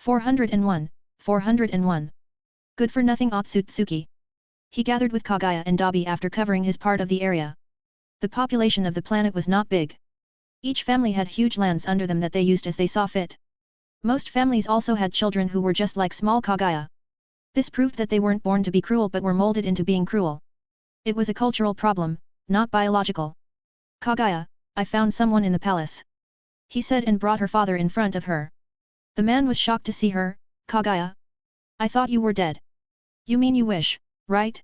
401, 401. Good for nothing Otsutsuki. He gathered with Kaguya and Dabi after covering his part of the area. The population of the planet was not big. Each family had huge lands under them that they used as they saw fit. Most families also had children who were just like small Kaguya. This proved that they weren't born to be cruel but were molded into being cruel. It was a cultural problem, not biological. Kaguya, I found someone in the palace. He said and brought her father in front of her. The man was shocked to see her. Kaguya? I thought you were dead. You mean you wish, right?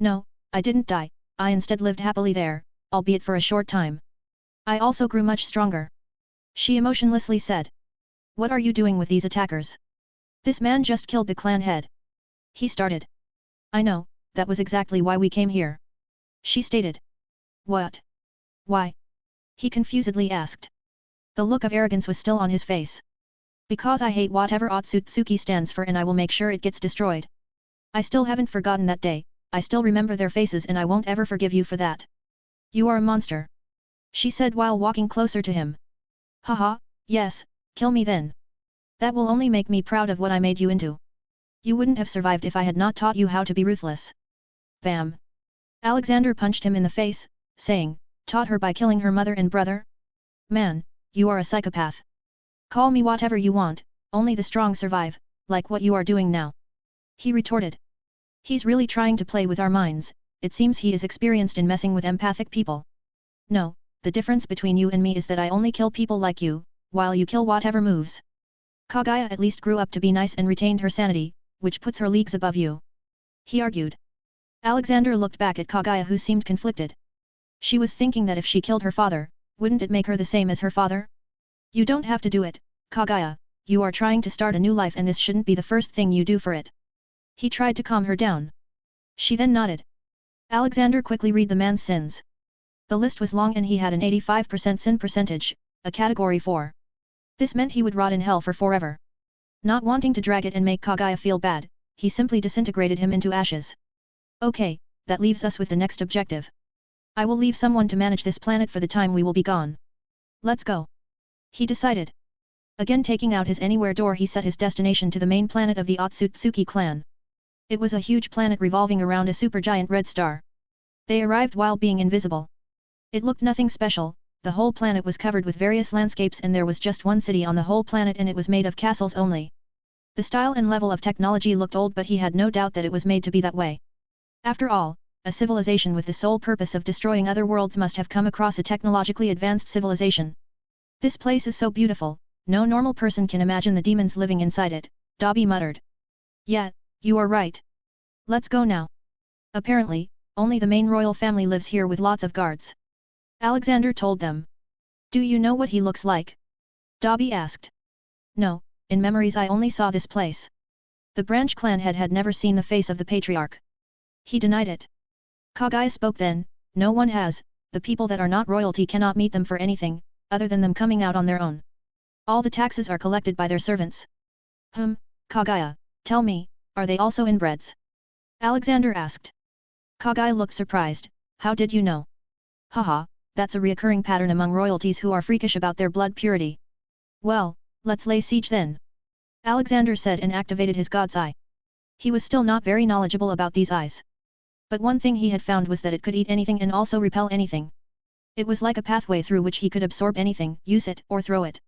No, I didn't die, I instead lived happily there, albeit for a short time. I also grew much stronger. She emotionlessly said. What are you doing with these attackers? This man just killed the clan head. He started. I know, that was exactly why we came here. She stated. What? Why? He confusedly asked. The look of arrogance was still on his face. Because I hate whatever Otsutsuki stands for and I will make sure it gets destroyed. I still haven't forgotten that day, I still remember their faces and I won't ever forgive you for that. You are a monster. She said while walking closer to him. Haha, yes, kill me then. That will only make me proud of what I made you into. You wouldn't have survived if I had not taught you how to be ruthless. Bam. Alexander punched him in the face, saying, taught her by killing her mother and brother? Man, you are a psychopath. Call me whatever you want, only the strong survive, like what you are doing now. He retorted. He's really trying to play with our minds, it seems he is experienced in messing with empathic people. No, the difference between you and me is that I only kill people like you, while you kill whatever moves. Kaguya at least grew up to be nice and retained her sanity, which puts her leagues above you. He argued. Alexander looked back at Kaguya who seemed conflicted. She was thinking that if she killed her father, wouldn't it make her the same as her father? You don't have to do it, Kaguya, you are trying to start a new life and this shouldn't be the first thing you do for it. He tried to calm her down. She then nodded. Alexander quickly read the man's sins. The list was long and he had an 85% sin percentage, a category 4. This meant he would rot in hell for forever. Not wanting to drag it and make Kaguya feel bad, he simply disintegrated him into ashes. Okay, that leaves us with the next objective. I will leave someone to manage this planet for the time we will be gone. Let's go. He decided. Again taking out his anywhere door he set his destination to the main planet of the Otsutsuki clan. It was a huge planet revolving around a supergiant red star. They arrived while being invisible. It looked nothing special, the whole planet was covered with various landscapes and there was just one city on the whole planet and it was made of castles only. The style and level of technology looked old but he had no doubt that it was made to be that way. After all, a civilization with the sole purpose of destroying other worlds must have come across a technologically advanced civilization. This place is so beautiful, no normal person can imagine the demons living inside it, Dabi muttered. Yeah, you are right. Let's go now. Apparently, only the main royal family lives here with lots of guards. Alexander told them. Do you know what he looks like? Dabi asked. No, in memories I only saw this place. The branch clan head had never seen the face of the patriarch. He denied it. Kaguya spoke then, no one has, the people that are not royalty cannot meet them for anything, other than them coming out on their own. All the taxes are collected by their servants. Kaguya, tell me, are they also inbreds? Alexander asked. Kaguya looked surprised, how did you know? Haha, that's a reoccurring pattern among royalties who are freakish about their blood purity. Well, let's lay siege then. Alexander said and activated his god's eye. He was still not very knowledgeable about these eyes. But one thing he had found was that it could eat anything and also repel anything. It was like a pathway through which he could absorb anything, use it, or throw it.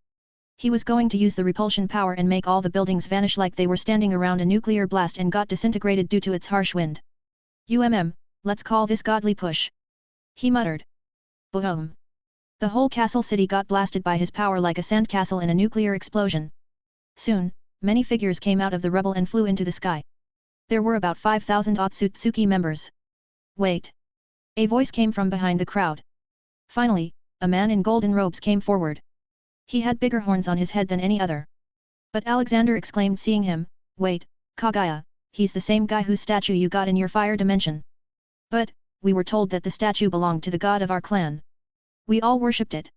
He was going to use the repulsion power and make all the buildings vanish like they were standing around a nuclear blast and got disintegrated due to its harsh wind. Let's call this godly push. He muttered. Boom. The whole castle city got blasted by his power like a sandcastle in a nuclear explosion. Soon, many figures came out of the rubble and flew into the sky. There were about 5,000 Otsutsuki members. Wait. A voice came from behind the crowd. Finally, a man in golden robes came forward. He had bigger horns on his head than any other. But Alexander exclaimed seeing him, wait, Kaguya, he's the same guy whose statue you got in your fire dimension. But, we were told that the statue belonged to the god of our clan. We all worshipped it.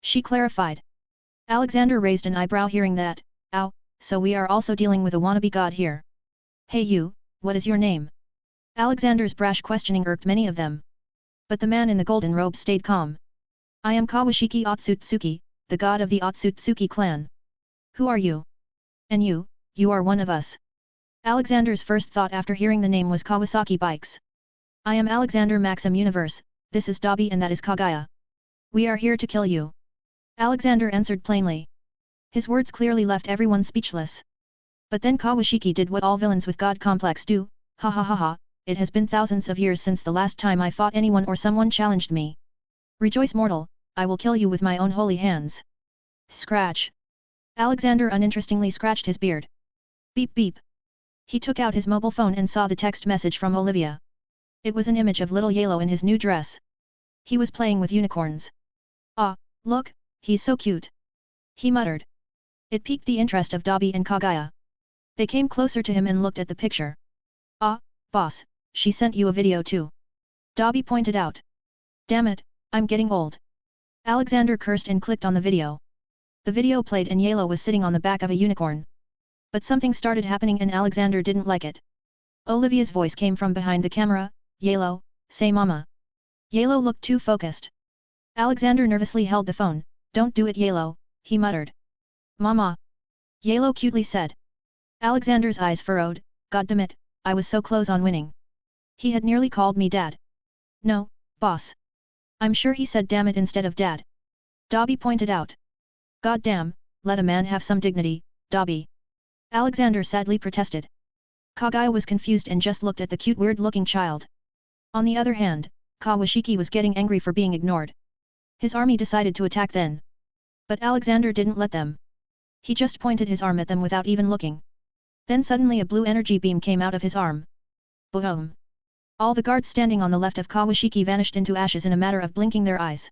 She clarified. Alexander raised an eyebrow hearing that, ow, so we are also dealing with a wannabe god here. Hey you, what is your name? Alexander's brash questioning irked many of them. But the man in the golden robe stayed calm. I am Kawashiki Otsutsuki, the god of the Otsutsuki clan. Who are you? And you are one of us. Alexander's first thought after hearing the name was Kawasaki Bikes. I am Alexander Maxim Universe, this is Dabi and that is Kagaya. We are here to kill you. Alexander answered plainly. His words clearly left everyone speechless. But then Kawashiki did what all villains with God complex do, ha ha ha ha, it has been thousands of years since the last time I fought anyone or someone challenged me. Rejoice mortal, I will kill you with my own holy hands. Scratch. Alexander uninterestingly scratched his beard. Beep beep. He took out his mobile phone and saw the text message from Olivia. It was an image of little Yellow in his new dress. He was playing with unicorns. Ah, look, he's so cute. He muttered. It piqued the interest of Dabi and Kagaya. They came closer to him and looked at the picture. Ah, boss, she sent you a video too. Dabi pointed out. Damn it, I'm getting old. Alexander cursed and clicked on the video. The video played and Yellow was sitting on the back of a unicorn. But something started happening and Alexander didn't like it. Olivia's voice came from behind the camera, Yellow, say mama. Yellow looked too focused. Alexander nervously held the phone, don't do it Yellow, he muttered. Mama. Yellow cutely said. Alexander's eyes furrowed, goddammit, I was so close on winning. He had nearly called me dad. No, boss. I'm sure he said damn it instead of dad. Dabi pointed out. God damn, let a man have some dignity, Dabi. Alexander sadly protested. Kagaya was confused and just looked at the cute weird-looking child. On the other hand, Kawashiki was getting angry for being ignored. His army decided to attack then. But Alexander didn't let them. He just pointed his arm at them without even looking. Then suddenly a blue energy beam came out of his arm. Boom! All the guards standing on the left of Kawashiki vanished into ashes in a matter of blinking their eyes.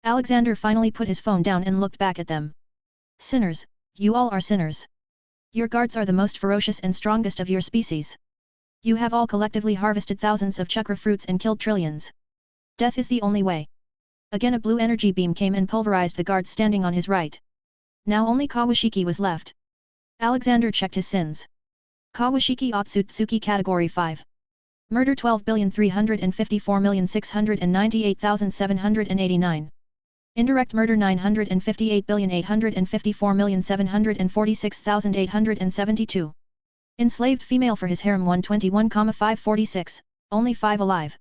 Alexander finally put his phone down and looked back at them. Sinners, you all are sinners. Your guards are the most ferocious and strongest of your species. You have all collectively harvested thousands of chakra fruits and killed trillions. Death is the only way. Again a blue energy beam came and pulverized the guards standing on his right. Now only Kawashiki was left. Alexander checked his sins. Kawashiki Otsutsuki Category 5. Murder 12,354,698,789. Indirect murder 958,854,746,872. Enslaved female for his harem 121,546, only 5 alive.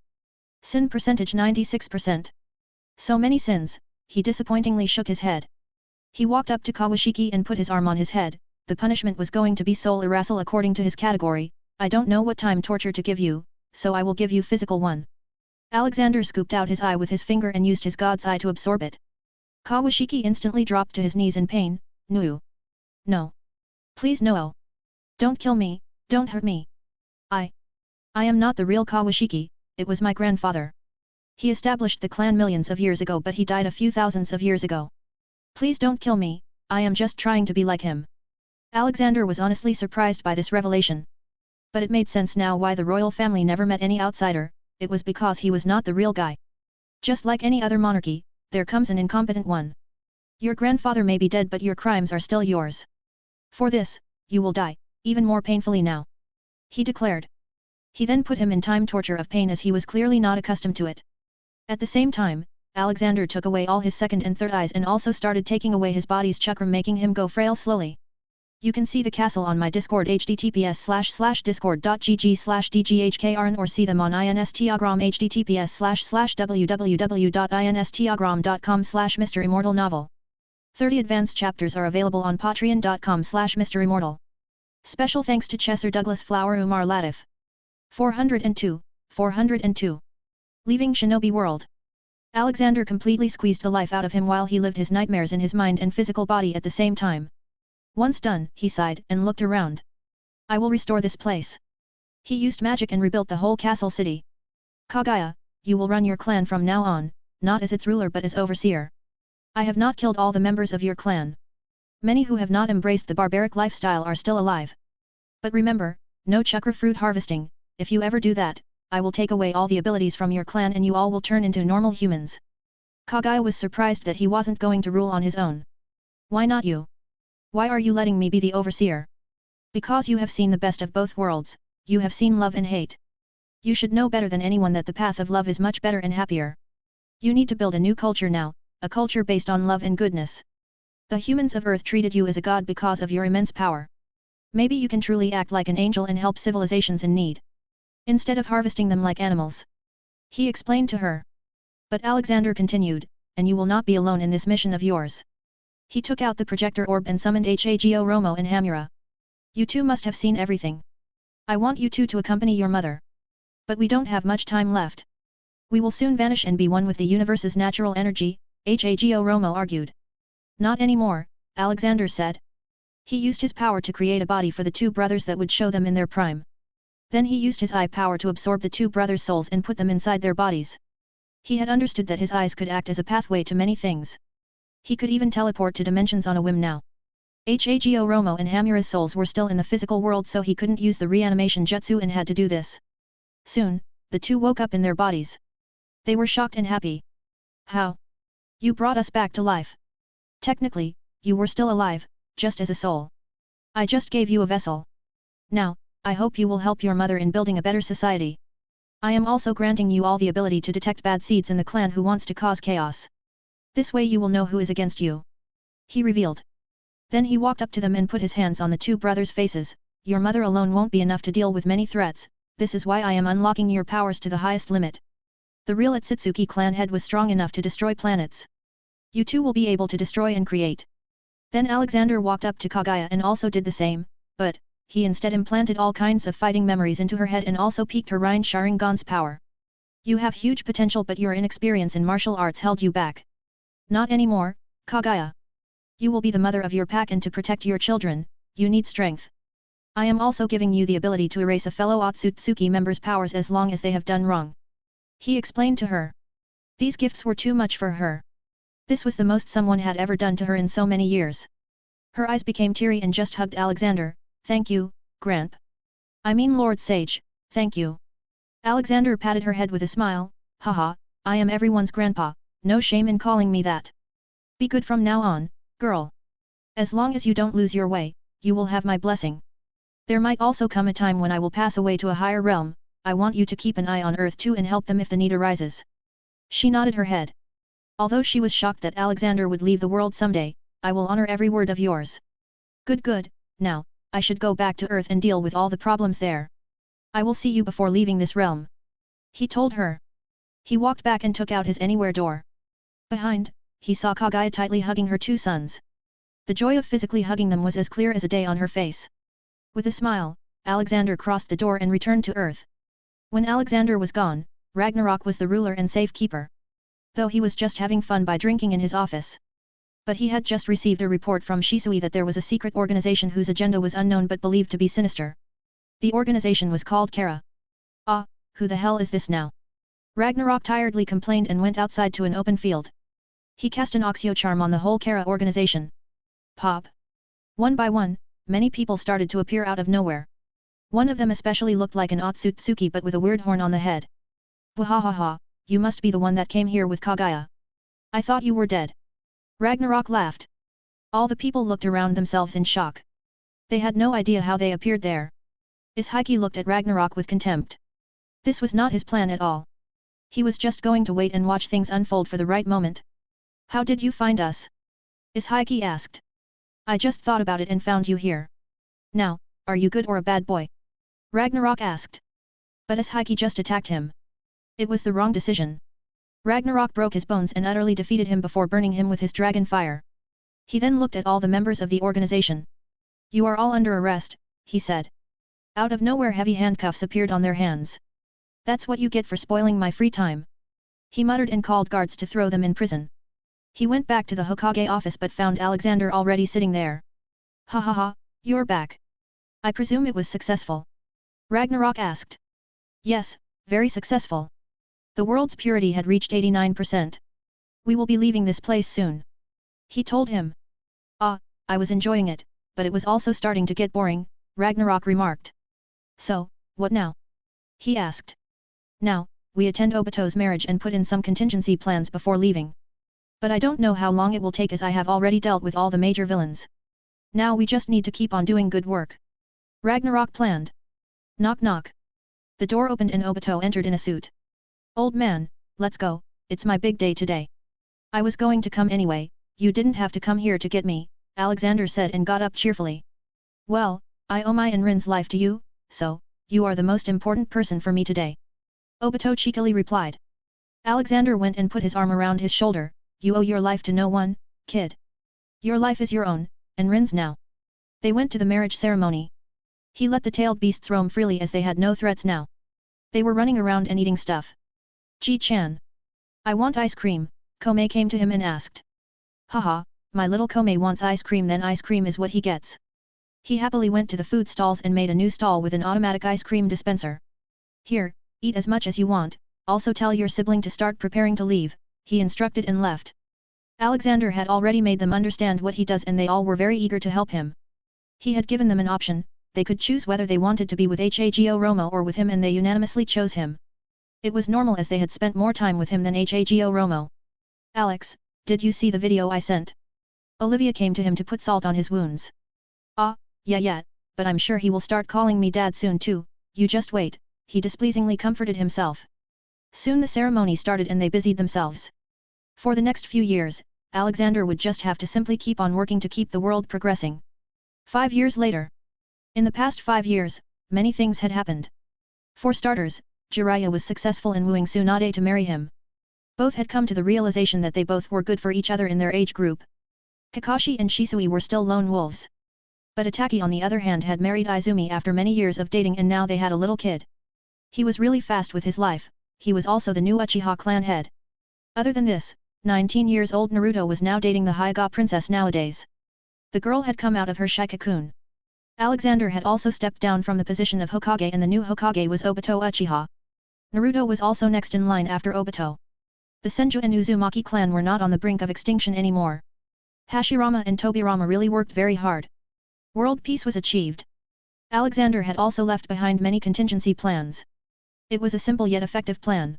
Sin percentage 96%. So many sins, he disappointingly shook his head. He walked up to Kawashiki and put his arm on his head. The punishment was going to be soul erasal according to his category. I don't know what time torture to give you, so I will give you physical one. Alexander scooped out his eye with his finger and used his god's eye to absorb it. Kawashiki instantly dropped to his knees in pain. No. No. Please no. Don't kill me, don't hurt me. I am not the real Kawashiki, it was my grandfather. He established the clan millions of years ago but he died a few thousands of years ago. Please don't kill me, I am just trying to be like him. Alexander was honestly surprised by this revelation. But it made sense now why the royal family never met any outsider, it was because he was not the real guy. Just like any other monarchy, there comes an incompetent one. Your grandfather may be dead but your crimes are still yours. For this, you will die, even more painfully now. He declared. He then put him in time torture of pain as he was clearly not accustomed to it. At the same time, Alexander took away all his second and third eyes and also started taking away his body's chakra making him go frail slowly. You can see the castle on my Discord https://discord.gg/dghkrn or see them on Instagram https://www.instagram.com/MisterImmortal novel. 30 advanced chapters are available on patreon.com/MisterImmortal. Special thanks to Chesser Douglas Flower Umar Latif. 402. Leaving Shinobi World. Alexander completely squeezed the life out of him while he lived his nightmares in his mind and physical body at the same time. Once done, he sighed and looked around. I will restore this place. He used magic and rebuilt the whole castle city. Kagaya, you will run your clan from now on, not as its ruler but as overseer. I have not killed all the members of your clan. Many who have not embraced the barbaric lifestyle are still alive. But remember, no chakra fruit harvesting, if you ever do that, I will take away all the abilities from your clan and you all will turn into normal humans. Kagaya was surprised that he wasn't going to rule on his own. Why not you? Why are you letting me be the overseer? Because you have seen the best of both worlds, you have seen love and hate. You should know better than anyone that the path of love is much better and happier. You need to build a new culture now, a culture based on love and goodness. The humans of Earth treated you as a god because of your immense power. Maybe you can truly act like an angel and help civilizations in need, instead of harvesting them like animals. He explained to her. But Alexander continued, and you will not be alone in this mission of yours. He took out the projector orb and summoned Hago Romo and Hamura. You two must have seen everything. I want you two to accompany your mother. But we don't have much time left. We will soon vanish and be one with the universe's natural energy, Hago Romo argued. Not anymore, Alexander said. He used his power to create a body for the two brothers that would show them in their prime. Then he used his eye power to absorb the two brothers' souls and put them inside their bodies. He had understood that his eyes could act as a pathway to many things. He could even teleport to dimensions on a whim now. Hago Romo and Hamura's souls were still in the physical world, so he couldn't use the reanimation jutsu and had to do this. Soon, the two woke up in their bodies. They were shocked and happy. How? You brought us back to life. Technically, you were still alive, just as a soul. I just gave you a vessel. Now, I hope you will help your mother in building a better society. I am also granting you all the ability to detect bad seeds in the clan who wants to cause chaos. This way you will know who is against you. He revealed. Then he walked up to them and put his hands on the two brothers' faces. Your mother alone won't be enough to deal with many threats, this is why I am unlocking your powers to the highest limit. The real Atsutsuki clan head was strong enough to destroy planets. You two will be able to destroy and create. Then Alexander walked up to Kaguya and also did the same, but he instead implanted all kinds of fighting memories into her head and also piqued her Rain Sharingan's power. You have huge potential, but your inexperience in martial arts held you back. Not anymore, Kaguya. You will be the mother of your pack, and to protect your children, you need strength. I am also giving you the ability to erase a fellow Otsutsuki member's powers as long as they have done wrong. He explained to her. These gifts were too much for her. This was the most someone had ever done to her in so many years. Her eyes became teary and just hugged Alexander. Thank you, Gramp. I mean Lord Sage, thank you. Alexander patted her head with a smile. Haha, I am everyone's grandpa, no shame in calling me that. Be good from now on, girl. As long as you don't lose your way, you will have my blessing. There might also come a time when I will pass away to a higher realm. I want you to keep an eye on Earth too and help them if the need arises. She nodded her head. Although she was shocked that Alexander would leave the world someday, I will honor every word of yours. Good, now, I should go back to Earth and deal with all the problems there. I will see you before leaving this realm. He told her. He walked back and took out his anywhere door. Behind, he saw Kaguya tightly hugging her two sons. The joy of physically hugging them was as clear as a day on her face. With a smile, Alexander crossed the door and returned to Earth. When Alexander was gone, Ragnarok was the ruler and safekeeper. Though he was just having fun by drinking in his office. But he had just received a report from Shisui that there was a secret organization whose agenda was unknown but believed to be sinister. The organization was called Kara. Ah, who the hell is this now? Ragnarok tiredly complained and went outside to an open field. He cast an Oxio charm on the whole Kara organization. Pop! One by one, many people started to appear out of nowhere. One of them especially looked like an Otsutsuki but with a weird horn on the head. Wahahaha, you must be the one that came here with Kaguya. I thought you were dead. Ragnarok laughed. All the people looked around themselves in shock. They had no idea how they appeared there. Ishaiki looked at Ragnarok with contempt. This was not his plan at all. He was just going to wait and watch things unfold for the right moment. How did you find us? Ishaiki asked. I just thought about it and found you here. Now, are you good or a bad boy? Ragnarok asked. But Ishaiki just attacked him. It was the wrong decision. Ragnarok broke his bones and utterly defeated him before burning him with his dragon fire. He then looked at all the members of the organization. You are all under arrest, he said. Out of nowhere heavy handcuffs appeared on their hands. That's what you get for spoiling my free time. He muttered and called guards to throw them in prison. He went back to the Hokage office but found Alexander already sitting there. Ha ha ha, you're back. I presume it was successful? Ragnarok asked. Yes, very successful. The world's purity had reached 89%. We will be leaving this place soon. He told him. Ah, I was enjoying it, but it was also starting to get boring, Ragnarok remarked. So, what now? He asked. Now, we attend Obito's marriage and put in some contingency plans before leaving. But I don't know how long it will take as I have already dealt with all the major villains. Now we just need to keep on doing good work. Ragnarok planned. Knock knock. The door opened and Obito entered in a suit. Old man, let's go, it's my big day today. I was going to come anyway, you didn't have to come here to get me, Alexander said and got up cheerfully. Well, I owe my and Rin's life to you, so, you are the most important person for me today. Obito cheekily replied. Alexander went and put his arm around his shoulder, you owe your life to no one, kid. Your life is your own, and Rin's now. They went to the marriage ceremony. He let the tailed beasts roam freely as they had no threats now. They were running around and eating stuff. Ji-chan. I want ice cream, Komei came to him and asked. Haha, my little Komei wants ice cream, then ice cream is what he gets. He happily went to the food stalls and made a new stall with an automatic ice cream dispenser. Here, eat as much as you want, also tell your sibling to start preparing to leave, he instructed and left. Alexander had already made them understand what he does and they all were very eager to help him. He had given them an option, they could choose whether they wanted to be with Hago Romo or with him and they unanimously chose him. It was normal as they had spent more time with him than Hago Romo. Alex, did you see the video I sent? Olivia came to him to put salt on his wounds. Ah, yeah, but I'm sure he will start calling me dad soon too, you just wait, he displeasingly comforted himself. Soon the ceremony started and they busied themselves. For the next few years, Alexander would just have to simply keep on working to keep the world progressing. 5 years later. In the past 5 years, many things had happened. For starters, Jiraiya was successful in wooing Tsunade to marry him. Both had come to the realization that they both were good for each other in their age group. Kakashi and Shisui were still lone wolves. But Itaki on the other hand had married Izumi after many years of dating and now they had a little kid. He was really fast with his life, he was also the new Uchiha clan head. Other than this, 19 years old Naruto was now dating the Hyuga princess nowadays. The girl had come out of her shy cocoon. Alexander had also stepped down from the position of Hokage and the new Hokage was Obito Uchiha. Naruto was also next in line after Obito. The Senju and Uzumaki clan were not on the brink of extinction anymore. Hashirama and Tobirama really worked very hard. World peace was achieved. Alexander had also left behind many contingency plans. It was a simple yet effective plan.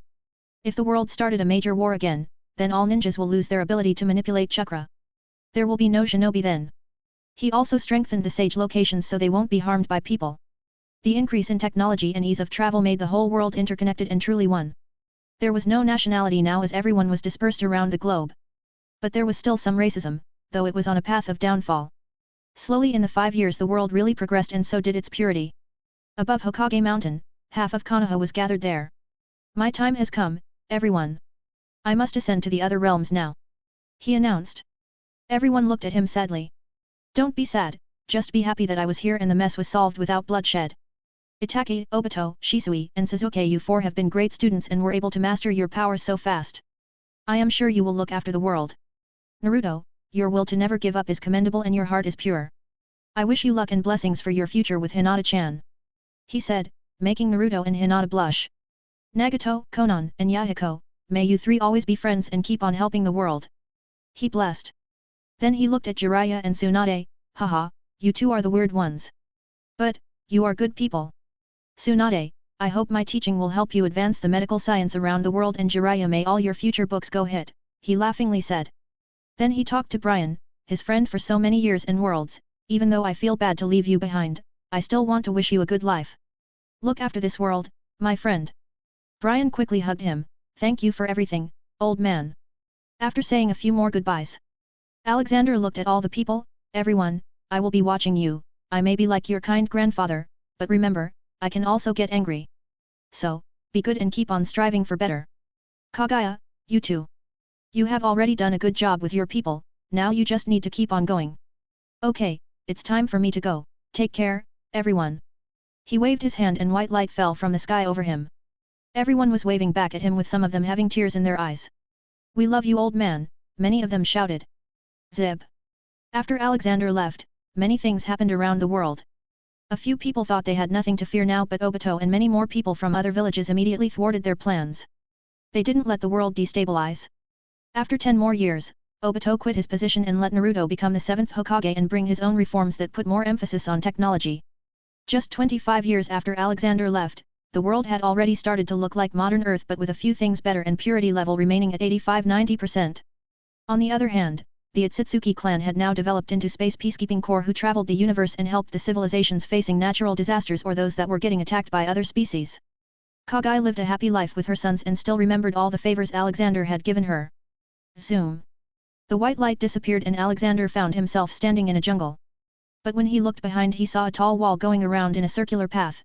If the world started a major war again, then all ninjas will lose their ability to manipulate chakra. There will be no shinobi then. He also strengthened the sage locations so they won't be harmed by people. The increase in technology and ease of travel made the whole world interconnected and truly one. There was no nationality now as everyone was dispersed around the globe. But there was still some racism, though it was on a path of downfall. Slowly in the 5 years the world really progressed and so did its purity. Above Hokage Mountain, half of Konoha was gathered there. My time has come, everyone. I must ascend to the other realms now. He announced. Everyone looked at him sadly. Don't be sad, just be happy that I was here and the mess was solved without bloodshed. Itaki, Obito, Shisui, and Sasuke, you four have been great students and were able to master your powers so fast. I am sure you will look after the world. Naruto, your will to never give up is commendable and your heart is pure. I wish you luck and blessings for your future with Hinata-chan. He said, making Naruto and Hinata blush. Nagato, Konan, and Yahiko, may you three always be friends and keep on helping the world. He blessed. Then he looked at Jiraiya and Tsunade, haha, you two are the weird ones. But, you are good people. Tsunade, I hope my teaching will help you advance the medical science around the world and Jiraiya may all your future books go hit, he laughingly said. Then he talked to Brian, his friend for so many years and worlds, even though I feel bad to leave you behind, I still want to wish you a good life. Look after this world, my friend. Brian quickly hugged him, thank you for everything, old man. After saying a few more goodbyes. Alexander looked at all the people, everyone, I will be watching you, I may be like your kind grandfather, but remember, I can also get angry. So, be good and keep on striving for better. Kaguya, you too. You have already done a good job with your people, now you just need to keep on going. Okay, it's time for me to go, take care, everyone. He waved his hand and white light fell from the sky over him. Everyone was waving back at him with some of them having tears in their eyes. We love you old man, many of them shouted. Zib. After Alexander left, many things happened around the world. A few people thought they had nothing to fear now but Obito and many more people from other villages immediately thwarted their plans. They didn't let the world destabilize. After 10 more years, Obito quit his position and let Naruto become the 7th Hokage and bring his own reforms that put more emphasis on technology. Just 25 years after Alexander left, the world had already started to look like modern Earth but with a few things better and purity level remaining at 85–90%. On the other hand, the Otsutsuki clan had now developed into space peacekeeping corps who traveled the universe and helped the civilizations facing natural disasters or those that were getting attacked by other species. Kaguya lived a happy life with her sons and still remembered all the favors Alexander had given her. Zoom. The white light disappeared and Alexander found himself standing in a jungle. But when he looked behind he saw a tall wall going around in a circular path.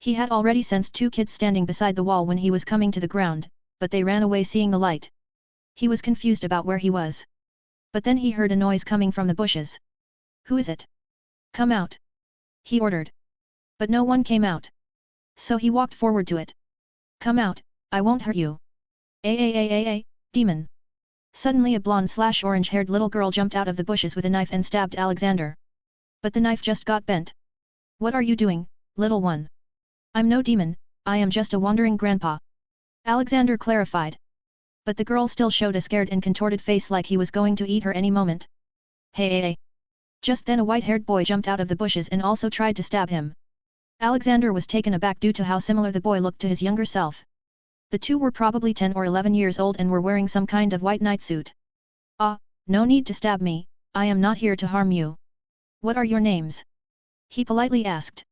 He had already sensed two kids standing beside the wall when he was coming to the ground, but they ran away seeing the light. He was confused about where he was. But then he heard a noise coming from the bushes. Who is it? Come out! He ordered. But no one came out. So he walked forward to it. Come out, I won't hurt you. Demon! Suddenly a blonde/orange-haired little girl jumped out of the bushes with a knife and stabbed Alexander. But the knife just got bent. What are you doing, little one? I'm no demon, I am just a wandering grandpa. Alexander clarified. But the girl still showed a scared and contorted face like he was going to eat her any moment. Hey! Just then a white-haired boy jumped out of the bushes and also tried to stab him. Alexander was taken aback due to how similar the boy looked to his younger self. The two were probably 10 or 11 years old and were wearing some kind of white night suit. Ah, no need to stab me, I am not here to harm you. What are your names? He politely asked.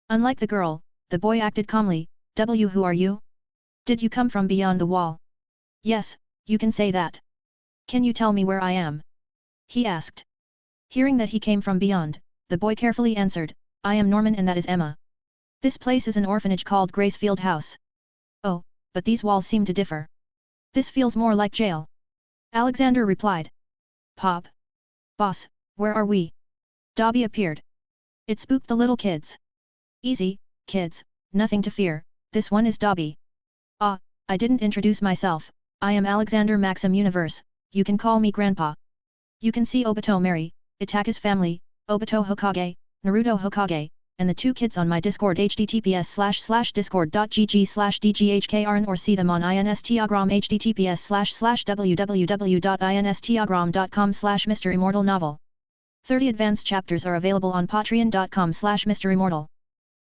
Unlike the girl, the boy acted calmly. Who are you? Did you come from beyond the wall? Yes, you can say that. Can you tell me where I am? He asked. Hearing that he came from beyond, the boy carefully answered, I am Norman and that is Emma. This place is an orphanage called Gracefield House. Oh, but these walls seem to differ. This feels more like jail. Alexander replied. Pop. Boss, where are we? Dobby appeared. It spooked the little kids. Easy, kids, nothing to fear, this one is Dobby. Ah, I didn't introduce myself, I am Alexander Maxim Universe, you can call me Grandpa. You can see Obito Mary, Itaka's family, Obito Hokage, Naruto Hokage, and the two kids on my Discord https://discord.gg/dghkrn or see them on Instagram https://www.instagram.com/MisterImmortal novel. 30 advanced chapters are available on patreon.com/MisterImmortal.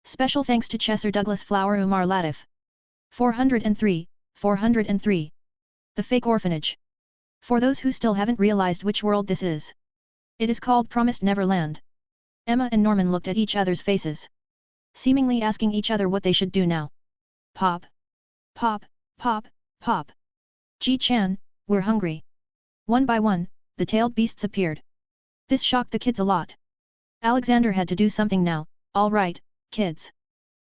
Special thanks to Chesser Douglas Flower Umar Latif. 403. The Fake Orphanage. For those who still haven't realized which world this is. It is called Promised Neverland. Emma and Norman looked at each other's faces. Seemingly asking each other what they should do now. Pop. Pop, pop, pop. Ji-chan, we're hungry. One by one, the tailed beasts appeared. This shocked the kids a lot. Alexander had to do something now. All right, kids.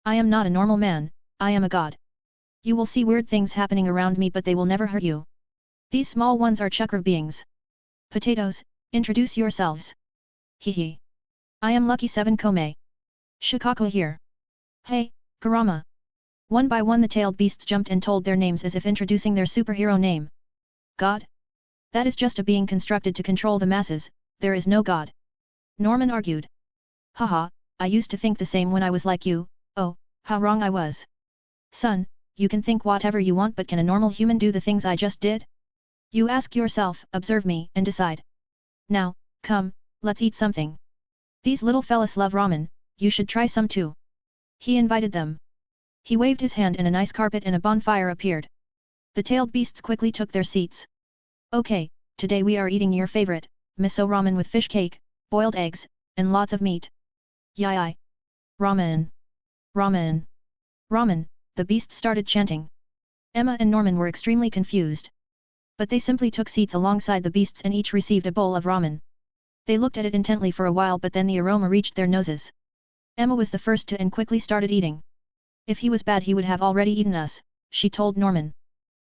I am not a normal man, I am a god. You will see weird things happening around me but they will never hurt you. These small ones are chakra beings. Potatoes, introduce yourselves. Hehe. I am Lucky 7 Kome. Shikaku here. Hey, Kurama. One by one the tailed beasts jumped and told their names as if introducing their superhero name. God? That is just a being constructed to control the masses, there is no God. Norman argued. Haha, I used to think the same when I was like you, oh, how wrong I was. Son, you can think whatever you want but can a normal human do the things I just did? You ask yourself, observe me, and decide. Now, come, let's eat something. These little fellas love ramen, you should try some too. He invited them. He waved his hand and a nice carpet and a bonfire appeared. The tailed beasts quickly took their seats. Okay, today we are eating your favorite, miso ramen with fish cake, boiled eggs, and lots of meat. Yai. Ramen. Ramen. Ramen, the beasts started chanting. Emma and Norman were extremely confused. But they simply took seats alongside the beasts and each received a bowl of ramen. They looked at it intently for a while but then the aroma reached their noses. Emma was the first to and quickly started eating. If he was bad he would have already eaten us, she told Norman.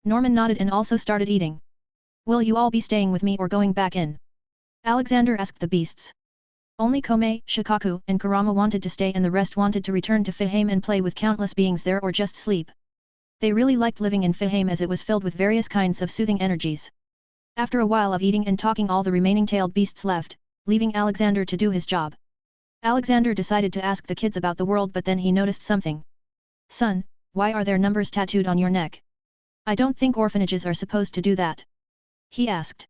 Norman nodded and also started eating. Will you all be staying with me or going back in? Alexander asked the beasts. Only Kome, Shikaku, and Kurama wanted to stay and the rest wanted to return to Fihame and play with countless beings there or just sleep. They really liked living in Fihame as it was filled with various kinds of soothing energies. After a while of eating and talking all the remaining tailed beasts left, leaving Alexander to do his job. Alexander decided to ask the kids about the world but then he noticed something. Son, why are there numbers tattooed on your neck? I don't think orphanages are supposed to do that. He asked.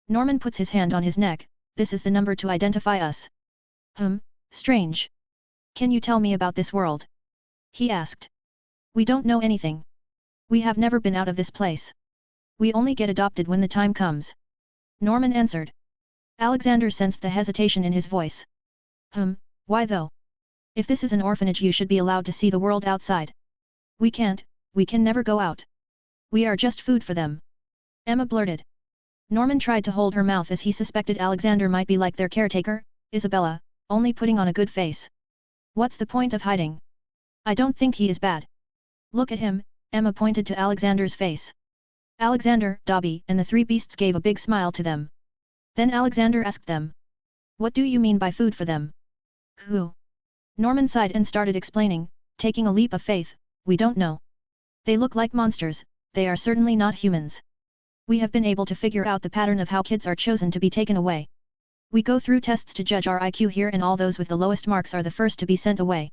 Norman puts his hand on his neck, this is the number to identify us. Strange. Can you tell me about this world? He asked. We don't know anything. We have never been out of this place. We only get adopted when the time comes. Norman answered. Alexander sensed the hesitation in his voice. Why though? If this is an orphanage you should be allowed to see the world outside. We can't, we can never go out. We are just food for them. Emma blurted. Norman tried to hold her mouth as he suspected Alexander might be like their caretaker, Isabella, only putting on a good face. What's the point of hiding? I don't think he is bad. Look at him, Emma pointed to Alexander's face. Alexander, Dobby, and the three beasts gave a big smile to them. Then Alexander asked them. What do you mean by food for them? Who? Norman sighed and started explaining, taking a leap of faith, we don't know. They look like monsters, they are certainly not humans. We have been able to figure out the pattern of how kids are chosen to be taken away. We go through tests to judge our IQ here and all those with the lowest marks are the first to be sent away.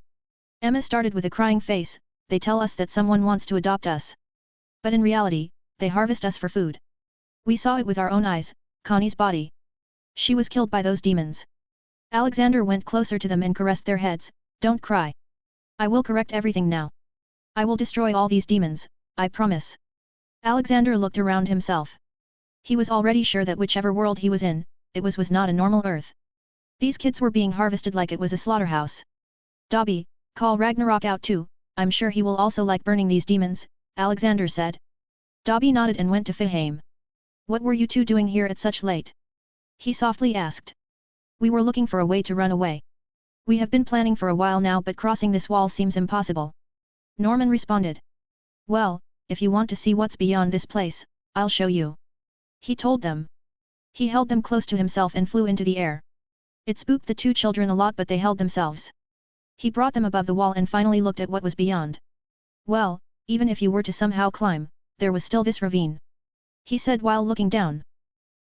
Emma started with a crying face, they tell us that someone wants to adopt us. But in reality, they harvest us for food. We saw it with our own eyes, Connie's body. She was killed by those demons. Alexander went closer to them and caressed their heads, don't cry. I will correct everything now. I will destroy all these demons, I promise. Alexander looked around himself. He was already sure that whichever world he was in, it was not a normal Earth. These kids were being harvested like it was a slaughterhouse. Dobby, call Ragnarok out too, I'm sure he will also like burning these demons, Alexander said. Dobby nodded and went to Fihame. What were you two doing here at such late? He softly asked. We were looking for a way to run away. We have been planning for a while now but crossing this wall seems impossible. Norman responded. Well, if you want to see what's beyond this place, I'll show you. He told them. He held them close to himself and flew into the air. It spooked the two children a lot but they held themselves. He brought them above the wall and finally looked at what was beyond. Well, even if you were to somehow climb, there was still this ravine. He said while looking down.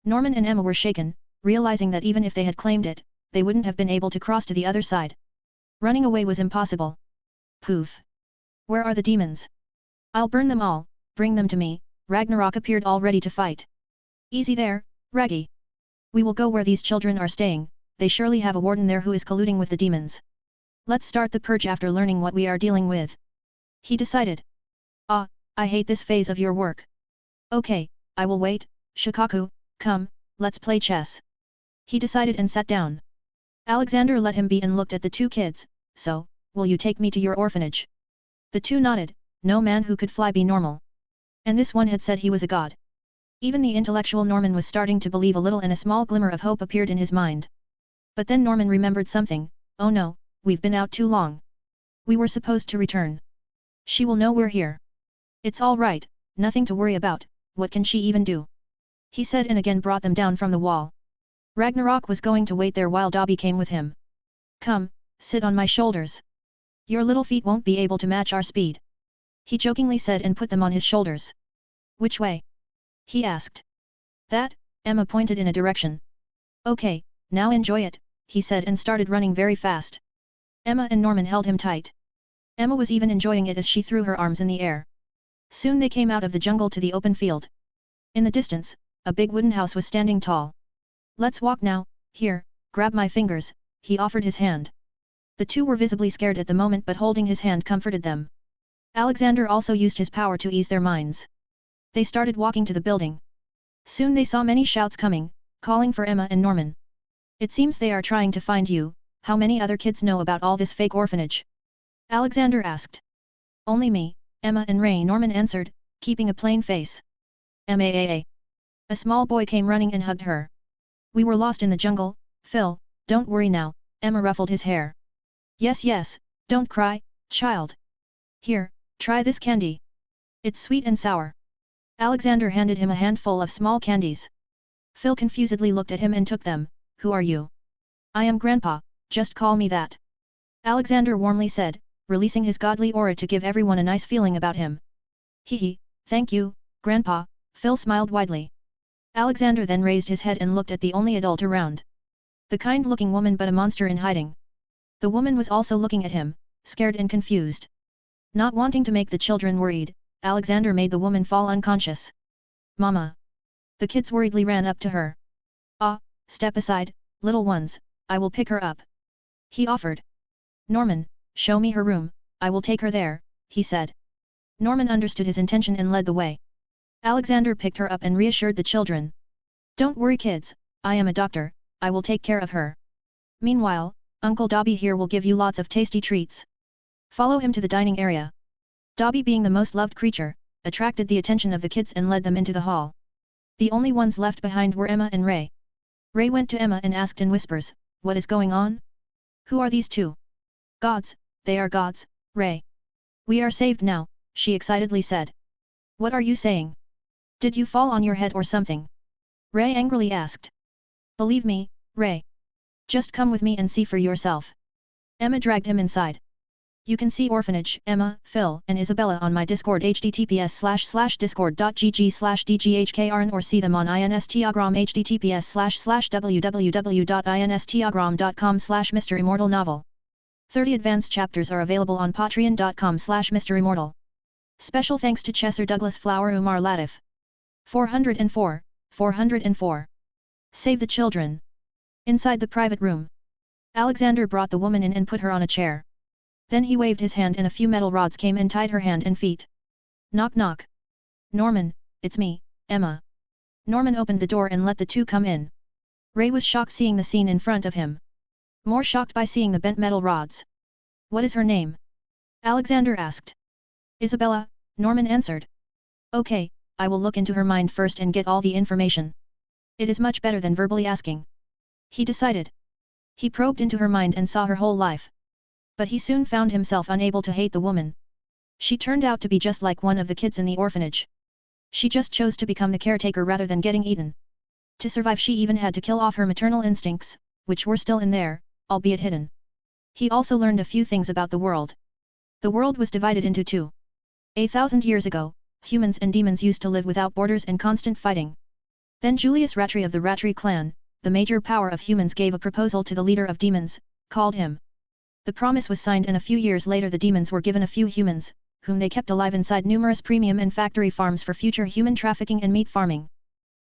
Norman and Emma were shaken, realizing that even if they had claimed it, they wouldn't have been able to cross to the other side. Running away was impossible. Poof. Where are the demons? I'll burn them all, bring them to me, Ragnarok appeared all ready to fight. Easy there, Raggy. We will go where these children are staying, they surely have a warden there who is colluding with the demons. Let's start the purge after learning what we are dealing with. He decided. Ah, I hate this phase of your work. Okay, I will wait, Shikaku, come, let's play chess. He decided and sat down. Alexander let him be and looked at the two kids, so, will you take me to your orphanage? The two nodded, no man who could fly be normal. And this one had said he was a god. Even the intellectual Norman was starting to believe a little and a small glimmer of hope appeared in his mind. But then Norman remembered something, oh no, we've been out too long. We were supposed to return. She will know we're here. It's all right, nothing to worry about, what can she even do? He said and again brought them down from the wall. Ragnarok was going to wait there while Dobby came with him. Come, sit on my shoulders. Your little feet won't be able to match our speed. He jokingly said and put them on his shoulders. Which way? He asked. That, Emma pointed in a direction. Okay, now enjoy it, he said and started running very fast. Emma and Norman held him tight. Emma was even enjoying it as she threw her arms in the air. Soon they came out of the jungle to the open field. In the distance, a big wooden house was standing tall. Let's walk now, here, grab my fingers, he offered his hand. The two were visibly scared at the moment but holding his hand comforted them. Alexander also used his power to ease their minds. They started walking to the building. Soon they saw many shouts coming, calling for Emma and Norman. It seems they are trying to find you, how many other kids know about all this fake orphanage? Alexander asked. Only me, Emma and Ray, Norman answered, keeping a plain face. Maa. A small boy came running and hugged her. We were lost in the jungle, Phil, don't worry now, Emma ruffled his hair. Yes, don't cry, child. Here, try this candy. It's sweet and sour. Alexander handed him a handful of small candies. Phil confusedly looked at him and took them, who are you? I am Grandpa, just call me that. Alexander warmly said, releasing his godly aura to give everyone a nice feeling about him. Hee, thank you, Grandpa, Phil smiled widely. Alexander then raised his head and looked at the only adult around. The kind-looking woman but a monster in hiding. The woman was also looking at him, scared and confused. Not wanting to make the children worried, Alexander made the woman fall unconscious. Mama! The kids worriedly ran up to her. Ah, step aside, little ones, I will pick her up. He offered. Norman, show me her room, I will take her there, he said. Norman understood his intention and led the way. Alexander picked her up and reassured the children. Don't worry kids, I am a doctor, I will take care of her. Meanwhile, Uncle Dobby here will give you lots of tasty treats. Follow him to the dining area. Dobby, being the most loved creature, attracted the attention of the kids and led them into the hall. The only ones left behind were Emma and Ray. Ray went to Emma and asked in whispers, what is going on? Who are these two? Gods, they are gods, Ray. We are saved now, she excitedly said. What are you saying? Did you fall on your head or something? Ray angrily asked. Believe me, Ray. Just come with me and see for yourself. Emma dragged him inside. You can see Orphanage, Emma, Phil, and Isabella on my Discord https://discord.gg/dghkrn or see them on Instagram https://www.instagram.com/MisterImmortal novel. 30 advanced chapters are available on patreon.com/MisterImmortal. Special thanks to Chesser Douglas Flower Umar Latif. 404. Save the children. Inside the private room. Alexander brought the woman in and put her on a chair. Then he waved his hand and a few metal rods came and tied her hand and feet. Knock knock. Norman, it's me, Emma. Norman opened the door and let the two come in. Ray was shocked seeing the scene in front of him. More shocked by seeing the bent metal rods. What is her name? Alexander asked. Isabella, Norman answered. Okay, I will look into her mind first and get all the information. It is much better than verbally asking. He decided. He probed into her mind and saw her whole life. But he soon found himself unable to hate the woman. She turned out to be just like one of the kids in the orphanage. She just chose to become the caretaker rather than getting eaten. To survive she even had to kill off her maternal instincts, which were still in there, albeit hidden. He also learned a few things about the world. The world was divided into two. 1,000 years ago, humans and demons used to live without borders and constant fighting. Then Julius Ratri of the Ratri clan, the major power of humans, gave a proposal to the leader of demons, called him. The promise was signed and a few years later the demons were given a few humans, whom they kept alive inside numerous premium and factory farms for future human trafficking and meat farming.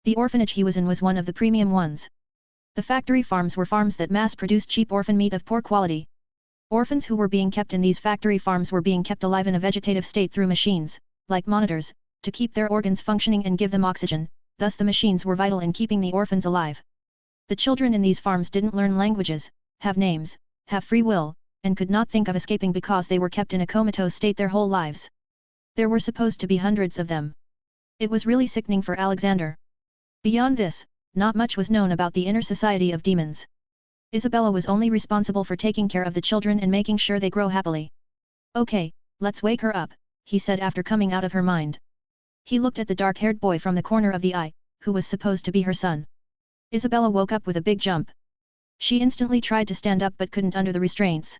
The orphanage he was in was one of the premium ones. The factory farms were farms that mass-produced cheap orphan meat of poor quality. Orphans who were being kept in these factory farms were being kept alive in a vegetative state through machines, like monitors, to keep their organs functioning and give them oxygen, thus the machines were vital in keeping the orphans alive. The children in these farms didn't learn languages, have names, have free will, and could not think of escaping because they were kept in a comatose state their whole lives. There were supposed to be hundreds of them. It was really sickening for Alexander. Beyond this, not much was known about the inner society of demons. Isabella was only responsible for taking care of the children and making sure they grow happily. Okay, let's wake her up, he said after coming out of her mind. He looked at the dark-haired boy from the corner of the eye, who was supposed to be her son. Isabella woke up with a big jump. She instantly tried to stand up but couldn't under the restraints.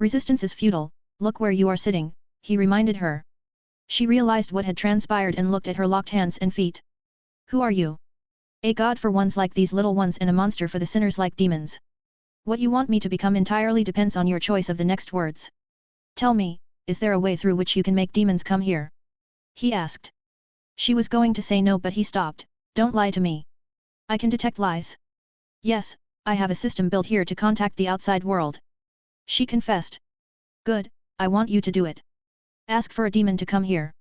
Resistance is futile, look where you are sitting, he reminded her. She realized what had transpired and looked at her locked hands and feet. Who are you? A god for ones like these little ones and a monster for the sinners like demons. What you want me to become entirely depends on your choice of the next words. Tell me, is there a way through which you can make demons come here? He asked. She was going to say no but he stopped. Don't lie to me. I can detect lies. Yes, I have a system built here to contact the outside world. She confessed. Good, I want you to do it. Ask for a demon to come here.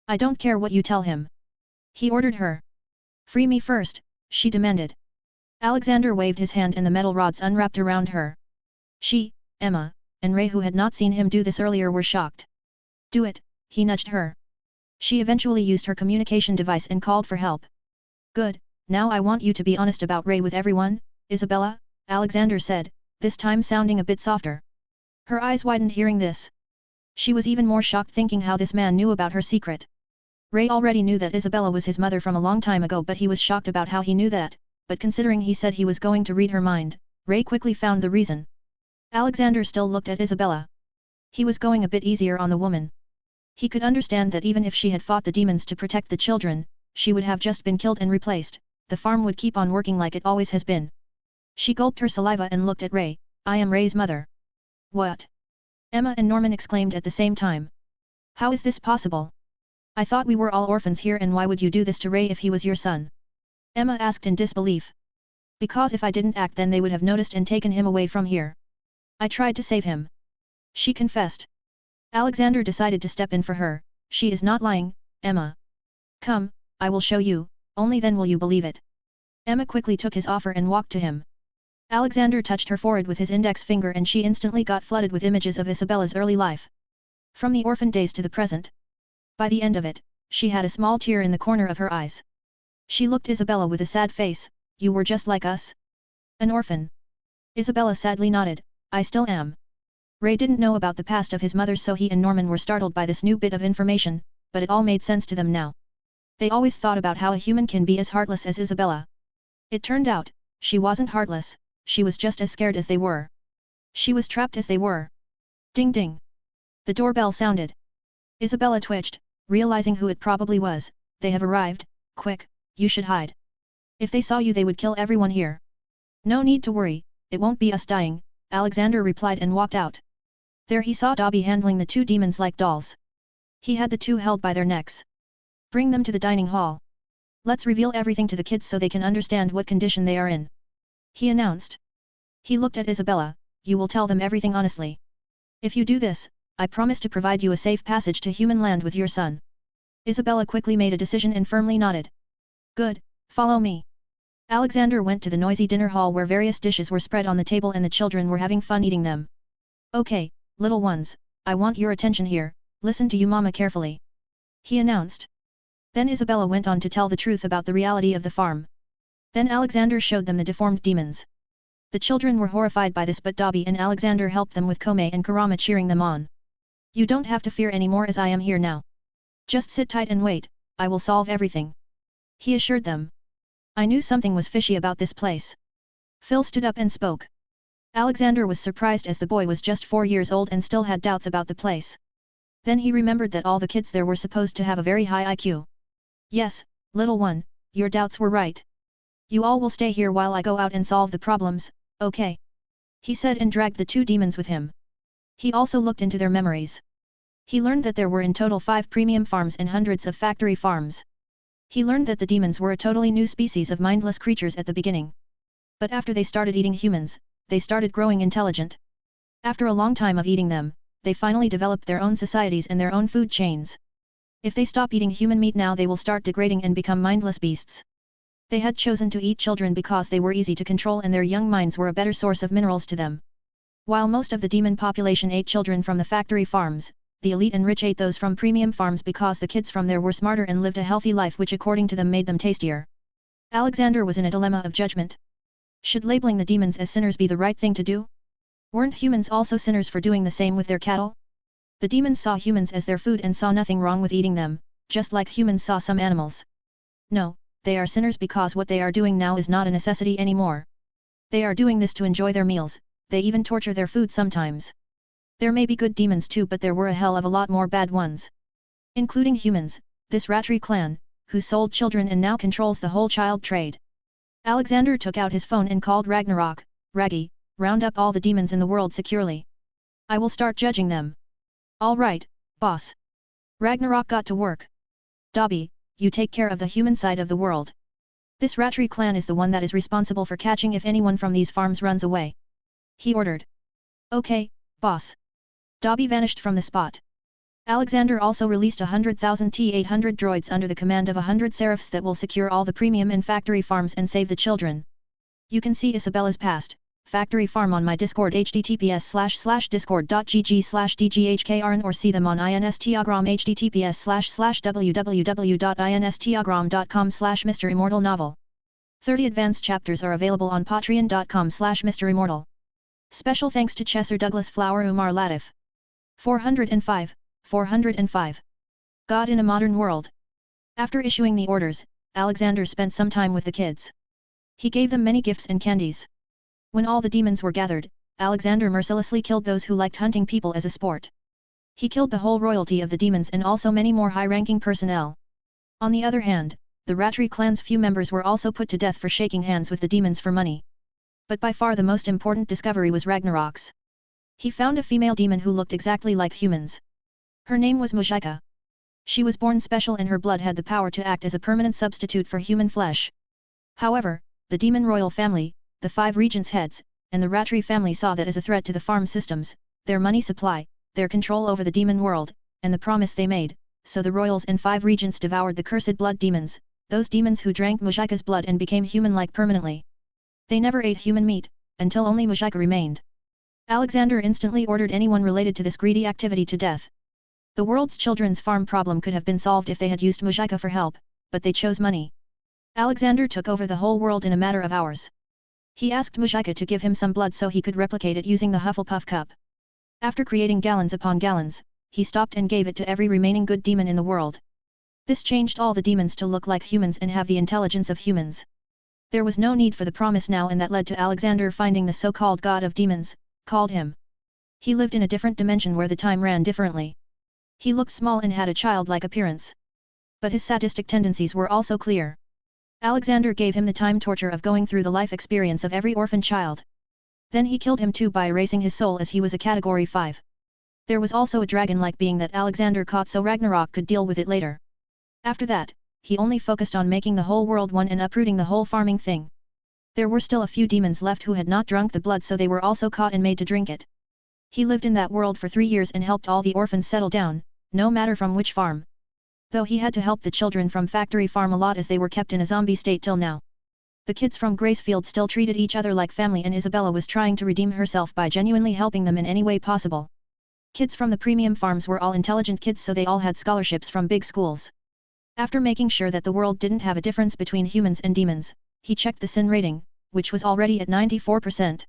I don't care what you tell him. He ordered her. Free me first, she demanded. Alexander waved his hand and the metal rods unwrapped around her. She, Emma, and Ray, who had not seen him do this earlier, were shocked. Do it, he nudged her. She eventually used her communication device and called for help. Good, now I want you to be honest about Ray with everyone, Isabella, Alexander said, this time sounding a bit softer. Her eyes widened hearing this. She was even more shocked thinking how this man knew about her secret. Ray already knew that Isabella was his mother from a long time ago, but he was shocked about how he knew that, but considering he said he was going to read her mind, Ray quickly found the reason. Alexander still looked at Isabella. He was going a bit easier on the woman. He could understand that even if she had fought the demons to protect the children, she would have just been killed and replaced, the farm would keep on working like it always has been. She gulped her saliva and looked at Ray. I am Ray's mother. What? Emma and Norman exclaimed at the same time. How is this possible? I thought we were all orphans here, and why would you do this to Ray if he was your son? Emma asked in disbelief. Because if I didn't act then they would have noticed and taken him away from here. I tried to save him. She confessed. Alexander decided to step in for her. She is not lying, Emma. Come, I will show you, only then will you believe it. Emma quickly took his offer and walked to him. Alexander touched her forehead with his index finger and she instantly got flooded with images of Isabella's early life. From the orphan days to the present. By the end of it, she had a small tear in the corner of her eyes. She looked Isabella with a sad face. You were just like us? An orphan. Isabella sadly nodded. I still am. Ray didn't know about the past of his mother, so he and Norman were startled by this new bit of information, but it all made sense to them now. They always thought about how a human can be as heartless as Isabella. It turned out, she wasn't heartless, she was just as scared as they were. She was trapped as they were. Ding ding. The doorbell sounded. Isabella twitched, realizing who it probably was. They have arrived, quick, you should hide. If they saw you they would kill everyone here. No need to worry, it won't be us dying, Alexander replied and walked out. There he saw Dobby handling the two demons like dolls. He had the two held by their necks. Bring them to the dining hall. Let's reveal everything to the kids so they can understand what condition they are in. He announced. He looked at Isabella, you will tell them everything honestly. If you do this, I promise to provide you a safe passage to human land with your son. Isabella quickly made a decision and firmly nodded. Good, follow me. Alexander went to the noisy dinner hall where various dishes were spread on the table and the children were having fun eating them. Okay, little ones, I want your attention here, listen to you mama carefully. He announced. Then Isabella went on to tell the truth about the reality of the farm. Then Alexander showed them the deformed demons. The children were horrified by this, but Dobby and Alexander helped them with Kome and Kurama cheering them on. You don't have to fear anymore as I am here now. Just sit tight and wait, I will solve everything. He assured them. I knew something was fishy about this place. Phil stood up and spoke. Alexander was surprised as the boy was just 4 years old and still had doubts about the place. Then he remembered that all the kids there were supposed to have a very high IQ. Yes, little one, your doubts were right. You all will stay here while I go out and solve the problems, okay? He said and dragged the two demons with him. He also looked into their memories. He learned that there were in total 5 premium farms and hundreds of factory farms. He learned that the demons were a totally new species of mindless creatures at the beginning. But after they started eating humans, they started growing intelligent. After a long time of eating them, they finally developed their own societies and their own food chains. If they stop eating human meat now they will start degrading and become mindless beasts. They had chosen to eat children because they were easy to control and their young minds were a better source of minerals to them. While most of the demon population ate children from the factory farms, the elite and rich ate those from premium farms because the kids from there were smarter and lived a healthy life which according to them made them tastier. Alexander was in a dilemma of judgment. Should labeling the demons as sinners be the right thing to do? Weren't humans also sinners for doing the same with their cattle? The demons saw humans as their food and saw nothing wrong with eating them, just like humans saw some animals. No, they are sinners because what they are doing now is not a necessity anymore. They are doing this to enjoy their meals, they even torture their food sometimes. There may be good demons too, but there were a hell of a lot more bad ones. Including humans, this Ratri clan, who sold children and now controls the whole child trade. Alexander took out his phone and called Ragnarok, Raggy, round up all the demons in the world securely. I will start judging them. All right, boss. Ragnarok got to work. Dobby, you take care of the human side of the world. This Ratri clan is the one that is responsible for catching if anyone from these farms runs away. He ordered. Okay, boss. Dobby vanished from the spot. Alexander also released 100,000 T-800 droids under the command of 100 seraphs that will secure all the premium and factory farms and save the children. You can see Isabella's past, factory farm on my Discord https://discord.gg/dghkrn or see them on Instagram https://www.instagram.com/MisterImmortal novel. 30 advanced chapters are available on patreon.com/MisterImmortal. Special thanks to Chesser Douglas Flower Umar Latif. 405. God in a Modern World. After issuing the orders, Alexander spent some time with the kids. He gave them many gifts and candies. When all the demons were gathered, Alexander mercilessly killed those who liked hunting people as a sport. He killed the whole royalty of the demons and also many more high-ranking personnel. On the other hand, the Ratri clan's few members were also put to death for shaking hands with the demons for money. But by far the most important discovery was Ragnarok's. He found a female demon who looked exactly like humans. Her name was Mujika. She was born special and her blood had the power to act as a permanent substitute for human flesh. However, the demon royal family, the 5 regents' heads, and the Ratri family saw that as a threat to the farm systems, their money supply, their control over the demon world, and the promise they made, so the royals and 5 regents devoured the cursed blood demons, those demons who drank Mujika's blood and became human-like permanently. They never ate human meat, until only Mujika remained. Alexander instantly ordered anyone related to this greedy activity to death. The world's children's farm problem could have been solved if they had used Mujika for help, but they chose money. Alexander took over the whole world in a matter of hours. He asked Mujika to give him some blood so he could replicate it using the Hufflepuff cup. After creating gallons upon gallons, he stopped and gave it to every remaining good demon in the world. This changed all the demons to look like humans and have the intelligence of humans. There was no need for the promise now, and that led to Alexander finding the so-called god of demons, called him. He lived in a different dimension where the time ran differently. He looked small and had a childlike appearance. But his sadistic tendencies were also clear. Alexander gave him the time torture of going through the life experience of every orphan child. Then he killed him too by erasing his soul as he was a category 5. There was also a dragon-like being that Alexander caught so Ragnarok could deal with it later. After that, he only focused on making the whole world one and uprooting the whole farming thing. There were still a few demons left who had not drunk the blood, so they were also caught and made to drink it. He lived in that world for 3 years and helped all the orphans settle down, no matter from which farm. Though he had to help the children from factory farm a lot as they were kept in a zombie state till now. The kids from Gracefield still treated each other like family, and Isabella was trying to redeem herself by genuinely helping them in any way possible. Kids from the premium farms were all intelligent kids, so they all had scholarships from big schools. After making sure that the world didn't have a difference between humans and demons, he checked the sin rating, which was already at 94%.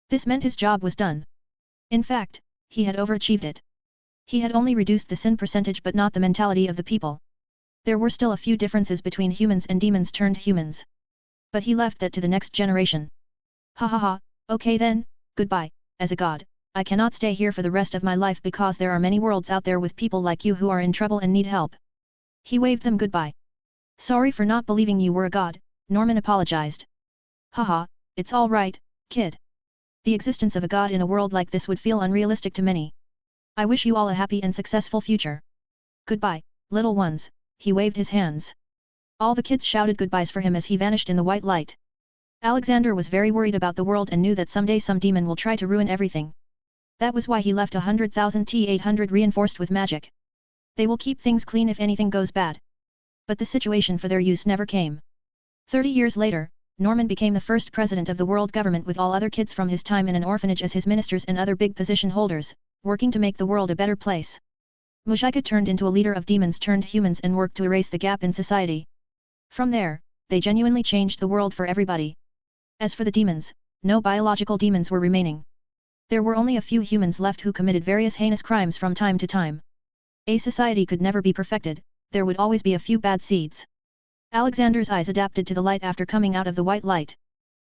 This meant his job was done. In fact, he had overachieved it. He had only reduced the sin percentage but not the mentality of the people. There were still a few differences between humans and demons turned humans. But he left that to the next generation. Ha ha ha, okay then, goodbye, as a god, I cannot stay here for the rest of my life because there are many worlds out there with people like you who are in trouble and need help. He waved them goodbye. Sorry for not believing you were a god, Norman apologized. Haha, it's all right, kid. The existence of a god in a world like this would feel unrealistic to many. I wish you all a happy and successful future. Goodbye, little ones, he waved his hands. All the kids shouted goodbyes for him as he vanished in the white light. Alexander was very worried about the world and knew that someday some demon will try to ruin everything. That was why he left 100,000 T-800 reinforced with magic. They will keep things clean if anything goes bad. But the situation for their use never came. 30 years later, Norman became the first president of the world government with all other kids from his time in an orphanage as his ministers and other big position holders, working to make the world a better place. Mujika turned into a leader of demons turned humans and worked to erase the gap in society. From there, they genuinely changed the world for everybody. As for the demons, no biological demons were remaining. There were only a few humans left who committed various heinous crimes from time to time. A society could never be perfected, there would always be a few bad seeds. Alexander's eyes adapted to the light after coming out of the white light.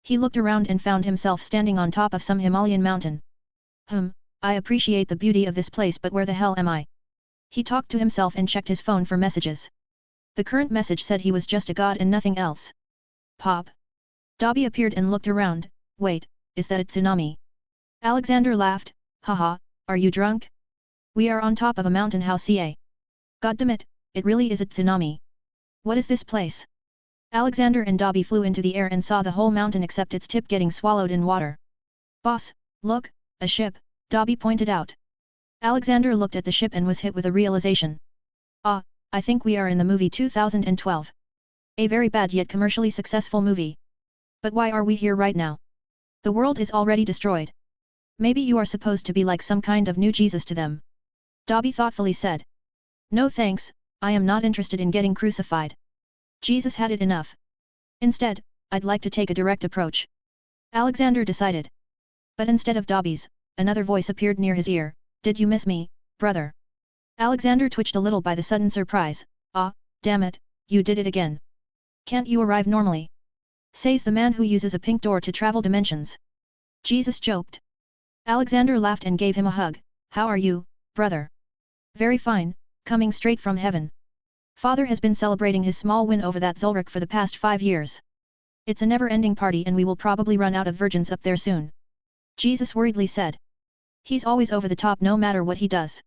He looked around and found himself standing on top of some Himalayan mountain. I appreciate the beauty of this place, but where the hell am I? He talked to himself and checked his phone for messages. The current message said he was just a god and nothing else. Pop. Dobby appeared and looked around. Wait, is that a tsunami? Alexander laughed. Haha, are you drunk? We are on top of a mountain, how ca? Goddammit, it really is a tsunami. What is this place? Alexander and Dobby flew into the air and saw the whole mountain except its tip getting swallowed in water. Boss, look, a ship, Dobby pointed out. Alexander looked at the ship and was hit with a realization. Ah, I think we are in the movie 2012. A very bad yet commercially successful movie. But why are we here right now? The world is already destroyed. Maybe you are supposed to be like some kind of new Jesus to them. Dobby thoughtfully said. No thanks, I am not interested in getting crucified. Jesus had it enough. Instead, I'd like to take a direct approach. Alexander decided. But instead of Dobby's, another voice appeared near his ear. Did you miss me, brother? Alexander twitched a little by the sudden surprise. Ah, damn it, you did it again. Can't you arrive normally? Says the man who uses a pink door to travel dimensions. Jesus joked. Alexander laughed and gave him a hug. How are you, brother? Very fine, coming straight from heaven. Father has been celebrating his small win over that Zulrich for the past 5 years. It's a never-ending party and we will probably run out of virgins up there soon. Jesus worriedly said. He's always over the top no matter what he does.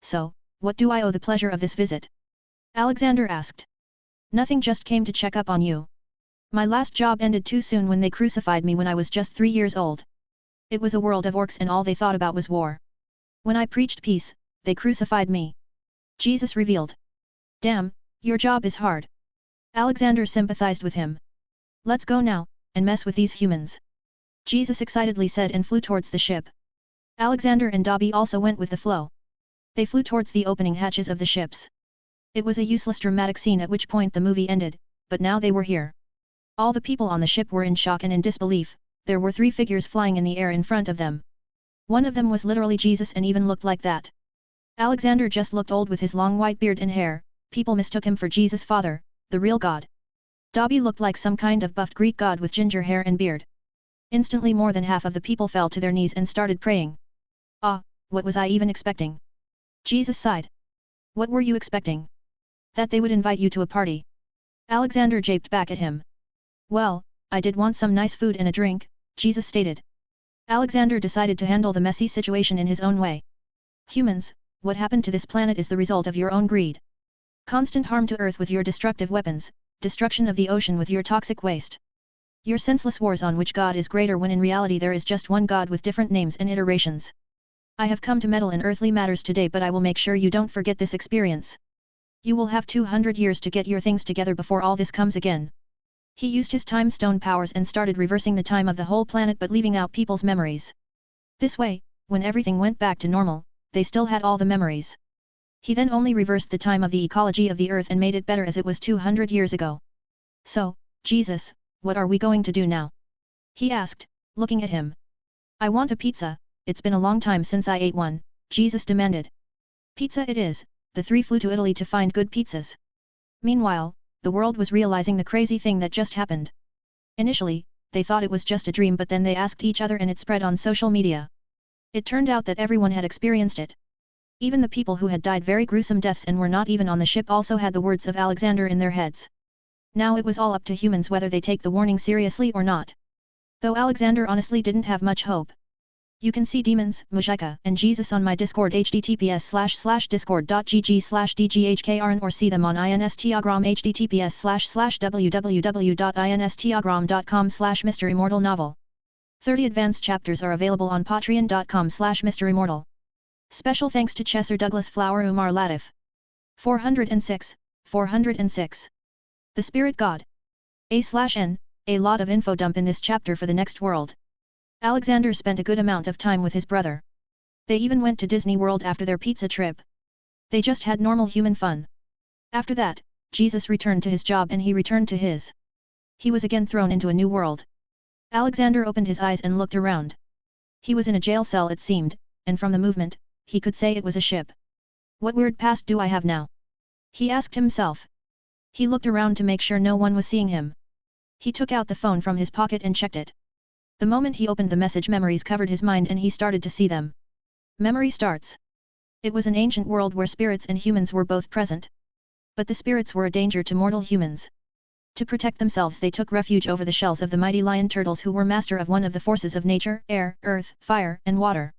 So, what do I owe the pleasure of this visit? Alexander asked. Nothing, just came to check up on you. My last job ended too soon when they crucified me when I was just 3 years old. It was a world of orcs and all they thought about was war. When I preached peace, they crucified me. Jesus revealed. Damn, your job is hard. Alexander sympathized with him. Let's go now, and mess with these humans. Jesus excitedly said and flew towards the ship. Alexander and Dobby also went with the flow. They flew towards the opening hatches of the ships. It was a useless dramatic scene at which point the movie ended, but now they were here. All the people on the ship were in shock and in disbelief. There were 3 figures flying in the air in front of them. One of them was literally Jesus and even looked like that. Alexander just looked old with his long white beard and hair. People mistook him for Jesus' father, the real God. Dobby looked like some kind of buffed Greek god with ginger hair and beard. Instantly more than half of the people fell to their knees and started praying. Ah, what was I even expecting? Jesus sighed. What were you expecting? That they would invite you to a party. Alexander japed back at him. Well, I did want some nice food and a drink, Jesus stated. Alexander decided to handle the messy situation in his own way. Humans, what happened to this planet is the result of your own greed. Constant harm to Earth with your destructive weapons, destruction of the ocean with your toxic waste. Your senseless wars on which God is greater when in reality there is just one God with different names and iterations. I have come to meddle in earthly matters today, but I will make sure you don't forget this experience. You will have 200 years to get your things together before all this comes again. He used his time stone powers and started reversing the time of the whole planet but leaving out people's memories. This way, when everything went back to normal, they still had all the memories. He then only reversed the time of the ecology of the Earth and made it better as it was 200 years ago. So, Jesus, what are we going to do now? He asked, looking at him. I want a pizza, it's been a long time since I ate one, Jesus demanded. Pizza it is, the 3 flew to Italy to find good pizzas. Meanwhile, the world was realizing the crazy thing that just happened. Initially, they thought it was just a dream, but then they asked each other and it spread on social media. It turned out that everyone had experienced it. Even the people who had died very gruesome deaths and were not even on the ship also had the words of Alexander in their heads. Now it was all up to humans whether they take the warning seriously or not. Though Alexander honestly didn't have much hope. You can see demons, Mujika, and Jesus on my Discord https://discord.gg/dghkrn or see them on Instagram https://www.instagram.com/MisterImmortal novel. 30 advanced chapters are available on patreon.com/MisterImmortal. Special thanks to Chesser Douglas Flower Umar Latif. 406. The Spirit God. A/N, a lot of info dump in this chapter for the next world. Alexander spent a good amount of time with his brother. They even went to Disney World after their pizza trip. They just had normal human fun. After that, Jesus returned to his job and he returned to his. He was again thrown into a new world. Alexander opened his eyes and looked around. He was in a jail cell it seemed, and from the movement, he could say it was a ship. What weird past do I have now? He asked himself. He looked around to make sure no one was seeing him. He took out the phone from his pocket and checked it. The moment he opened the message, memories covered his mind and he started to see them. Memory starts. It was an ancient world where spirits and humans were both present. But the spirits were a danger to mortal humans. To protect themselves they took refuge over the shells of the mighty lion turtles who were master of one of the forces of nature, air, earth, fire, and water.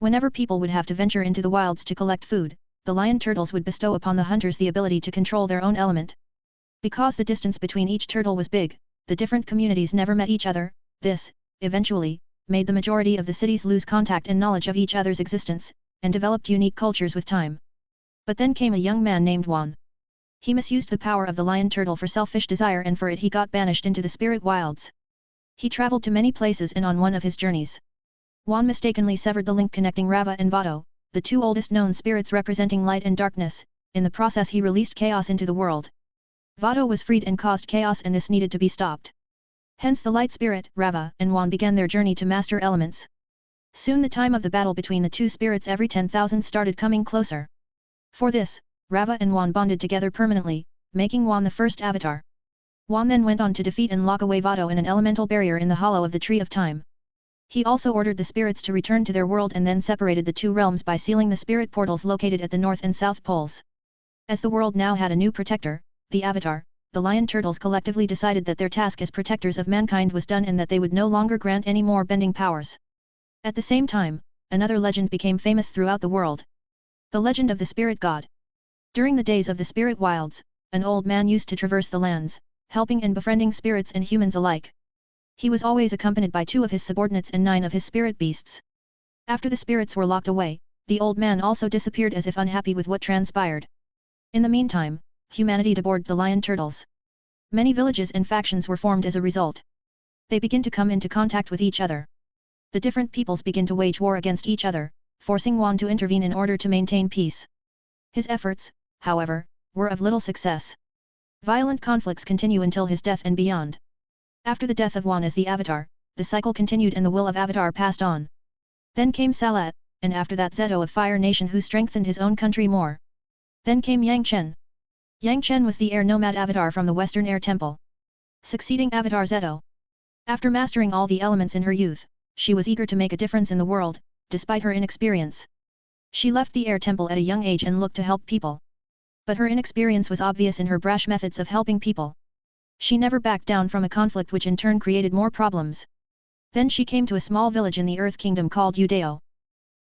Whenever people would have to venture into the wilds to collect food, the lion turtles would bestow upon the hunters the ability to control their own element. Because the distance between each turtle was big, the different communities never met each other. This, eventually, made the majority of the cities lose contact and knowledge of each other's existence, and developed unique cultures with time. But then came a young man named Juan. He misused the power of the lion turtle for selfish desire and for it he got banished into the spirit wilds. He traveled to many places and on one of his journeys, Juan mistakenly severed the link connecting Rava and Vado, the 2 oldest known spirits representing light and darkness. In the process he released chaos into the world. Vado was freed and caused chaos and this needed to be stopped. Hence the light spirit, Rava, and Juan began their journey to master elements. Soon the time of the battle between the 2 spirits every 10,000 started coming closer. For this, Rava and Juan bonded together permanently, making Juan the first avatar. Juan then went on to defeat and lock away Vado in an elemental barrier in the hollow of the Tree of Time. He also ordered the spirits to return to their world and then separated the 2 realms by sealing the spirit portals located at the North and South Poles. As the world now had a new protector, the Avatar, the lion turtles collectively decided that their task as protectors of mankind was done and that they would no longer grant any more bending powers. At the same time, another legend became famous throughout the world. The legend of the spirit god. During the days of the spirit wilds, an old man used to traverse the lands, helping and befriending spirits and humans alike. He was always accompanied by 2 of his subordinates and 9 of his spirit beasts. After the spirits were locked away, the old man also disappeared as if unhappy with what transpired. In the meantime, humanity deboarded the lion turtles. Many villages and factions were formed as a result. They begin to come into contact with each other. The different peoples begin to wage war against each other, forcing Juan to intervene in order to maintain peace. His efforts, however, were of little success. Violent conflicts continue until his death and beyond. After the death of Wan as the Avatar, the cycle continued and the will of Avatar passed on. Then came Salat, and after that Zeto of Fire Nation who strengthened his own country more. Then came Yang Chen. Yang Chen was the air nomad Avatar from the Western Air Temple. Succeeding Avatar Zeto. After mastering all the elements in her youth, she was eager to make a difference in the world, despite her inexperience. She left the Air Temple at a young age and looked to help people. But her inexperience was obvious in her brash methods of helping people. She never backed down from a conflict which in turn created more problems. Then she came to a small village in the Earth Kingdom called Udao.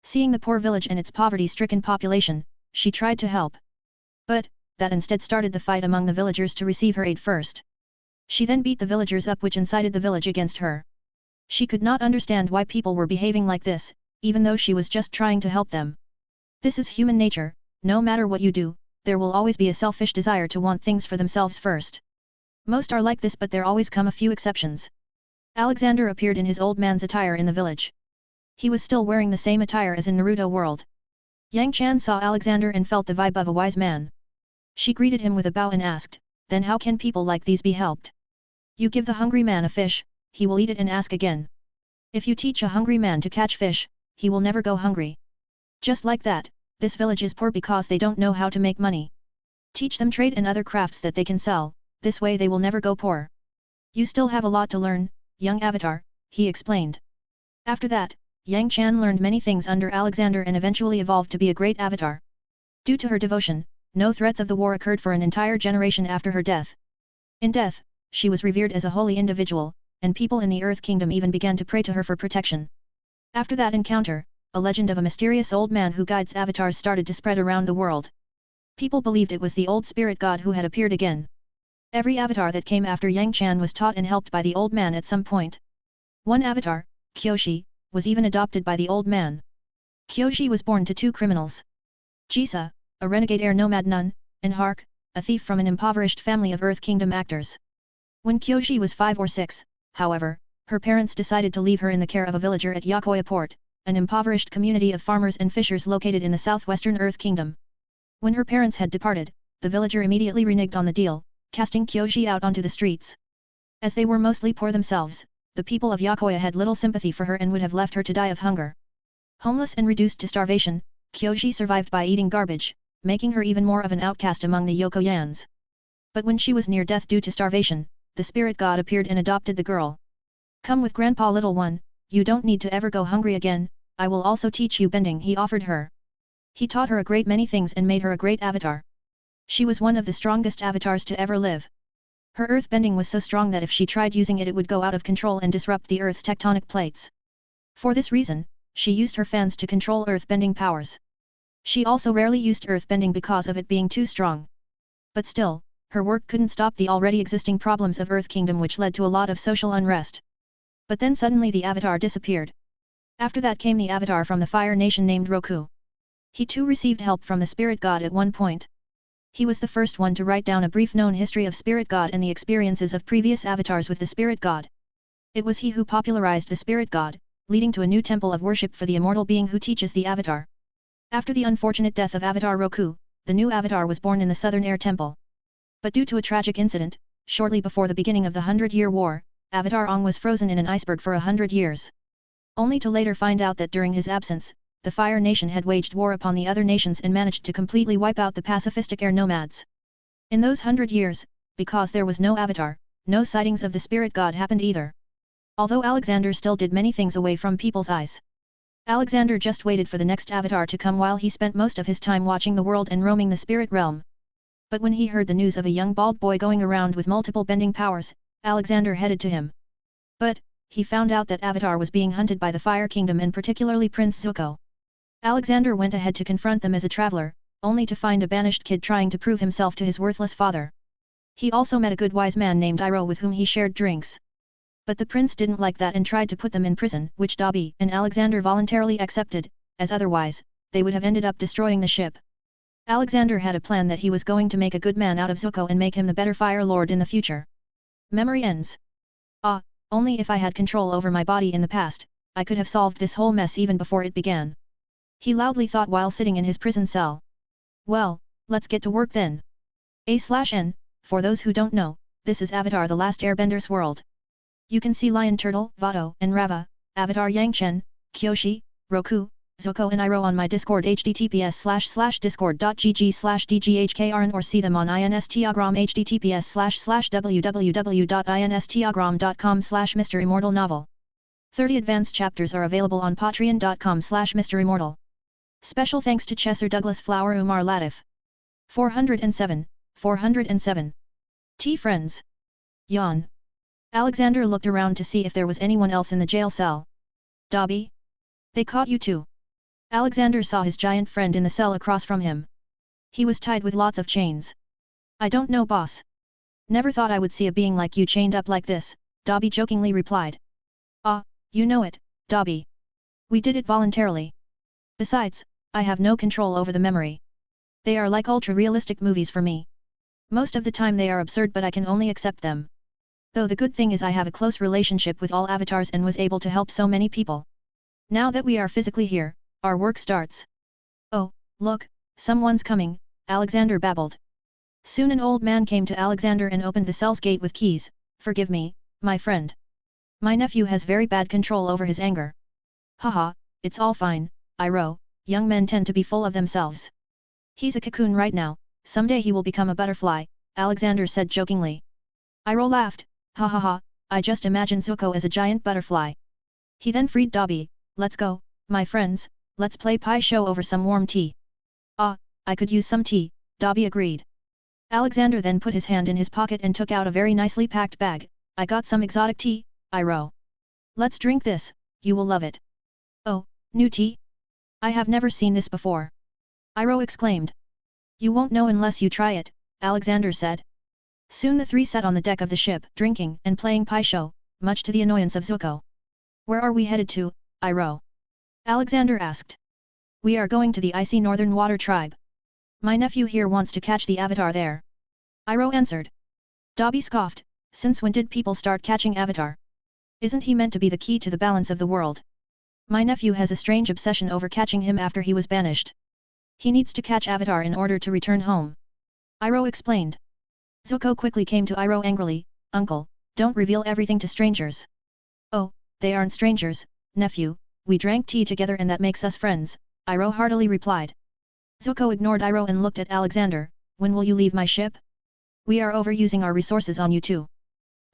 Seeing the poor village and its poverty-stricken population, she tried to help. But, that instead started the fight among the villagers to receive her aid first. She then beat the villagers up which incited the village against her. She could not understand why people were behaving like this, even though she was just trying to help them. This is human nature, no matter what you do, there will always be a selfish desire to want things for themselves first. Most are like this but there always come a few exceptions. Alexander appeared in his old man's attire in the village. He was still wearing the same attire as in Naruto world. Yang Chan saw Alexander and felt the vibe of a wise man. She greeted him with a bow and asked, "Then how can people like these be helped? You give the hungry man a fish, he will eat it and ask again. If you teach a hungry man to catch fish, he will never go hungry. Just like that, this village is poor because they don't know how to make money. Teach them trade and other crafts that they can sell, this way they will never go poor. You still have a lot to learn, young Avatar," he explained. After that, Yang Chan learned many things under Alexander and eventually evolved to be a great Avatar. Due to her devotion, no threats of the war occurred for an entire generation after her death. In death, she was revered as a holy individual, and people in the Earth Kingdom even began to pray to her for protection. After that encounter, a legend of a mysterious old man who guides avatars started to spread around the world. People believed it was the old spirit god who had appeared again. Every avatar that came after Yang Chan was taught and helped by the old man at some point. One avatar, Kyoshi, was even adopted by the old man. Kyoshi was born to two criminals. Jisa, a renegade air nomad nun, and Hark, a thief from an impoverished family of Earth Kingdom actors. When Kyoshi was 5 or 6, however, her parents decided to leave her in the care of a villager at Yokoya Port, an impoverished community of farmers and fishers located in the southwestern Earth Kingdom. When her parents had departed, the villager immediately reneged on the deal, casting Kyoshi out onto the streets. As they were mostly poor themselves, the people of Yokoya had little sympathy for her and would have left her to die of hunger. Homeless and reduced to starvation, Kyoshi survived by eating garbage, making her even more of an outcast among the Yokoyans. But when she was near death due to starvation, the spirit god appeared and adopted the girl. "Come with grandpa little one, you don't need to ever go hungry again, I will also teach you bending," he offered her. He taught her a great many things and made her a great avatar. She was one of the strongest avatars to ever live. Her earth bending was so strong that if she tried using it would go out of control and disrupt the earth's tectonic plates. For this reason, she used her fans to control earth bending powers. She also rarely used earth bending because of it being too strong. But still, her work couldn't stop the already existing problems of Earth Kingdom which led to a lot of social unrest. But then suddenly the avatar disappeared. After that came the avatar from the Fire Nation named Roku. He too received help from the Spirit God at one point. He was the first one to write down a brief known history of Spirit God and the experiences of previous avatars with the Spirit God. It was he who popularized the Spirit God, leading to a new temple of worship for the immortal being who teaches the avatar. After the unfortunate death of Avatar Roku, the new avatar was born in the Southern Air Temple. But due to a tragic incident, shortly before the beginning of the 100-Year War, Avatar Ong was frozen in an iceberg for 100 years. Only to later find out that during his absence, the Fire Nation had waged war upon the other nations and managed to completely wipe out the pacifistic air nomads. In those 100 years, because there was no avatar, no sightings of the spirit god happened either. Although Alexander still did many things away from people's eyes. Alexander just waited for the next avatar to come while he spent most of his time watching the world and roaming the spirit realm. But when he heard the news of a young bald boy going around with multiple bending powers, Alexander headed to him. But, he found out that Avatar was being hunted by the Fire Kingdom and particularly Prince Zuko. Alexander went ahead to confront them as a traveler, only to find a banished kid trying to prove himself to his worthless father. He also met a good wise man named Iroh with whom he shared drinks. But the prince didn't like that and tried to put them in prison, which Dobby and Alexander voluntarily accepted, as otherwise, they would have ended up destroying the ship. Alexander had a plan that he was going to make a good man out of Zuko and make him the better Fire Lord in the future. Memory ends. Ah, only if I had control over my body in the past, I could have solved this whole mess even before it began. He loudly thought while sitting in his prison cell. Well, let's get to work then. A/N, for those who don't know, this is Avatar the Last Airbender's world. You can see Lion Turtle, Vado, and Rava, Avatar Yangchen, Kyoshi, Roku, Zuko and Iroh on my Discord https://discord.gg/dghkrn or see them on Instagram https://www.instagram.com/MisterImmortal novel. 30 advanced chapters are available on patreon.com/MisterImmortal. Special thanks to Chesser Douglas Flower Umar Latif. 407. Tea friends. Yawn. Alexander looked around to see if there was anyone else in the jail cell. Dobby? They caught you too. Alexander saw his giant friend in the cell across from him. He was tied with lots of chains. I don't know, boss. Never thought I would see a being like you chained up like this, Dobby jokingly replied. Ah, you know it, Dobby. We did it voluntarily. Besides, I have no control over the memory. They are like ultra-realistic movies for me. Most of the time they are absurd, but I can only accept them. Though the good thing is I have a close relationship with all avatars and was able to help so many people. Now that we are physically here, our work starts. Oh, look, someone's coming, Alexander babbled. Soon an old man came to Alexander and opened the cell's gate with keys. Forgive me, my friend. My nephew has very bad control over his anger. Haha, it's all fine, Iroh. Young men tend to be full of themselves. He's a cocoon right now, someday he will become a butterfly, Alexander said jokingly. Iroh laughed, ha ha ha, I just imagine Zuko as a giant butterfly. He then freed Dobby. Let's go, my friends, let's play pie show over some warm tea. Ah, I could use some tea, Dobby agreed. Alexander then put his hand in his pocket and took out a very nicely packed bag. I got some exotic tea, Iroh. Let's drink this, you will love it. Oh, new tea? I have never seen this before. Iroh exclaimed. You won't know unless you try it, Alexander said. Soon the three sat on the deck of the ship, drinking and playing pie show, much to the annoyance of Zuko. Where are we headed to, Iroh? Alexander asked. We are going to the icy northern water tribe. My nephew here wants to catch the avatar there. Iroh answered. Dobby scoffed, since when did people start catching avatar? Isn't he meant to be the key to the balance of the world? My nephew has a strange obsession over catching him after he was banished. He needs to catch avatar in order to return home. Iroh explained. Zuko quickly came to Iroh angrily, Uncle, don't reveal everything to strangers. Oh, they aren't strangers, nephew, we drank tea together and that makes us friends, Iroh heartily replied. Zuko ignored Iroh and looked at Alexander, when will you leave my ship? We are overusing our resources on you too.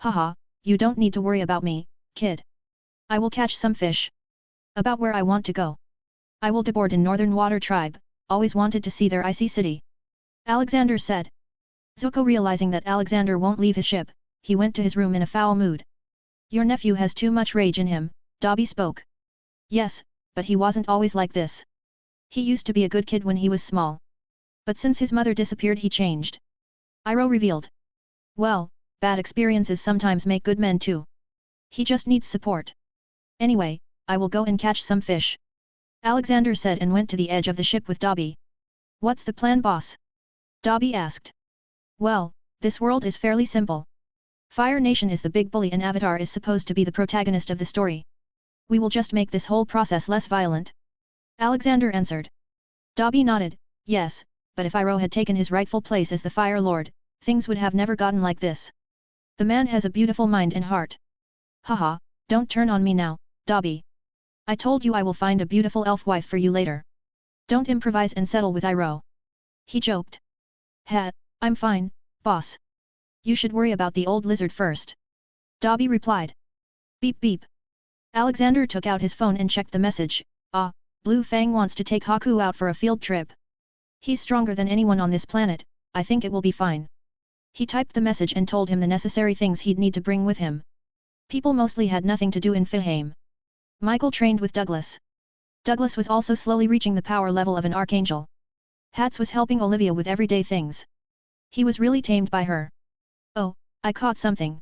Haha, you don't need to worry about me, kid. I will catch some fish. About where I want to go. I will deboard in Northern Water Tribe, always wanted to see their icy city. Alexander said. Zuko realizing that Alexander won't leave his ship, he went to his room in a foul mood. Your nephew has too much rage in him, Dobby spoke. Yes, but he wasn't always like this. He used to be a good kid when he was small. But since his mother disappeared he changed. Iroh revealed. Well, bad experiences sometimes make good men too. He just needs support. Anyway, I will go and catch some fish. Alexander said and went to the edge of the ship with Dobby. What's the plan, boss? Dobby asked. Well, this world is fairly simple. Fire Nation is the big bully and Avatar is supposed to be the protagonist of the story. We will just make this whole process less violent. Alexander answered. Dobby nodded, yes, but if Iroh had taken his rightful place as the Fire Lord, things would have never gotten like this. The man has a beautiful mind and heart. Haha, don't turn on me now, Dobby. I told you I will find a beautiful elf wife for you later. Don't improvise and settle with Iroh. He joked. Ha, I'm fine, boss. You should worry about the old lizard first. Dobby replied. Beep beep. Alexander took out his phone and checked the message. Ah, Blue Fang wants to take Haku out for a field trip. He's stronger than anyone on this planet, I think it will be fine. He typed the message and told him the necessary things he'd need to bring with him. People mostly had nothing to do in Philheim. Michael trained with Douglas. Douglas was also slowly reaching the power level of an archangel. Hats was helping Olivia with everyday things. He was really tamed by her. Oh, I caught something.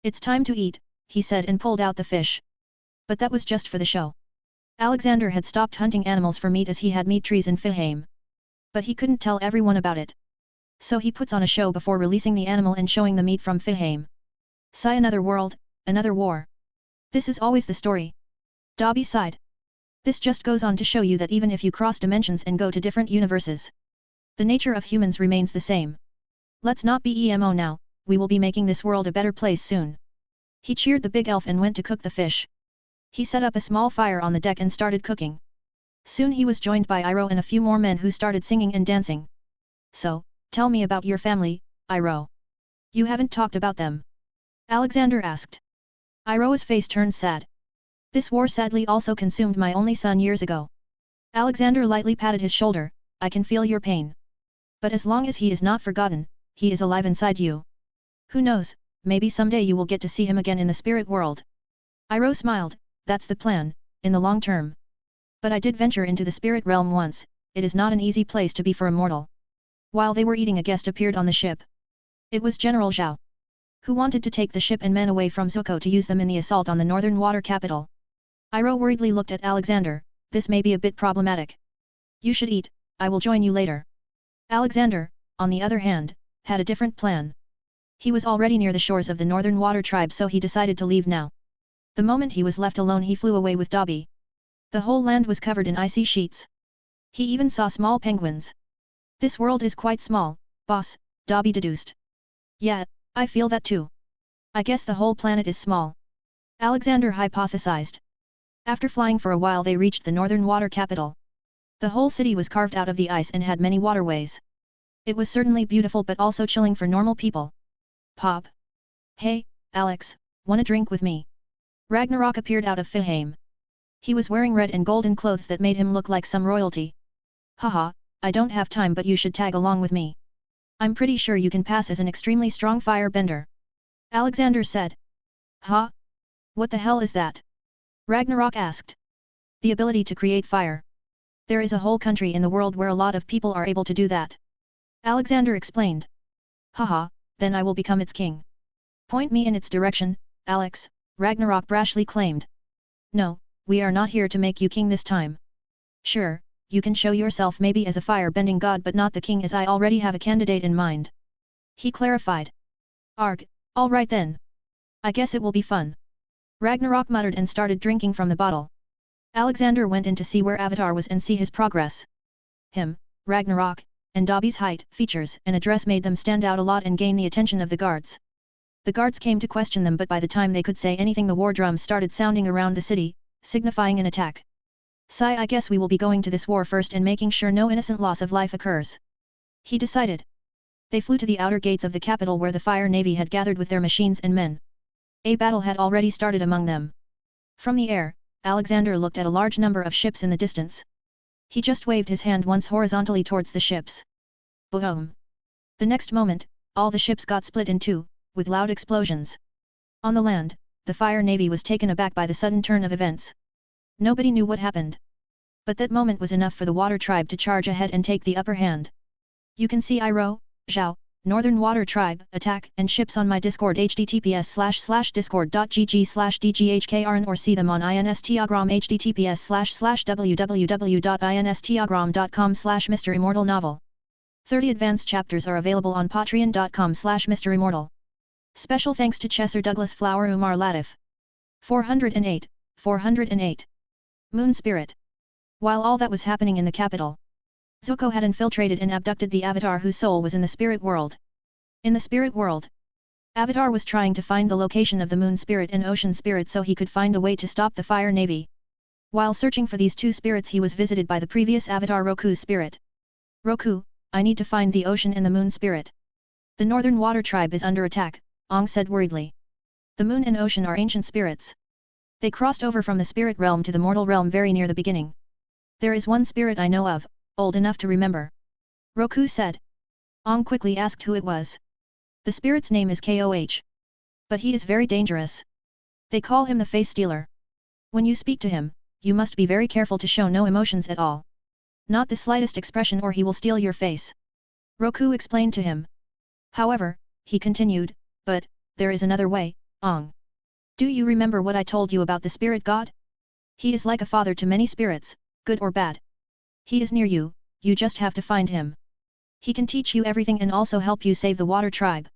It's time to eat, he said and pulled out the fish. But that was just for the show. Alexander had stopped hunting animals for meat as he had meat trees in Philheim. But he couldn't tell everyone about it. So he puts on a show before releasing the animal and showing the meat from Philheim. Sigh, another world, another war. This is always the story. Dobby sighed. This just goes on to show you that even if you cross dimensions and go to different universes, the nature of humans remains the same. Let's not be emo now, we will be making this world a better place soon. He cheered the big elf and went to cook the fish. He set up a small fire on the deck and started cooking. Soon he was joined by Iroh and a few more men who started singing and dancing. So, tell me about your family, Iroh. You haven't talked about them. Alexander asked. Iroh's face turned sad. This war sadly also consumed my only son years ago. Alexander lightly patted his shoulder, I can feel your pain. But as long as he is not forgotten, he is alive inside you. Who knows, maybe someday you will get to see him again in the spirit world. Iroh smiled, that's the plan, in the long term. But I did venture into the spirit realm once, it is not an easy place to be for a mortal. While they were eating, a guest appeared on the ship. It was General Zhao, who wanted to take the ship and men away from Zuko to use them in the assault on the northern water capital. Iroh worriedly looked at Alexander, this may be a bit problematic. You should eat, I will join you later. Alexander, on the other hand, had a different plan. He was already near the shores of the northern water tribe, so he decided to leave now. The moment he was left alone, he flew away with Dobby. The whole land was covered in icy sheets. He even saw small penguins. This world is quite small, boss, Dobby deduced. Yeah, I feel that too. I guess the whole planet is small. Alexander hypothesized. After flying for a while, they reached the northern water capital. The whole city was carved out of the ice and had many waterways. It was certainly beautiful but also chilling for normal people. Pop. Hey, Alex, wanna drink with me? Ragnarok appeared out of Fihame. He was wearing red and golden clothes that made him look like some royalty. Haha, I don't have time, but you should tag along with me. I'm pretty sure you can pass as an extremely strong fire bender. Alexander said. Huh? What the hell is that? Ragnarok asked. The ability to create fire. There is a whole country in the world where a lot of people are able to do that. Alexander explained. Haha, then I will become its king. Point me in its direction, Alex, Ragnarok brashly claimed. No, we are not here to make you king this time. Sure, you can show yourself maybe as a fire-bending god, but not the king, as I already have a candidate in mind. He clarified. Arg, alright then. I guess it will be fun. Ragnarok muttered and started drinking from the bottle. Alexander went in to see where Avatar was and see his progress. Him, Ragnarok, and Dobby's height, features, and address made them stand out a lot and gain the attention of the guards. The guards came to question them, but by the time they could say anything, the war drums started sounding around the city, signifying an attack. Sigh, I guess we will be going to this war first and making sure no innocent loss of life occurs. He decided. They flew to the outer gates of the capital where the Fire Navy had gathered with their machines and men. A battle had already started among them. From the air, Alexander looked at a large number of ships in the distance. He just waved his hand once horizontally towards the ships. Boom! The next moment, all the ships got split in two, with loud explosions. On the land, the Fire Navy was taken aback by the sudden turn of events. Nobody knew what happened. But that moment was enough for the Water Tribe to charge ahead and take the upper hand. You can see Iroh, Zhao, Northern Water Tribe, attack, and ships on my Discord, https://discord.gg/dghkrn, or see them on Instagram, https://www.instagram.com/MisterImmortal novel. 30 advanced chapters are available on patreon.com/MisterImmortal. Special thanks to Chesser Douglas Flower Umar Latif. 408. Moon Spirit. While all that was happening in the capital, Zuko had infiltrated and abducted the Avatar whose soul was in the spirit world. In the spirit world, Avatar was trying to find the location of the Moon Spirit and Ocean Spirit so he could find a way to stop the Fire Navy. While searching for these two spirits, he was visited by the previous Avatar Roku's spirit. Roku, I need to find the Ocean and the Moon Spirit. The Northern Water Tribe is under attack, Ong said worriedly. The Moon and Ocean are ancient spirits. They crossed over from the spirit realm to the mortal realm very near the beginning. There is one spirit I know of, old enough to remember. Roku said. Ong quickly asked who it was. The spirit's name is Koh. But he is very dangerous. They call him the Face Stealer. When you speak to him, you must be very careful to show no emotions at all. Not the slightest expression, or he will steal your face. Roku explained to him. However, he continued, but, there is another way, Ong. Do you remember what I told you about the spirit god? He is like a father to many spirits, good or bad. He is near you, you just have to find him. He can teach you everything and also help you save the Water Tribe.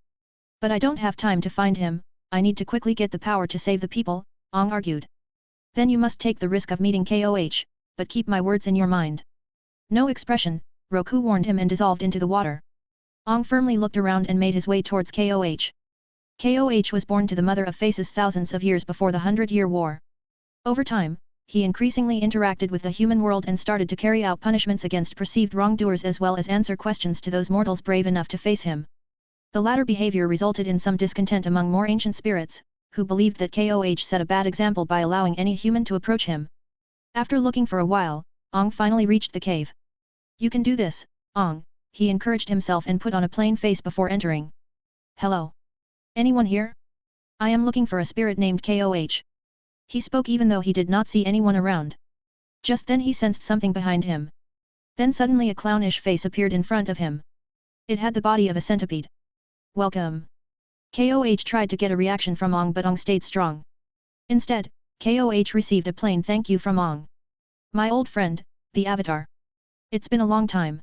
But I don't have time to find him, I need to quickly get the power to save the people, Ong argued. Then you must take the risk of meeting Koh, but keep my words in your mind. No expression, Roku warned him and dissolved into the water. Ong firmly looked around and made his way towards Koh. KOH was born to the Mother of Faces thousands of years before the 100-Year War. Over time, he increasingly interacted with the human world and started to carry out punishments against perceived wrongdoers as well as answer questions to those mortals brave enough to face him. The latter behavior resulted in some discontent among more ancient spirits, who believed that KOH set a bad example by allowing any human to approach him. After looking for a while, Ong finally reached the cave. "You can do this, Ong," he encouraged himself and put on a plain face before entering. "Hello? Anyone here? I am looking for a spirit named KOH." He spoke even though he did not see anyone around. Just then he sensed something behind him. Then suddenly a clownish face appeared in front of him. It had the body of a centipede. "Welcome." KOH tried to get a reaction from Ong but Ong stayed strong. Instead, KOH received a plain thank you from Ong. "My old friend, the Avatar. It's been a long time."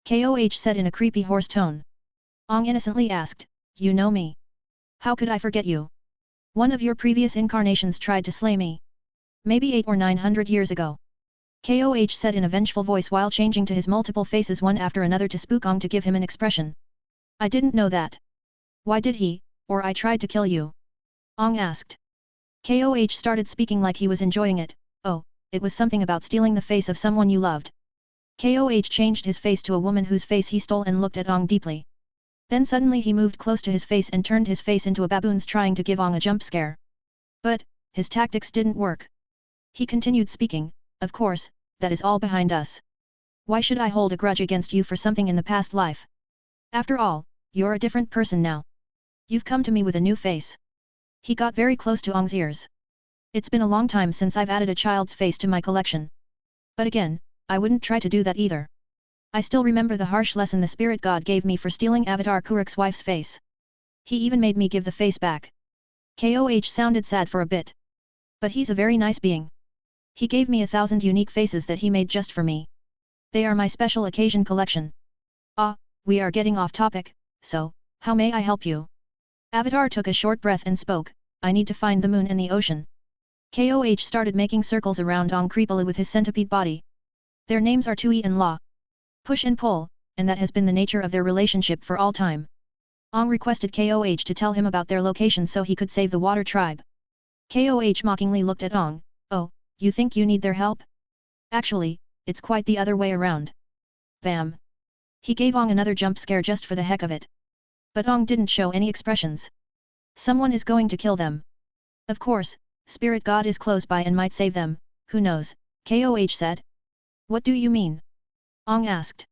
KOH said in a creepy hoarse tone. Ong innocently asked, "You know me? How could I forget you? One of your previous incarnations tried to slay me. Maybe 800 or 900 years ago." KOH said in a vengeful voice while changing to his multiple faces one after another to spook Ong to give him an expression. "I didn't know that. Why did he, or I tried to kill you?" Ong asked. KOH started speaking like he was enjoying it. "Oh, it was something about stealing the face of someone you loved." KOH changed his face to a woman whose face he stole and looked at Ong deeply. Then suddenly he moved close to his face and turned his face into a baboon's trying to give Ong a jump scare. But, his tactics didn't work. He continued speaking, "Of course, that is all behind us. Why should I hold a grudge against you for something in the past life? After all, you're a different person now. You've come to me with a new face." He got very close to Ong's ears. "It's been a long time since I've added a child's face to my collection. But again, I wouldn't try to do that either. I still remember the harsh lesson the spirit god gave me for stealing Avatar Kuruk's wife's face. He even made me give the face back." KOH sounded sad for a bit. "But he's a very nice being. He gave me 1,000 unique faces that he made just for me. They are my special occasion collection." "Ah, we are getting off topic, so, how may I help you?" Avatar took a short breath and spoke, "I need to find the moon and the ocean." KOH started making circles around Ong creepily with his centipede body. Their names are Tui and La. Push and pull, and that has been the nature of their relationship for all time. Ong requested KOH to tell him about their location so he could save the water tribe. KOH mockingly looked at Ong. "Oh, you think you need their help? Actually, it's quite the other way around." Bam! He gave Ong another jump scare just for the heck of it. But Ong didn't show any expressions. "Someone is going to kill them. Of course, Spirit God is close by and might save them, who knows," KOH said. "What do you mean?" Ong asked.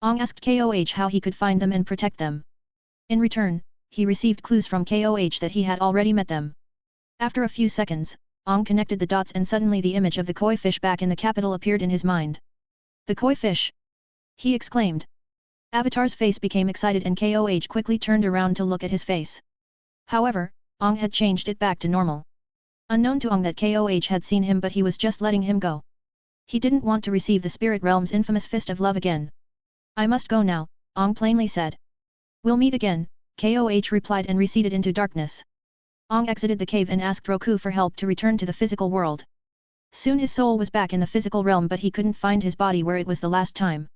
Ong asked KOH how he could find them and protect them. In return, he received clues from KOH that he had already met them. After a few seconds, Ong connected the dots and suddenly the image of the koi fish back in the capital appeared in his mind. "The koi fish!" he exclaimed. Avatar's face became excited and KOH quickly turned around to look at his face. However, Ong had changed it back to normal. Unknown to Ong that KOH had seen him but he was just letting him go. He didn't want to receive the spirit realm's infamous fist of love again. "I must go now," Ong plainly said. "We'll meet again," KOH replied and receded into darkness. Ong exited the cave and asked Roku for help to return to the physical world. Soon his soul was back in the physical realm but he couldn't find his body where it was the last time.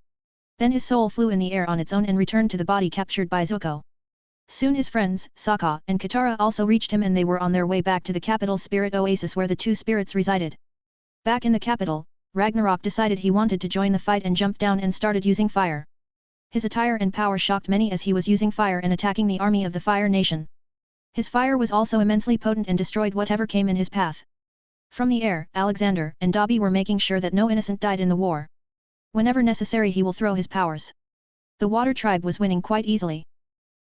Then his soul flew in the air on its own and returned to the body captured by Zuko. Soon his friends, Sokka and Katara also reached him and they were on their way back to the capital's spirit oasis where the two spirits resided. Back in the capital, Ragnarok decided he wanted to join the fight and jumped down and started using fire. His attire and power shocked many as he was using fire and attacking the army of the Fire Nation. His fire was also immensely potent and destroyed whatever came in his path. From the air, Alexander and Dobby were making sure that no innocent died in the war. Whenever necessary he will throw his powers. The water tribe was winning quite easily.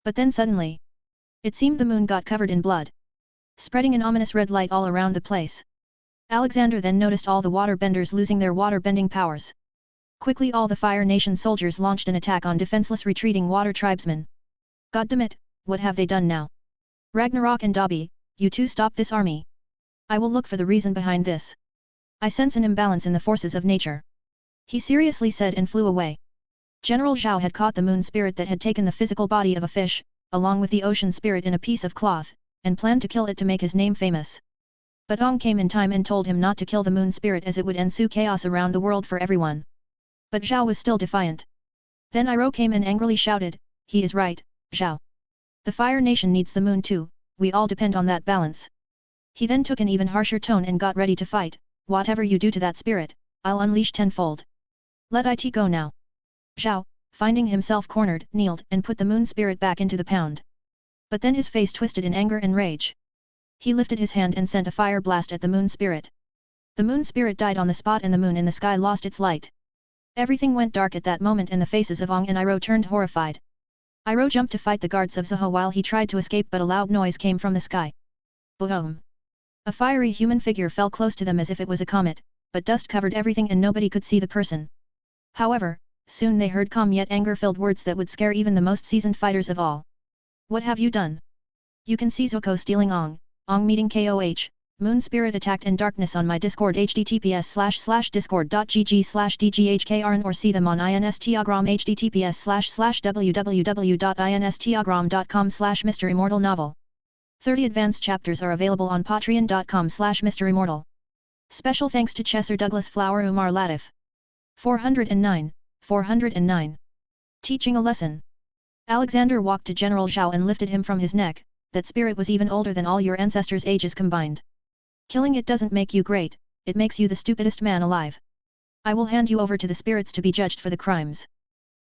But then suddenly, it seemed the moon got covered in blood, spreading an ominous red light all around the place. Alexander then noticed all the waterbenders losing their water-bending powers. Quickly all the Fire Nation soldiers launched an attack on defenseless retreating water tribesmen. "Goddammit, what have they done now? Ragnarok and Dobby, you two stop this army. I will look for the reason behind this. I sense an imbalance in the forces of nature." He seriously said and flew away. General Zhao had caught the moon spirit that had taken the physical body of a fish, along with the ocean spirit in a piece of cloth, and planned to kill it to make his name famous. But Ong came in time and told him not to kill the moon spirit as it would ensue chaos around the world for everyone. But Zhao was still defiant. Then Iroh came and angrily shouted, "He is right, Zhao. The Fire Nation needs the moon too, we all depend on that balance. He then took an even harsher tone and got ready to fight. Whatever you do to that spirit, I'll unleash tenfold. Let it go now. Zhao, finding himself cornered, kneeled and put the moon spirit back into the pound. But then his face twisted in anger and rage. He lifted his hand and sent a fire blast at the moon spirit. The moon spirit died on the spot and the moon in the sky lost its light. Everything went dark at that moment and the faces of Ong and Iroh turned horrified. Iroh jumped to fight the guards of Zhao while he tried to escape, but a loud noise came from the sky. Boom! A fiery human figure fell close to them as if it was a comet, but dust covered everything and nobody could see the person. However, soon they heard calm yet anger-filled words that would scare even the most seasoned fighters of all. What have you done? You can see Zuko stealing Ong meeting KOH, Moon Spirit attacked in darkness on my Discord https://discord.gg/dghkrn or see them on Instagram https://www.instagram.com/MisterImmortal novel. 30 advanced chapters are available on patreon.com/MisterImmortal. Special thanks to Chesser Douglas Flower Umar Latif. 409. Teaching a lesson. Alexander walked to General Zhao and lifted him from his neck. That spirit was even older than all your ancestors' ages combined. Killing it doesn't make you great, it makes you the stupidest man alive. I will hand you over to the spirits to be judged for the crimes.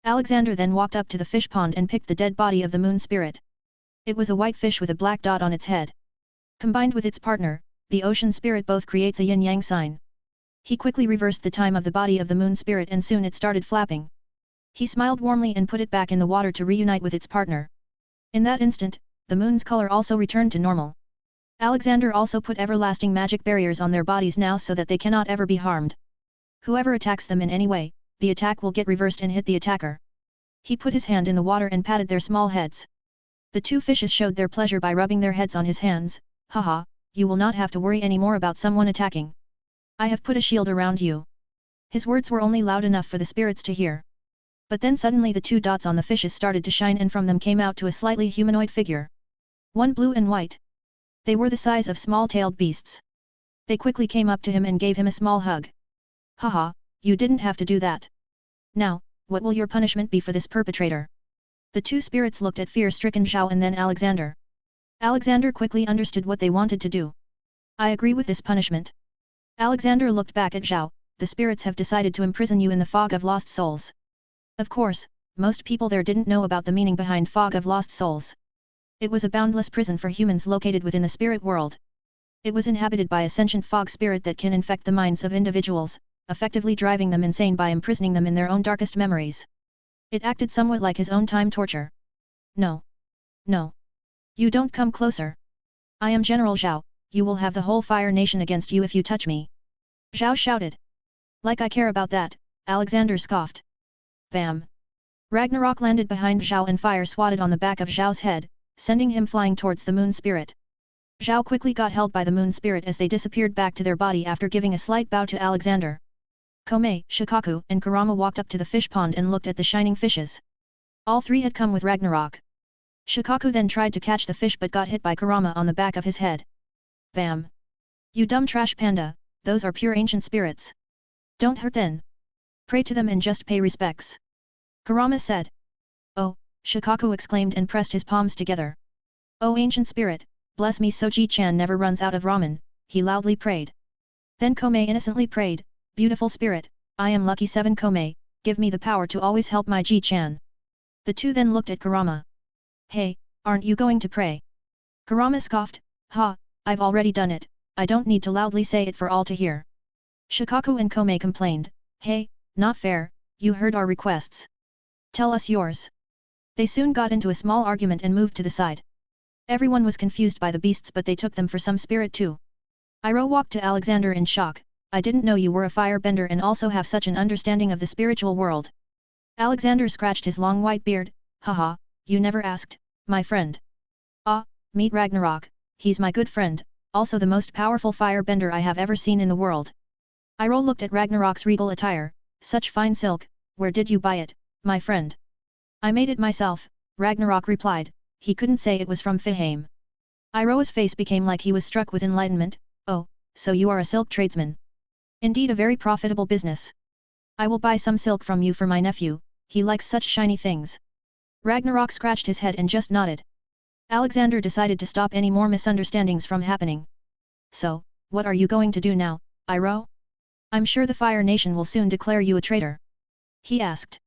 Alexander then walked up to the fish pond and picked the dead body of the moon spirit. It was a white fish with a black dot on its head. Combined with its partner, the ocean spirit both creates a yin-yang sign. He quickly reversed the time of the body of the moon spirit and soon it started flapping. He smiled warmly and put it back in the water to reunite with its partner. In that instant, the moon's color also returned to normal. Alexander also put everlasting magic barriers on their bodies now so that they cannot ever be harmed. Whoever attacks them in any way, the attack will get reversed and hit the attacker. He put his hand in the water and patted their small heads. The two fishes showed their pleasure by rubbing their heads on his hands. Haha, you will not have to worry anymore about someone attacking. I have put a shield around you. His words were only loud enough for the spirits to hear. But then suddenly the two dots on the fishes started to shine and from them came out to a slightly humanoid figure. One blue and white. They were the size of small-tailed beasts. They quickly came up to him and gave him a small hug. Haha, you didn't have to do that. Now, what will your punishment be for this perpetrator? The two spirits looked at fear-stricken Zhao and then Alexander. Alexander quickly understood what they wanted to do. I agree with this punishment. Alexander looked back at Zhao. The spirits have decided to imprison you in the Fog of Lost Souls. Of course, most people there didn't know about the meaning behind Fog of Lost Souls. It was a boundless prison for humans located within the spirit world. It was inhabited by a sentient fog spirit that can infect the minds of individuals, effectively driving them insane by imprisoning them in their own darkest memories. It acted somewhat like his own time torture. No. No. You don't come closer. I am General Zhao, you will have the whole Fire Nation against you if you touch me. Zhao shouted. Like I care about that, Alexander scoffed. Bam! Ragnarok landed behind Zhao and fire swatted on the back of Zhao's head, sending him flying towards the moon spirit. Zhao quickly got held by the moon spirit as they disappeared back to their body after giving a slight bow to Alexander. Komei, Shikaku and Kurama walked up to the fish pond and looked at the shining fishes. All three had come with Ragnarok. Shikaku then tried to catch the fish but got hit by Kurama on the back of his head. Bam! You dumb trash panda, those are pure ancient spirits. Don't hurt them. Pray to them and just pay respects. Kurama said. Oh, Shikaku exclaimed and pressed his palms together. Oh ancient spirit, bless me so Ji-chan never runs out of ramen, he loudly prayed. Then Komei innocently prayed, beautiful spirit, I am lucky 7 Komei, give me the power to always help my Ji-chan. The two then looked at Kurama. Hey, aren't you going to pray? Kurama scoffed, ha, I've already done it, I don't need to loudly say it for all to hear. Shikaku and Komei complained, hey, not fair, you heard our requests. Tell us yours. They soon got into a small argument and moved to the side. Everyone was confused by the beasts but they took them for some spirit too. Iroh walked to Alexander in shock, I didn't know you were a firebender and also have such an understanding of the spiritual world. Alexander scratched his long white beard, haha, you never asked, my friend. Ah, meet Ragnarok, he's my good friend, also the most powerful firebender I have ever seen in the world. Iroh looked at Ragnarok's regal attire, such fine silk, where did you buy it, my friend? I made it myself, Ragnarok replied, he couldn't say it was from Fihaim. Iroh's face became like he was struck with enlightenment, oh, so you are a silk tradesman. Indeed a very profitable business. I will buy some silk from you for my nephew, he likes such shiny things. Ragnarok scratched his head and just nodded. Alexander decided to stop any more misunderstandings from happening. So, what are you going to do now, Iroh? I'm sure the Fire Nation will soon declare you a traitor. He asked.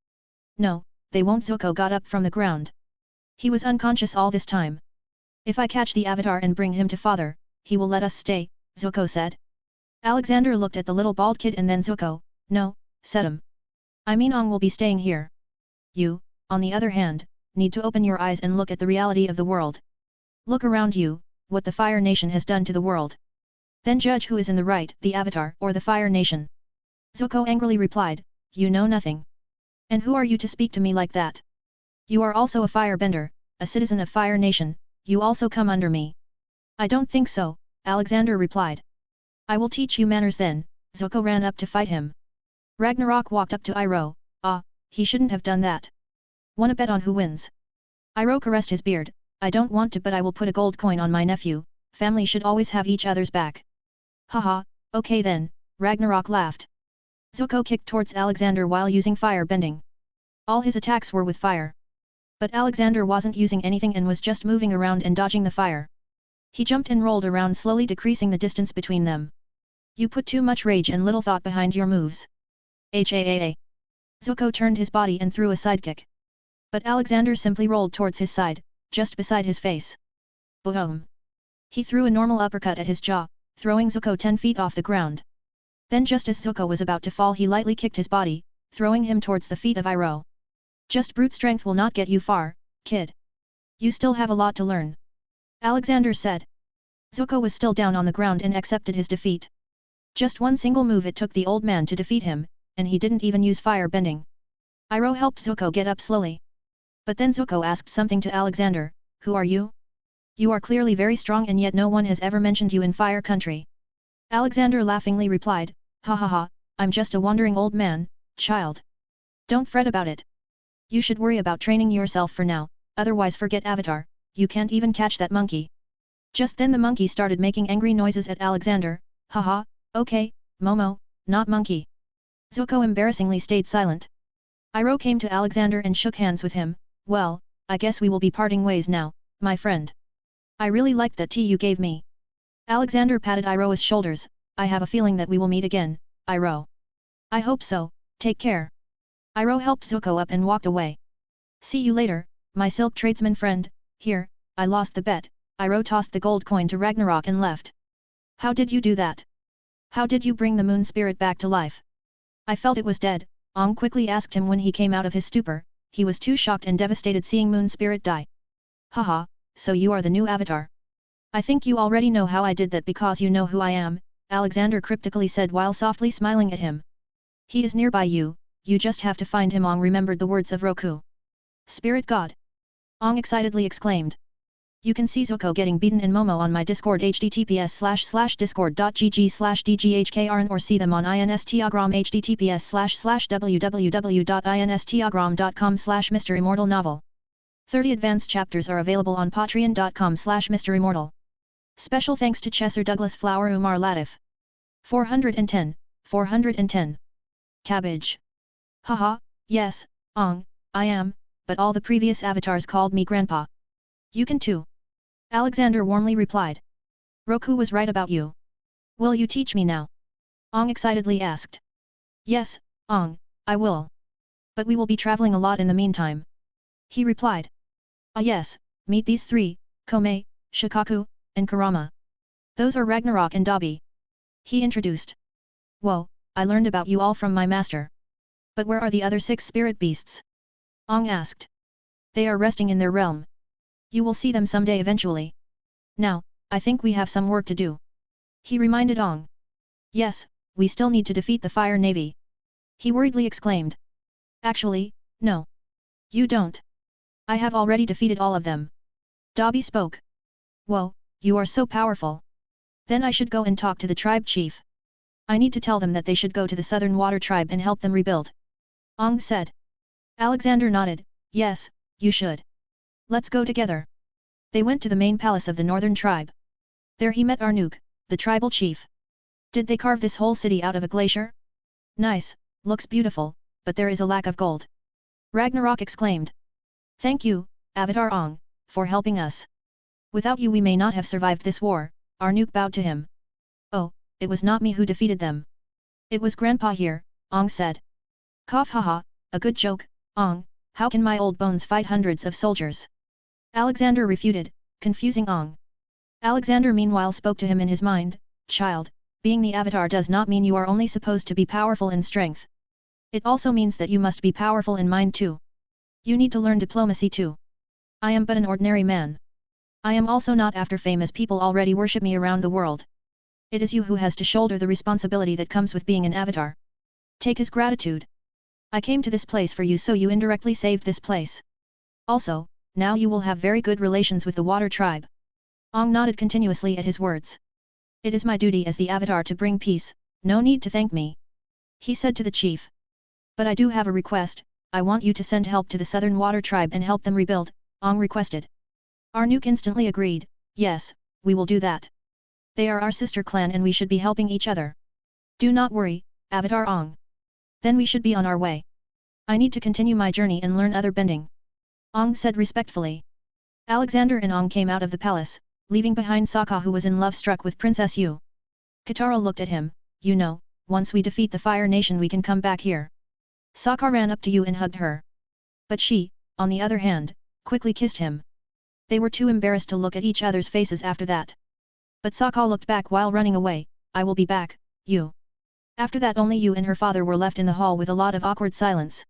No, they won't. Zuko got up from the ground. He was unconscious all this time. If I catch the Avatar and bring him to Father, he will let us stay, Zuko said. Alexander looked at the little bald kid and then Zuko, no, said him. I mean Ong will be staying here. You, on the other hand, need to open your eyes and look at the reality of the world. Look around you, what the Fire Nation has done to the world. Then judge who is in the right, the Avatar or the Fire Nation. Zuko angrily replied, you know nothing. And who are you to speak to me like that? You are also a firebender, a citizen of Fire Nation, you also come under me. I don't think so, Alexander replied. I will teach you manners then. Zuko ran up to fight him. Ragnarok walked up to Iroh. He shouldn't have done that. Wanna bet on who wins? Iroh caressed his beard. I don't want to, but I will put a gold coin on my nephew. Family should always have each other's back. Haha, okay then, Ragnarok laughed. Zuko kicked towards Alexander while using fire bending. All his attacks were with fire. But Alexander wasn't using anything and was just moving around and dodging the fire. He jumped and rolled around, slowly decreasing the distance between them. You put too much rage and little thought behind your moves. HAAA. Zuko turned his body and threw a sidekick. But Alexander simply rolled towards his side, just beside his face. Boom! He threw a normal uppercut at his jaw, throwing Zuko 10 feet off the ground. Then just as Zuko was about to fall, he lightly kicked his body, throwing him towards the feet of Iroh. Just brute strength will not get you far, kid. You still have a lot to learn. Alexander said. Zuko was still down on the ground and accepted his defeat. Just one single move it took the old man to defeat him, and he didn't even use fire bending. Iroh helped Zuko get up slowly. But then Zuko asked something to Alexander, who are you? You are clearly very strong and yet no one has ever mentioned you in Fire Country. Alexander laughingly replied, ha ha ha, I'm just a wandering old man, child. Don't fret about it. You should worry about training yourself for now, otherwise forget Avatar, you can't even catch that monkey. Just then the monkey started making angry noises at Alexander, haha, okay, Momo, not monkey. Zuko embarrassingly stayed silent. Iroh came to Alexander and shook hands with him, well, I guess we will be parting ways now, my friend. I really liked that tea you gave me. Alexander patted Iroh's shoulders, I have a feeling that we will meet again, Iroh. I hope so, take care. Iroh helped Zuko up and walked away. See you later, my silk tradesman friend, here, I lost the bet. Iroh tossed the gold coin to Ragnarok and left. How did you do that? How did you bring the moon spirit back to life? I felt it was dead, Ong quickly asked him when he came out of his stupor. He was too shocked and devastated seeing moon spirit die. Haha, so you are the new Avatar. I think you already know how I did that because you know who I am, Alexander cryptically said while softly smiling at him. He is nearby you, you just have to find him. Ong remembered the words of Roku. Spirit God. Ong excitedly exclaimed. You can see Zuko getting beaten in Momo on my Discord https://discord.gg/dghkrn or see them on Instagram https://www.instagram.com/MisterImmortal novel. 30 advanced chapters are available on patreon.com/MisterImmortal. Special thanks to Chesser Douglas Flower Umar Latif. 410. Cabbage. Haha, yes, Ong, I am, but all the previous avatars called me Grandpa. You can too. Alexander warmly replied. Roku was right about you. Will you teach me now? Ong excitedly asked. Yes, Ong, I will. But we will be traveling a lot in the meantime. He replied. Ah yes, meet these three, Kome, Shikaku, and Kurama. Those are Ragnarok and Dobby. He introduced. Whoa, I learned about you all from my master. But where are the other 6 spirit beasts? Ong asked. They are resting in their realm. You will see them someday eventually. Now, I think we have some work to do. He reminded Ong. Yes, we still need to defeat the Fire Navy. He worriedly exclaimed. Actually, no. You don't. I have already defeated all of them. Dobby spoke. Whoa, you are so powerful. Then I should go and talk to the tribe chief. I need to tell them that they should go to the Southern Water Tribe and help them rebuild. Ong said. Alexander nodded, yes, you should. Let's go together. They went to the main palace of the Northern Tribe. There he met Arnook, the tribal chief. Did they carve this whole city out of a glacier? Nice, looks beautiful, but there is a lack of gold. Ragnarok exclaimed. Thank you, Avatar Ong, for helping us. Without you we may not have survived this war, Arnuk bowed to him. Oh, it was not me who defeated them. It was Grandpa here, Ong said. Cough haha, a good joke, Ong, how can my old bones fight hundreds of soldiers? Alexander refuted, confusing Ong. Alexander meanwhile spoke to him in his mind, child, being the avatar does not mean you are only supposed to be powerful in strength. It also means that you must be powerful in mind too. You need to learn diplomacy too. I am but an ordinary man. I am also not after fame as people already worship me around the world. It is you who has to shoulder the responsibility that comes with being an avatar. Take his gratitude. I came to this place for you so you indirectly saved this place. Also, now you will have very good relations with the water tribe. Ong nodded continuously at his words. It is my duty as the avatar to bring peace, no need to thank me. He said to the chief. But I do have a request, I want you to send help to the southern water tribe and help them rebuild, Ong requested. Arnuk instantly agreed, yes, we will do that. They are our sister clan and we should be helping each other. Do not worry, Avatar Ong. Then we should be on our way. I need to continue my journey and learn other bending. Ong said respectfully. Alexander and Ong came out of the palace, leaving behind Sokka who was in love struck with Princess Yu. Katara looked at him, you know, once we defeat the Fire Nation we can come back here. Sokka ran up to Yu and hugged her. But she, on the other hand, quickly kissed him. They were too embarrassed to look at each other's faces after that. But Sokka looked back while running away, I will be back, Yu. After that only Yu and her father were left in the hall with a lot of awkward silence.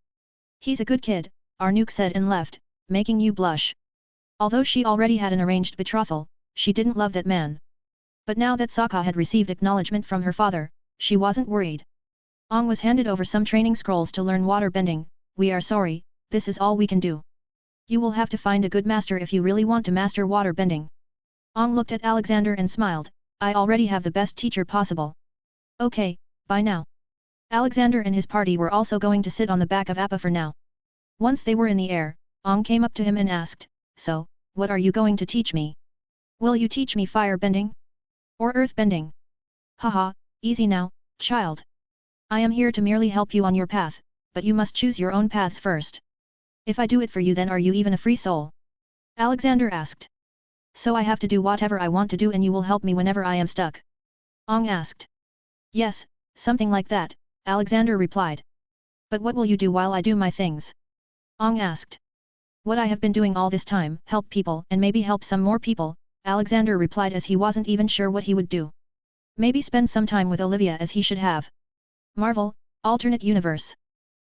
He's a good kid, Arnuk said and left, making Yu blush. Although she already had an arranged betrothal, she didn't love that man. But now that Sokka had received acknowledgement from her father, she wasn't worried. Ong was handed over some training scrolls to learn water bending, we are sorry, this is all we can do. You will have to find a good master if you really want to master water bending. Ong looked at Alexander and smiled, I already have the best teacher possible. Okay, bye now. Alexander and his party were also going to sit on the back of Appa for now. Once they were in the air, Ong came up to him and asked, so, what are you going to teach me? Will you teach me fire bending? Or earth bending? Haha, easy now, child. I am here to merely help you on your path, but you must choose your own paths first. If I do it for you then are you even a free soul? Alexander asked. So I have to do whatever I want to do and you will help me whenever I am stuck? Ong asked. Yes, something like that, Alexander replied. But what will you do while I do my things? Ong asked. What I have been doing all this time, help people and maybe help some more people, Alexander replied as he wasn't even sure what he would do. Maybe spend some time with Olivia as he should have. Marvel, alternate universe.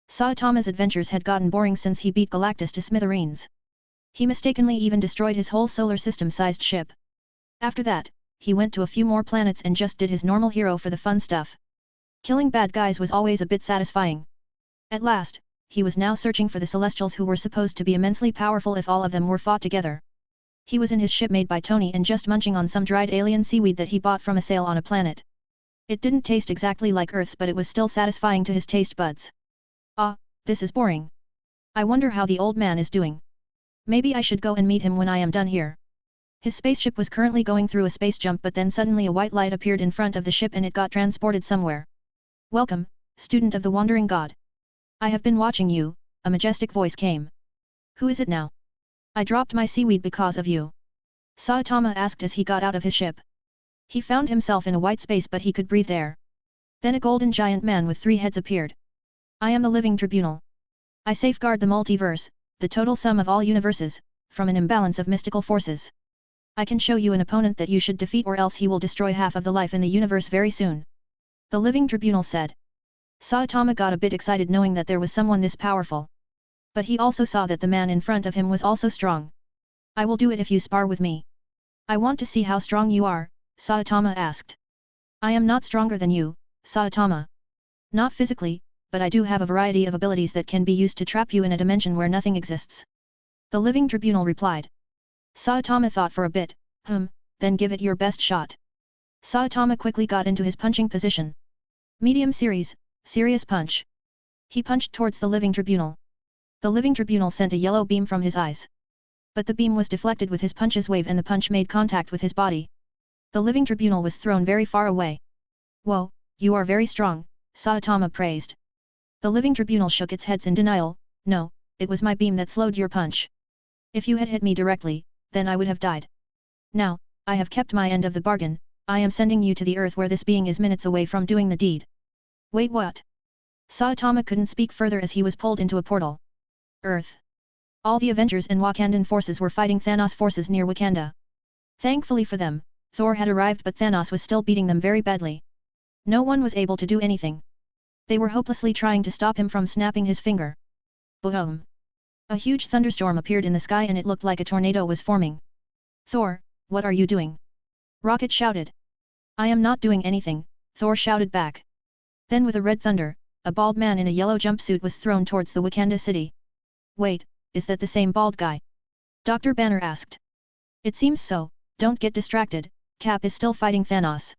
Saitama's adventures had gotten boring since he beat Galactus to smithereens. He mistakenly even destroyed his whole solar system-sized ship. After that, he went to a few more planets and just did his normal hero for the fun stuff. Killing bad guys was always a bit satisfying. At last, he was now searching for the Celestials who were supposed to be immensely powerful if all of them were fought together. He was in his ship made by Tony and just munching on some dried alien seaweed that he bought from a sale on a planet. It didn't taste exactly like Earth's but it was still satisfying to his taste buds. Ah, this is boring. I wonder how the old man is doing. Maybe I should go and meet him when I am done here. His spaceship was currently going through a space jump but then suddenly a white light appeared in front of the ship and it got transported somewhere. Welcome, student of the Wandering God. I have been watching you, a majestic voice came. Who is it now? I dropped my seaweed because of you. Saitama asked as he got out of his ship. He found himself in a white space but he could breathe there. Then a golden giant man with 3 heads appeared. I am the living tribunal. I safeguard the multiverse, the total sum of all universes, from an imbalance of mystical forces. I can show you an opponent that you should defeat or else he will destroy half of the life in the universe very soon. The living tribunal said. Saitama got a bit excited knowing that there was someone this powerful. But he also saw that the man in front of him was also strong. I will do it if you spar with me. I want to see how strong you are, Saitama asked. I am not stronger than you, Saitama. Not physically, but I do have a variety of abilities that can be used to trap you in a dimension where nothing exists. The living tribunal replied. Saitama thought for a bit, then give it your best shot. Saitama quickly got into his punching position. Medium series, serious punch. He punched towards the living tribunal. The living tribunal sent a yellow beam from his eyes. But the beam was deflected with his punch's wave and the punch made contact with his body. The living tribunal was thrown very far away. Whoa, you are very strong, Saitama praised. The living tribunal shook its heads in denial, no, it was my beam that slowed your punch. If you had hit me directly, then I would have died. Now, I have kept my end of the bargain, I am sending you to the earth where this being is minutes away from doing the deed. Wait, what? Saitama couldn't speak further as he was pulled into a portal. Earth. All the Avengers and Wakandan forces were fighting Thanos' forces near Wakanda. Thankfully for them, Thor had arrived but Thanos was still beating them very badly. No one was able to do anything. They were hopelessly trying to stop him from snapping his finger. Boom! A huge thunderstorm appeared in the sky and it looked like a tornado was forming. Thor, what are you doing? Rocket shouted. I am not doing anything, Thor shouted back. Then with a red thunder, a bald man in a yellow jumpsuit was thrown towards the Wakanda city. Wait, is that the same bald guy? Dr. Banner asked. It seems so, don't get distracted, Cap is still fighting Thanos.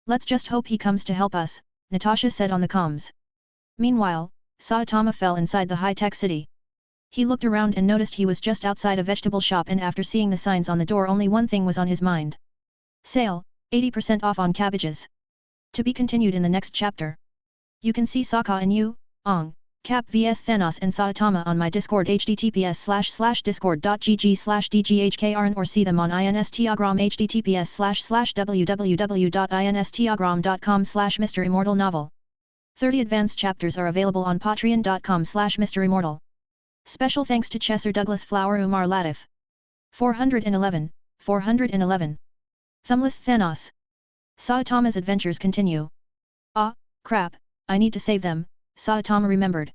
Let's just hope he comes to help us, Natasha said on the comms. Meanwhile, Saitama fell inside the high-tech city. He looked around and noticed he was just outside a vegetable shop and after seeing the signs on the door only one thing was on his mind. Sale, 80% off on cabbages. To be continued in the next chapter. You can see Sokka and you, Ong, Cap vs Thanos and Saitama on my Discord https://discord.gg/dghkrn or see them on Instagram https://www.instagram.com/MisterImmortal novel. 30 advanced chapters are available on patreon.com/MisterImmortal. Special thanks to Chesser Douglas Flower Umar Latif. 411. Thumbless Thanos. Saitama's adventures continue. Ah, crap, I need to save them, Saitama remembered.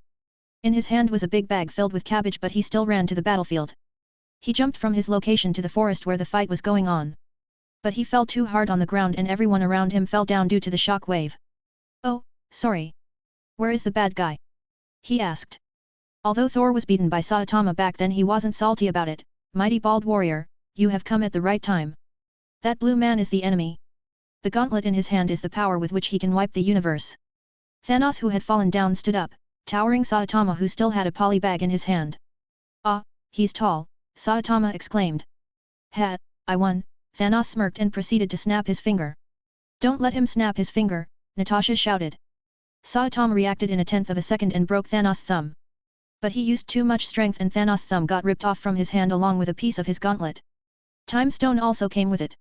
In his hand was a big bag filled with cabbage but he still ran to the battlefield. He jumped from his location to the forest where the fight was going on. But he fell too hard on the ground and everyone around him fell down due to the shock wave. Oh, sorry. Where is the bad guy? He asked. Although Thor was beaten by Saitama back then he wasn't salty about it. Mighty bald warrior, you have come at the right time. That blue man is the enemy. The gauntlet in his hand is the power with which he can wipe the universe. Thanos who had fallen down stood up, towering Saitama who still had a poly bag in his hand. Ah, he's tall, Saitama exclaimed. Ha, I won, Thanos smirked and proceeded to snap his finger. Don't let him snap his finger, Natasha shouted. Saitama reacted in a tenth of a second and broke Thanos' thumb. But he used too much strength and Thanos' thumb got ripped off from his hand along with a piece of his gauntlet. Time Stone also came with it.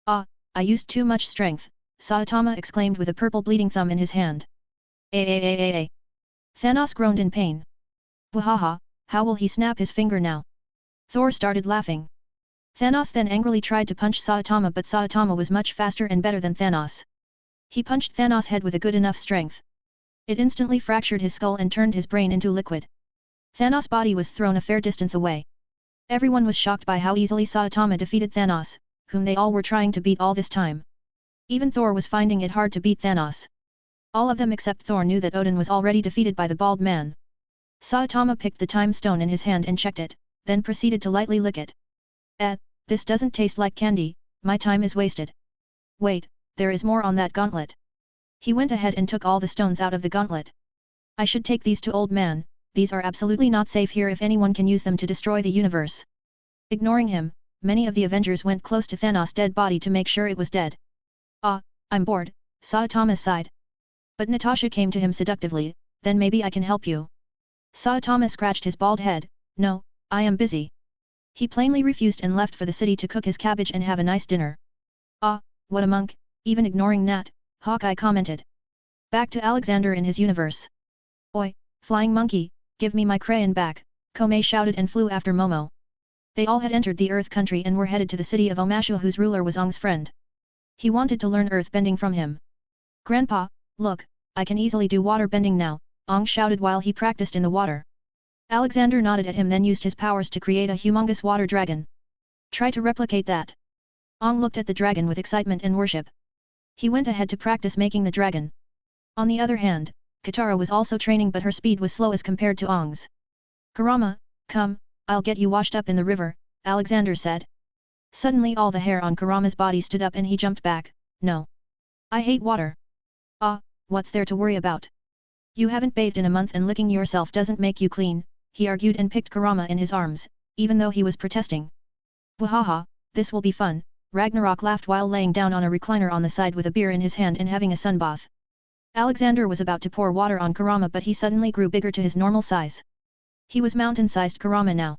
Ah, I used too much strength, Saitama exclaimed with a purple bleeding thumb in his hand. Thanos groaned in pain. Wahaha, how will he snap his finger now? Thor started laughing. Thanos then angrily tried to punch Saitama but Saitama was much faster and better than Thanos. He punched Thanos' head with a good enough strength. It instantly fractured his skull and turned his brain into liquid. Thanos' body was thrown a fair distance away. Everyone was shocked by how easily Saitama defeated Thanos, whom they all were trying to beat all this time. Even Thor was finding it hard to beat Thanos. All of them except Thor knew that Odin was already defeated by the bald man. Saitama picked the time stone in his hand and checked it, then proceeded to lightly lick it. This doesn't taste like candy, my time is wasted. Wait, there is more on that gauntlet. He went ahead and took all the stones out of the gauntlet. I should take these to old man, these are absolutely not safe here if anyone can use them to destroy the universe. Ignoring him, many of the Avengers went close to Thanos' dead body to make sure it was dead. Ah, I'm bored, Saitama sighed. But Natasha came to him seductively, then maybe I can help you. Saitama scratched his bald head, no, I am busy. He plainly refused and left for the city to cook his cabbage and have a nice dinner. Ah, what a monk, even ignoring Nat, Hawkeye commented. Back to Alexander in his universe. Oi, flying monkey, give me my crayon back, Komei shouted and flew after Momo. They all had entered the Earth country and were headed to the city of Omashu whose ruler was Ong's friend. He wanted to learn earth bending from him. Grandpa, look, I can easily do water bending now, Ong shouted while he practiced in the water. Alexander nodded at him then used his powers to create a humongous water dragon. Try to replicate that. Ong looked at the dragon with excitement and worship. He went ahead to practice making the dragon. On the other hand, Katara was also training but her speed was slow as compared to Ong's. Kurama, come, I'll get you washed up in the river, Alexander said. Suddenly all the hair on Kurama's body stood up and he jumped back, no. I hate water. Ah, what's there to worry about? You haven't bathed in a month and licking yourself doesn't make you clean, he argued and picked Kurama in his arms, even though he was protesting. Wahaha, this will be fun, Ragnarok laughed while laying down on a recliner on the side with a beer in his hand and having a sunbath. Alexander was about to pour water on Kurama but he suddenly grew bigger to his normal size. He was mountain-sized Kurama now.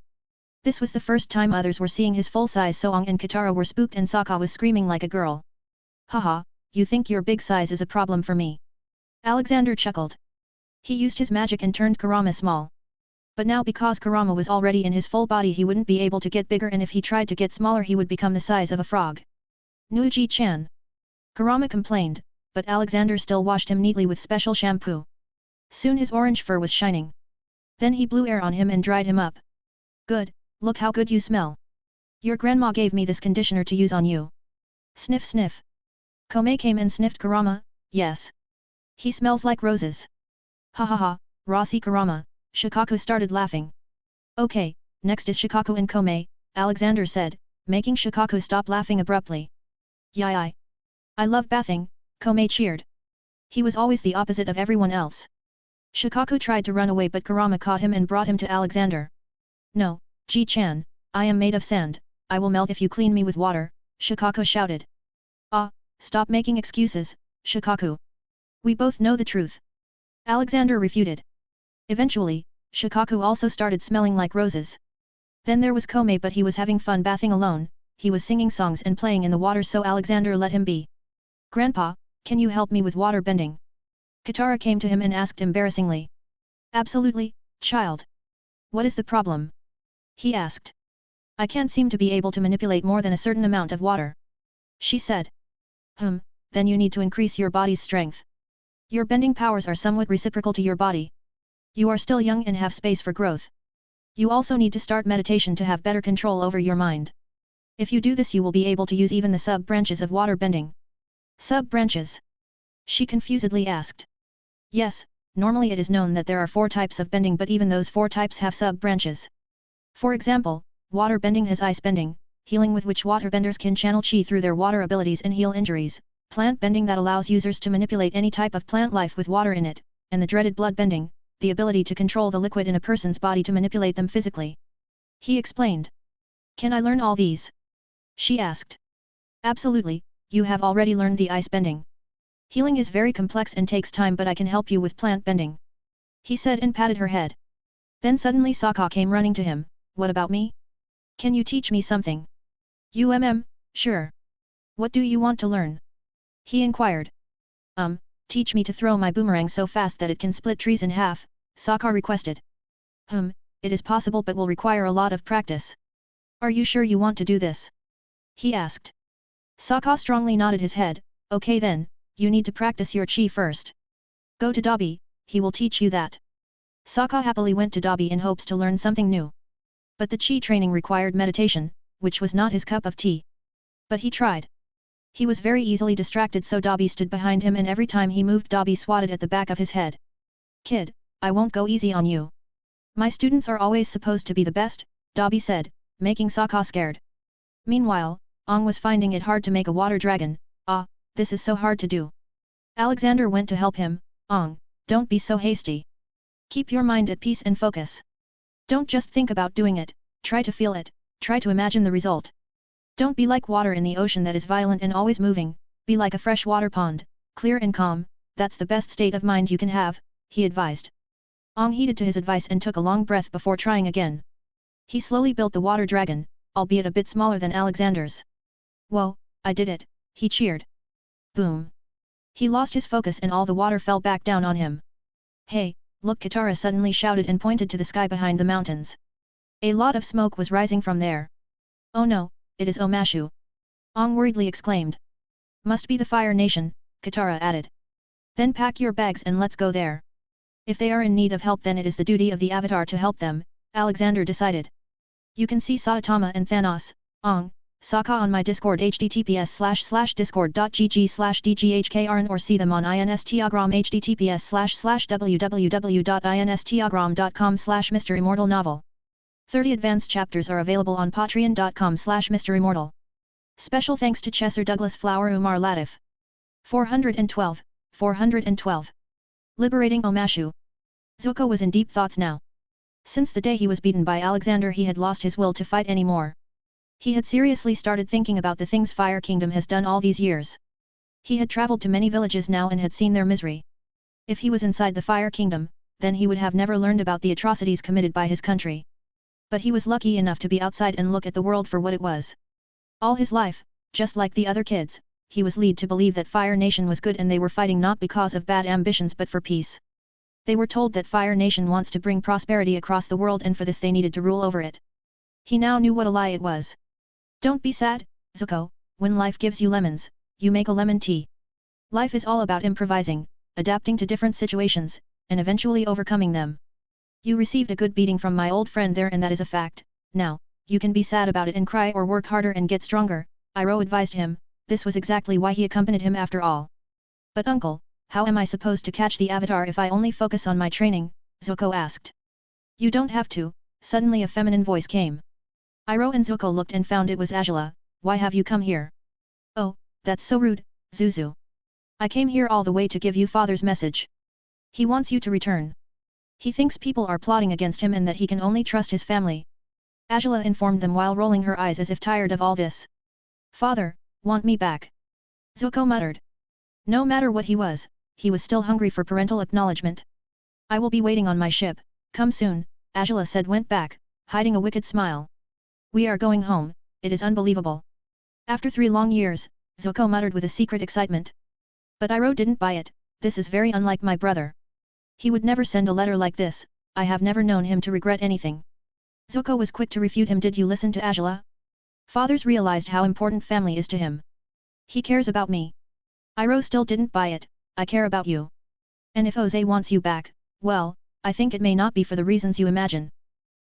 This was the first time others were seeing his full-size Soong and Katara were spooked and Sokka was screaming like a girl. Haha, you think your big size is a problem for me? Alexander chuckled. He used his magic and turned Kurama small. But now because Kurama was already in his full body he wouldn't be able to get bigger, and if he tried to get smaller he would become the size of a frog. Nuji-chan. Kurama complained, but Alexander still washed him neatly with special shampoo. Soon his orange fur was shining. Then he blew air on him and dried him up. Good, look how good you smell. Your grandma gave me this conditioner to use on you. Sniff sniff. Komei came and sniffed Kurama. Yes. He smells like roses. Ha ha ha, Rossi Kurama. Shikaku started laughing. Okay, next is Shikaku and Komei, Alexander said, making Shikaku stop laughing abruptly. Yai. I love bathing, Komei cheered. He was always the opposite of everyone else. Shikaku tried to run away but Kurama caught him and brought him to Alexander. No, Ji-chan, I am made of sand, I will melt if you clean me with water, Shikaku shouted. Ah, stop making excuses, Shikaku. We both know the truth. Alexander refuted. Eventually, Shikaku also started smelling like roses. Then there was Komei, but he was having fun bathing alone, he was singing songs and playing in the water, so Alexander let him be. Grandpa, can you help me with water bending? Katara came to him and asked embarrassingly. Absolutely, child. What is the problem? He asked. I can't seem to be able to manipulate more than a certain amount of water. She said. Then you need to increase your body's strength. Your bending powers are somewhat reciprocal to your body. You are still young and have space for growth. You also need to start meditation to have better control over your mind. If you do this you will be able to use even the sub-branches of water bending. Sub-branches? She confusedly asked. Yes, normally it is known that there are 4 types of bending, but even those 4 types have sub-branches. For example, water bending has ice bending, healing with which waterbenders can channel chi through their water abilities and heal injuries, plant bending that allows users to manipulate any type of plant life with water in it, and the dreaded blood bending, the ability to control the liquid in a person's body to manipulate them physically. He explained. Can I learn all these? She asked. Absolutely, you have already learned the ice bending. Healing is very complex and takes time, but I can help you with plant bending. He said and patted her head. Then suddenly Sokka came running to him. What about me? Can you teach me something? Sure. What do you want to learn? He inquired. Teach me to throw my boomerang so fast that it can split trees in half, Sokka requested. It is possible but will require a lot of practice. Are you sure you want to do this? He asked. Sokka strongly nodded his head. Okay then, you need to practice your chi first. Go to Dobby, he will teach you that. Sokka happily went to Dobby in hopes to learn something new. But the chi training required meditation, which was not his cup of tea. But he tried. He was very easily distracted, so Dobby stood behind him and every time he moved Dobby swatted at the back of his head. Kid, I won't go easy on you. My students are always supposed to be the best, Dobby said, making Sokka scared. Meanwhile, Ong was finding it hard to make a water dragon. This is so hard to do. Alexander went to help him. Ong, don't be so hasty. Keep your mind at peace and focus. Don't just think about doing it, try to feel it, try to imagine the result. Don't be like water in the ocean that is violent and always moving, be like a fresh water pond, clear and calm, that's the best state of mind you can have, he advised. Ong heeded to his advice and took a long breath before trying again. He slowly built the water dragon, albeit a bit smaller than Alexander's. Whoa, I did it, he cheered. Boom. He lost his focus and all the water fell back down on him. Hey, look, Katara suddenly shouted and pointed to the sky behind the mountains. A lot of smoke was rising from there. Oh no, it is Omashu. Ong worriedly exclaimed. Must be the Fire Nation, Katara added. Then pack your bags and let's go there. If they are in need of help then it is the duty of the Avatar to help them, Alexander decided. You can see Saitama and Thanos, Ong, Sokka on my Discord https://discord.gg/dghkrn or see them on Instagram https://www.instagram.com/MisterImmortal novel. 30 advanced chapters are available on patreon.com/MisterImmortal. Special thanks to Chesser Douglas Flower Umar Latif. 412. Liberating Omashu. Zuko was in deep thoughts now. Since the day he was beaten by Alexander he had lost his will to fight anymore. He had seriously started thinking about the things Fire Kingdom has done all these years. He had traveled to many villages now and had seen their misery. If he was inside the Fire Kingdom, then he would have never learned about the atrocities committed by his country. But he was lucky enough to be outside and look at the world for what it was. All his life, just like the other kids, he was led to believe that Fire Nation was good and they were fighting not because of bad ambitions but for peace. They were told that Fire Nation wants to bring prosperity across the world and for this they needed to rule over it. He now knew what a lie it was. Don't be sad, Zuko, when life gives you lemons, you make a lemon tea. Life is all about improvising, adapting to different situations, and eventually overcoming them. You received a good beating from my old friend there and that is a fact. Now, you can be sad about it and cry or work harder and get stronger, Iroh advised him. This was exactly why he accompanied him after all. But uncle, how am I supposed to catch the avatar if I only focus on my training? Zuko asked. You don't have to, suddenly a feminine voice came. Iroh and Zuko looked and found it was Azula. Why have you come here? Oh, that's so rude, Zuzu. I came here all the way to give you father's message. He wants you to return. He thinks people are plotting against him and that he can only trust his family. Azula informed them while rolling her eyes as if tired of all this. Father, want me back? Zuko muttered. No matter what he was still hungry for parental acknowledgement. I will be waiting on my ship, come soon, Azula said went back, hiding a wicked smile. We are going home, it is unbelievable. After 3 long years, Zuko muttered with a secret excitement. But Iroh didn't buy it, this is very unlike my brother. He would never send a letter like this, I have never known him to regret anything. Zuko was quick to refute him. Did you listen to Azula? Fathers realized how important family is to him. He cares about me. Iroh still didn't buy it, I care about you. And if Ozai wants you back, well, I think it may not be for the reasons you imagine.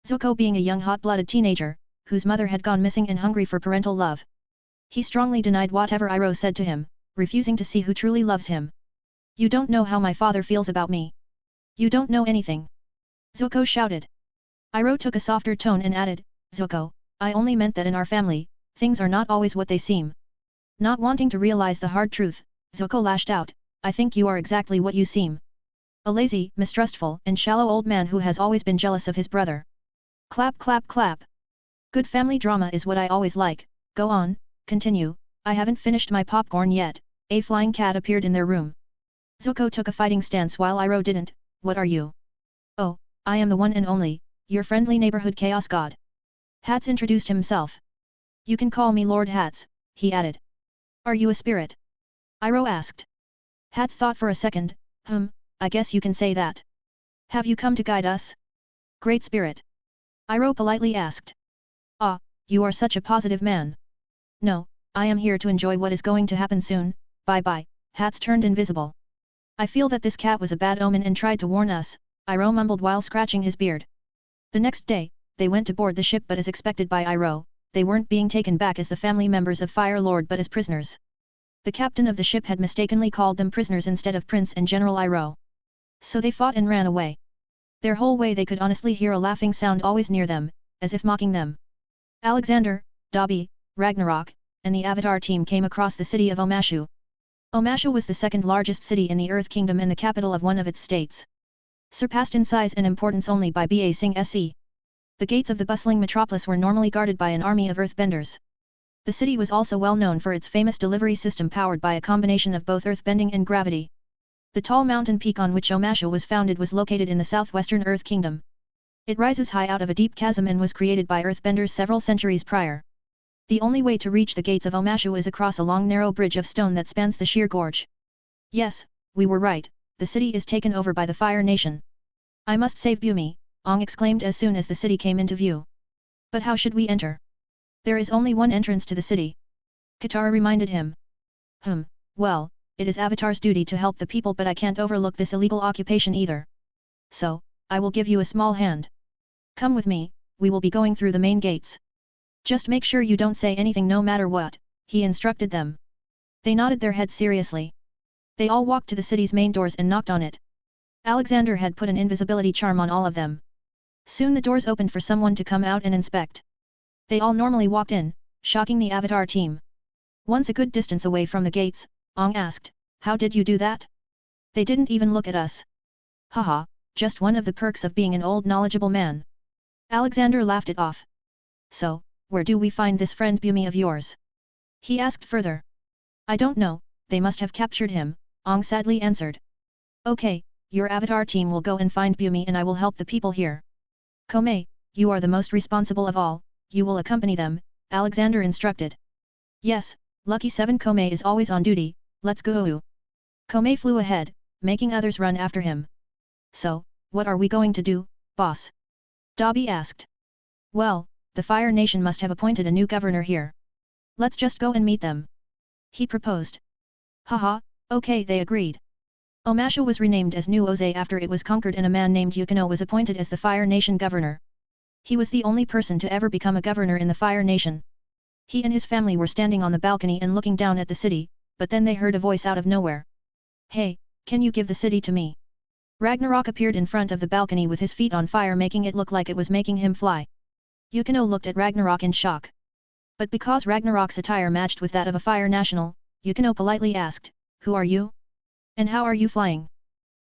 Zuko being a young hot-blooded teenager, whose mother had gone missing and hungry for parental love. He strongly denied whatever Iroh said to him, refusing to see who truly loves him. You don't know how my father feels about me. You don't know anything. Zuko shouted. Iroh took a softer tone and added, Zuko, I only meant that in our family, things are not always what they seem. Not wanting to realize the hard truth, Zuko lashed out, I think you are exactly what you seem. A lazy, mistrustful, and shallow old man who has always been jealous of his brother. Clap clap clap. Good family drama is what I always like, go on, continue, I haven't finished my popcorn yet. A flying cat appeared in their room. Zuko took a fighting stance while Iroh didn't. What are you? Oh, I am the one and only, your friendly neighborhood chaos god. Hats introduced himself. You can call me Lord Hats, he added. Are you a spirit? Iroh asked. Hats thought for a second, I guess you can say that. Have you come to guide us? Great Spirit. Iroh politely asked. Ah, you are such a positive man. No, I am here to enjoy what is going to happen soon, bye-bye. Hats turned invisible. I feel that this cat was a bad omen and tried to warn us, Iroh mumbled while scratching his beard. The next day, they went to board the ship but as expected by Iroh, they weren't being taken back as the family members of Fire Lord but as prisoners. The captain of the ship had mistakenly called them prisoners instead of Prince and General Iroh. So they fought and ran away. Their whole way they could honestly hear a laughing sound always near them, as if mocking them. Alexander, Dobby, Ragnarok, and the Avatar team came across the city of Omashu. Omashu was the second largest city in the Earth Kingdom and the capital of one of its states. Surpassed in size and importance only by Ba Sing Se. The gates of the bustling metropolis were normally guarded by an army of earthbenders. The city was also well known for its famous delivery system powered by a combination of both earthbending and gravity. The tall mountain peak on which Omashu was founded was located in the southwestern Earth Kingdom. It rises high out of a deep chasm and was created by earthbenders several centuries prior. The only way to reach the gates of Omashu is across a long narrow bridge of stone that spans the sheer gorge. Yes, we were right, the city is taken over by the Fire Nation. I must save Bumi, Ong exclaimed as soon as the city came into view. But how should we enter? There is only one entrance to the city. Katara reminded him. Well, it is Avatar's duty to help the people but I can't overlook this illegal occupation either. So, I will give you a small hand. Come with me, we will be going through the main gates. Just make sure you don't say anything no matter what, he instructed them. They nodded their heads seriously. They all walked to the city's main doors and knocked on it. Alexander had put an invisibility charm on all of them. Soon the doors opened for someone to come out and inspect. They all normally walked in, shocking the Avatar team. Once a good distance away from the gates, Ong asked, how did you do that? They didn't even look at us. Haha, just one of the perks of being an old knowledgeable man. Alexander laughed it off. So, where do we find this friend Bumi of yours? He asked further. I don't know, they must have captured him, Ong sadly answered. Okay, your Avatar team will go and find Bumi and I will help the people here. Komei, you are the most responsible of all, you will accompany them, Alexander instructed. Yes, Lucky 7 Komei is always on duty, let's go. Komei flew ahead, making others run after him. So, what are we going to do, boss? Dobby asked. Well, the Fire Nation must have appointed a new governor here. Let's just go and meet them. He proposed. Haha, okay, they agreed. Omashu was renamed as New Oze after it was conquered and a man named Yukino was appointed as the Fire Nation governor. He was the only person to ever become a governor in the Fire Nation. He and his family were standing on the balcony and looking down at the city, but then they heard a voice out of nowhere. Hey, can you give the city to me? Ragnarok appeared in front of the balcony with his feet on fire making it look like it was making him fly. Yukino looked at Ragnarok in shock. But because Ragnarok's attire matched with that of a fire national, Yukino politely asked, Who are you? And how are you flying?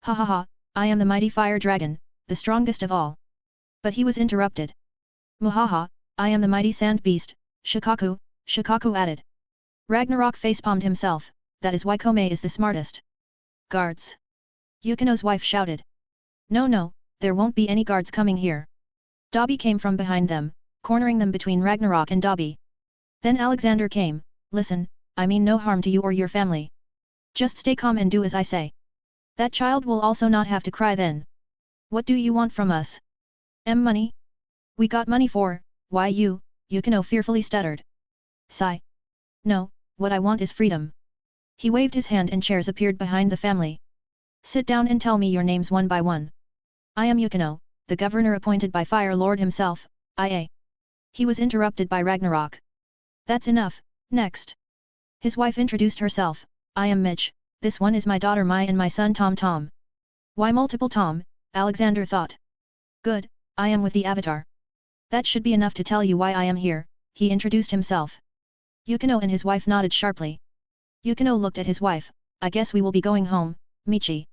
Ha ha ha, I am the mighty fire dragon, the strongest of all. But he was interrupted. Muhaha, I am the mighty sand beast, Shikaku added. Ragnarok facepalmed himself, that is why Komei is the smartest. Guards! Yukino's wife shouted. No, there won't be any guards coming here. Dobby came from behind them, cornering them between Ragnarok and Dobby. Then Alexander came, listen, I mean no harm to you or your family. Just stay calm and do as I say. That child will also not have to cry then. What do you want from us? Money? We got money for, why you, Yukino fearfully stuttered. Sigh. No, what I want is freedom. He waved his hand and chairs appeared behind the family. Sit down and tell me your names one by one. I am Yukino, the governor appointed by Fire Lord himself, IA. He was interrupted by Ragnarok. That's enough, next. His wife introduced herself, I am Mitch, this one is my daughter Mai and my son Tom. Why multiple Tom, Alexander thought. Good, I am with the Avatar. That should be enough to tell you why I am here, he introduced himself. Yukino and his wife nodded sharply. Yukino looked at his wife, I guess we will be going home, Michi.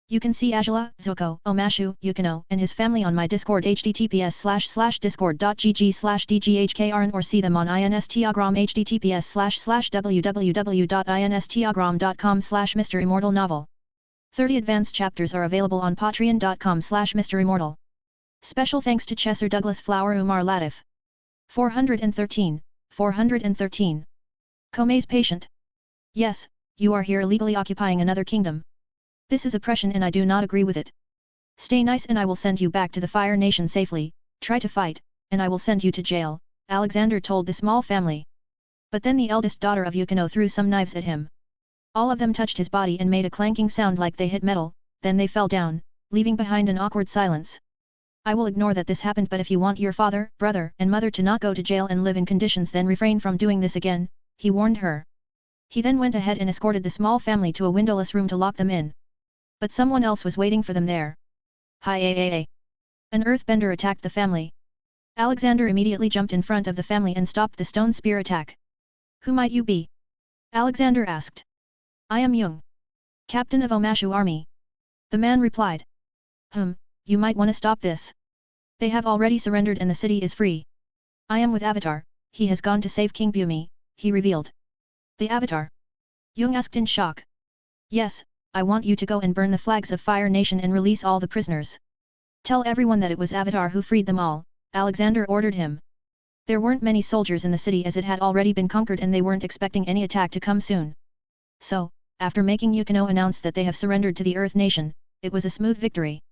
You can see Angela, Zuko, Omashu, Yukino, and his family on my Discord https://discord.gg/dghkrn or see them on Instagram https://www.instagram.com/MisterImmortal novel. 30 advanced chapters are available on patreon.com/MisterImmortal. Special thanks to Chesser Douglas Flower Umar Latif. 413. Komei's patient. Yes, you are here illegally occupying another kingdom. This is oppression and I do not agree with it. Stay nice and I will send you back to the Fire Nation safely, try to fight, and I will send you to jail, Alexander told the small family. But then the eldest daughter of Yukino threw some knives at him. All of them touched his body and made a clanking sound like they hit metal, then they fell down, leaving behind an awkward silence. I will ignore that this happened but if you want your father, brother and mother to not go to jail and live in conditions then refrain from doing this again, he warned her. He then went ahead and escorted the small family to a windowless room to lock them in. But someone else was waiting for them there. Hi. An earthbender attacked the family. Alexander immediately jumped in front of the family and stopped the stone spear attack. Who might you be? Alexander asked. I am Jung. Captain of Omashu army. The man replied. You might want to stop this. They have already surrendered and the city is free. I am with Avatar, he has gone to save King Bumi, he revealed. The Avatar? Jung asked in shock. Yes, I want you to go and burn the flags of Fire Nation and release all the prisoners. Tell everyone that it was Avatar who freed them all, Alexander ordered him. There weren't many soldiers in the city as it had already been conquered and they weren't expecting any attack to come soon. So, after making Yukino announce that they have surrendered to the Earth Nation, it was a smooth victory.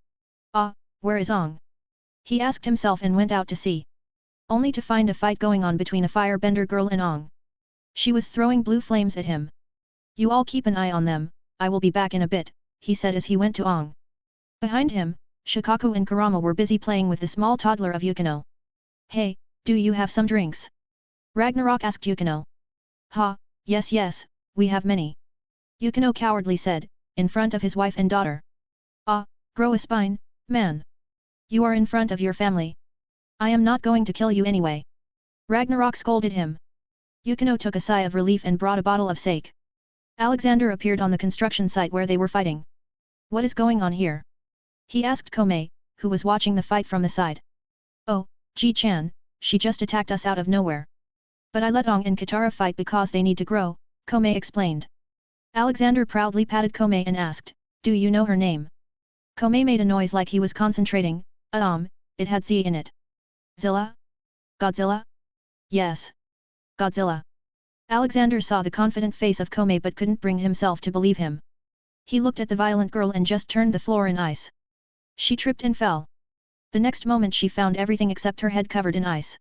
Where is Ong? He asked himself and went out to see. Only to find a fight going on between a firebender girl and Ong. She was throwing blue flames at him. You all keep an eye on them, I will be back in a bit, he said as he went to Ong. Behind him, Shikaku and Kurama were busy playing with the small toddler of Yukino. Hey, do you have some drinks? Ragnarok asked Yukino. Yes, we have many. Yukino cowardly said, in front of his wife and daughter. Grow a spine, man. You are in front of your family. I am not going to kill you anyway. Ragnarok scolded him. Yukino took a sigh of relief and brought a bottle of sake. Alexander appeared on the construction site where they were fighting. What is going on here? He asked Komei, who was watching the fight from the side. Oh, Ji-chan, she just attacked us out of nowhere. But I let Ong and Katara fight because they need to grow, Komei explained. Alexander proudly patted Komei and asked, do you know her name? Komei made a noise like he was concentrating, it had Z in it. Zilla? Godzilla? Yes. Godzilla. Alexander saw the confident face of Komei but couldn't bring himself to believe him. He looked at the violent girl and just turned the floor in ice. She tripped and fell. The next moment she found everything except her head covered in ice.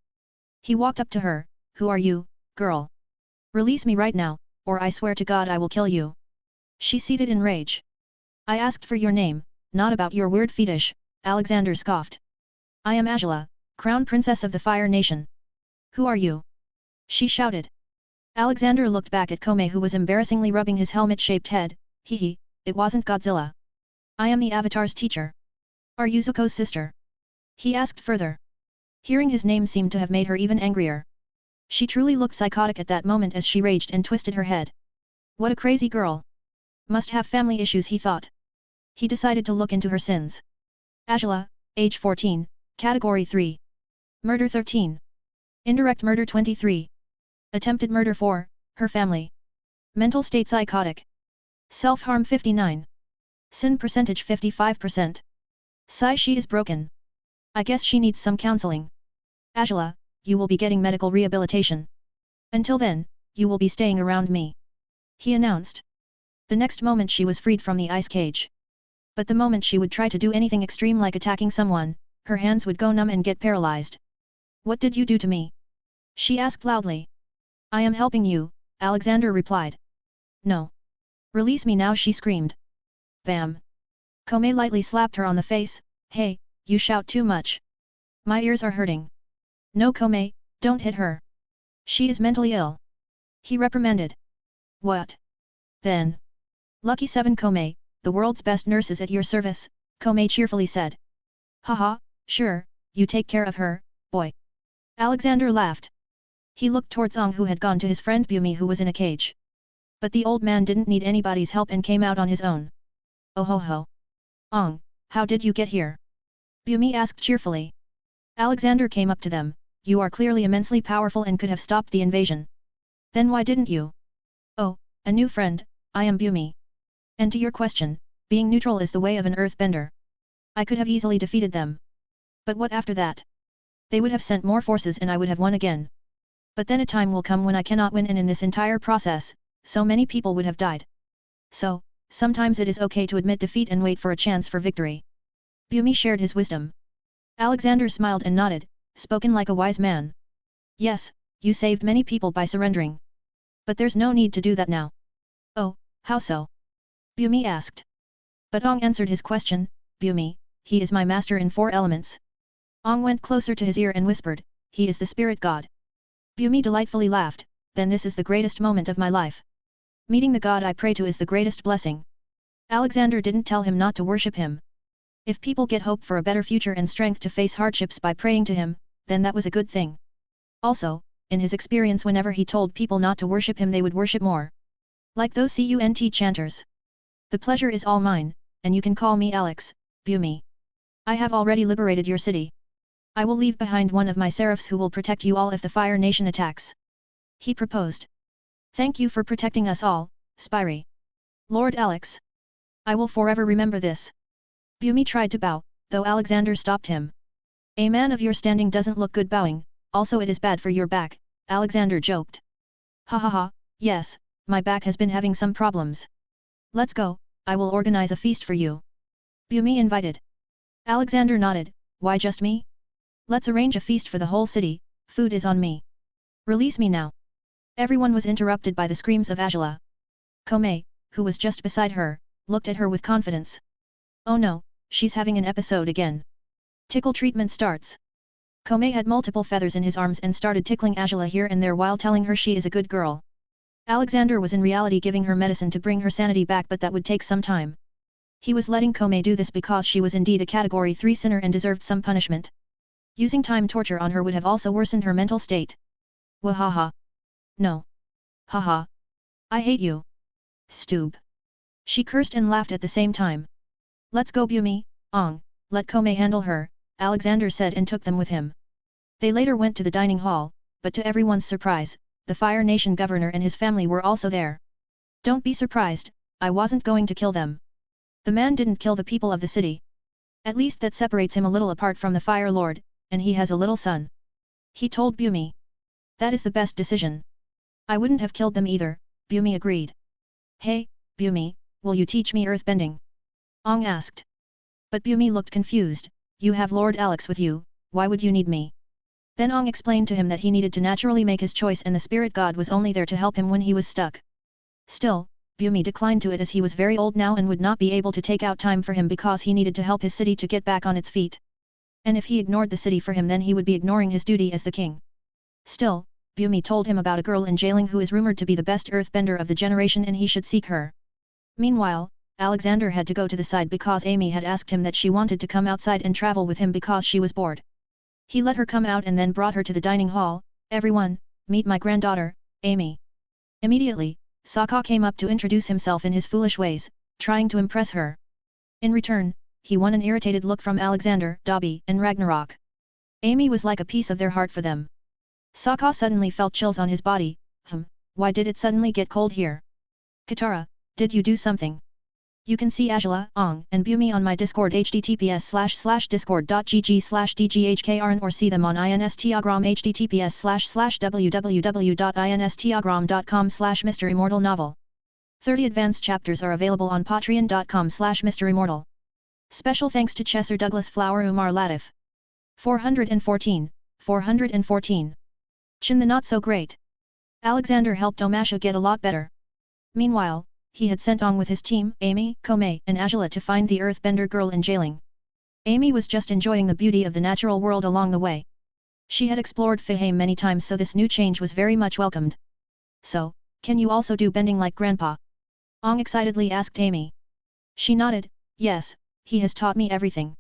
He walked up to her. Who are you, girl? Release me right now, or I swear to God I will kill you. She seethed in rage. I asked for your name, not about your weird fetish, Alexander scoffed. I am Angela, Crown Princess of the Fire Nation. Who are you? She shouted. Alexander looked back at Komei who was embarrassingly rubbing his helmet-shaped head. Hee, it wasn't Godzilla. I am the Avatar's teacher. Are you Zuko's sister? He asked further. Hearing his name seemed to have made her even angrier. She truly looked psychotic at that moment as she raged and twisted her head. What a crazy girl. Must have family issues, he thought. He decided to look into her sins. Angela, age 14, category 3. Murder 13. Indirect murder 23. Attempted murder 4, her family. Mental state psychotic. Self-harm 59. Sin percentage 55%. Sigh, she is broken. I guess she needs some counseling. Angela, you will be getting medical rehabilitation. Until then, you will be staying around me. He announced. The next moment she was freed from the ice cage. But the moment she would try to do anything extreme like attacking someone, her hands would go numb and get paralyzed. What did you do to me? She asked loudly. I am helping you, Alexander replied. No. Release me now, she screamed. Bam. Komei lightly slapped her on the face. Hey, you shout too much. My ears are hurting. No, Komei, don't hit her. She is mentally ill. He reprimanded. What? Then. Lucky 7 Komei, the world's best nurse is at your service, Komei cheerfully said. Haha, sure, you take care of her, boy. Alexander laughed. He looked towards Ong who had gone to his friend Bumi who was in a cage. But the old man didn't need anybody's help and came out on his own. Oh ho ho. Ong, how did you get here? Bumi asked cheerfully. Alexander came up to them. You are clearly immensely powerful and could have stopped the invasion. Then why didn't you? Oh, a new friend, I am Bumi. And to your question, being neutral is the way of an earthbender. I could have easily defeated them. But what after that? They would have sent more forces and I would have won again. But then a time will come when I cannot win, and in this entire process, so many people would have died. So, sometimes it is okay to admit defeat and wait for a chance for victory. Bumi shared his wisdom. Alexander smiled and nodded, spoken like a wise man. Yes, you saved many people by surrendering. But there's no need to do that now. Oh, how so? Bumi asked. But Ong answered his question. Bumi, he is my master in 4 elements. Ong went closer to his ear and whispered, he is the spirit god. Bumi delightfully laughed, then this is the greatest moment of my life. Meeting the god I pray to is the greatest blessing. Alexander didn't tell him not to worship him. If people get hope for a better future and strength to face hardships by praying to him, then that was a good thing. Also, in his experience, whenever he told people not to worship him, they would worship more. Like those CUNT chanters. The pleasure is all mine, and you can call me Alex, Bumi. I have already liberated your city. I will leave behind one of my seraphs who will protect you all if the Fire Nation attacks. He proposed. Thank you for protecting us all, Spyri. Lord Alex. I will forever remember this. Bumi tried to bow, though Alexander stopped him. A man of your standing doesn't look good bowing, also it is bad for your back, Alexander joked. Ha ha ha, yes, my back has been having some problems. Let's go, I will organize a feast for you. Bumi invited. Alexander nodded, why just me? Let's arrange a feast for the whole city, food is on me. Release me now. Everyone was interrupted by the screams of Angela. Komei, who was just beside her, looked at her with confidence. Oh no, she's having an episode again. Tickle treatment starts. Komei had multiple feathers in his arms and started tickling Angela here and there while telling her she is a good girl. Alexander was in reality giving her medicine to bring her sanity back, but that would take some time. He was letting Komei do this because she was indeed a category 3 sinner and deserved some punishment. Using time torture on her would have also worsened her mental state. Wahaha. No. Haha. I hate you. Stoob. She cursed and laughed at the same time. Let's go Bumi, Ong, let Komei handle her, Alexander said and took them with him. They later went to the dining hall, but to everyone's surprise, the Fire Nation governor and his family were also there. Don't be surprised, I wasn't going to kill them. The man didn't kill the people of the city. At least that separates him a little apart from the Fire Lord, and he has a little son. He told Bumi. That is the best decision. I wouldn't have killed them either, Bumi agreed. Hey, Bumi, will you teach me earthbending? Ong asked. But Bumi looked confused. You have Lord Alex with you, why would you need me? Then Ong explained to him that he needed to naturally make his choice and the spirit god was only there to help him when he was stuck. Still, Bumi declined to it as he was very old now and would not be able to take out time for him because he needed to help his city to get back on its feet. And if he ignored the city for him then he would be ignoring his duty as the king. Still, Bumi told him about a girl in Jailing who is rumored to be the best earthbender of the generation and he should seek her. Meanwhile, Alexander had to go to the side because Amy had asked him that she wanted to come outside and travel with him because she was bored. He let her come out and then brought her to the dining hall. Everyone, meet my granddaughter, Amy. Immediately, Sokka came up to introduce himself in his foolish ways, trying to impress her. In return, he won an irritated look from Alexander, Dobby, and Ragnarok. Amy was like a piece of their heart for them. Sokka suddenly felt chills on his body. Why did it suddenly get cold here? Katara, did you do something? You can see Angela, Ong, and Bumi on my Discord https://discord.gg/dghkrn or see them on Instagram https://www.instagram.com/MisterImmortal novel. 30 advanced chapters are available on patreon.com/MisterImmortal. Special thanks to Chesser Douglas Flower Umar Latif. 414. Chin the not so great. Alexander helped Omasha get a lot better. Meanwhile, he had sent Ong with his team, Amy, Kome, and Angela to find the earthbender girl in Jailing. Amy was just enjoying the beauty of the natural world along the way. She had explored Fahame many times so this new change was very much welcomed. So, can you also do bending like Grandpa? Ong excitedly asked Amy. She nodded, yes, he has taught me everything.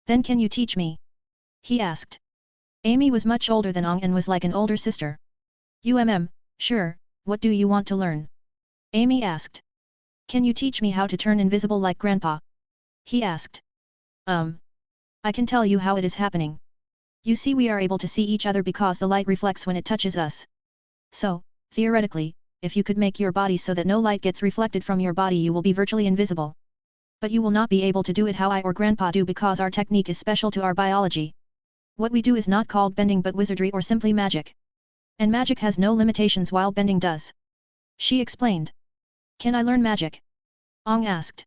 Then can you teach me? He asked. Amy was much older than Ong and was like an older sister. Sure, what do you want to learn? Amy asked. Can you teach me how to turn invisible like Grandpa? He asked. I can tell you how it is happening. You see we are able to see each other because the light reflects when it touches us. So, theoretically, if you could make your body so that no light gets reflected from your body you will be virtually invisible. But you will not be able to do it how I or Grandpa do because our technique is special to our biology. What we do is not called bending but wizardry or simply magic. And magic has no limitations while bending does. She explained. Can I learn magic? Ong asked.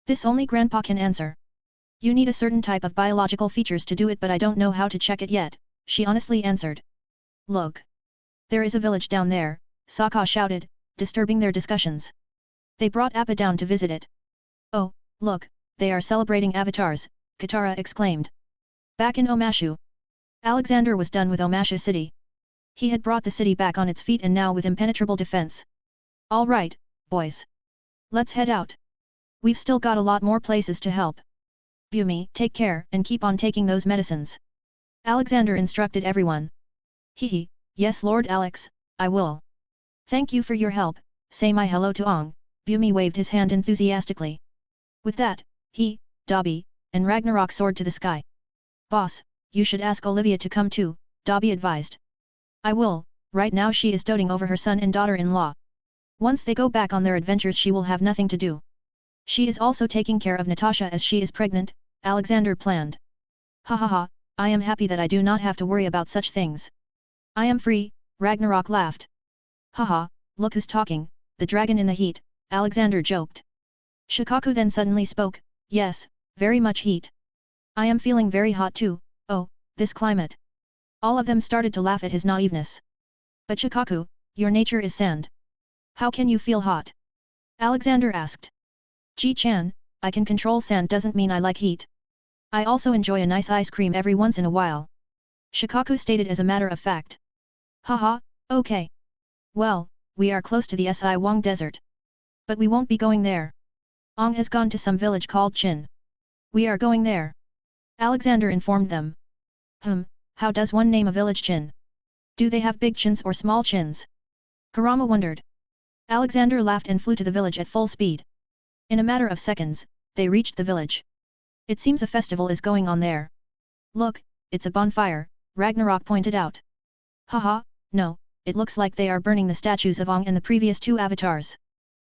This only Grandpa can answer. You need a certain type of biological features to do it but I don't know how to check it yet, she honestly answered. Look. There is a village down there, Sokka shouted, disturbing their discussions. They brought Appa down to visit it. Oh, look, they are celebrating avatars, Katara exclaimed. Back in Omashu. Alexander was done with Omashu city. He had brought the city back on its feet and now with impenetrable defense. All right, boys. Let's head out. We've still got a lot more places to help. Bumi, take care and keep on taking those medicines. Alexander instructed everyone. Hehe, yes Lord Alex, I will. Thank you for your help, say my hello to Ong, Bumi waved his hand enthusiastically. With that, he, Dobby, and Ragnarok soared to the sky. Boss, you should ask Olivia to come too, Dobby advised. I will, right now she is doting over her son and daughter-in-law. Once they go back on their adventures she will have nothing to do. She is also taking care of Natasha as she is pregnant, Alexander planned. Ha ha ha, I am happy that I do not have to worry about such things. I am free, Ragnarok laughed. Haha, look who's talking, the dragon in the heat, Alexander joked. Shikaku then suddenly spoke, yes, very much heat. I am feeling very hot too, oh, this climate. All of them started to laugh at his naiveness. But Shikaku, your nature is sand. How can you feel hot? Alexander asked. Ji-chan, I can control sand doesn't mean I like heat. I also enjoy a nice ice cream every once in a while. Shikaku stated as a matter of fact. Haha, okay. Well, we are close to the Si Wang Desert. But we won't be going there. Ong has gone to some village called Chin. We are going there. Alexander informed them. How does one name a village Chin? Do they have big chins or small chins? Kurama wondered. Alexander laughed and flew to the village at full speed. In a matter of seconds, they reached the village. It seems a festival is going on there. Look, it's a bonfire, Ragnarok pointed out. Haha, no, it looks like they are burning the statues of Ong and the previous two avatars.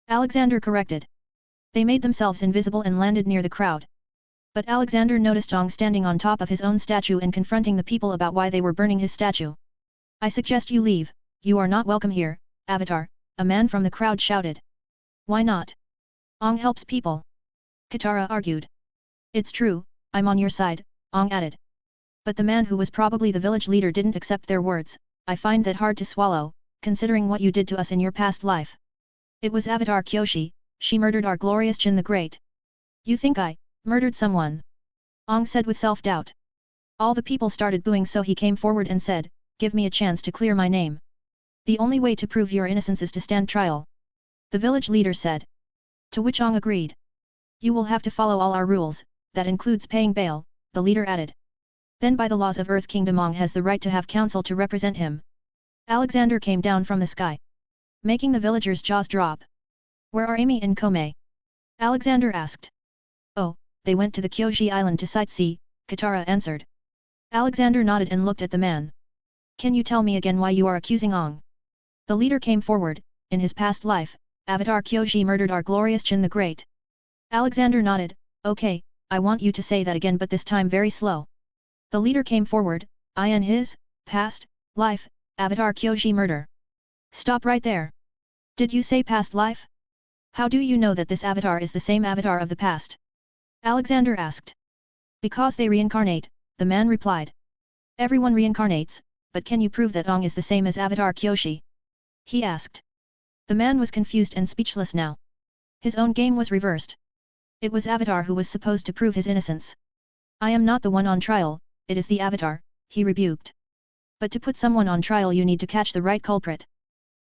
Alexander corrected. They made themselves invisible and landed near the crowd. But Alexander noticed Ong standing on top of his own statue and confronting the people about why they were burning his statue. I suggest you leave, you are not welcome here, Avatar, a man from the crowd shouted. Why not? Ong helps people. Katara argued. It's true, I'm on your side, Ong added. But the man who was probably the village leader didn't accept their words. I find that hard to swallow, considering what you did to us in your past life. It was Avatar Kyoshi, she murdered our glorious Jin the Great. You think I murdered someone? Ong said with self-doubt. All the people started booing, so he came forward and said, give me a chance to clear my name. The only way to prove your innocence is to stand trial. The village leader said. To which Ong agreed. You will have to follow all our rules, that includes paying bail, the leader added. Then by the laws of Earth Kingdom Ong has the right to have counsel to represent him. Alexander came down from the sky, making the villagers' jaws drop. Where are Amy and Kome? Alexander asked. Oh, they went to the Kyoji Island to sightsee, Katara answered. Alexander nodded and looked at the man. Can you tell me again why you are accusing Ong? The leader came forward. In his past life, Avatar Kyoji murdered our glorious Jin the Great. Alexander nodded. Okay, I want you to say that again, but this time very slow. The leader came forward. In his past life, Avatar Kyoji murder. Stop right there. Did you say past life? How do you know that this avatar is the same avatar of the past? Alexander asked. Because they reincarnate, the man replied. Everyone reincarnates, but can you prove that Ong is the same as Avatar Kyoshi? He asked. The man was confused and speechless now. His own game was reversed. It was Avatar who was supposed to prove his innocence. I am not the one on trial, it is the Avatar, he rebuked. But to put someone on trial you need to catch the right culprit.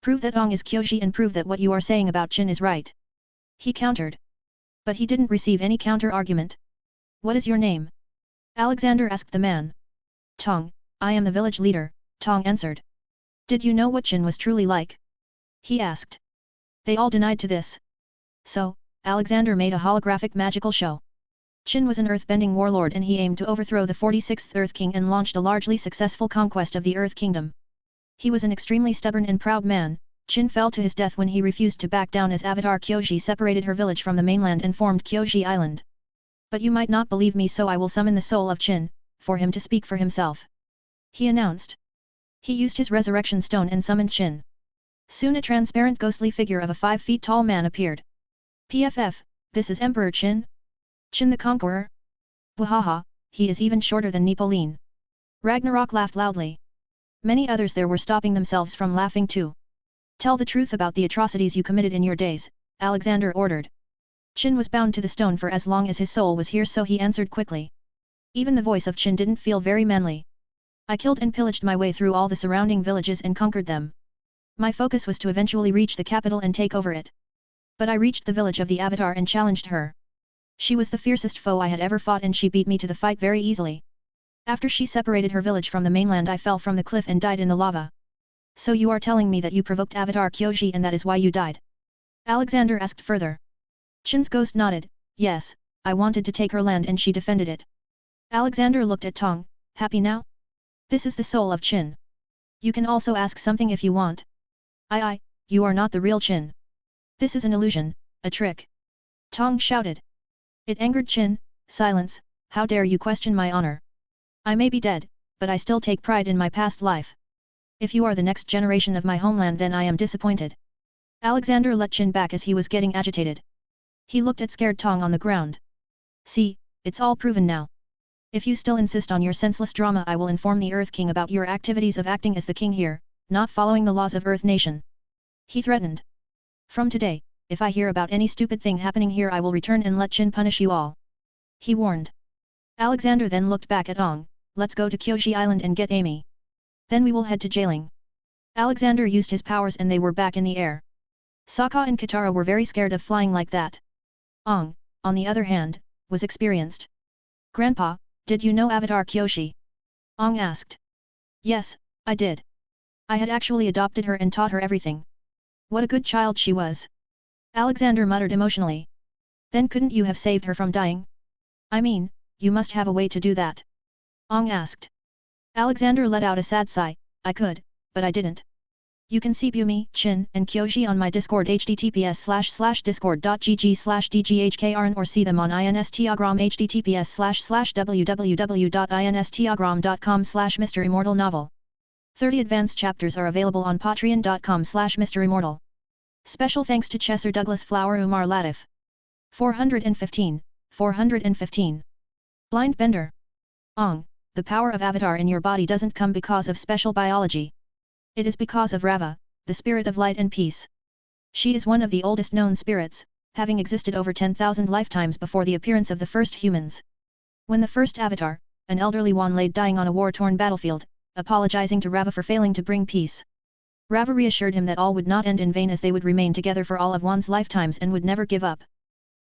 Prove that Ong is Kyoshi and prove that what you are saying about Jin is right. He countered. But he didn't receive any counter-argument. What is your name? Alexander asked the man. Tong, I am the village leader, Tong answered. Did you know what Jin was truly like? He asked. They all denied to this. So, Alexander made a holographic magical show. Jin was an earthbending warlord and he aimed to overthrow the 46th Earth King and launched a largely successful conquest of the Earth Kingdom. He was an extremely stubborn and proud man. Jin fell to his death when he refused to back down as Avatar Kyoshi separated her village from the mainland and formed Kyoji Island. But you might not believe me, so I will summon the soul of Jin, for him to speak for himself. He announced. He used his resurrection stone and summoned Jin. Soon a transparent ghostly figure of a 5 feet tall man appeared. PFF, this is Emperor Qin? Qin the Conqueror? Wahaha, he is even shorter than Napoleon. Ragnarok laughed loudly. Many others there were stopping themselves from laughing too. Tell the truth about the atrocities you committed in your days, Alexander ordered. Qin was bound to the stone for as long as his soul was here, so he answered quickly. Even the voice of Qin didn't feel very manly. I killed and pillaged my way through all the surrounding villages and conquered them. My focus was to eventually reach the capital and take over it. But I reached the village of the Avatar and challenged her. She was the fiercest foe I had ever fought and she beat me to the fight very easily. After she separated her village from the mainland, I fell from the cliff and died in the lava. So you are telling me that you provoked Avatar Kyoshi and that is why you died? Alexander asked further. Qin's ghost nodded. Yes, I wanted to take her land and she defended it. Alexander looked at Tong. Happy now? This is the soul of Qin. You can also ask something if you want. You are not the real Qin. This is an illusion, a trick. Tong shouted. It angered Qin. Silence, how dare you question my honor? I may be dead, but I still take pride in my past life. If you are the next generation of my homeland, then I am disappointed. Alexander let Qin back as he was getting agitated. He looked at scared Tong on the ground. See, it's all proven now. If you still insist on your senseless drama, I will inform the Earth King about your activities of acting as the king here, not following the laws of Earth Nation. He threatened. From today, if I hear about any stupid thing happening here, I will return and let Qin punish you all. He warned. Alexander then looked back at Ong. Let's go to Kyoji Island and get Amy. Then we will head to Jailing. Alexander used his powers and they were back in the air. Sokka and Katara were very scared of flying like that. Ong, on the other hand, was experienced. Grandpa, did you know Avatar Kyoshi? Ong asked. Yes, I did. I had actually adopted her and taught her everything. What a good child she was. Alexander muttered emotionally. Then couldn't you have saved her from dying? I mean, you must have a way to do that. Ong asked. Alexander let out a sad sigh. I could, but I didn't. You can see Bumi, Chin, and Kyoji on my Discord https://discord.gg/dghkrn or see them on Instagram https://www.instagram.com/MisterImmortal novel. 30 advanced chapters are available on patreon.com/MisterImmortal. Special thanks to Chesser Douglas Flower Umar Latif. 415. Blind Bender. Ong, the power of Avatar in your body doesn't come because of special biology. It is because of Rava, the spirit of light and peace. She is one of the oldest known spirits, having existed over 10,000 lifetimes before the appearance of the first humans. When the first Avatar, an elderly Wan, laid dying on a war-torn battlefield, apologizing to Rava for failing to bring peace. Rava reassured him that all would not end in vain as they would remain together for all of Wan's lifetimes and would never give up.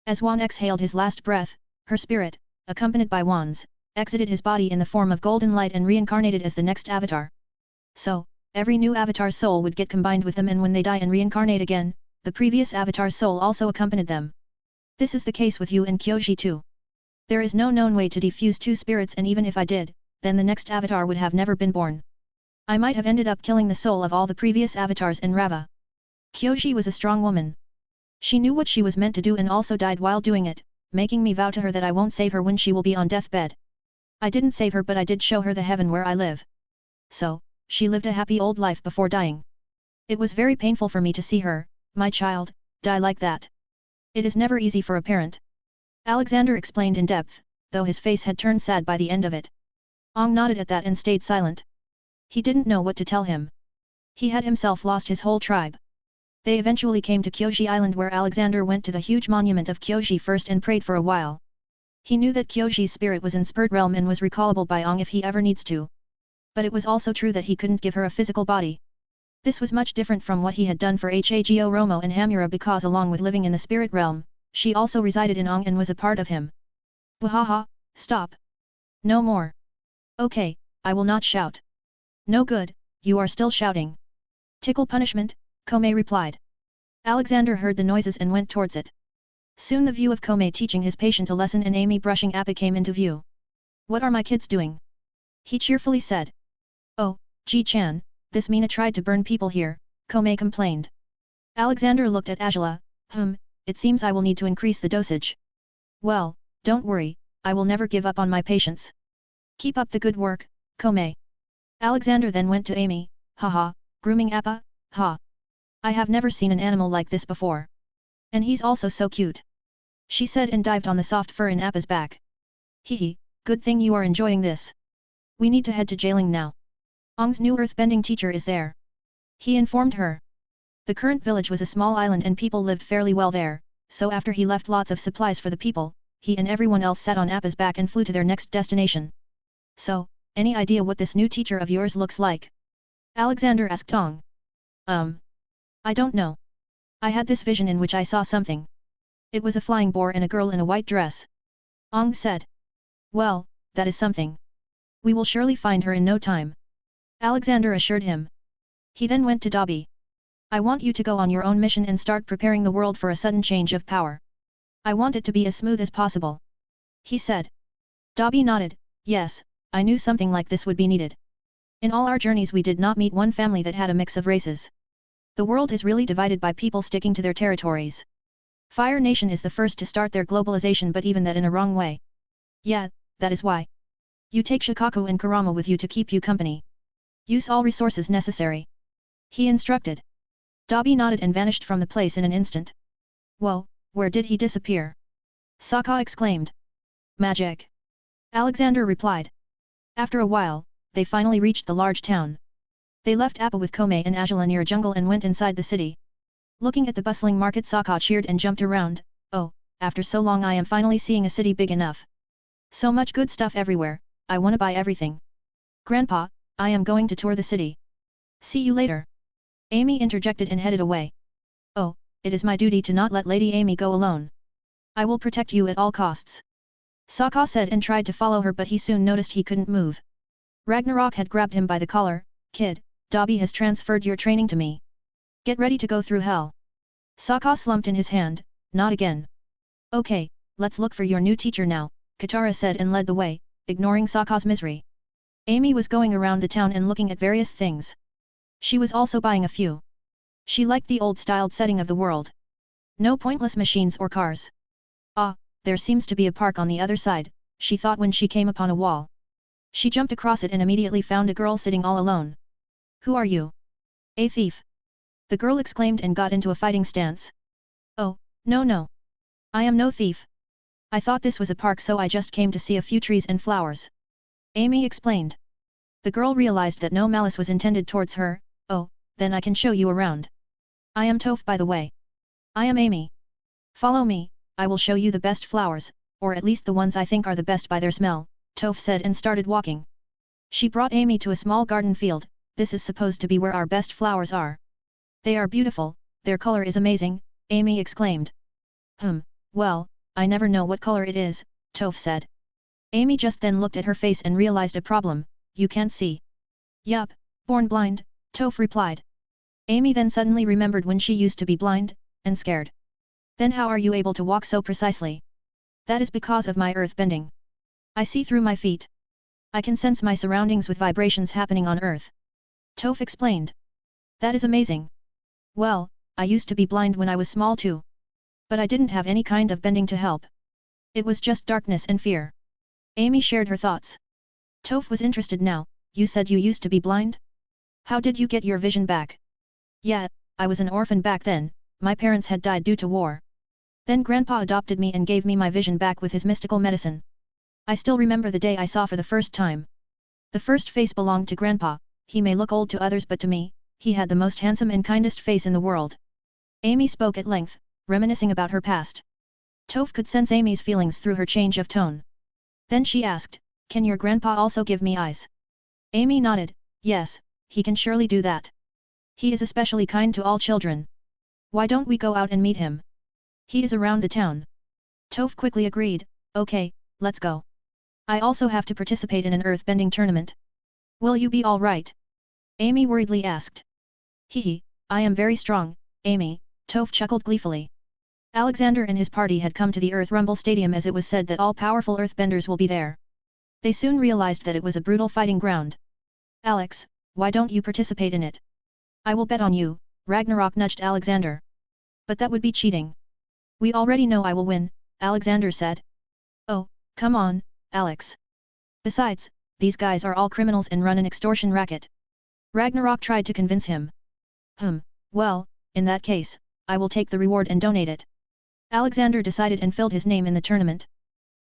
As Wan exhaled his last breath, her spirit, accompanied by Wan's, exited his body in the form of golden light and reincarnated as the next Avatar. So, every new Avatar's soul would get combined with them, and when they die and reincarnate again, the previous Avatar's soul also accompanied them. This is the case with you and Kyoji too. There is no known way to defuse two spirits, and even if I did, then the next Avatar would have never been born. I might have ended up killing the soul of all the previous Avatars in Rava. Kyoji was a strong woman. She knew what she was meant to do and also died while doing it, making me vow to her that I won't save her when she will be on deathbed. I didn't save her, but I did show her the heaven where I live. So, she lived a happy old life before dying. It was very painful for me to see her, my child, die like that. It is never easy for a parent. Alexander explained in depth, though his face had turned sad by the end of it. Ong nodded at that and stayed silent. He didn't know what to tell him. He had himself lost his whole tribe. They eventually came to Kyoji Island, where Alexander went to the huge monument of Kyoji first and prayed for a while. He knew that Kyoji's spirit was in Spirit Realm and was recallable by Ong if he ever needs to. But it was also true that he couldn't give her a physical body. This was much different from what he had done for Hago Romo and Hamura, because along with living in the spirit realm, she also resided in Ong and was a part of him. Wahaha, stop. No more. Okay, I will not shout. No good, you are still shouting. Tickle punishment, Komei replied. Alexander heard the noises and went towards it. Soon the view of Komei teaching his patient a lesson and Amy brushing Appa came into view. What are my kids doing? He cheerfully said. Oh, Ji-chan, this Mina tried to burn people here, Komei complained. Alexander looked at Angela. It seems I will need to increase the dosage. Well, don't worry, I will never give up on my patients. Keep up the good work, Komei. Alexander then went to Amy. Haha, grooming Appa, ha. I have never seen an animal like this before. And he's also so cute. She said and dived on the soft fur in Appa's back. Hehe, good thing you are enjoying this. We need to head to Jailing now. Ong's new earthbending teacher is there. He informed her. The current village was a small island and people lived fairly well there, so after he left lots of supplies for the people, he and everyone else sat on Appa's back and flew to their next destination. So, any idea what this new teacher of yours looks like? Alexander asked Ong. I don't know. I had this vision in which I saw something. It was a flying boar and a girl in a white dress. Ong said. Well, that is something. We will surely find her in no time. Alexander assured him. He then went to Dobby. I want you to go on your own mission and start preparing the world for a sudden change of power. I want it to be as smooth as possible. He said. Dobby nodded. Yes, I knew something like this would be needed. In all our journeys we did not meet one family that had a mix of races. The world is really divided by people sticking to their territories. Fire Nation is the first to start their globalization, but even that in a wrong way. Yeah, that is why. You take Shikaku and Kurama with you to keep you company. Use all resources necessary. He instructed. Dobby nodded and vanished from the place in an instant. Whoa, where did he disappear? Sokka exclaimed. Magic. Alexander replied. After a while, they finally reached the large town. They left Appa with Komei and Angela near a jungle and went inside the city. Looking at the bustling market, Sokka cheered and jumped around. Oh, after so long I am finally seeing a city big enough. So much good stuff everywhere, I wanna buy everything. Grandpa, I am going to tour the city. See you later. Amy interjected and headed away. Oh, it is my duty to not let Lady Amy go alone. I will protect you at all costs. Sokka said and tried to follow her, but he soon noticed he couldn't move. Ragnarok had grabbed him by the collar. Kid, Dobby has transferred your training to me. Get ready to go through hell. Sokka slumped in his hand. Not again. Okay, let's look for your new teacher now, Katara said and led the way, ignoring Sokka's misery. Amy was going around the town and looking at various things. She was also buying a few. She liked the old-styled setting of the world. No pointless machines or cars. Ah, there seems to be a park on the other side, she thought when she came upon a wall. She jumped across it and immediately found a girl sitting all alone. Who are you? A thief. The girl exclaimed and got into a fighting stance. Oh, no. I am no thief. I thought this was a park so I just came to see a few trees and flowers. Amy explained. The girl realized that no malice was intended towards her. Oh, then I can show you around. I am Toph by the way. I am Amy. Follow me, I will show you the best flowers, or at least the ones I think are the best by their smell, Toph said and started walking. She brought Amy to a small garden field. This is supposed to be where our best flowers are. They are beautiful, their color is amazing, Amy exclaimed. Well, I never know what color it is, Toph said. Amy just then looked at her face and realized a problem. You can't see. Yup, born blind, Toph replied. Amy then suddenly remembered when she used to be blind, and scared. Then how are you able to walk so precisely? That is because of my earth bending. I see through my feet. I can sense my surroundings with vibrations happening on earth. Toph explained. That is amazing. Well, I used to be blind when I was small too. But I didn't have any kind of bending to help. It was just darkness and fear. Amy shared her thoughts. Toph was interested now. You said you used to be blind? How did you get your vision back? Yeah, I was an orphan back then, my parents had died due to war. Then Grandpa adopted me and gave me my vision back with his mystical medicine. I still remember the day I saw for the first time. The first face belonged to Grandpa. He may look old to others but to me, he had the most handsome and kindest face in the world. Amy spoke at length, reminiscing about her past. Toph could sense Amy's feelings through her change of tone. Then she asked, can your grandpa also give me eyes? Amy nodded, yes, he can surely do that. He is especially kind to all children. Why don't we go out and meet him? He is around the town. Toph quickly agreed, okay, let's go. I also have to participate in an earth-bending tournament. Will you be all right? Amy worriedly asked. Hehe, I am very strong, Amy, Toph chuckled gleefully. Alexander and his party had come to the Earth Rumble Stadium as it was said that all powerful earthbenders will be there. They soon realized that it was a brutal fighting ground. Alex, why don't you participate in it? I will bet on you, Ragnarok nudged Alexander. But that would be cheating. We already know I will win, Alexander said. Oh, come on, Alex. Besides, these guys are all criminals and run an extortion racket. Ragnarok tried to convince him. Well, in that case, I will take the reward and donate it. Alexander decided and filled his name in the tournament.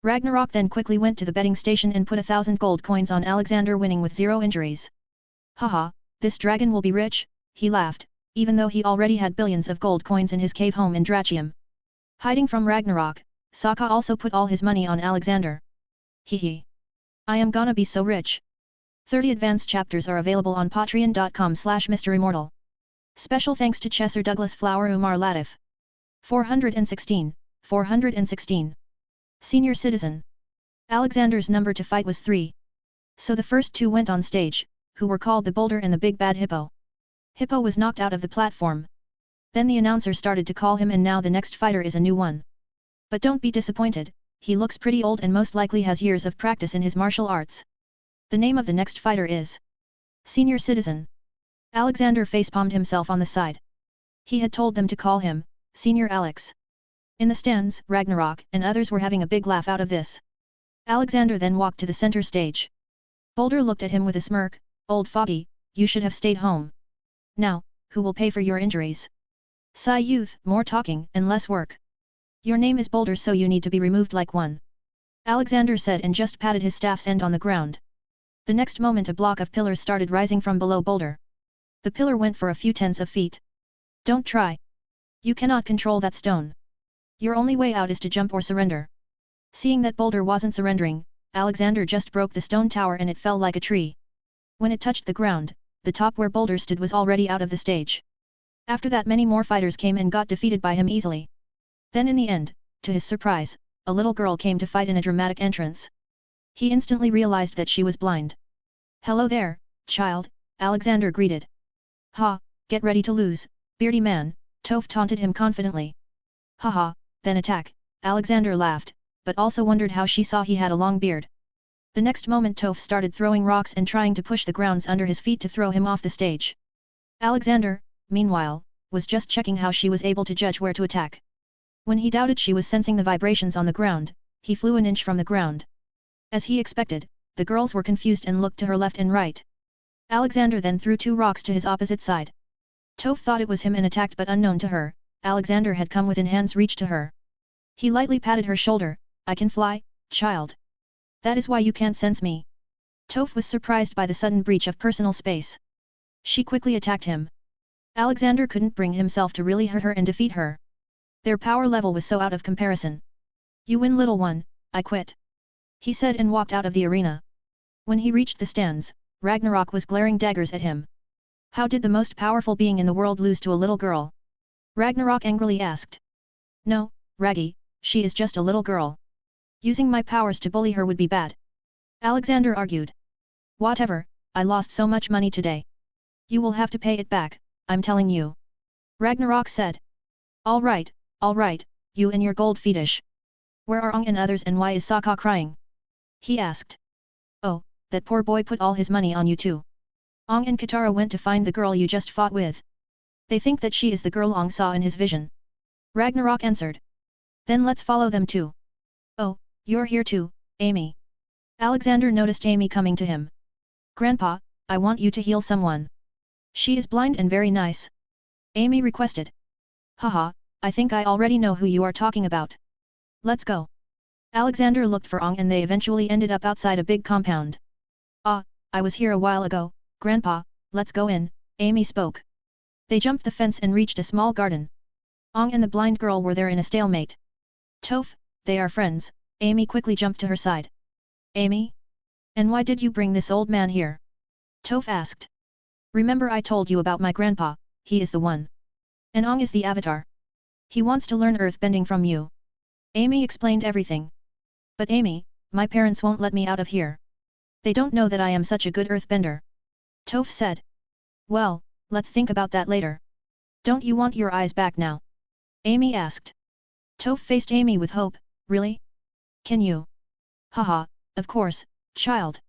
Ragnarok then quickly went to the betting station and put 1,000 gold coins on Alexander winning with 0 injuries. Haha, this dragon will be rich, he laughed, even though he already had billions of gold coins in his cave home in Drachium. Hiding from Ragnarok, Sokka also put all his money on Alexander. Hehe. I am gonna be so rich. 30 advanced chapters are available on patreon.com/MisterImmortal. Special thanks to Chesser Douglas Flower Umar Latif. 416. Senior Citizen. Alexander's number to fight was 3. So the first 2 went on stage, who were called the Boulder and the Big Bad Hippo. Hippo was knocked out of the platform. Then the announcer started to call him and now the next fighter is a new one. But don't be disappointed, he looks pretty old and most likely has years of practice in his martial arts. The name of the next fighter is Senior Citizen. Alexander facepalmed himself on the side. He had told them to call him Senior Alex. In the stands, Ragnarok and others were having a big laugh out of this. Alexander then walked to the center stage. Boulder looked at him with a smirk, old foggy, you should have stayed home. Now, who will pay for your injuries? Sigh youth, more talking and less work. Your name is Boulder so you need to be removed like one. Alexander said and just patted his staff's end on the ground. The next moment a block of pillars started rising from below Boulder. The pillar went for a few tens of feet. Don't try. You cannot control that stone. Your only way out is to jump or surrender. Seeing that Boulder wasn't surrendering, Alexander just broke the stone tower and it fell like a tree. When it touched the ground, the top where Boulder stood was already out of the stage. After that many more fighters came and got defeated by him easily. Then in the end, to his surprise, a little girl came to fight in a dramatic entrance. He instantly realized that she was blind. Hello there, child, Alexander greeted. Ha, get ready to lose, beardy man, Toph taunted him confidently. Haha, then attack, Alexander laughed, but also wondered how she saw he had a long beard. The next moment Toph started throwing rocks and trying to push the grounds under his feet to throw him off the stage. Alexander, meanwhile, was just checking how she was able to judge where to attack. When he doubted she was sensing the vibrations on the ground, he flew an inch from the ground. As he expected, the girls were confused and looked to her left and right. Alexander then threw 2 rocks to his opposite side. Toph thought it was him and attacked, but unknown to her, Alexander had come within hand's reach to her. He lightly patted her shoulder. I can fly, child. That is why you can't sense me. Toph was surprised by the sudden breach of personal space. She quickly attacked him. Alexander couldn't bring himself to really hurt her and defeat her. Their power level was so out of comparison. You win, little one, I quit. He said and walked out of the arena. When he reached the stands, Ragnarok was glaring daggers at him. How did the most powerful being in the world lose to a little girl? Ragnarok angrily asked. No, Raggy, she is just a little girl. Using my powers to bully her would be bad. Alexander argued. Whatever, I lost so much money today. You will have to pay it back, I'm telling you. Ragnarok said. All right, you and your gold fetish. Where are Ong and others, and why is Sokka crying? He asked. Oh, that poor boy put all his money on you too. Ong and Katara went to find the girl you just fought with. They think that she is the girl Ong saw in his vision. Ragnarok answered. Then let's follow them too. Oh, you're here too, Amy. Alexander noticed Amy coming to him. Grandpa, I want you to heal someone. She is blind and very nice. Amy requested. Haha, I think I already know who you are talking about. Let's go. Alexander looked for Ong and they eventually ended up outside a big compound. Ah, I was here a while ago, Grandpa, let's go in, Amy spoke. They jumped the fence and reached a small garden. Ong and the blind girl were there in a stalemate. Toph, they are friends, Amy quickly jumped to her side. Amy? And why did you bring this old man here? Toph asked. Remember I told you about my grandpa, he is the one. And Ong is the avatar. He wants to learn earthbending from you. Amy explained everything. But Amy, my parents won't let me out of here. They don't know that I am such a good earthbender. Toph said. Well, let's think about that later. Don't you want your eyes back now? Amy asked. Toph faced Amy with hope. Really? Can you? Haha, of course, child.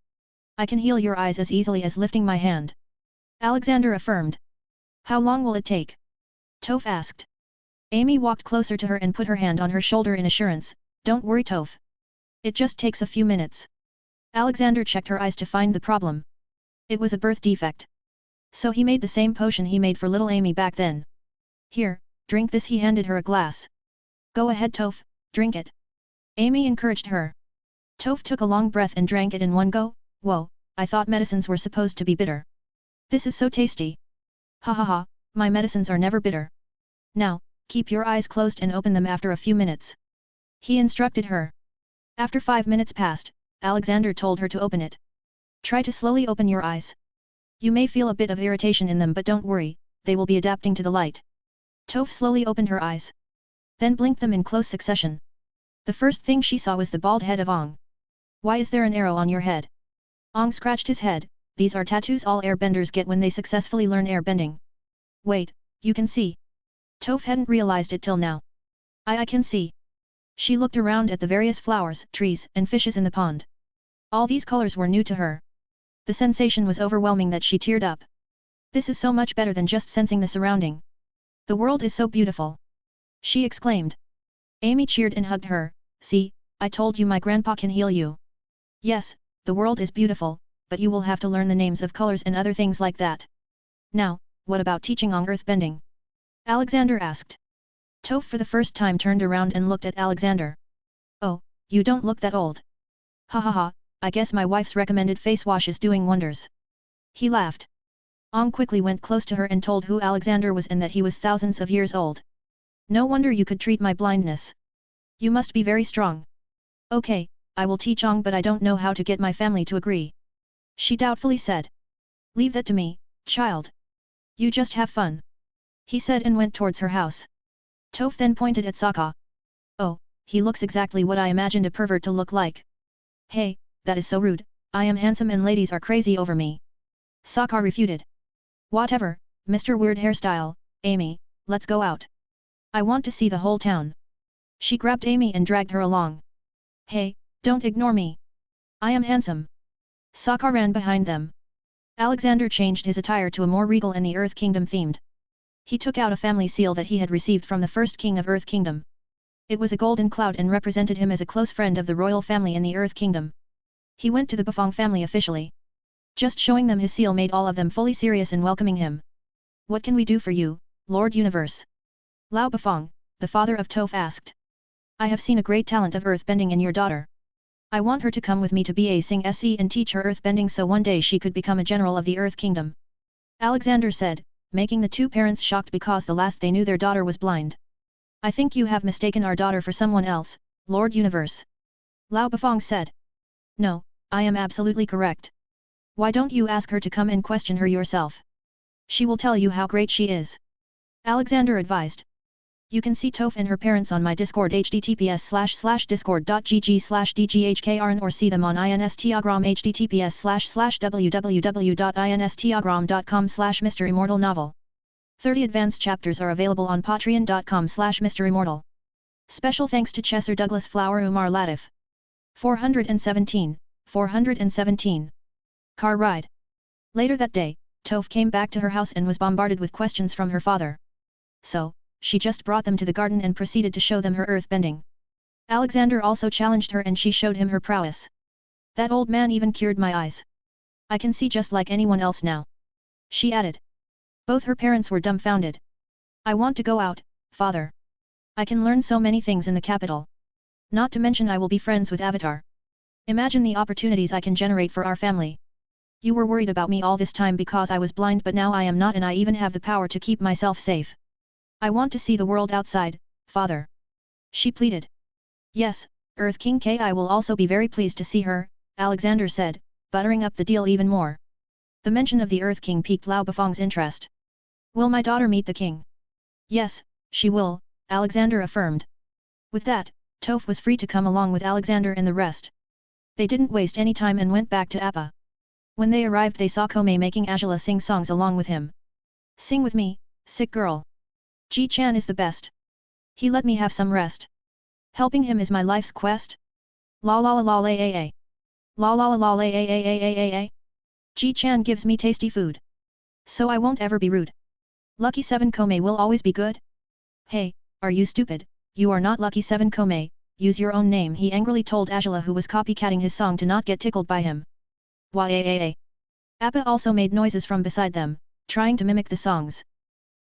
I can heal your eyes as easily as lifting my hand. Alexander affirmed. How long will it take? Toph asked. Amy walked closer to her and put her hand on her shoulder in assurance. Don't worry, Toph. It just takes a few minutes. Alexander checked her eyes to find the problem. It was a birth defect. So he made the same potion he made for little Amy back then. Here, drink this. He handed her a glass. Go ahead, Toph, drink it. Amy encouraged her. Toph took a long breath and drank it in one go. Whoa, I thought medicines were supposed to be bitter. This is so tasty. Ha ha ha, my medicines are never bitter. Now, keep your eyes closed and open them after a few minutes. He instructed her. After 5 minutes passed, Alexander told her to open it. Try to slowly open your eyes. You may feel a bit of irritation in them, but don't worry, they will be adapting to the light. Toph slowly opened her eyes. Then blinked them in close succession. The first thing she saw was the bald head of Ong. Why is there an arrow on your head? Ong scratched his head. These are tattoos all airbenders get when they successfully learn airbending. Wait, you can see. Toph hadn't realized it till now. I can see. She looked around at the various flowers, trees, and fishes in the pond. All these colors were new to her. The sensation was overwhelming that she teared up. This is so much better than just sensing the surrounding. The world is so beautiful. She exclaimed. Amy cheered and hugged her. See, I told you my grandpa can heal you. Yes, the world is beautiful, but you will have to learn the names of colors and other things like that. Now, what about teaching Ong earthbending? Alexander asked. Toph for the first time turned around and looked at Alexander. Oh, you don't look that old. Ha ha ha, I guess my wife's recommended face wash is doing wonders. He laughed. Ong quickly went close to her and told who Alexander was and that he was thousands of years old. No wonder you could treat my blindness. You must be very strong. Okay, I will teach Ong, but I don't know how to get my family to agree. She doubtfully said. Leave that to me, child. You just have fun. He said and went towards her house. Toph then pointed at Sokka. Oh, he looks exactly what I imagined a pervert to look like. Hey, that is so rude, I am handsome and ladies are crazy over me. Sokka refuted. Whatever, Mr. Weird Hairstyle, Amy, let's go out. I want to see the whole town. She grabbed Amy and dragged her along. Hey, don't ignore me. I am handsome. Sokka ran behind them. Alexander changed his attire to a more regal and the Earth Kingdom themed. He took out a family seal that he had received from the first king of Earth Kingdom. It was a golden cloud and represented him as a close friend of the royal family in the Earth Kingdom. He went to the Bafang family officially. Just showing them his seal made all of them fully serious in welcoming him. What can we do for you, Lord Universe? Lao Bafang, the father of Toph asked. I have seen a great talent of earthbending in your daughter. I want her to come with me to Ba Sing Se and teach her earthbending so one day she could become a general of the Earth Kingdom. Alexander said, making the two parents shocked because the last they knew their daughter was blind. I think you have mistaken our daughter for someone else, Lord Universe. Lao Bafang said. No, I am absolutely correct. Why don't you ask her to come and question her yourself? She will tell you how great she is. Alexander advised. You can see Toph and her parents on my Discord https://discord.gg/dghkrn or see them on Instagram https://www.instagram.com/MisterImmortal novel. 30 advanced chapters are available on patreon.com/MisterImmortal. Special thanks to Chesser Douglas Flower Umar Latif. 417. Car ride. Later that day, Toph came back to her house and was bombarded with questions from her father. So, she just brought them to the garden and proceeded to show them her earthbending. Alexander also challenged her and she showed him her prowess. That old man even cured my eyes. I can see just like anyone else now. She added. Both her parents were dumbfounded. I want to go out, father. I can learn so many things in the capital. Not to mention I will be friends with Avatar. Imagine the opportunities I can generate for our family. You were worried about me all this time because I was blind, but now I am not and I even have the power to keep myself safe. I want to see the world outside, father. She pleaded. Yes, Earth King Ki will also be very pleased to see her, Alexander said, buttering up the deal even more. The mention of the Earth King piqued Lao Bafang's interest. Will my daughter meet the king? Yes, she will, Alexander affirmed. With that, Toph was free to come along with Alexander and the rest. They didn't waste any time and went back to Appa. When they arrived they saw Komei making Angela sing songs along with him. Sing with me, sick girl. Ji-chan is the best. He let me have some rest. Helping him is my life's quest. La la la la la a a. La la la la la a a a a a. Ji-chan gives me tasty food. So I won't ever be rude. Lucky 7 Komei will always be good. Hey, are you stupid? You are not Lucky 7 Komei, use your own name, he angrily told Angela, who was copycatting his song, to not get tickled by him. Wah. Appa also made noises from beside them, trying to mimic the songs.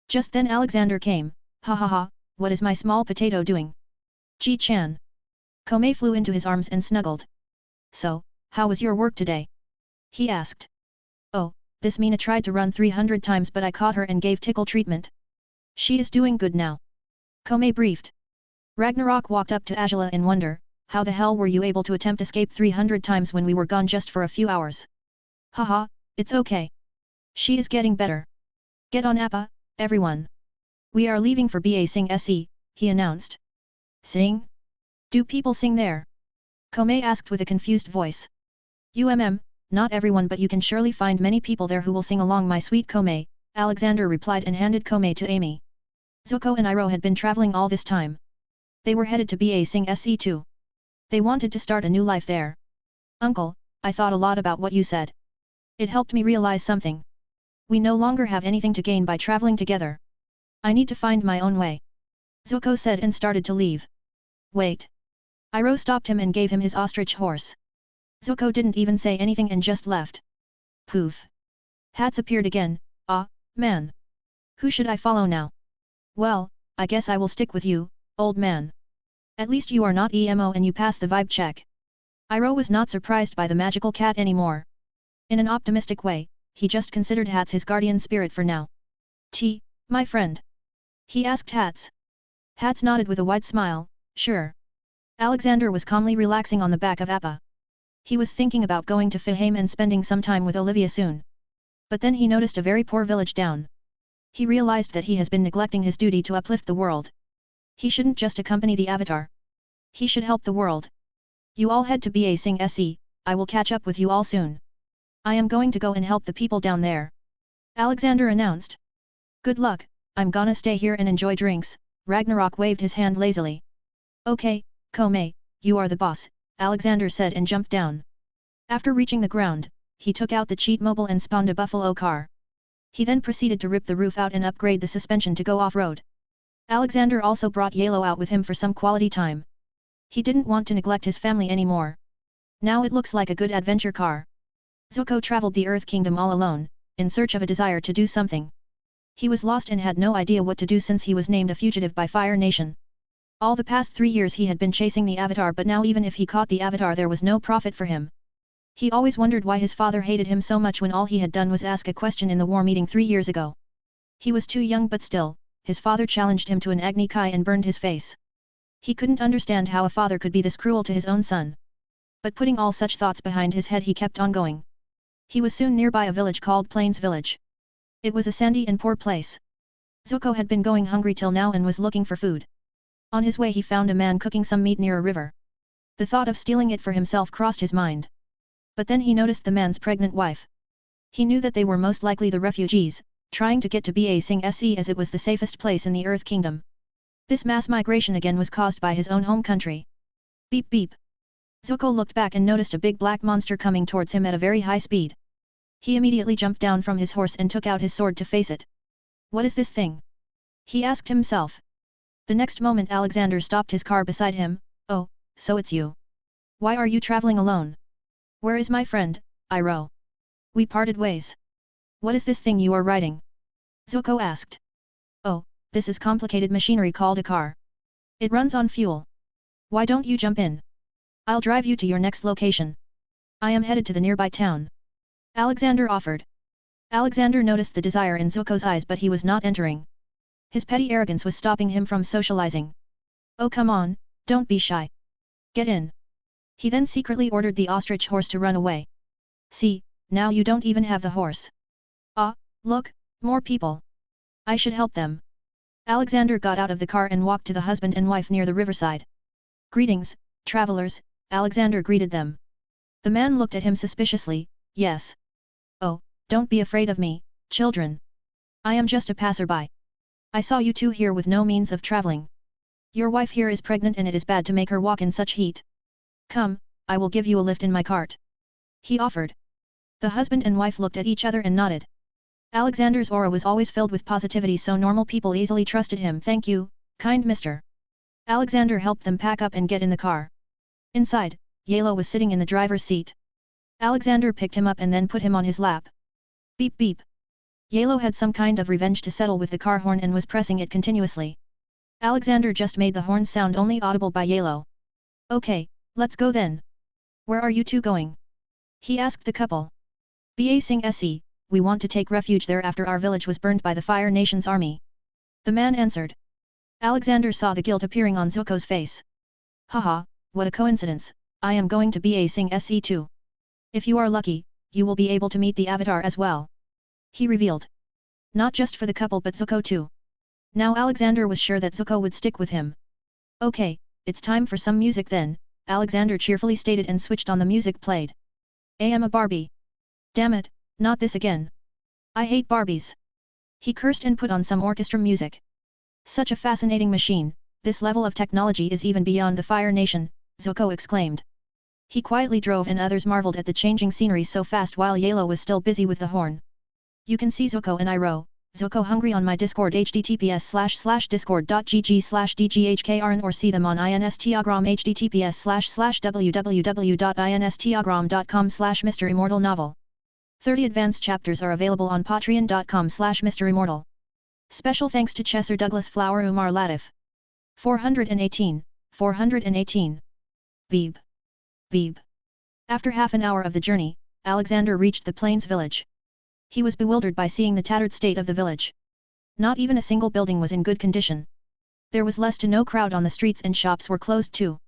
Just then Alexander came. Ha ha ha, what is my small potato doing? Ji-chan. Komei flew into his arms and snuggled. So, how was your work today? He asked. Oh, this Mina tried to run 300 times but I caught her and gave tickle treatment. She is doing good now. Komei briefed. Ragnarok walked up to Angela in wonder. How the hell were you able to attempt escape 300 times when we were gone just for a few hours? Haha, it's okay. She is getting better. Get on Appa, everyone. We are leaving for Ba Sing Se, he announced. Sing? Do people sing there? Komei asked with a confused voice. Not everyone, but you can surely find many people there who will sing along, my sweet Komei, Alexander replied and handed Komei to Amy. Zuko and Iroh had been traveling all this time. They were headed to Ba Sing Se too. They wanted to start a new life there. Uncle, I thought a lot about what you said. It helped me realize something. We no longer have anything to gain by traveling together. I need to find my own way. Zuko said and started to leave. Wait. Iroh stopped him and gave him his ostrich horse. Zuko didn't even say anything and just left. Poof. Hats appeared again. Ah, man. Who should I follow now? Well, I guess I will stick with you, old man. At least you are not emo and you pass the vibe check. Iroh was not surprised by the magical cat anymore. In an optimistic way, he just considered Hats his guardian spirit for now. My friend? He asked Hats. Hats nodded with a wide smile, sure. Alexander was calmly relaxing on the back of Appa. He was thinking about going to Fihame and spending some time with Olivia soon. But then he noticed a very poor village down. He realized that he has been neglecting his duty to uplift the world. He shouldn't just accompany the Avatar. He should help the world. You all head to Ba Sing Se, I will catch up with you all soon. I am going to go and help the people down there. Alexander announced. Good luck, I'm gonna stay here and enjoy drinks, Ragnarok waved his hand lazily. Okay, Komei, you are the boss, Alexander said and jumped down. After reaching the ground, he took out the cheat mobile and spawned a buffalo car. He then proceeded to rip the roof out and upgrade the suspension to go off-road. Alexander also brought Yalo out with him for some quality time. He didn't want to neglect his family anymore. Now it looks like a good adventure car. Zuko traveled the Earth Kingdom all alone, in search of a desire to do something. He was lost and had no idea what to do since he was named a fugitive by Fire Nation. All the past 3 years he had been chasing the Avatar, but now even if he caught the Avatar there was no profit for him. He always wondered why his father hated him so much when all he had done was ask a question in the war meeting 3 years ago. He was too young, but still, his father challenged him to an Agni Kai and burned his face. He couldn't understand how a father could be this cruel to his own son. But putting all such thoughts behind his head, he kept on going. He was soon nearby a village called Plains Village. It was a sandy and poor place. Zuko had been going hungry till now and was looking for food. On his way he found a man cooking some meat near a river. The thought of stealing it for himself crossed his mind. But then he noticed the man's pregnant wife. He knew that they were most likely the refugees, trying to get to Ba Sing Se as it was the safest place in the Earth Kingdom. This mass migration again was caused by his own home country. Beep beep. Zuko looked back and noticed a big black monster coming towards him at a very high speed. He immediately jumped down from his horse and took out his sword to face it. What is this thing? He asked himself. The next moment Alexander stopped his car beside him. Oh, so it's you. Why are you traveling alone? Where is my friend, Iroh? We parted ways. What is this thing you are riding? Zuko asked. Oh, this is complicated machinery called a car. It runs on fuel. Why don't you jump in? I'll drive you to your next location. I am headed to the nearby town. Alexander offered. Alexander noticed the desire in Zuko's eyes, but he was not entering. His petty arrogance was stopping him from socializing. Oh come on, don't be shy. Get in. He then secretly ordered the ostrich horse to run away. See, now you don't even have the horse. Ah, look, more people. I should help them. Alexander got out of the car and walked to the husband and wife near the riverside. Greetings, travelers, Alexander greeted them. The man looked at him suspiciously. Yes. Oh, don't be afraid of me, children. I am just a passerby. I saw you two here with no means of traveling. Your wife here is pregnant and it is bad to make her walk in such heat. Come, I will give you a lift in my cart. He offered. The husband and wife looked at each other and nodded. Alexander's aura was always filled with positivity, so normal people easily trusted him. Thank you, kind mister. Alexander helped them pack up and get in the car. Inside, Yalo was sitting in the driver's seat. Alexander picked him up and then put him on his lap. Beep beep. Yalo had some kind of revenge to settle with the car horn and was pressing it continuously. Alexander just made the horn sound only audible by Yalo. Okay, let's go then. Where are you two going? He asked the couple. Ba Sing Se, we want to take refuge there after our village was burned by the Fire Nation's army. The man answered. Alexander saw the guilt appearing on Zuko's face. Haha, what a coincidence, I am going to Ba Sing Se too. If you are lucky, you will be able to meet the Avatar as well. He revealed. Not just for the couple but Zuko too. Now Alexander was sure that Zuko would stick with him. Okay, it's time for some music then, Alexander cheerfully stated and switched on the music played. I am a Barbie. Damn it, not this again. I hate Barbies. He cursed and put on some orchestra music. Such a fascinating machine, this level of technology is even beyond the Fire Nation, Zuko exclaimed. He quietly drove and others marveled at the changing scenery so fast while Yalo was still busy with the horn. You can see Zuko and Iroh, Zuko Hungry on my Discord https://discord.gg/dghkrn or see them on Instagram https://www.instagram.com/MisterImmortal novel. 30 advanced chapters are available on patreon.com/MisterImmortal. Special thanks to Chesser Douglas Flower Umar Latif. 418. Beeb. Beeb. After half an hour of the journey, Alexander reached the Plains village. He was bewildered by seeing the tattered state of the village. Not even a single building was in good condition. There was less to no crowd on the streets and shops were closed too.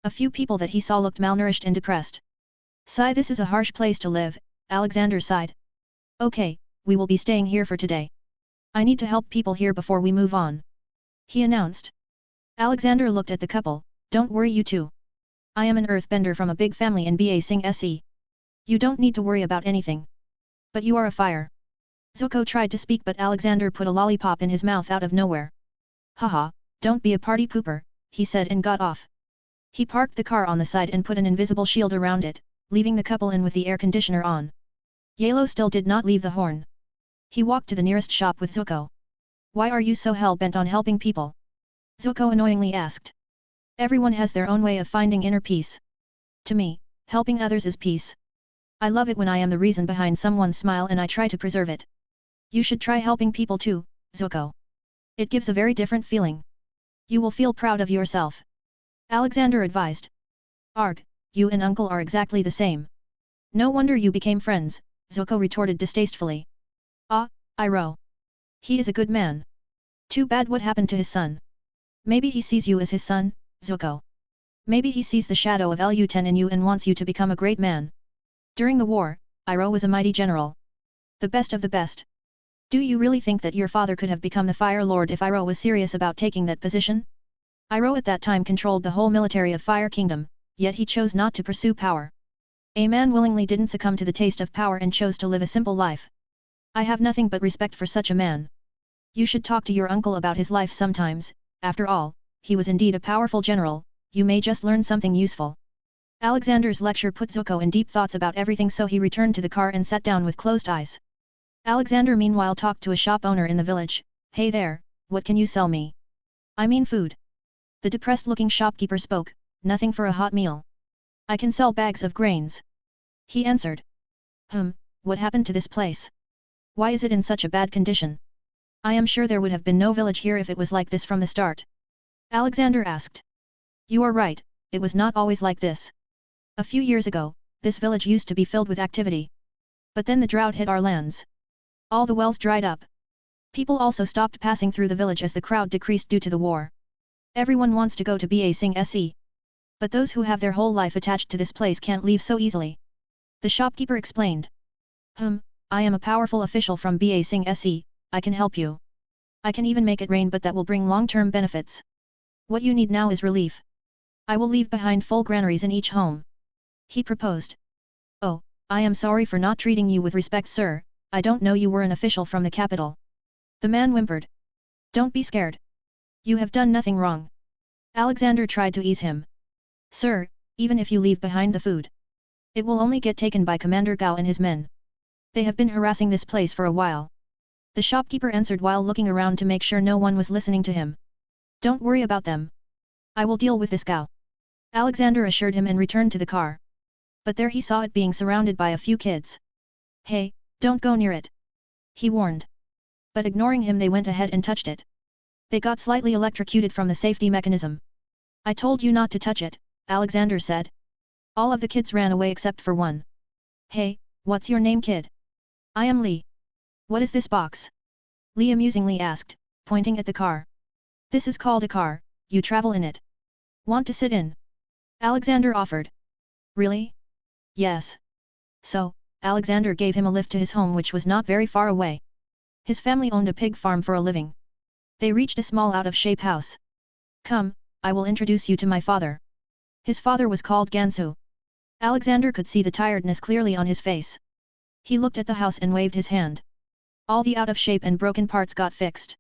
A few people that he saw looked malnourished and depressed. Sigh, this is a harsh place to live, Alexander sighed. Okay, we will be staying here for today. I need to help people here before we move on. He announced. Alexander looked at the couple. Don't worry you two. I am an earthbender from a big family in Ba Sing Se. You don't need to worry about anything. But you are a fire. Zuko tried to speak but Alexander put a lollipop in his mouth out of nowhere. Haha, don't be a party pooper, he said and got off. He parked the car on the side and put an invisible shield around it, leaving the couple in with the air conditioner on. Yalo still did not leave the horn. He walked to the nearest shop with Zuko. Why are you so hell-bent on helping people? Zuko annoyingly asked. Everyone has their own way of finding inner peace. To me, helping others is peace. I love it when I am the reason behind someone's smile and I try to preserve it. You should try helping people too, Zuko. It gives a very different feeling. You will feel proud of yourself. Alexander advised. Arg, you and uncle are exactly the same. No wonder you became friends, Zuko retorted distastefully. Ah, Iroh. He is a good man. Too bad what happened to his son. Maybe he sees you as his son, Zuko. Maybe he sees the shadow of Lu-10 in you and wants you to become a great man. During the war, Iroh was a mighty general. The best of the best. Do you really think that your father could have become the Fire Lord if Iroh was serious about taking that position? Iroh at that time controlled the whole military of Fire Kingdom, yet he chose not to pursue power. A man willingly didn't succumb to the taste of power and chose to live a simple life. I have nothing but respect for such a man. You should talk to your uncle about his life sometimes, after all, he was indeed a powerful general, you may just learn something useful. Alexander's lecture put Zuko in deep thoughts about everything, so he returned to the car and sat down with closed eyes. Alexander meanwhile talked to a shop owner in the village. Hey there, what can you sell me? I mean food. The depressed-looking shopkeeper spoke, nothing for a hot meal. I can sell bags of grains. He answered. What happened to this place? Why is it in such a bad condition? I am sure there would have been no village here if it was like this from the start. Alexander asked. You are right, it was not always like this. A few years ago, this village used to be filled with activity. But then the drought hit our lands. All the wells dried up. People also stopped passing through the village as the crowd decreased due to the war. Everyone wants to go to Ba Sing Se. But those who have their whole life attached to this place can't leave so easily. The shopkeeper explained. I am a powerful official from Ba Sing Se, I can help you. I can even make it rain, but that will bring long-term benefits. What you need now is relief. I will leave behind full granaries in each home. He proposed. Oh, I am sorry for not treating you with respect, sir, I don't know you were an official from the capital. The man whimpered. Don't be scared. You have done nothing wrong. Alexander tried to ease him. Sir, even if you leave behind the food, it will only get taken by Commander Gao and his men. They have been harassing this place for a while. The shopkeeper answered while looking around to make sure no one was listening to him. Don't worry about them. I will deal with this Gao. Alexander assured him and returned to the car. But there he saw it being surrounded by a few kids. Hey, don't go near it. He warned. But ignoring him, they went ahead and touched it. They got slightly electrocuted from the safety mechanism. I told you not to touch it, Alexander said. All of the kids ran away except for one. Hey, what's your name, kid? I am Lee. What is this box? Lee amusingly asked, pointing at the car. This is called a car, you travel in it. Want to sit in? Alexander offered. Really? Yes. So, Alexander gave him a lift to his home, which was not very far away. His family owned a pig farm for a living. They reached a small out-of-shape house. Come, I will introduce you to my father. His father was called Gansu. Alexander could see the tiredness clearly on his face. He looked at the house and waved his hand. All the out-of-shape and broken parts got fixed.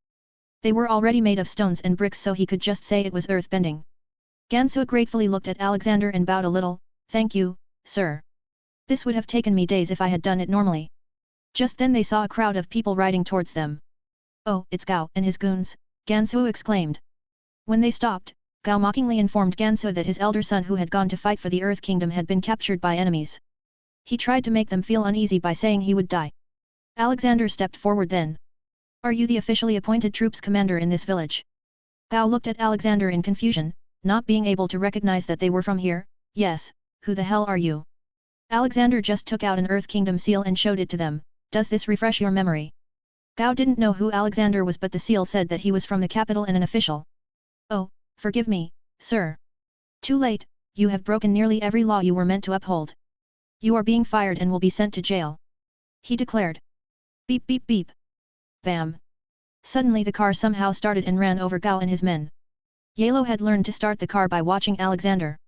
They were already made of stones and bricks, so he could just say it was earth-bending. Gansu gratefully looked at Alexander and bowed a little. Thank you, sir. This would have taken me days if I had done it normally. Just then they saw a crowd of people riding towards them. Oh, it's Gao and his goons, Gansu exclaimed. When they stopped, Gao mockingly informed Gansu that his elder son, who had gone to fight for the Earth Kingdom, had been captured by enemies. He tried to make them feel uneasy by saying he would die. Alexander stepped forward then. Are you the officially appointed troops commander in this village? Gao looked at Alexander in confusion, not being able to recognize that they were from here. Yes, who the hell are you? Alexander just took out an Earth Kingdom seal and showed it to them. Does this refresh your memory? Gao didn't know who Alexander was, but the seal said that he was from the capital and an official. Oh, forgive me, sir. Too late, you have broken nearly every law you were meant to uphold. You are being fired and will be sent to jail. He declared. Beep beep beep. Bam. Suddenly the car somehow started and ran over Gao and his men. Yalo had learned to start the car by watching Alexander.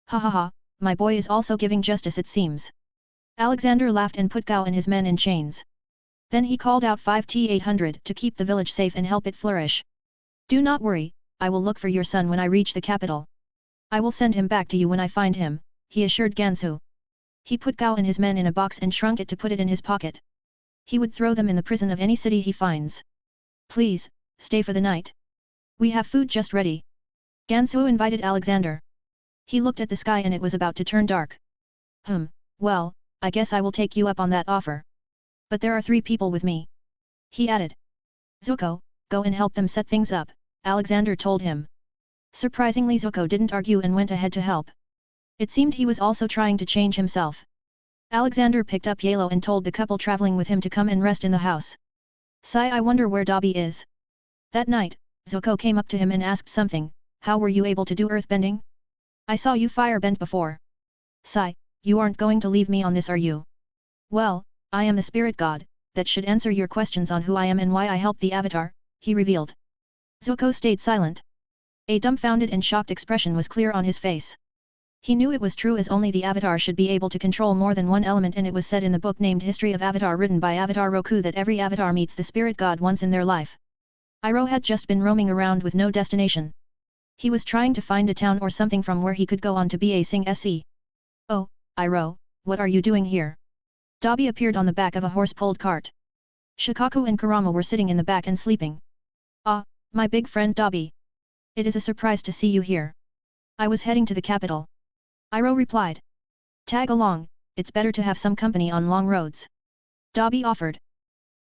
Ha ha ha, my boy is also giving justice, it seems. Alexander laughed and put Gao and his men in chains. Then he called out 5T800 to keep the village safe and help it flourish. Do not worry, I will look for your son when I reach the capital. I will send him back to you when I find him, he assured Gansu. He put Gao and his men in a box and shrunk it to put it in his pocket. He would throw them in the prison of any city he finds. Please, stay for the night. We have food just ready. Gansuo invited Alexander. He looked at the sky and it was about to turn dark. Well, I guess I will take you up on that offer. But there are 3 people with me. He added. Zuko, go and help them set things up, Alexander told him. Surprisingly Zuko didn't argue and went ahead to help. It seemed he was also trying to change himself. Alexander picked up Yellow and told the couple traveling with him to come and rest in the house. Sigh, I wonder where Dobby is. That night, Zuko came up to him and asked something. How were you able to do earthbending? I saw you firebend before. Sigh, you aren't going to leave me on this, are you? Well, I am the spirit god, that should answer your questions on who I am and why I helped the Avatar, he revealed. Zuko stayed silent. A dumbfounded and shocked expression was clear on his face. He knew it was true, as only the Avatar should be able to control more than one element, and it was said in the book named History of Avatar written by Avatar Roku that every Avatar meets the spirit god once in their life. Iroh had just been roaming around with no destination. He was trying to find a town or something from where he could go on to Ba Sing Se. Oh, Iroh, what are you doing here? Dobby appeared on the back of a horse-pulled cart. Shikaku and Kurama were sitting in the back and sleeping. Ah, my big friend Dobby. It is a surprise to see you here. I was heading to the capital. Iroh replied. Tag along, it's better to have some company on long roads. Dobby offered.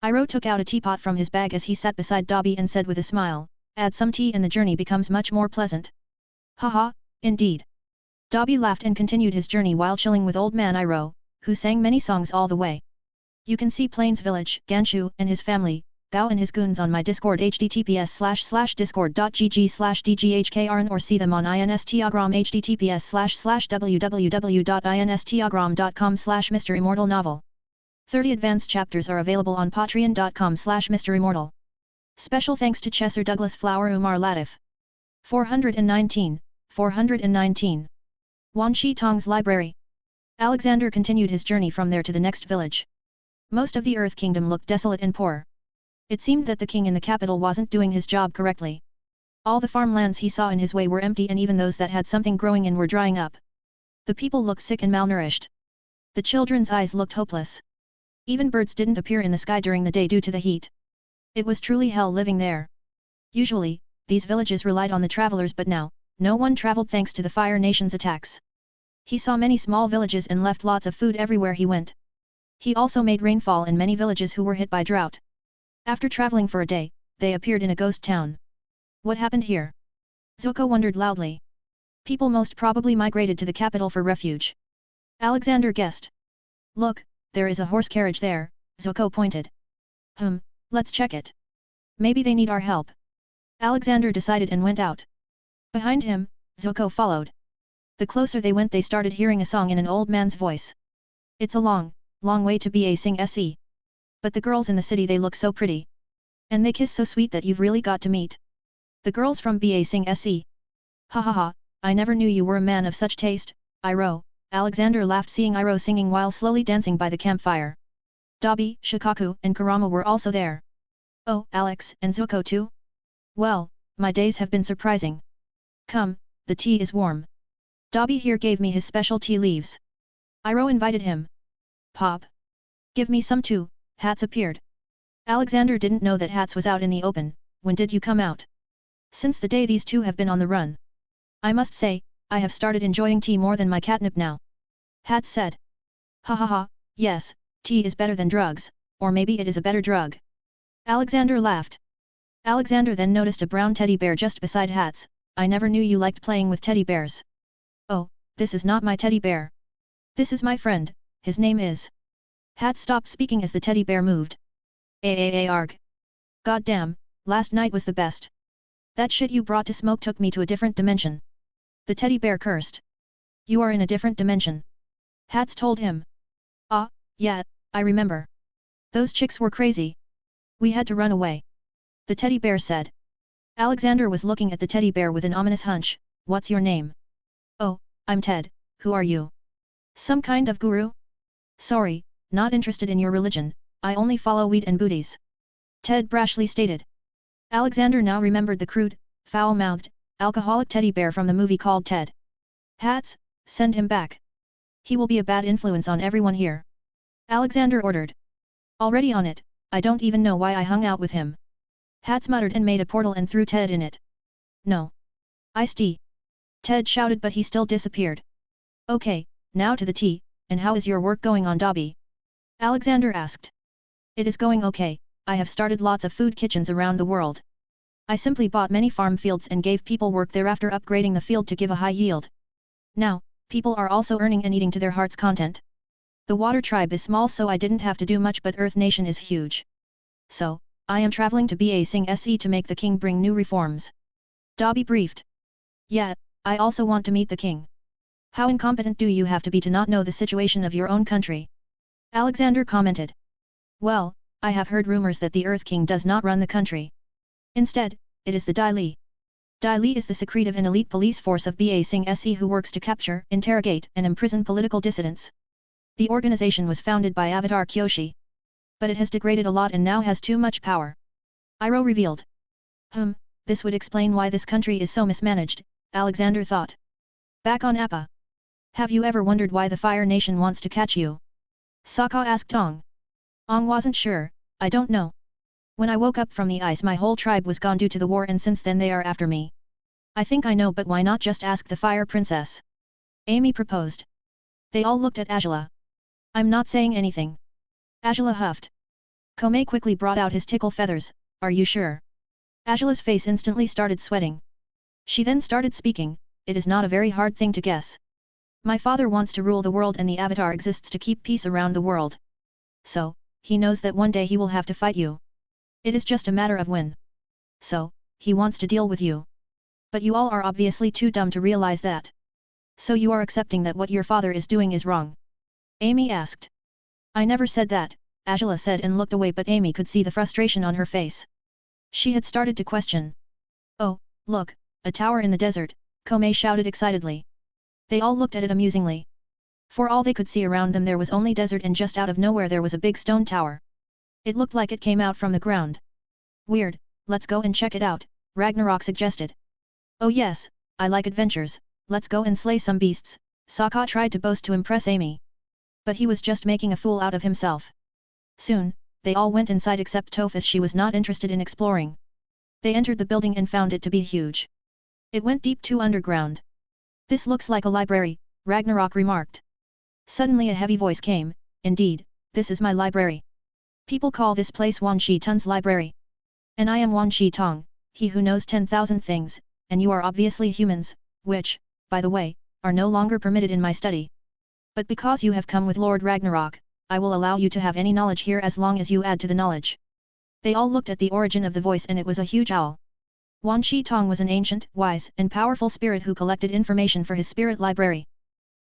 Iroh took out a teapot from his bag as he sat beside Dobby and said with a smile, add some tea and the journey becomes much more pleasant. Haha, indeed. Dobby laughed and continued his journey while chilling with old man Iroh, who sang many songs all the way. You can see Plains Village, Ganshu and his family, Gao and his goons on my Discord https://discord.gg/dghkrn or see them on Instagram https://www.instagram.com/MisterImmortal novel. 30 advanced chapters are available on patreon.com/MisterImmortal. Special thanks to Chesser Douglas Flower Umar Latif. 419. Wan Shi Tong's Library. Alexander continued his journey from there to the next village. Most of the Earth Kingdom looked desolate and poor. It seemed that the king in the capital wasn't doing his job correctly. All the farmlands he saw in his way were empty, and even those that had something growing in were drying up. The people looked sick and malnourished. The children's eyes looked hopeless. Even birds didn't appear in the sky during the day due to the heat. It was truly hell living there. Usually, these villages relied on the travelers, but now, no one traveled thanks to the Fire Nation's attacks. He saw many small villages and left lots of food everywhere he went. He also made rainfall in many villages who were hit by drought. After traveling for a day, they appeared in a ghost town. What happened here? Zuko wondered loudly. People most probably migrated to the capital for refuge. Alexander guessed. Look, there is a horse carriage there, Zuko pointed. Let's check it. Maybe they need our help. Alexander decided and went out. Behind him, Zuko followed. The closer they went, they started hearing a song in an old man's voice. It's a long, long way to Ba Sing Se. But the girls in the city, they look so pretty. And they kiss so sweet that you've really got to meet. The girls from Ba Sing Se. Ha ha ha, I never knew you were a man of such taste, Iroh. Alexander laughed seeing Iroh singing while slowly dancing by the campfire. Dobby, Shikaku and Kurama were also there. Oh, Alex and Zuko too? Well, my days have been surprising. Come, the tea is warm. Dobby here gave me his special tea leaves. Iroh invited him. Pop. Give me some too. Hats appeared. Alexander didn't know that Hats was out in the open. When did you come out? Since the day these two have been on the run. I must say, I have started enjoying tea more than my catnip now. Hats said. Ha ha ha, yes, tea is better than drugs, or maybe it is a better drug. Alexander laughed. Alexander then noticed a brown teddy bear just beside Hats. I never knew you liked playing with teddy bears. Oh, this is not my teddy bear. This is my friend, his name is... Hats stopped speaking as the teddy bear moved. Arg. God damn, last night was the best. That shit you brought to smoke took me to a different dimension. The teddy bear cursed. You are in a different dimension. Hats told him. Ah, yeah, I remember. Those chicks were crazy. We had to run away. The teddy bear said. Alexander was looking at the teddy bear with an ominous hunch. What's your name? Oh, I'm Ted, who are you? Some kind of guru? Sorry, not interested in your religion, I only follow weed and booties. Ted brashly stated. Alexander now remembered the crude, foul-mouthed, alcoholic teddy bear from the movie called Ted. Hats, send him back. He will be a bad influence on everyone here. Alexander ordered. Already on it, I don't even know why I hung out with him. Hats muttered and made a portal and threw Ted in it. No. Iced tea. Ted shouted but he still disappeared. Okay, now to the tea, and how is your work going on Dobby? Alexander asked. It is going okay, I have started lots of food kitchens around the world. I simply bought many farm fields and gave people work there after upgrading the field to give a high yield. Now, people are also earning and eating to their heart's content. The water tribe is small so I didn't have to do much but Earth Nation is huge. So, I am traveling to Ba Sing Se to make the king bring new reforms. Dobby briefed. Yeah, I also want to meet the king. How incompetent do you have to be to not know the situation of your own country? Alexander commented. Well, I have heard rumors that the Earth King does not run the country. Instead, it is the Dai Li. Dai Li is the secretive and elite police force of Ba Sing Se who works to capture, interrogate and imprison political dissidents. The organization was founded by Avatar Kyoshi. But it has degraded a lot and now has too much power. Iroh revealed. This would explain why this country is so mismanaged, Alexander thought. Back on Appa. Have you ever wondered why the Fire Nation wants to catch you? Sokka asked Ong. Ong wasn't sure, I don't know. When I woke up from the ice my whole tribe was gone due to the war and since then they are after me. I think I know but why not just ask the Fire Princess? Amy proposed. They all looked at Angela. I'm not saying anything. Angela huffed. Komei quickly brought out his tickle feathers, are you sure? Angela's face instantly started sweating. She then started speaking, it is not a very hard thing to guess. My father wants to rule the world and the Avatar exists to keep peace around the world. So, he knows that one day he will have to fight you. It is just a matter of when. So, he wants to deal with you. But you all are obviously too dumb to realize that. So you are accepting that what your father is doing is wrong? Amy asked. I never said that, Angela said and looked away but Amy could see the frustration on her face. She had started to question. Oh, look, a tower in the desert, Komei shouted excitedly. They all looked at it amusingly. For all they could see around them there was only desert and just out of nowhere there was a big stone tower. It looked like it came out from the ground. Weird, let's go and check it out, Ragnarok suggested. Oh yes, I like adventures, let's go and slay some beasts, Sokka tried to boast to impress Amy. But he was just making a fool out of himself. Soon, they all went inside except Toph as she was not interested in exploring. They entered the building and found it to be huge. It went deep to underground. This looks like a library, Ragnarok remarked. Suddenly a heavy voice came, indeed, this is my library. People call this place Wan Shi Tun's library. And I am Wan Shi Tong, he who knows 10,000 things, and you are obviously humans, which, by the way, are no longer permitted in my study. But because you have come with Lord Ragnarok, I will allow you to have any knowledge here as long as you add to the knowledge. They all looked at the origin of the voice and it was a huge owl. Wan Shi Tong was an ancient, wise, and powerful spirit who collected information for his spirit library.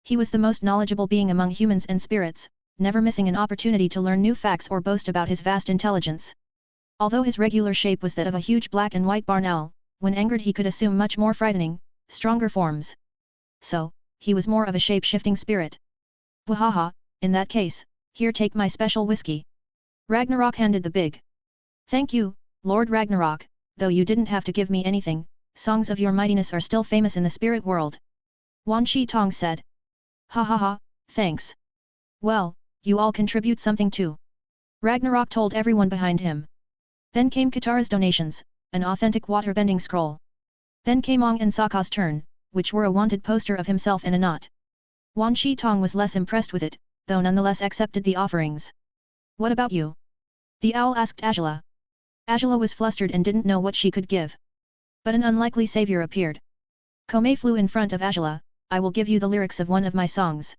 He was the most knowledgeable being among humans and spirits, never missing an opportunity to learn new facts or boast about his vast intelligence. Although his regular shape was that of a huge black and white barn owl, when angered he could assume much more frightening, stronger forms. So, he was more of a shape-shifting spirit. Wahaha, in that case, here take my special whiskey. Ragnarok handed the big. Thank you, Lord Ragnarok, though you didn't have to give me anything, songs of your mightiness are still famous in the spirit world. Wan Shi Tong said. Ha ha ha, thanks. Well, you all contribute something too. Ragnarok told everyone behind him. Then came Katara's donations, an authentic waterbending scroll. Then came Ong and Sokka's turn, which were a wanted poster of himself in a knot. Wan Shi Tong was less impressed with it, though nonetheless accepted the offerings. What about you? The owl asked Angela. Angela was flustered and didn't know what she could give. But an unlikely savior appeared. Komei flew in front of Angela, I will give you the lyrics of one of my songs.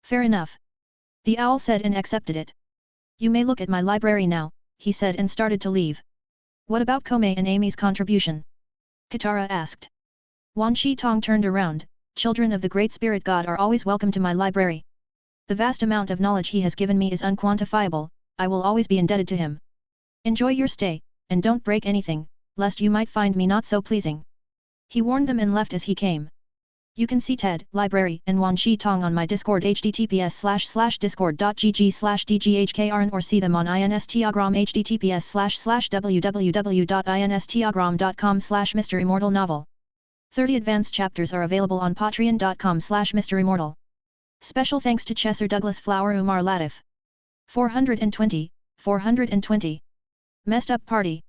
Fair enough. The owl said and accepted it. You may look at my library now, he said and started to leave. What about Komei and Amy's contribution? Katara asked. Wan Shi Tong turned around, children of the great spirit god are always welcome to my library. The vast amount of knowledge he has given me is unquantifiable, I will always be indebted to him. Enjoy your stay, and don't break anything, lest you might find me not so pleasing. He warned them and left as he came. You can see Ted, Library and Wan Shi Tong on my Discord https://discord.gg/dghkrn or see them on Instagram https://www.instagram.com/MisterImmortal novel. 30 advanced chapters are available on patreon.com/MisterImmortal. Special thanks to Chesser Douglas Flower Umar Latif. 420, 420. Messed up party.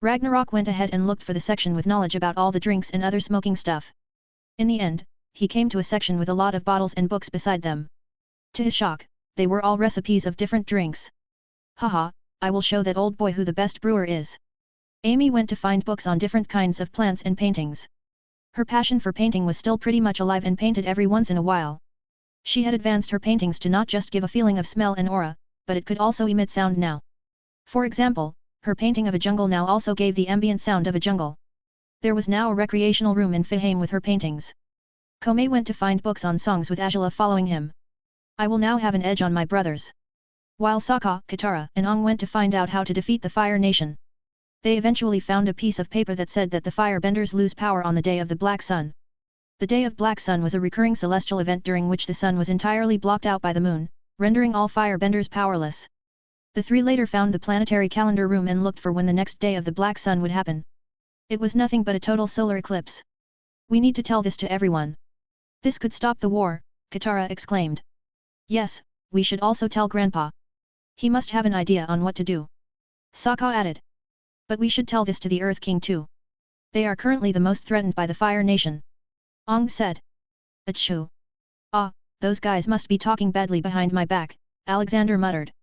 Ragnarok went ahead and looked for the section with knowledge about all the drinks and other smoking stuff. In the end, he came to a section with a lot of bottles and books beside them. To his shock, they were all recipes of different drinks. Haha, I will show that old boy who the best brewer is. Amy went to find books on different kinds of plants and paintings. Her passion for painting was still pretty much alive and painted every once in a while. She had advanced her paintings to not just give a feeling of smell and aura, but it could also emit sound now. For example, her painting of a jungle now also gave the ambient sound of a jungle. There was now a recreational room in Fahame with her paintings. Kome went to find books on songs with Angela following him. I will now have an edge on my brothers. While Sokka, Katara and Ong went to find out how to defeat the Fire Nation. They eventually found a piece of paper that said that the Firebenders lose power on the Day of the Black Sun. The Day of Black Sun was a recurring celestial event during which the sun was entirely blocked out by the moon, rendering all Firebenders powerless. The three later found the planetary calendar room and looked for when the next Day of the Black Sun would happen. It was nothing but a total solar eclipse. We need to tell this to everyone. This could stop the war, Katara exclaimed. Yes, we should also tell Grandpa. He must have an idea on what to do. Sokka added. But we should tell this to the Earth King too. They are currently the most threatened by the Fire Nation. Ong said. Achoo. Ah, those guys must be talking badly behind my back, Alexander muttered.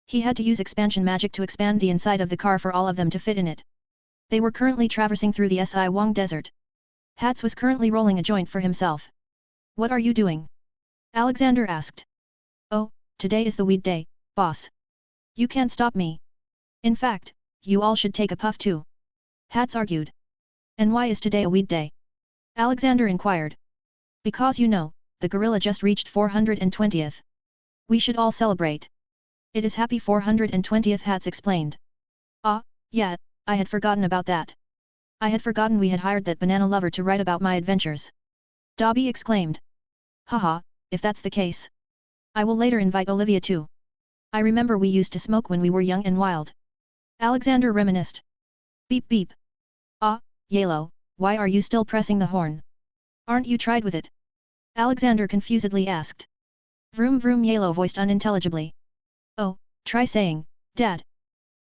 He had to use expansion magic to expand the inside of the car for all of them to fit in it. They were currently traversing through the Si Wang Desert. Hats was currently rolling a joint for himself. What are you doing? Alexander asked. Oh, today is the weed day, boss. You can't stop me. In fact, you all should take a puff too. Hats argued. And why is today a weed day? Alexander inquired. Because you know, the gorilla just reached 420th. We should all celebrate. It is happy 420th, Hats explained. Ah, yeah, I had forgotten about that. I had forgotten we had hired that banana lover to write about my adventures. Dobby exclaimed. Haha, if that's the case. I will later invite Olivia too. I remember we used to smoke when we were young and wild. Alexander reminisced. Beep beep. Ah, Yellow, why are you still pressing the horn? Aren't you tried with it? Alexander confusedly asked. Vroom vroom, Yellow voiced unintelligibly. Oh, try saying, Dad.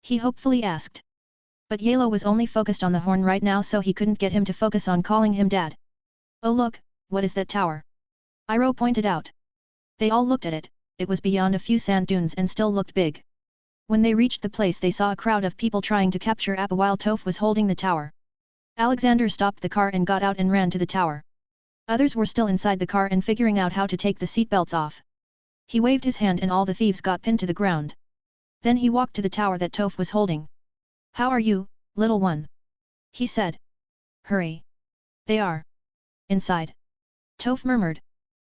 He hopefully asked. But Yellow was only focused on the horn right now, so he couldn't get him to focus on calling him Dad. Oh look, what is that tower? Iroh pointed out. They all looked at it. It was beyond a few sand dunes and still looked big. When they reached the place, they saw a crowd of people trying to capture Appa while Toph was holding the tower. Alexander stopped the car and got out and ran to the tower. Others were still inside the car and figuring out how to take the seatbelts off. He waved his hand and all the thieves got pinned to the ground. Then he walked to the tower that Toph was holding. How are you, little one? He said. Hurry. They are inside. Toph murmured.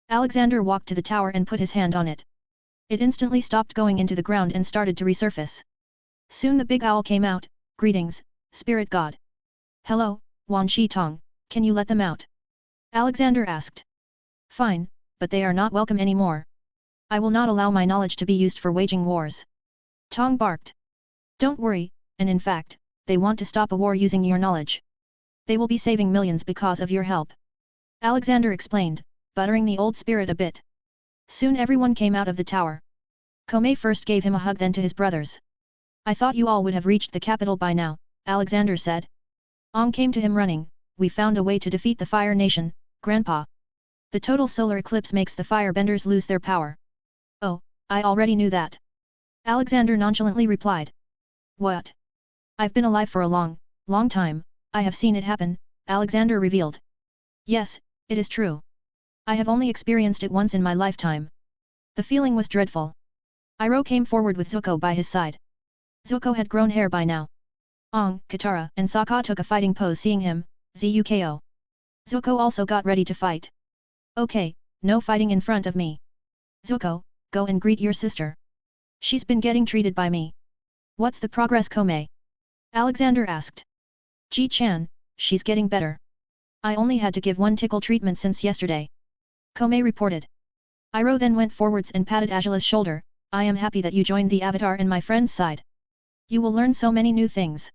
Alexander walked to the tower and put his hand on it. It instantly stopped going into the ground and started to resurface. Soon the big owl came out. Greetings, spirit god. Hello, Wan Shi Tong, can you let them out? Alexander asked. Fine, but they are not welcome anymore. I will not allow my knowledge to be used for waging wars. Tong barked. Don't worry, and in fact, they want to stop a war using your knowledge. They will be saving millions because of your help. Alexander explained, buttering the old spirit a bit. Soon everyone came out of the tower. Kome first gave him a hug, then to his brothers. I thought you all would have reached the capital by now, Alexander said. Ong came to him running. We found a way to defeat the Fire Nation, Grandpa. The total solar eclipse makes the Firebenders lose their power. Oh, I already knew that. Alexander nonchalantly replied. What? I've been alive for a long time, I have seen it happen, Alexander revealed. Yes, it is true. I have only experienced it once in my lifetime. The feeling was dreadful. Iroh came forward with Zuko by his side. Zuko had grown hair by now. Ong, Katara and Sokka took a fighting pose seeing him. Zuko. Zuko also got ready to fight. Okay, no fighting in front of me. Zuko, go and greet your sister. She's been getting treated by me. What's the progress, Kome? Alexander asked. Ji-chan, she's getting better. I only had to give one tickle treatment since yesterday. Kome reported. Iroh then went forwards and patted Angela's shoulder. I am happy that you joined the Avatar in my friend's side. You will learn so many new things.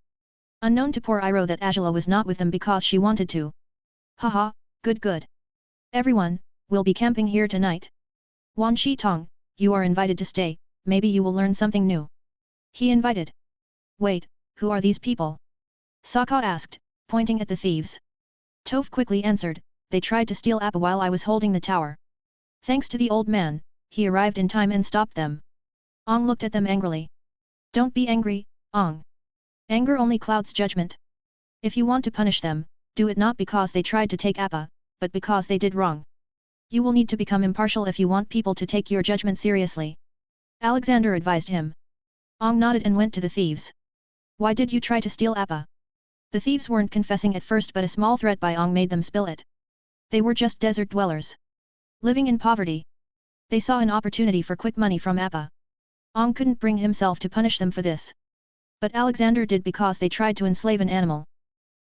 Unknown to poor Iroh that Angela was not with them because she wanted to. Haha, good. Everyone, we'll be camping here tonight. Wan Shi Tong, you are invited to stay, maybe you will learn something new. He invited. Wait, who are these people? Sokka asked, pointing at the thieves. Toph quickly answered, they tried to steal Appa while I was holding the tower. Thanks to the old man, he arrived in time and stopped them. Ong looked at them angrily. Don't be angry, Ong. Anger only clouds judgment. If you want to punish them, do it not because they tried to take Appa, but because they did wrong. You will need to become impartial if you want people to take your judgment seriously. Alexander advised him. Ong nodded and went to the thieves. Why did you try to steal Appa? The thieves weren't confessing at first, but a small threat by Ong made them spill it. They were just desert dwellers. Living in poverty. They saw an opportunity for quick money from Appa. Ong couldn't bring himself to punish them for this. But Alexander did because they tried to enslave an animal.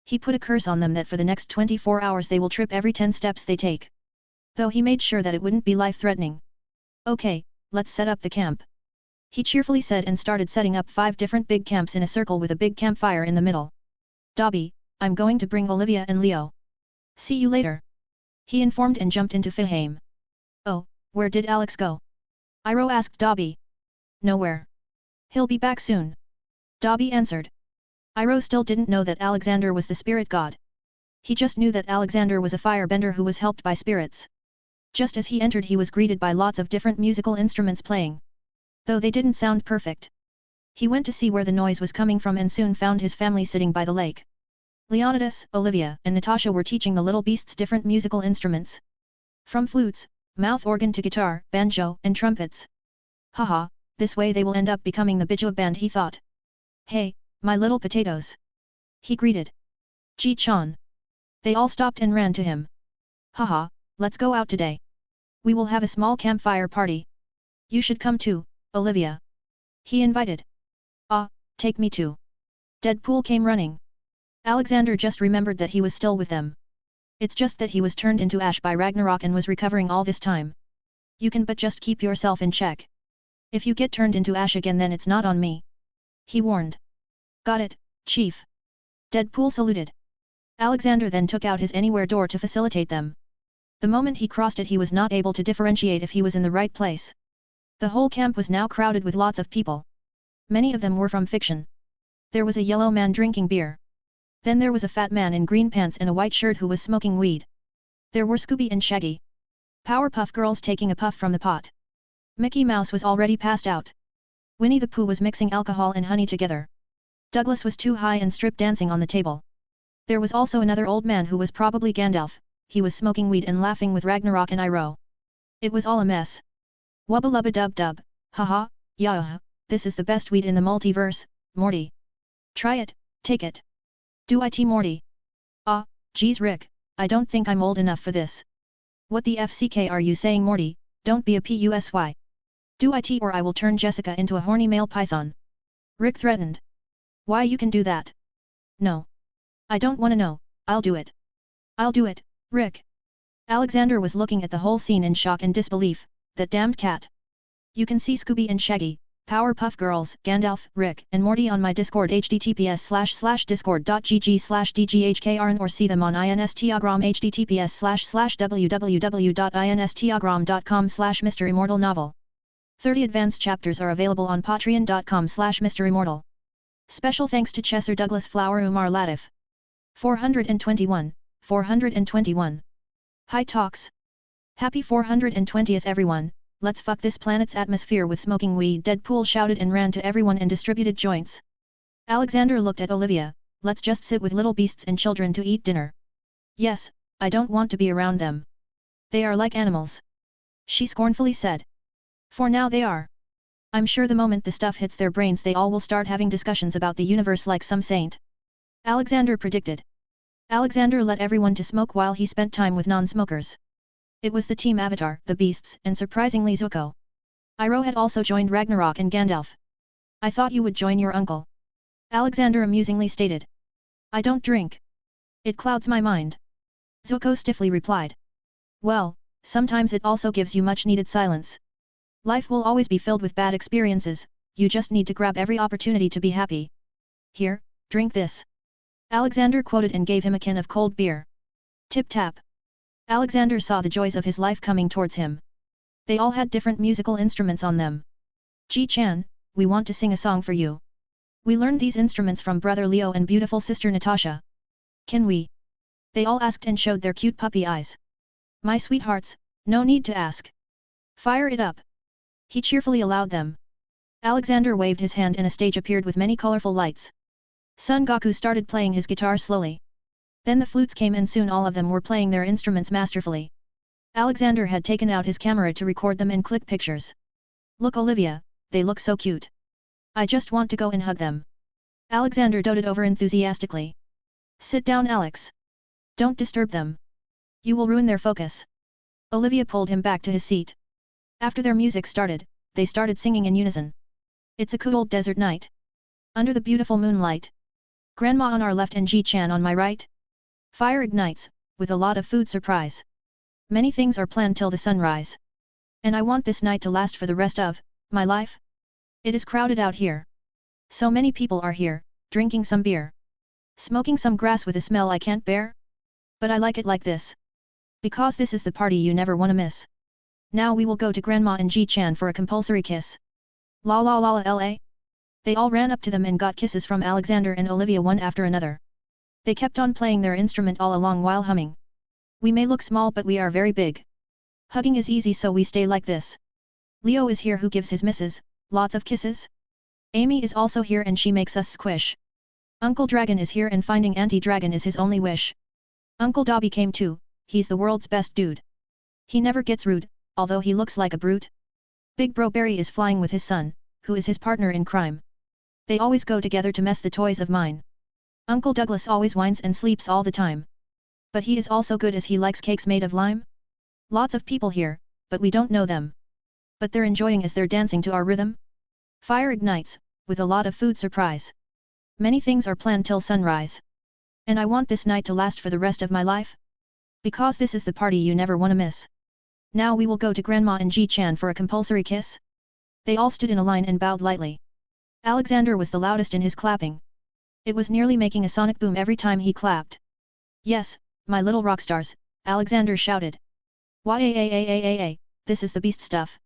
He put a curse on them that for the next 24 hours they will trip every 10 steps they take. Though he made sure that it wouldn't be life-threatening. Okay, let's set up the camp. He cheerfully said and started setting up 5 different big camps in a circle with a big campfire in the middle. Dobby, I'm going to bring Olivia and Leo. See you later. He informed and jumped into Fihame. Oh, where did Alex go? Iroh asked Dobby. Nowhere. He'll be back soon. Dobby answered. Iroh still didn't know that Alexander was the spirit god. He just knew that Alexander was a firebender who was helped by spirits. Just as he entered he was greeted by lots of different musical instruments playing. Though they didn't sound perfect. He went to see where the noise was coming from and soon found his family sitting by the lake. Leonidas, Olivia, and Natasha were teaching the little beasts different musical instruments. From flutes, mouth organ to guitar, banjo, and trumpets. Haha, this way they will end up becoming the Bijou band, he thought. Hey, my little potatoes. He greeted. Ji Chan. They all stopped and ran to him. Haha, let's go out today. We will have a small campfire party. You should come too, Olivia. He invited. Ah, take me too. Deadpool came running. Alexander just remembered that he was still with them. It's just that he was turned into ash by Ragnarok and was recovering all this time. You can but just keep yourself in check. If you get turned into ash again then it's not on me. He warned. Got it, Chief. Deadpool saluted. Alexander then took out his anywhere door to facilitate them. The moment he crossed it he was not able to differentiate if he was in the right place. The whole camp was now crowded with lots of people. Many of them were from fiction. There was a yellow man drinking beer. Then there was a fat man in green pants and a white shirt who was smoking weed. There were Scooby and Shaggy. Powerpuff Girls taking a puff from the pot. Mickey Mouse was already passed out. Winnie the Pooh was mixing alcohol and honey together. Douglas was too high and strip dancing on the table. There was also another old man who was probably Gandalf, he was smoking weed and laughing with Ragnarok and Iroh. It was all a mess. Wubba lubba dub dub, haha, yah, this is the best weed in the multiverse, Morty. Try it, take it. Do it, Morty. Ah, geez Rick, I don't think I'm old enough for this. What the FCK are you saying, Morty? Don't be a PUSY. Do it or I will turn Jessica into a horny male python. Rick threatened. Why you can do that? No. I don't wanna know, I'll do it. I'll do it, Rick. Alexander was looking at the whole scene in shock and disbelief, that damned cat. You can see Scooby and Shaggy, Powerpuff Girls, Gandalf, Rick, and Morty on my Discord https://discord.gg/dghkrn or see them on Instagram https://www.instagram.com/MisterImmortal 30 advanced chapters are available on patreon.com/MisterImmortal. Special thanks to Chesser Douglas Flower Umar Latif. 421. Hi talks. Happy 420th everyone, let's fuck this planet's atmosphere with smoking weed, Deadpool shouted and ran to everyone and distributed joints. Alexander looked at Olivia, let's just sit with little beasts and children to eat dinner. Yes, I don't want to be around them. They are like animals. She scornfully said. For now they are. I'm sure the moment the stuff hits their brains they all will start having discussions about the universe like some saint. Alexander predicted. Alexander let everyone to smoke while he spent time with non-smokers. It was the team Avatar, the Beasts, and surprisingly Zuko. Iroh had also joined Ragnarok and Gandalf. I thought you would join your uncle. Alexander amusingly stated. I don't drink. It clouds my mind. Zuko stiffly replied. Well, sometimes it also gives you much needed silence. Life will always be filled with bad experiences, you just need to grab every opportunity to be happy. Here, drink this. Alexander quoted and gave him a can of cold beer. Tip-tap. Alexander saw the joys of his life coming towards him. They all had different musical instruments on them. Ji-chan, we want to sing a song for you. We learned these instruments from brother Leo and beautiful sister Natasha. Can we? They all asked and showed their cute puppy eyes. My sweethearts, no need to ask. Fire it up. He cheerfully allowed them. Alexander waved his hand and a stage appeared with many colorful lights. Son Goku started playing his guitar slowly. Then the flutes came and soon all of them were playing their instruments masterfully. Alexander had taken out his camera to record them and click pictures. Look Olivia, they look so cute. I just want to go and hug them. Alexander doted over enthusiastically. Sit down Alex. Don't disturb them. You will ruin their focus. Olivia pulled him back to his seat. After their music started, they started singing in unison. It's a cool old desert night. Under the beautiful moonlight. Grandma on our left and Ji-chan on my right. Fire ignites, with a lot of food surprise. Many things are planned till the sunrise. And I want this night to last for the rest of my life. It is crowded out here. So many people are here, drinking some beer. Smoking some grass with a smell I can't bear. But I like it like this. Because this is the party you never wanna miss. Now we will go to Grandma and Ji-chan for a compulsory kiss. La la la la la. They all ran up to them and got kisses from Alexander and Olivia one after another. They kept on playing their instrument all along while humming. We may look small but we are very big. Hugging is easy so we stay like this. Leo is here who gives his missus lots of kisses. Amy is also here and she makes us squish. Uncle Dragon is here and finding Auntie Dragon is his only wish. Uncle Dobby came too, he's the world's best dude. He never gets rude, although he looks like a brute. Big Bro Barry is flying with his son, who is his partner in crime. They always go together to mess the toys of mine. Uncle Douglas always whines and sleeps all the time. But he is also good as he likes cakes made of lime. Lots of people here, but we don't know them. But they're enjoying as they're dancing to our rhythm. Fire ignites, with a lot of food surprise. Many things are planned till sunrise. And I want this night to last for the rest of my life. Because this is the party you never wanna miss. Now we will go to Grandma and Ji-chan for a compulsory kiss. They all stood in a line and bowed lightly. Alexander was the loudest in his clapping. It was nearly making a sonic boom every time he clapped. Yes, my little rock stars, Alexander shouted. Why, this is the beast stuff.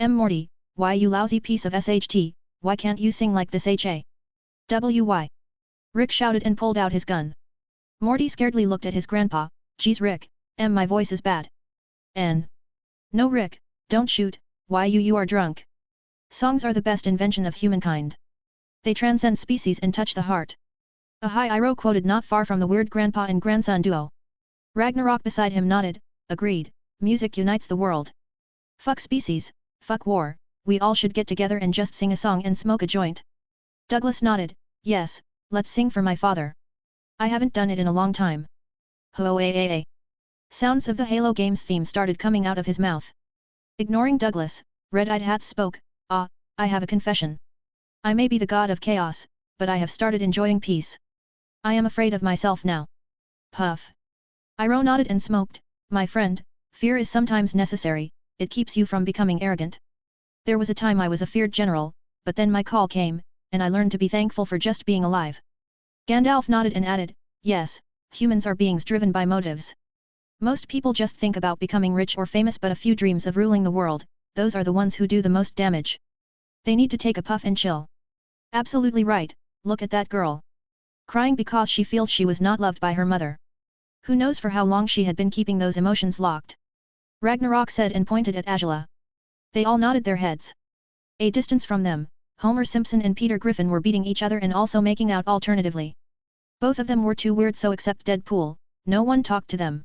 Morty, why you lousy piece of SHT, why can't you sing like this Why? Rick shouted and pulled out his gun. Morty scaredly looked at his grandpa, geez Rick, my voice is bad. No Rick, don't shoot, why you are drunk. Songs are the best invention of humankind. They transcend species and touch the heart. A high Iroh quoted not far from the weird grandpa and grandson duo. Ragnarok beside him nodded, agreed, music unites the world. Fuck species, fuck war, we all should get together and just sing a song and smoke a joint. Douglas nodded, yes, let's sing for my father. I haven't done it in a long time. Ho-a-a-a. Sounds of the Halo games theme started coming out of his mouth. Ignoring Douglas, Red-Eyed Hats spoke, I have a confession. I may be the god of chaos, but I have started enjoying peace. I am afraid of myself now. Puff. Iroh nodded and smoked, my friend, fear is sometimes necessary, it keeps you from becoming arrogant. There was a time I was a feared general, but then my call came, and I learned to be thankful for just being alive. Gandalf nodded and added, yes, humans are beings driven by motives. Most people just think about becoming rich or famous but a few dreams of ruling the world, those are the ones who do the most damage. They need to take a puff and chill. Absolutely right, look at that girl. Crying because she feels she was not loved by her mother. Who knows for how long she had been keeping those emotions locked. Ragnarok said and pointed at Angela. They all nodded their heads. A distance from them, Homer Simpson and Peter Griffin were beating each other and also making out alternatively. Both of them were too weird so except Deadpool, no one talked to them.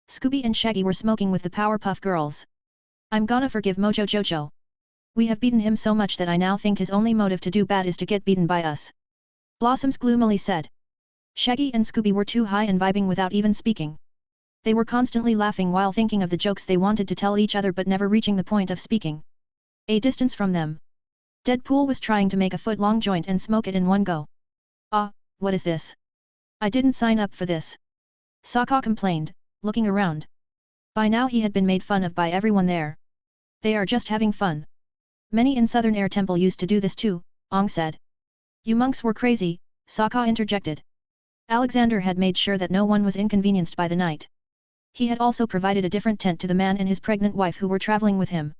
Scooby and Shaggy were smoking with the Powerpuff Girls. I'm gonna forgive Mojo Jojo. We have beaten him so much that I now think his only motive to do bad is to get beaten by us. Blossoms gloomily said. Shaggy and Scooby were too high and vibing without even speaking. They were constantly laughing while thinking of the jokes they wanted to tell each other but never reaching the point of speaking. A distance from them. Deadpool was trying to make a foot-long joint and smoke it in one go. What is this? I didn't sign up for this. Sokka complained, looking around. By now he had been made fun of by everyone there. They are just having fun. Many in Southern Air Temple used to do this too, Ong said. You monks were crazy, Sokka interjected. Alexander had made sure that no one was inconvenienced by the night. He had also provided a different tent to the man and his pregnant wife who were traveling with him.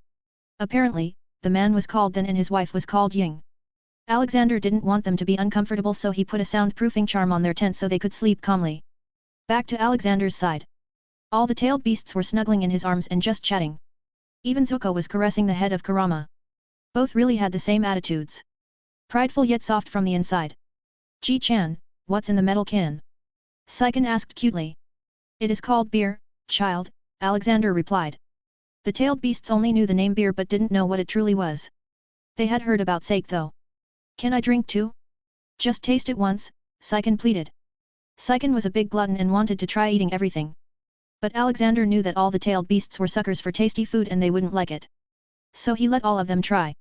Apparently, the man was called Then and his wife was called Ying. Alexander didn't want them to be uncomfortable, so he put a soundproofing charm on their tent so they could sleep calmly. Back to Alexander's side. All the tailed beasts were snuggling in his arms and just chatting. Even Zuko was caressing the head of Kurama. Both really had the same attitudes. Prideful yet soft from the inside. Ji-chan, what's in the metal can? Saiken asked cutely. It is called beer, child, Alexander replied. The tailed beasts only knew the name beer but didn't know what it truly was. They had heard about sake though. Can I drink too? Just taste it once, Saiken pleaded. Saiken was a big glutton and wanted to try eating everything. But Alexander knew that all the tailed beasts were suckers for tasty food and they wouldn't like it. So he let all of them try.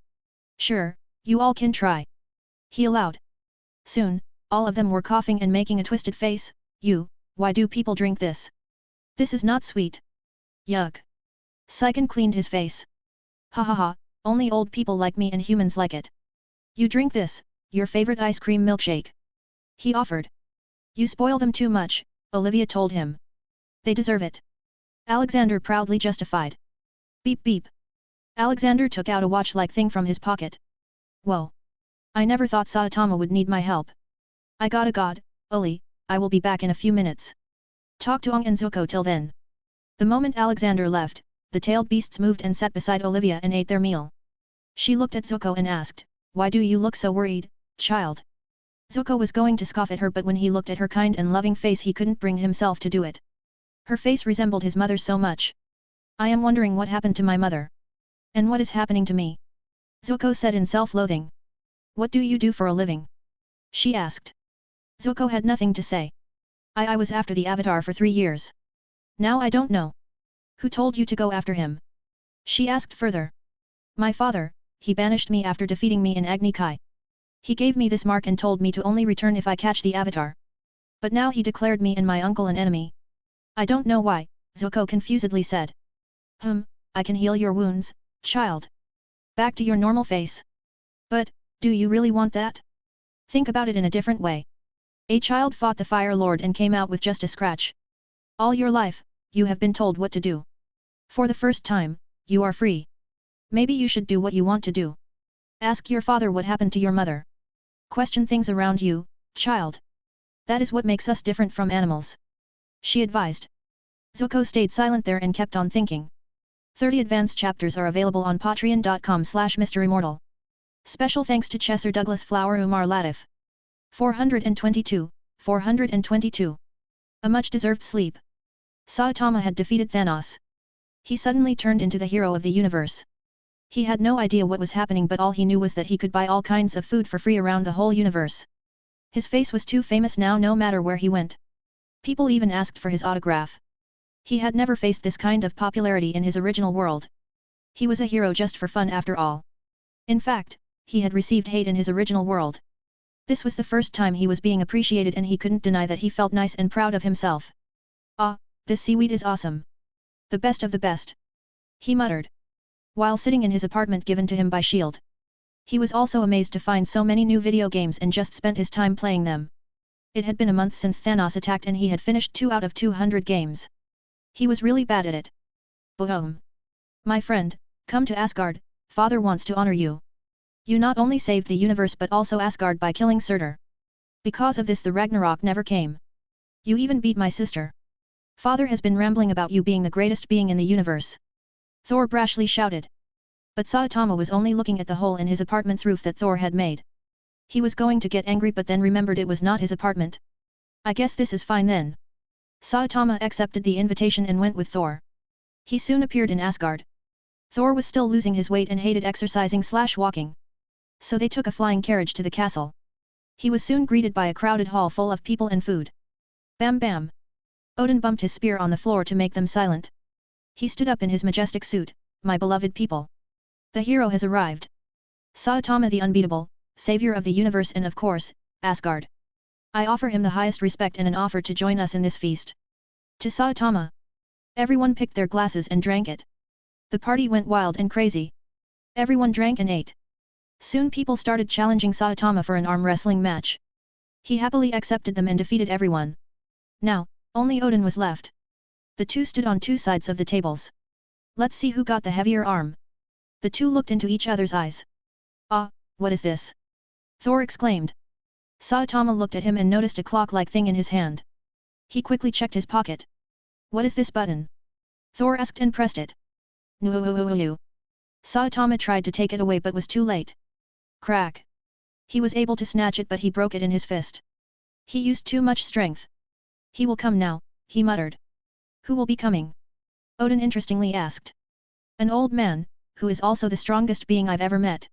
Sure, you all can try. He allowed. Soon, all of them were coughing and making a twisted face. Why do people drink this? This is not sweet. Yuck. Saiken cleaned his face. Ha ha ha, only old people like me and humans like it. You drink this, your favorite ice cream milkshake. He offered. You spoil them too much, Olivia told him. They deserve it. Alexander proudly justified. Beep beep. Alexander took out a watch-like thing from his pocket. Whoa. I never thought Saitama would need my help. I gotta god, Oli, I will be back in a few minutes. Talk to Ong and Zuko till then. The moment Alexander left, the tailed beasts moved and sat beside Olivia and ate their meal. She looked at Zuko and asked, Why do you look so worried, child? Zuko was going to scoff at her, but when he looked at her kind and loving face he couldn't bring himself to do it. Her face resembled his mother's so much. I am wondering what happened to my mother. And what is happening to me? Zuko said in self-loathing. What do you do for a living? She asked. Zuko had nothing to say. I was after the Avatar for 3 years. Now I don't know. Who told you to go after him? She asked further. My father, he banished me after defeating me in Agni Kai. He gave me this mark and told me to only return if I catch the Avatar. But now he declared me and my uncle an enemy. I don't know why, Zuko confusedly said. I can heal your wounds, child. Back to your normal face. But, do you really want that? Think about it in a different way. A child fought the Fire Lord and came out with just a scratch. All your life, you have been told what to do. For the first time, you are free. Maybe you should do what you want to do. Ask your father what happened to your mother. Question things around you, child. That is what makes us different from animals. She advised. Zuko stayed silent there and kept on thinking. 30 advanced chapters are available on patreon.com/MisterImmortal. Special thanks to Chesser Douglas Flower Umar Latif. 422. A much-deserved sleep. Saitama had defeated Thanos. He suddenly turned into the hero of the universe. He had no idea what was happening, but all he knew was that he could buy all kinds of food for free around the whole universe. His face was too famous now, no matter where he went. People even asked for his autograph. He had never faced this kind of popularity in his original world. He was a hero just for fun after all. In fact, he had received hate in his original world. This was the first time he was being appreciated and he couldn't deny that he felt nice and proud of himself. Ah, this seaweed is awesome. The best of the best. He muttered. While sitting in his apartment given to him by S.H.I.E.L.D. He was also amazed to find so many new video games and just spent his time playing them. It had been a month since Thanos attacked and he had finished 2 out of 200 games. He was really bad at it. Boom. My friend, come to Asgard, father wants to honor you. You not only saved the universe but also Asgard by killing Surtur. Because of this the Ragnarok never came. You even beat my sister. Father has been rambling about you being the greatest being in the universe. Thor brashly shouted. But Saitama was only looking at the hole in his apartment's roof that Thor had made. He was going to get angry but then remembered it was not his apartment. I guess this is fine then. Saitama accepted the invitation and went with Thor. He soon appeared in Asgard. Thor was still losing his weight and hated exercising/walking. So they took a flying carriage to the castle. He was soon greeted by a crowded hall full of people and food. Bam bam. Odin bumped his spear on the floor to make them silent. He stood up in his majestic suit. My beloved people. The hero has arrived. Saitama the unbeatable, savior of the universe and of course, Asgard. I offer him the highest respect and an offer to join us in this feast. To Saitama. Everyone picked their glasses and drank it. The party went wild and crazy. Everyone drank and ate. Soon people started challenging Saitama for an arm wrestling match. He happily accepted them and defeated everyone. Now, only Odin was left. The two stood on two sides of the tables. Let's see who got the heavier arm. The two looked into each other's eyes. Ah, what is this? Thor exclaimed. Saitama looked at him and noticed a clock-like thing in his hand. He quickly checked his pocket. What is this button? Thor asked and pressed it. No. Saitama tried to take it away but was too late. Crack. He was able to snatch it but he broke it in his fist. He used too much strength. He will come now, he muttered. Who will be coming? Odin interestingly asked. An old man, who is also the strongest being I've ever met.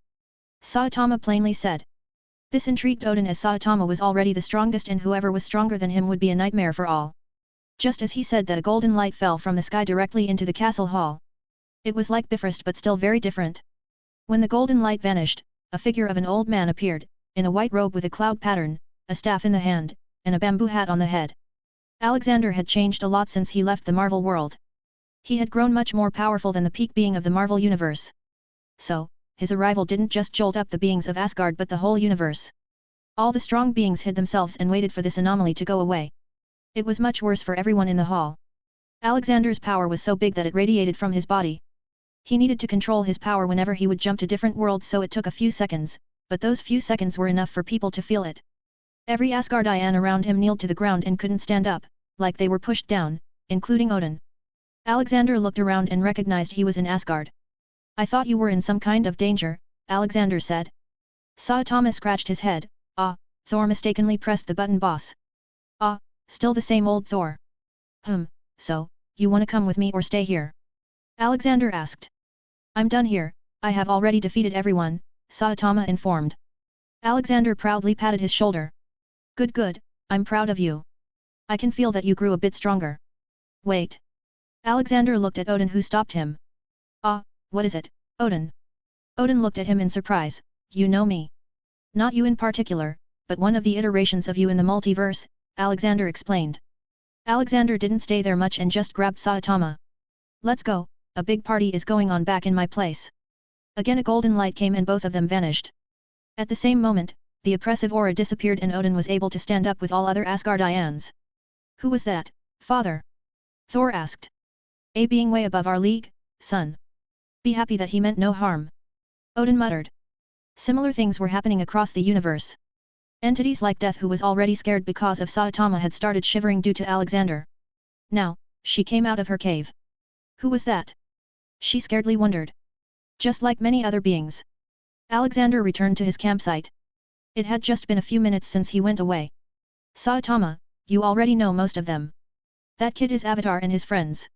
Saitama plainly said. This intrigued Odin as Saitama was already the strongest and whoever was stronger than him would be a nightmare for all. Just as he said that a golden light fell from the sky directly into the castle hall. It was like Bifrost but still very different. When the golden light vanished, a figure of an old man appeared, in a white robe with a cloud pattern, a staff in the hand, and a bamboo hat on the head. Alexander had changed a lot since he left the Marvel world. He had grown much more powerful than the peak being of the Marvel Universe. So, his arrival didn't just jolt up the beings of Asgard but the whole universe. All the strong beings hid themselves and waited for this anomaly to go away. It was much worse for everyone in the hall. Alexander's power was so big that it radiated from his body. He needed to control his power whenever he would jump to different worlds, so it took a few seconds, but those few seconds were enough for people to feel it. Every Asgardian around him kneeled to the ground and couldn't stand up, like they were pushed down, including Odin. Alexander looked around and recognized he was in Asgard. I thought you were in some kind of danger, Alexander said. Saitama scratched his head. Ah, Thor mistakenly pressed the button, boss. Ah, still the same old Thor. So, you wanna come with me or stay here? Alexander asked. I'm done here, I have already defeated everyone, Saitama informed. Alexander proudly patted his shoulder. Good, I'm proud of you. I can feel that you grew a bit stronger. Wait. Alexander looked at Odin, who stopped him. Ah, what is it, Odin? Odin looked at him in surprise. You know me. Not you in particular, but one of the iterations of you in the multiverse, Alexander explained. Alexander didn't stay there much and just grabbed Saitama. Let's go, a big party is going on back in my place. Again a golden light came and both of them vanished. At the same moment, the oppressive aura disappeared and Odin was able to stand up with all other Asgardians. Who was that, father? Thor asked. A being way above our league, son. Be happy that he meant no harm. Odin muttered. Similar things were happening across the universe. Entities like Death, who was already scared because of Saitama, had started shivering due to Alexander. Now, she came out of her cave. Who was that? She scaredly wondered. Just like many other beings. Alexander returned to his campsite. It had just been a few minutes since he went away. Saitama, you already know most of them. That kid is Avatar and his friends.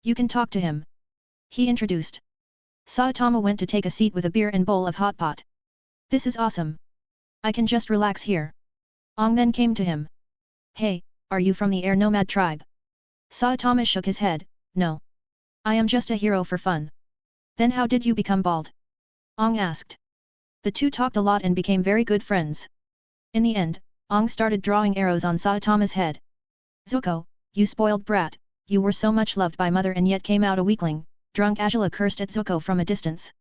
You can talk to him. He introduced. Saitama went to take a seat with a beer and bowl of hot pot. This is awesome. I can just relax here. Ong then came to him. Hey, are you from the air nomad tribe? Saitama shook his head. No. I am just a hero for fun. Then how did you become bald? Ong asked. The two talked a lot and became very good friends. In the end, Ong started drawing arrows on Saitama's head. Zuko, you spoiled brat, you were so much loved by mother and yet came out a weakling, drunk Azula cursed at Zuko from a distance.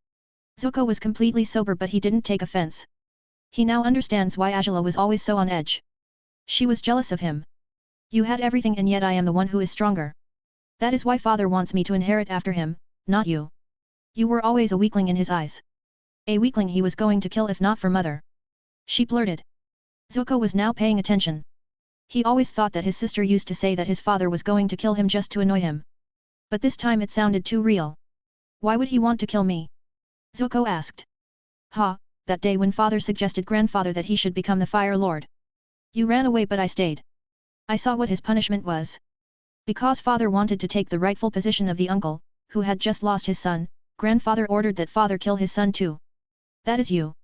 Zuko was completely sober but he didn't take offense. He now understands why Azula was always so on edge. She was jealous of him. You had everything and yet I am the one who is stronger. That is why father wants me to inherit after him, not you. You were always a weakling in his eyes. A weakling he was going to kill if not for mother. She blurted. Zuko was now paying attention. He always thought that his sister used to say that his father was going to kill him just to annoy him. But this time it sounded too real. Why would he want to kill me? Zuko asked. That day when father suggested grandfather that he should become the Fire Lord. You ran away but I stayed. I saw what his punishment was. Because father wanted to take the rightful position of the uncle, who had just lost his son, grandfather ordered that father kill his son too. That is you.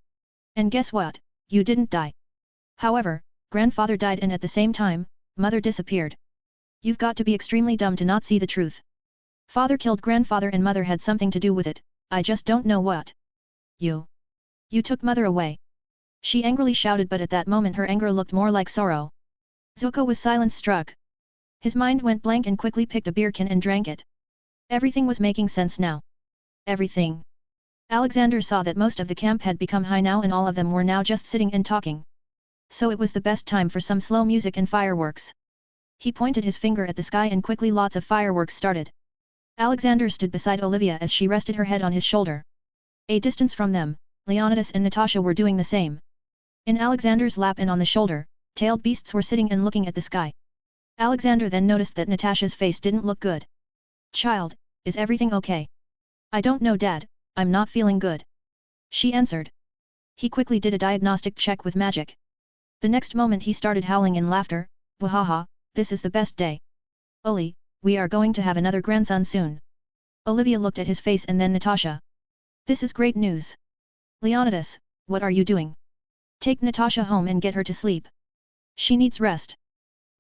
And guess what, you didn't die. However, grandfather died and at the same time, mother disappeared. You've got to be extremely dumb to not see the truth. Father killed grandfather and mother had something to do with it, I just don't know what. You took mother away. She angrily shouted, but at that moment her anger looked more like sorrow. Zuko was silence-struck. His mind went blank and quickly picked a beer can and drank it. Everything was making sense now. Everything. Alexander saw that most of the camp had become high now and all of them were now just sitting and talking. So it was the best time for some slow music and fireworks. He pointed his finger at the sky and quickly lots of fireworks started. Alexander stood beside Olivia as she rested her head on his shoulder. A distance from them, Leonidas and Natasha were doing the same. In Alexander's lap and on the shoulder, tailed beasts were sitting and looking at the sky. Alexander then noticed that Natasha's face didn't look good. "Child, is everything okay?" "I don't know, Dad, I'm not feeling good," she answered. He quickly did a diagnostic check with magic. The next moment he started howling in laughter. "Wahaha, this is the best day. Oli, we are going to have another grandson soon." Olivia looked at his face and then Natasha. "This is great news. Leonidas, what are you doing? Take Natasha home and get her to sleep. She needs rest."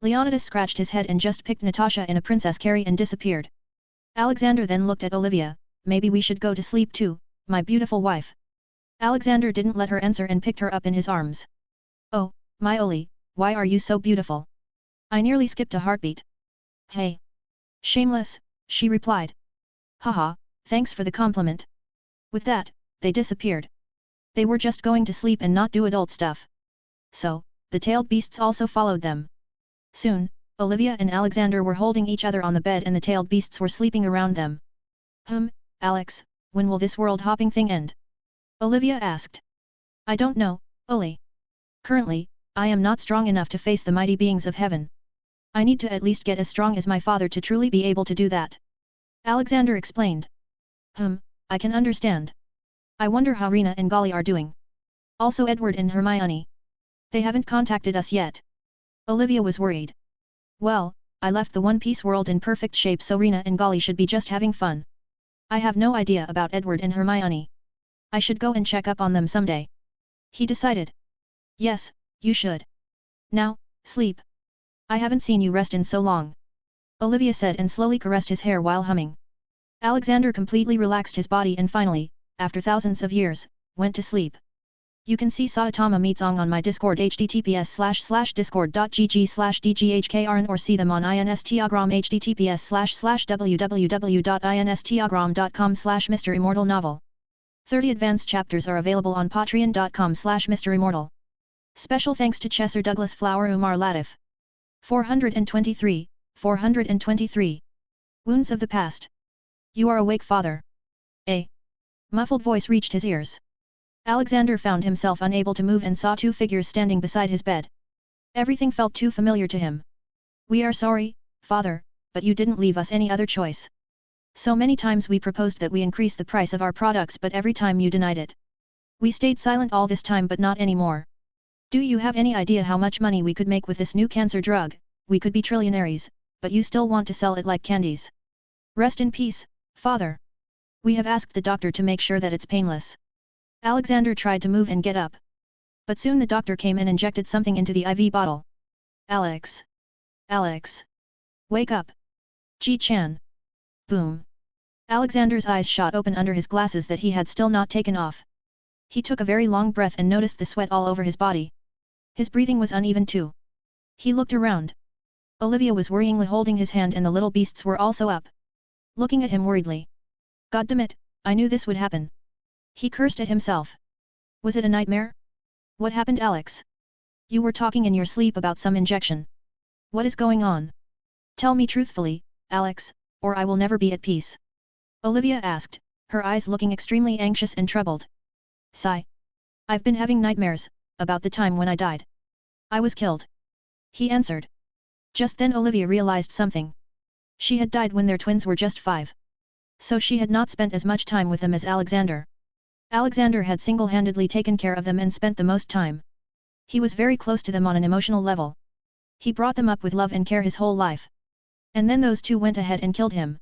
Leonidas scratched his head and just picked Natasha in a princess carry and disappeared. Alexander then looked at Olivia. "Maybe we should go to sleep too, my beautiful wife." Alexander didn't let her answer and picked her up in his arms. "Oh, my Oli, why are you so beautiful? I nearly skipped a heartbeat." "Hey! Shameless," she replied. "Haha, thanks for the compliment." With that, they disappeared. They were just going to sleep and not do adult stuff. So, the tailed beasts also followed them. Soon, Olivia and Alexander were holding each other on the bed and the tailed beasts were sleeping around them. Alex, when will this world-hopping thing end?" Olivia asked. "I don't know, Oli. Currently, I am not strong enough to face the mighty beings of heaven. I need to at least get as strong as my father to truly be able to do that," Alexander explained. I can understand. I wonder how Rena and Golly are doing. Also Edward and Hermione. They haven't contacted us yet." Olivia was worried. "Well, I left the One Piece world in perfect shape so Rena and Golly should be just having fun. I have no idea about Edward and Hermione. I should go and check up on them someday," he decided. "Yes, you should. Now, sleep. I haven't seen you rest in so long," Olivia said and slowly caressed his hair while humming. Alexander completely relaxed his body and finally, after thousands of years, went to sleep. You can see Saitama meets Ong on my Discord https://discord.gg/dghkrn or see them on Instagram https://www.instagram.com/MisterImmortal novel. 30 advanced chapters are available on patreon.com/MisterImmortal. Special thanks to Chesser Douglas Flower Umar Latif. 423. Wounds of the Past. "You are awake, father." A muffled voice reached his ears. Alexander found himself unable to move and saw two figures standing beside his bed. Everything felt too familiar to him. "We are sorry, father, but you didn't leave us any other choice. So many times we proposed that we increase the price of our products but every time you denied it. We stayed silent all this time but not anymore. Do you have any idea how much money we could make with this new cancer drug? We could be trillionaires, but you still want to sell it like candies. Rest in peace, father. We have asked the doctor to make sure that it's painless." Alexander tried to move and get up. But soon the doctor came and injected something into the IV bottle. Alex! Wake up! Ji-chan! Boom! Alexander's eyes shot open under his glasses that he had still not taken off. He took a very long breath and noticed the sweat all over his body. His breathing was uneven too. He looked around. Olivia was worryingly holding his hand and the little beasts were also up. Looking at him worriedly. "Goddammit, I knew this would happen." He cursed at himself. Was it a nightmare? "What happened, Alex? You were talking in your sleep about some injection. What is going on? Tell me truthfully, Alex, or I will never be at peace." Olivia asked, her eyes looking extremely anxious and troubled. "Sigh. I've been having nightmares, about the time when I died. I was killed," he answered. Just then Olivia realized something. She had died when their twins were just 5. So she had not spent as much time with them as Alexander. Alexander had single-handedly taken care of them and spent the most time. He was very close to them on an emotional level. He brought them up with love and care his whole life. And then those two went ahead and killed him.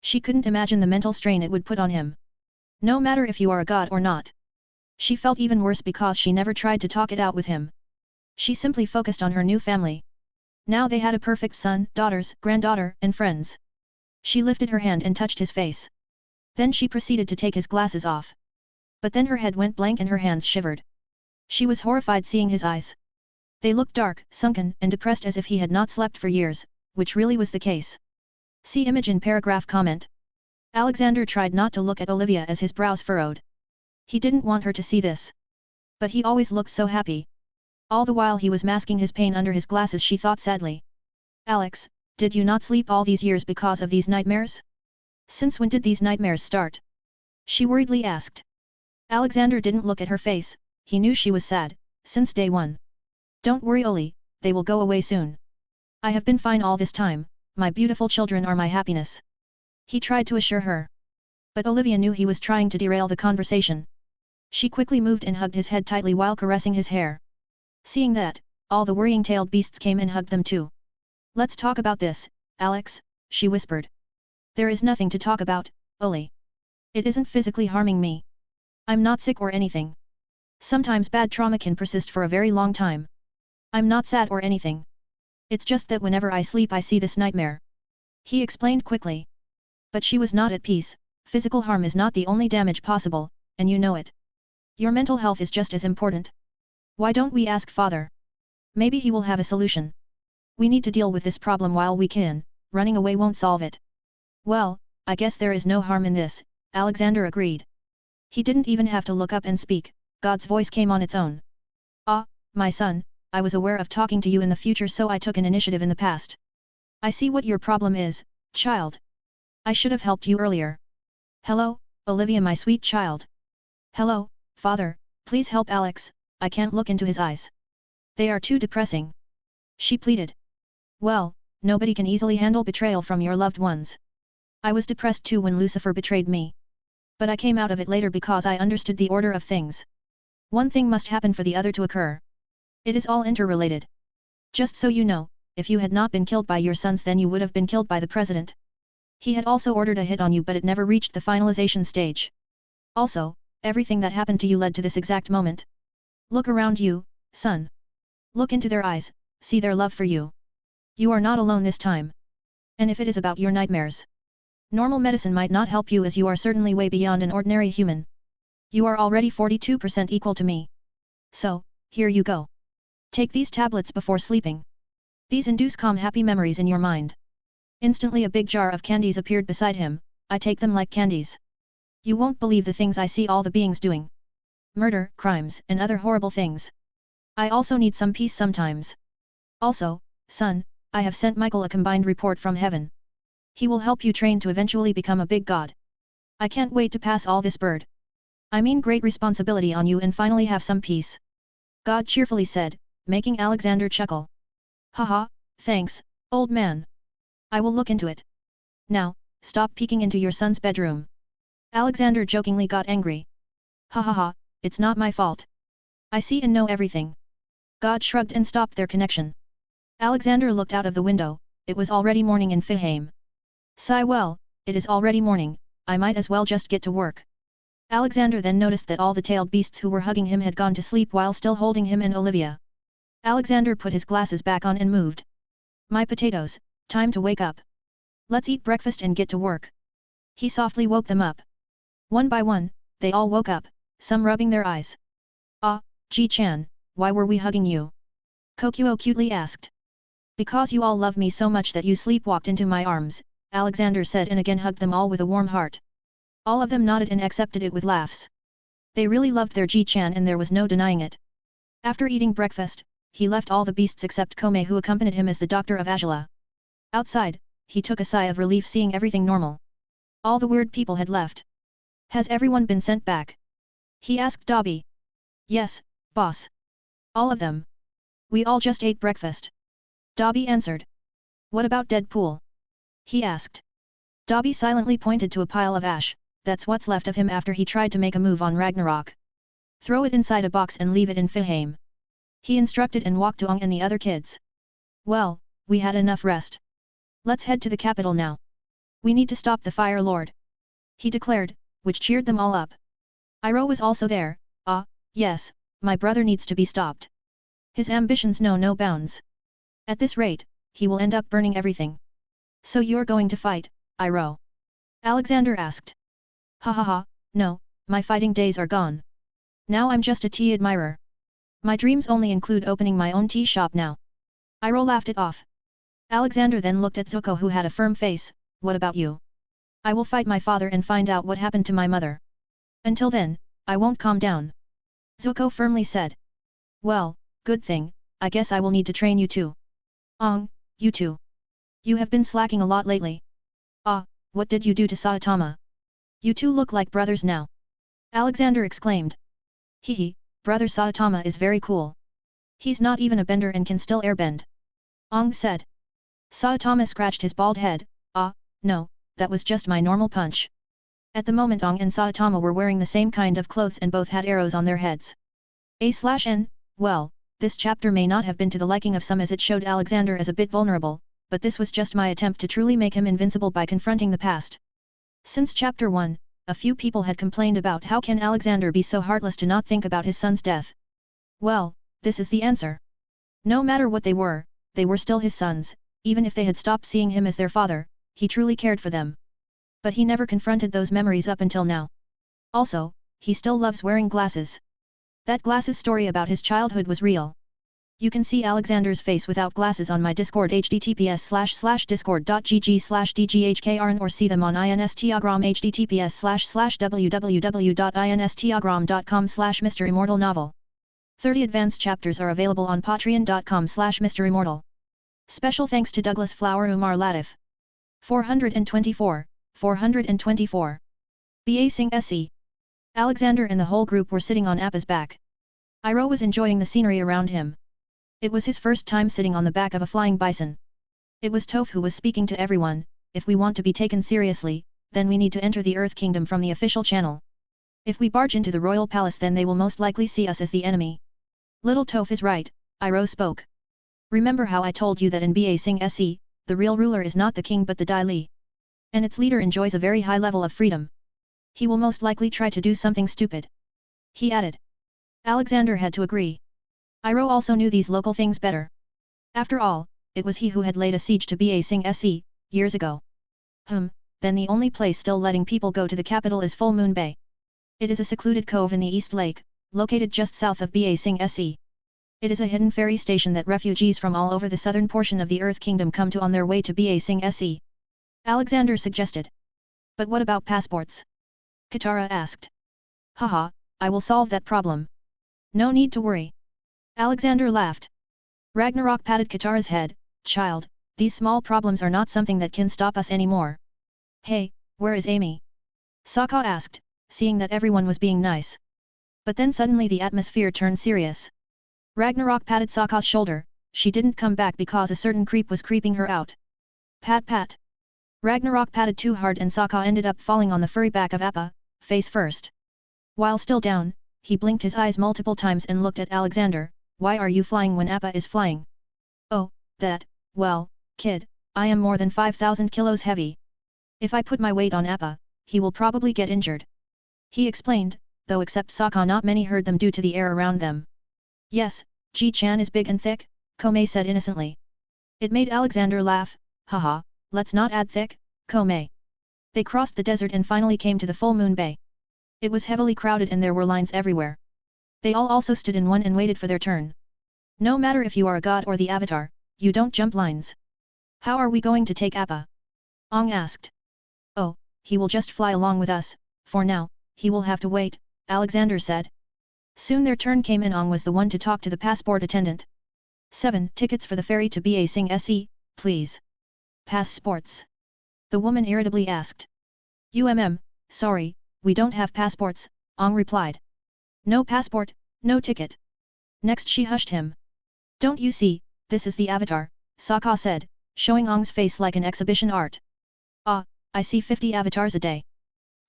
She couldn't imagine the mental strain it would put on him. No matter if you are a god or not. She felt even worse because she never tried to talk it out with him. She simply focused on her new family. Now they had a perfect son, daughters, granddaughter, and friends. She lifted her hand and touched his face. Then she proceeded to take his glasses off. But then her head went blank and her hands shivered. She was horrified seeing his eyes. They looked dark, sunken, and depressed as if he had not slept for years, which really was the case. See image in paragraph comment. Alexander tried not to look at Olivia as his brows furrowed. He didn't want her to see this. But he always looked so happy. All the while he was masking his pain under his glasses, she thought sadly. Alex, did you not sleep all these years because of these nightmares? Since when did these nightmares start? She worriedly asked. Alexander didn't look at her face, he knew she was sad, since day one. Don't worry Oli, they will go away soon. I have been fine all this time, my beautiful children are my happiness. He tried to assure her. But Olivia knew he was trying to derail the conversation. She quickly moved and hugged his head tightly while caressing his hair. Seeing that, all the worrying-tailed beasts came and hugged them too. Let's talk about this, Alex, she whispered. There is nothing to talk about, Oli. It isn't physically harming me. I'm not sick or anything. Sometimes bad trauma can persist for a very long time. I'm not sad or anything. It's just that whenever I sleep I see this nightmare. He explained quickly. But she was not at peace, physical harm is not the only damage possible, and you know it. Your mental health is just as important. Why don't we ask father? Maybe he will have a solution. We need to deal with this problem while we can, running away won't solve it. Well, I guess there is no harm in this, Alexander agreed. He didn't even have to look up and speak, God's voice came on its own. Ah, my son, I was aware of talking to you in the future so I took an initiative in the past. I see what your problem is, child. I should have helped you earlier. Hello, Olivia my sweet child. Hello, father, please help Alex, I can't look into his eyes. They are too depressing. She pleaded. Well, nobody can easily handle betrayal from your loved ones. I was depressed too when Lucifer betrayed me. But I came out of it later because I understood the order of things. One thing must happen for the other to occur. It is all interrelated. Just so you know, if you had not been killed by your sons then you would have been killed by the president. He had also ordered a hit on you but it never reached the finalization stage. Also, everything that happened to you led to this exact moment. Look around you, son. Look into their eyes, see their love for you. You are not alone this time. And if it is about your nightmares, normal medicine might not help you as you are certainly way beyond an ordinary human. You are already 42% equal to me. So, here you go. Take these tablets before sleeping. These induce calm happy memories in your mind. Instantly a big jar of candies appeared beside him, I take them like candies. You won't believe the things I see all the beings doing. Murder, crimes, and other horrible things. I also need some peace sometimes. Also, son, I have sent Michael a combined report from heaven. He will help you train to eventually become a big god. I can't wait to pass all this bird. I mean great responsibility on you and finally have some peace. God cheerfully said, making Alexander chuckle. Haha, thanks, old man. I will look into it. Now, stop peeking into your son's bedroom. Alexander jokingly got angry. Ha ha ha, it's not my fault. I see and know everything. God shrugged and stopped their connection. Alexander looked out of the window, it was already morning in Fiheim. Sigh well, it is already morning, I might as well just get to work. Alexander then noticed that all the tailed beasts who were hugging him had gone to sleep while still holding him and Olivia. Alexander put his glasses back on and moved. My potatoes, time to wake up. Let's eat breakfast and get to work. He softly woke them up. One by one, they all woke up, some rubbing their eyes. Ah, Ji-chan, why were we hugging you? Kokuo cutely asked. Because you all love me so much that you sleepwalked into my arms, Alexander said and again hugged them all with a warm heart. All of them nodded and accepted it with laughs. They really loved their Ji-chan and there was no denying it. After eating breakfast, he left all the beasts except Kome who accompanied him as the doctor of Azula. Outside, he took a sigh of relief seeing everything normal. All the weird people had left. Has everyone been sent back? He asked Dobby. Yes, boss. All of them. We all just ate breakfast. Dobby answered. What about Deadpool? He asked. Dobby silently pointed to a pile of ash, that's what's left of him after he tried to make a move on Ragnarok. Throw it inside a box and leave it in Fiheim. He instructed and walked to Ong and the other kids. Well, we had enough rest. Let's head to the capital now. We need to stop the Fire Lord. He declared, which cheered them all up. Iroh was also there, ah, yes, my brother needs to be stopped. His ambitions know no bounds. At this rate, he will end up burning everything. So you're going to fight, Iroh? Alexander asked. Ha ha ha, no, my fighting days are gone. Now I'm just a tea admirer. My dreams only include opening my own tea shop now. Iroh laughed it off. Alexander then looked at Zuko who had a firm face, what about you? I will fight my father and find out what happened to my mother. Until then, I won't calm down. Zuko firmly said. Well, good thing, I guess I will need to train you too. Ong, you too. You have been slacking a lot lately. Ah, what did you do to Saitama? You two look like brothers now. Alexander exclaimed. Hehe, brother Saitama is very cool. He's not even a bender and can still airbend. Ong said. Saitama scratched his bald head. Ah, no, that was just my normal punch. At the moment Ong and Saitama were wearing the same kind of clothes and both had arrows on their heads. A/N, well, this chapter may not have been to the liking of some as it showed Alexander as a bit vulnerable, but this was just my attempt to truly make him invincible by confronting the past. Since chapter 1, a few people had complained about how can Alexander be so heartless to not think about his son's death. Well, this is the answer. No matter what they were still his sons, even if they had stopped seeing him as their father, he truly cared for them. But he never confronted those memories up until now. Also, he still loves wearing glasses. That glasses story about his childhood was real. You can see Alexander's face without glasses on my Discord https://discord.gg/dghkrn or see them on Instagram https://www.instagram.com/MisterImmortal novel. 30 advanced chapters are available on patreon.com/MisterImmortal. Special thanks to Douglas Flower Umar Latif. 424. B.A. Singh S.E. Alexander and the whole group were sitting on Appa's back. Iroh was enjoying the scenery around him. It was his first time sitting on the back of a flying bison. It was Toph who was speaking to everyone. If we want to be taken seriously, then we need to enter the Earth Kingdom from the official channel. If we barge into the royal palace then they will most likely see us as the enemy. Little Toph is right, Iroh spoke. Remember how I told you that in Ba Singh Se, the real ruler is not the king but the Dai Li. And its leader enjoys a very high level of freedom. He will most likely try to do something stupid. He added. Alexander had to agree. Iroh also knew these local things better. After all, it was he who had laid a siege to Ba Singh Se, years ago. Then the only place still letting people go to the capital is Full Moon Bay. It is a secluded cove in the East Lake, located just south of Ba Singh Se. It is a hidden ferry station that refugees from all over the southern portion of the Earth Kingdom come to on their way to Ba Singh Se. Alexander suggested. But what about passports? Katara asked. Haha, I will solve that problem. No need to worry. Alexander laughed. Ragnarok patted Katara's head. Child, these small problems are not something that can stop us anymore. Hey, where is Amy? Sokka asked, seeing that everyone was being nice. But then suddenly the atmosphere turned serious. Ragnarok patted Sokka's shoulder. She didn't come back because a certain creep was creeping her out. Pat pat. Ragnarok patted too hard and Sokka ended up falling on the furry back of Appa, face first. While still down, he blinked his eyes multiple times and looked at Alexander. Why are you flying when Appa is flying? Oh, that, well, kid, I am more than 5,000 kilos heavy. If I put my weight on Appa, he will probably get injured. He explained, though except Sokka not many heard them due to the air around them. Yes, Ji-chan is big and thick, Komei said innocently. It made Alexander laugh. Haha, let's not add thick, Komei. They crossed the desert and finally came to the Full Moon Bay. It was heavily crowded and there were lines everywhere. They all also stood in one and waited for their turn. No matter if you are a god or the avatar, you don't jump lines. How are we going to take Appa? Ong asked. Oh, he will just fly along with us, for now, he will have to wait, Alexander said. Soon their turn came and Ong was the one to talk to the passport attendant. 7 tickets for the ferry to Ba Singh Se, please. Passports? The woman irritably asked. Sorry, we don't have passports, Ong replied. No passport, no ticket. Next she hushed him. Don't you see, this is the avatar, Sokka said, showing Ong's face like an exhibition art. Ah, I see 50 avatars a day.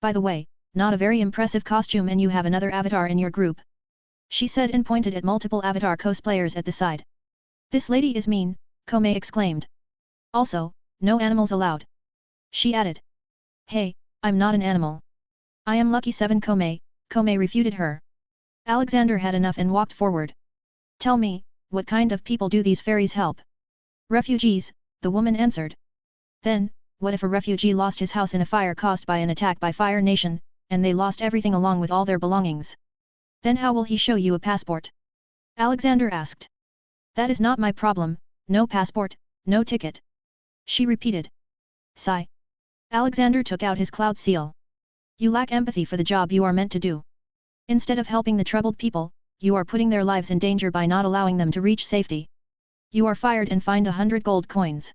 By the way, not a very impressive costume and you have another avatar in your group. She said and pointed at multiple avatar cosplayers at the side. This lady is mean, Komei exclaimed. Also, no animals allowed. She added. Hey, I'm not an animal. I am Lucky 7 Komei refuted her. Alexander had enough and walked forward. Tell me, what kind of people do these fairies help? Refugees, the woman answered. Then, what if a refugee lost his house in a fire caused by an attack by Fire Nation, and they lost everything along with all their belongings? Then how will he show you a passport? Alexander asked. That is not my problem, no passport, no ticket. She repeated. Sigh. Alexander took out his cloud seal. You lack empathy for the job you are meant to do. Instead of helping the troubled people, you are putting their lives in danger by not allowing them to reach safety. You are fired and fined 100 gold coins.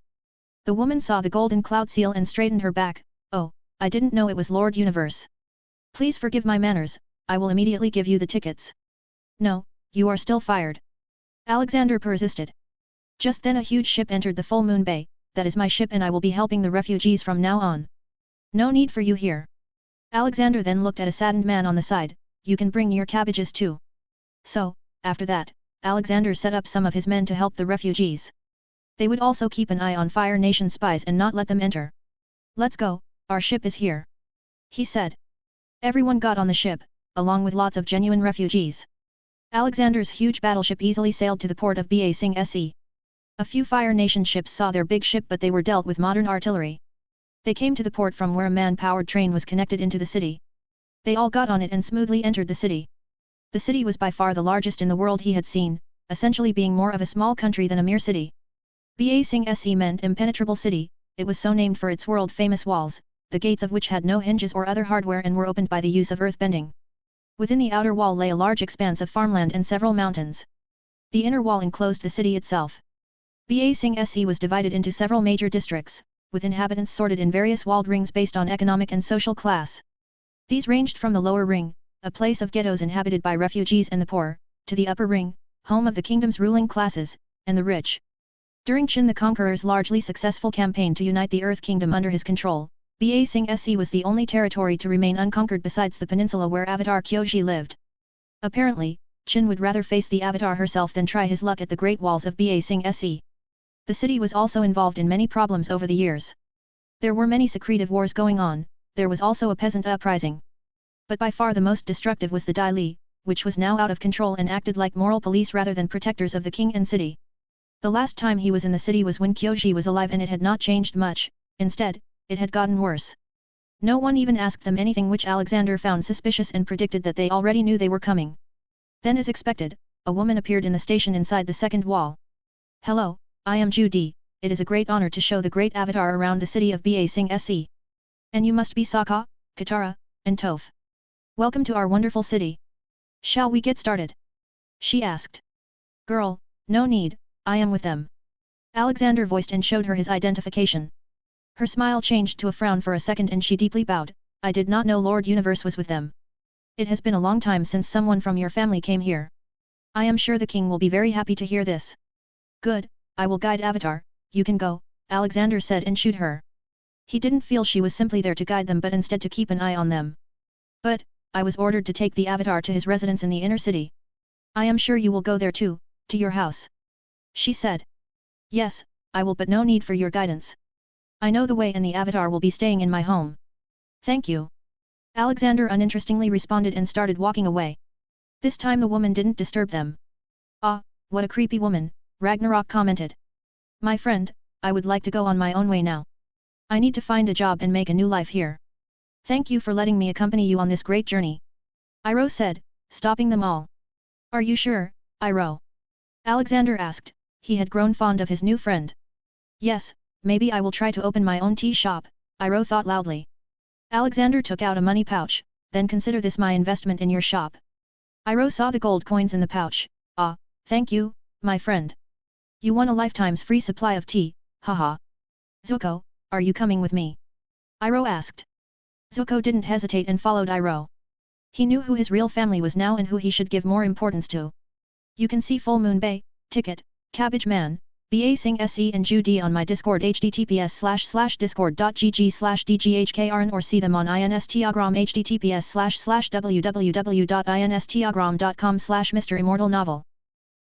The woman saw the golden cloud seal and straightened her back. Oh, I didn't know it was Lord Universe. Please forgive my manners, I will immediately give you the tickets. No, you are still fired. Alexander persisted. Just then a huge ship entered the full moon bay. That is my ship and I will be helping the refugees from now on. No need for you here. Alexander then looked at a saddened man on the side. You can bring your cabbages too. So, after that, Alexander set up some of his men to help the refugees. They would also keep an eye on Fire Nation spies and not let them enter. Let's go, our ship is here. He said. Everyone got on the ship, along with lots of genuine refugees. Alexander's huge battleship easily sailed to the port of Ba Sing Se. A few Fire Nation ships saw their big ship but they were dealt with modern artillery. They came to the port from where a man-powered train was connected into the city. They all got on it and smoothly entered the city. The city was by far the largest in the world he had seen, essentially being more of a small country than a mere city. Ba Sing Se meant impenetrable city, it was so named for its world-famous walls, the gates of which had no hinges or other hardware and were opened by the use of earth-bending. Within the outer wall lay a large expanse of farmland and several mountains. The inner wall enclosed the city itself. Ba Sing Se was divided into several major districts, with inhabitants sorted in various walled rings based on economic and social class. These ranged from the lower ring, a place of ghettos inhabited by refugees and the poor, to the upper ring, home of the kingdom's ruling classes, and the rich. During Qin the Conqueror's largely successful campaign to unite the Earth Kingdom under his control, Ba Sing Se was the only territory to remain unconquered besides the peninsula where Avatar Kyoji lived. Apparently, Qin would rather face the Avatar herself than try his luck at the Great Walls of Ba Sing Se. The city was also involved in many problems over the years. There were many secretive wars going on, there was also a peasant uprising. But by far the most destructive was the Dai Li, which was now out of control and acted like moral police rather than protectors of the king and city. The last time he was in the city was when Kyoji was alive and it had not changed much, instead, it had gotten worse. No one even asked them anything which Alexander found suspicious and predicted that they already knew they were coming. Then as expected, a woman appeared in the station inside the second wall. Hello, I am Judy, it is a great honor to show the great avatar around the city of Ba Sing Se. And you must be Sokka, Katara, and Toph. Welcome to our wonderful city. Shall we get started? She asked. Girl, no need, I am with them. Alexander voiced and showed her his identification. Her smile changed to a frown for a second and she deeply bowed. I did not know Lord Universe was with them. It has been a long time since someone from your family came here. I am sure the king will be very happy to hear this. Good, I will guide Avatar, you can go, Alexander said and shooed her. He didn't feel she was simply there to guide them but instead to keep an eye on them. But, I was ordered to take the Avatar to his residence in the inner city. I am sure you will go there too, to your house. She said. Yes, I will but no need for your guidance. I know the way and the Avatar will be staying in my home. Thank you. Alexander uninterestingly responded and started walking away. This time the woman didn't disturb them. Ah, what a creepy woman, Ragnarok commented. My friend, I would like to go on my own way now. I need to find a job and make a new life here. Thank you for letting me accompany you on this great journey. Iroh said, stopping them all. Are you sure, Iroh? Alexander asked, he had grown fond of his new friend. Yes, maybe I will try to open my own tea shop, Iroh thought loudly. Alexander took out a money pouch, then consider this my investment in your shop. Iroh saw the gold coins in the pouch. Ah, thank you, my friend. You won a lifetime's free supply of tea, haha. Zuko, are you coming with me? Iroh asked. Zuko didn't hesitate and followed Iroh. He knew who his real family was now and who he should give more importance to. You can see Full Moon Bay, Ticket, Cabbage Man, Ba Sing Se and Judy on my Discord https://discord.gg/dghkrn or see them on Instagram https://www.instagram.com/MisterImmortal novel.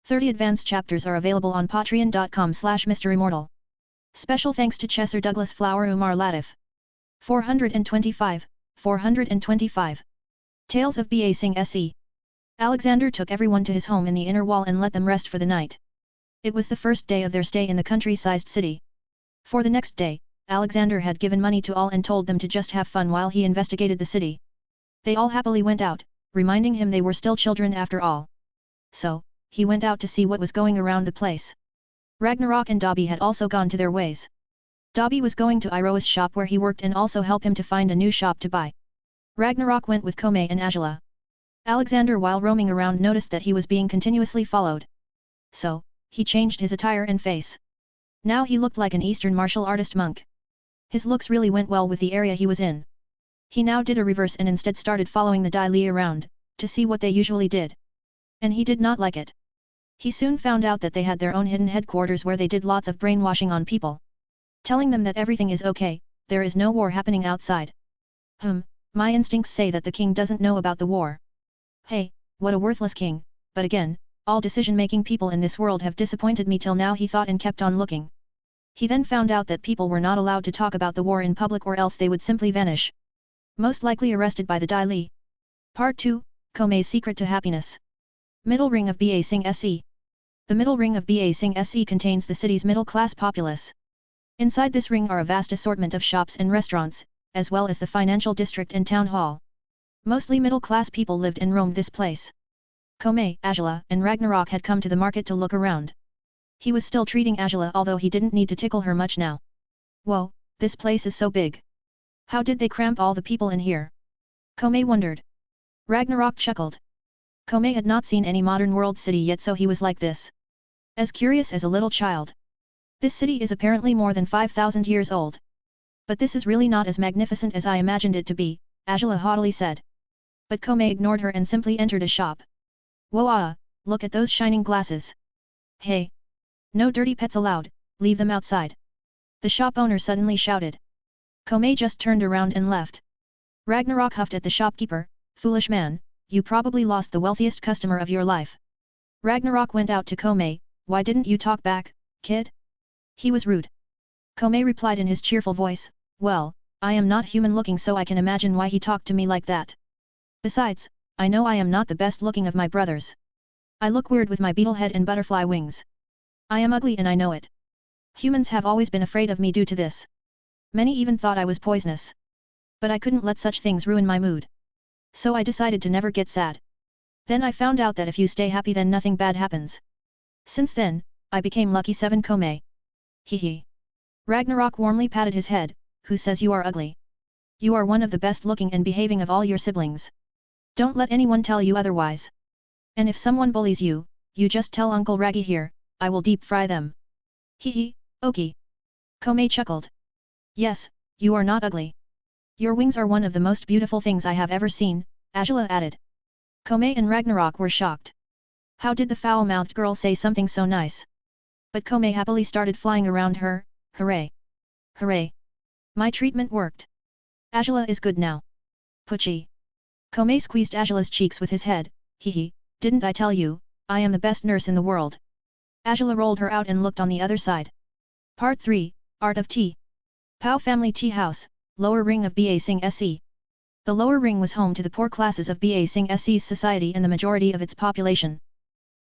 30 advanced chapters are available on patreon.com/MisterImmortal. Special thanks to Chesser Douglas Flower Umar Latif. 425, 425. Tales of Ba Sing Se. Alexander took everyone to his home in the inner wall and let them rest for the night. It was the first day of their stay in the country-sized city. For the next day, Alexander had given money to all and told them to just have fun while he investigated the city. They all happily went out, reminding him they were still children after all. So, he went out to see what was going around the place. Ragnarok and Dobby had also gone to their ways. Dobby was going to Iroh's shop where he worked and also help him to find a new shop to buy. Ragnarok went with Kome and Angela. Alexander while roaming around noticed that he was being continuously followed. So, he changed his attire and face. Now he looked like an Eastern martial artist monk. His looks really went well with the area he was in. He now did a reverse and instead started following the Dai Li around, to see what they usually did. And he did not like it. He soon found out that they had their own hidden headquarters where they did lots of brainwashing on people. Telling them that everything is okay, there is no war happening outside. My instincts say that the king doesn't know about the war. Hey, what a worthless king, but again, all decision-making people in this world have disappointed me till now, he thought and kept on looking. He then found out that people were not allowed to talk about the war in public or else they would simply vanish. Most likely arrested by the Dai Li. Part 2, Komei's Secret to Happiness. Middle Ring of Ba Sing Se. The middle ring of Ba Sing Se contains the city's middle-class populace. Inside this ring are a vast assortment of shops and restaurants, as well as the financial district and town hall. Mostly middle-class people lived and roamed this place. Komei, Angela, and Ragnarok had come to the market to look around. He was still treating Angela although he didn't need to tickle her much now. Whoa, this place is so big. How did they cramp all the people in here? Komei wondered. Ragnarok chuckled. Komei had not seen any modern world city yet, so he was like this. As curious as a little child. This city is apparently more than 5,000 years old. But this is really not as magnificent as I imagined it to be, Angela haughtily said. But Komei ignored her and simply entered a shop. Whoa, look at those shining glasses. Hey! No dirty pets allowed, leave them outside. The shop owner suddenly shouted. Komei just turned around and left. Ragnarok huffed at the shopkeeper, foolish man, you probably lost the wealthiest customer of your life. Ragnarok went out to Komei, why didn't you talk back, kid? He was rude. Komei replied in his cheerful voice, well, I am not human looking so I can imagine why he talked to me like that. Besides, I know I am not the best looking of my brothers. I look weird with my beetle head and butterfly wings. I am ugly and I know it. Humans have always been afraid of me due to this. Many even thought I was poisonous. But I couldn't let such things ruin my mood. So I decided to never get sad. Then I found out that if you stay happy then nothing bad happens. Since then, I became lucky 7 Komei. Hee. Ragnarok warmly patted his head, who says you are ugly? You are one of the best looking and behaving of all your siblings. Don't let anyone tell you otherwise. And if someone bullies you, you just tell Uncle Raggy here, I will deep fry them. Hee, okay. Komei chuckled. Yes, you are not ugly. Your wings are one of the most beautiful things I have ever seen, Angela added. Komei and Ragnarok were shocked. How did the foul-mouthed girl say something so nice? But Komei happily started flying around her, hooray! Hooray! My treatment worked. Angela is good now. Pucci. Komei squeezed Angela's cheeks with his head, didn't I tell you, I am the best nurse in the world. Angela rolled her out and looked on the other side. Part 3, Art of Tea. Pao Family Tea House, Lower Ring of Ba Sing Se. The lower ring was home to the poor classes of Ba Sing Se's society and the majority of its population.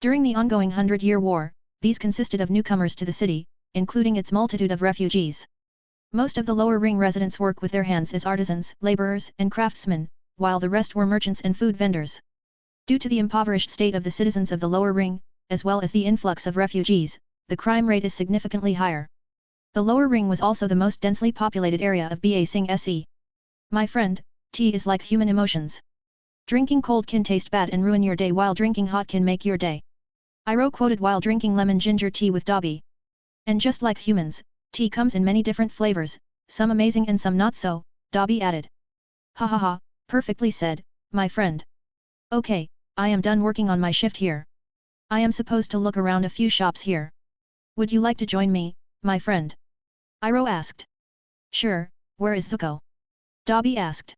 During the ongoing 100-Year War, these consisted of newcomers to the city, including its multitude of refugees. Most of the lower ring residents work with their hands as artisans, laborers, and craftsmen, while the rest were merchants and food vendors. Due to the impoverished state of the citizens of the lower ring, as well as the influx of refugees, the crime rate is significantly higher. The lower ring was also the most densely populated area of Ba Sing Se. My friend, tea is like human emotions. Drinking cold can taste bad and ruin your day while drinking hot can make your day. Iroh quoted while drinking lemon ginger tea with Dobby. And just like humans, tea comes in many different flavors, some amazing and some not so, Dobby added. Ha ha ha, perfectly said, my friend. Okay, I am done working on my shift here. I am supposed to look around a few shops here. Would you like to join me, my friend? Iroh asked. Sure, where is Zuko? Dobby asked.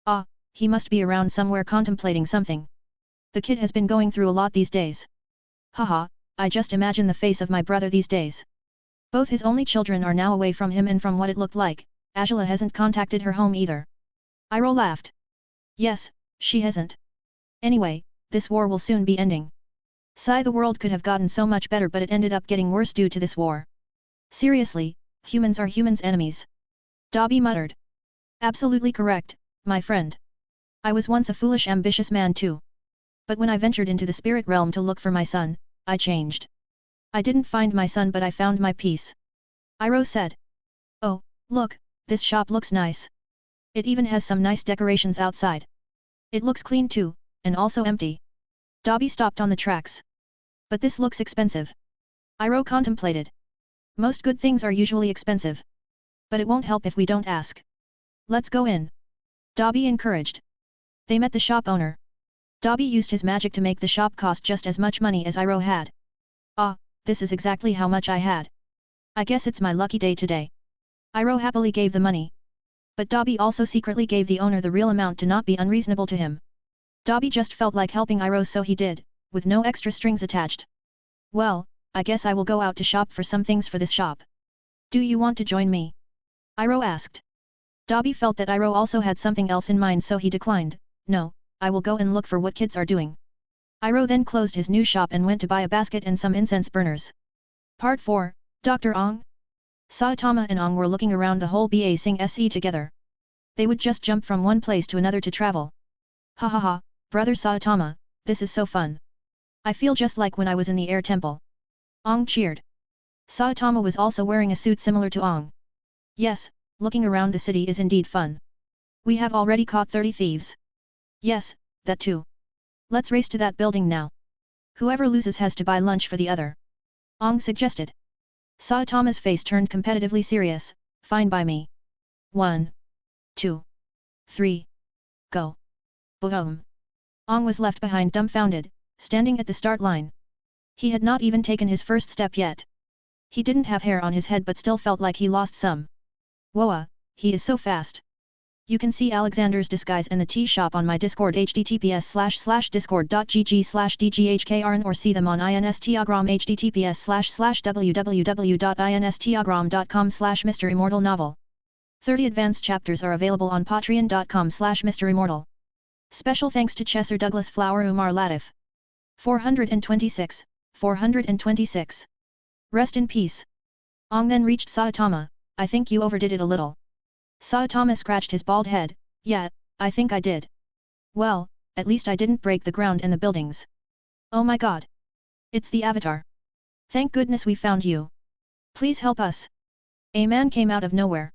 Ah, he must be around somewhere contemplating something. The kid has been going through a lot these days. Haha, I just imagine the face of my brother these days. Both his only children are now away from him and from what it looked like, Angela hasn't contacted her home either. Iroh laughed. Yes, she hasn't. Anyway, this war will soon be ending. Sigh, the world could have gotten so much better but it ended up getting worse due to this war. Seriously, humans are humans' enemies. Dobby muttered. Absolutely correct, my friend. I was once a foolish ambitious man too. But when I ventured into the spirit realm to look for my son, I changed. I didn't find my son but I found my peace. Iroh said. Oh, look, this shop looks nice. It even has some nice decorations outside. It looks clean too, and also empty. Dobby stopped on the tracks. But this looks expensive. Iroh contemplated. Most good things are usually expensive. But it won't help if we don't ask. Let's go in. Dobby encouraged. They met the shop owner. Dobby used his magic to make the shop cost just as much money as Iroh had. Ah, this is exactly how much I had. I guess it's my lucky day today. Iroh happily gave the money. But Dobby also secretly gave the owner the real amount to not be unreasonable to him. Dobby just felt like helping Iroh, so he did, with no extra strings attached. Well, I guess I will go out to shop for some things for this shop. Do you want to join me? Iroh asked. Dobby felt that Iroh also had something else in mind, so he declined. No, I will go and look for what kids are doing. Iroh then closed his new shop and went to buy a basket and some incense burners. Part 4, Dr. Ong? Saitama and Ong were looking around the whole Ba Sing Se together. They would just jump from one place to another to travel. Ha ha ha, brother Saitama, this is so fun. I feel just like when I was in the air temple. Ong cheered. Saitama was also wearing a suit similar to Ong. Yes, looking around the city is indeed fun. We have already caught 30 thieves. Yes, that too. Let's race to that building now. Whoever loses has to buy lunch for the other. Ong suggested. Saitama's face turned competitively serious. Fine by me. 1, 2, 3. Go. Boom. Ong was left behind dumbfounded, standing at the start line. He had not even taken his first step yet. He didn't have hair on his head but still felt like he lost some. Whoa, he is so fast. You can see Alexander's disguise and the tea shop on my Discord https://discord.gg/dghkrn or see them on Instagram https://www.instagram.com/MisterImmortal novel. 30 advanced chapters are available on patreon.com/MisterImmortal. Special thanks to Chesser Douglas Flower Umar Latif. 426, 426. Rest in peace. Ong then reached Saitama. I think you overdid it a little. Saitama scratched his bald head. Yeah, I think I did. Well, at least I didn't break the ground and the buildings. Oh my god. It's the Avatar. Thank goodness we found you. Please help us. A man came out of nowhere.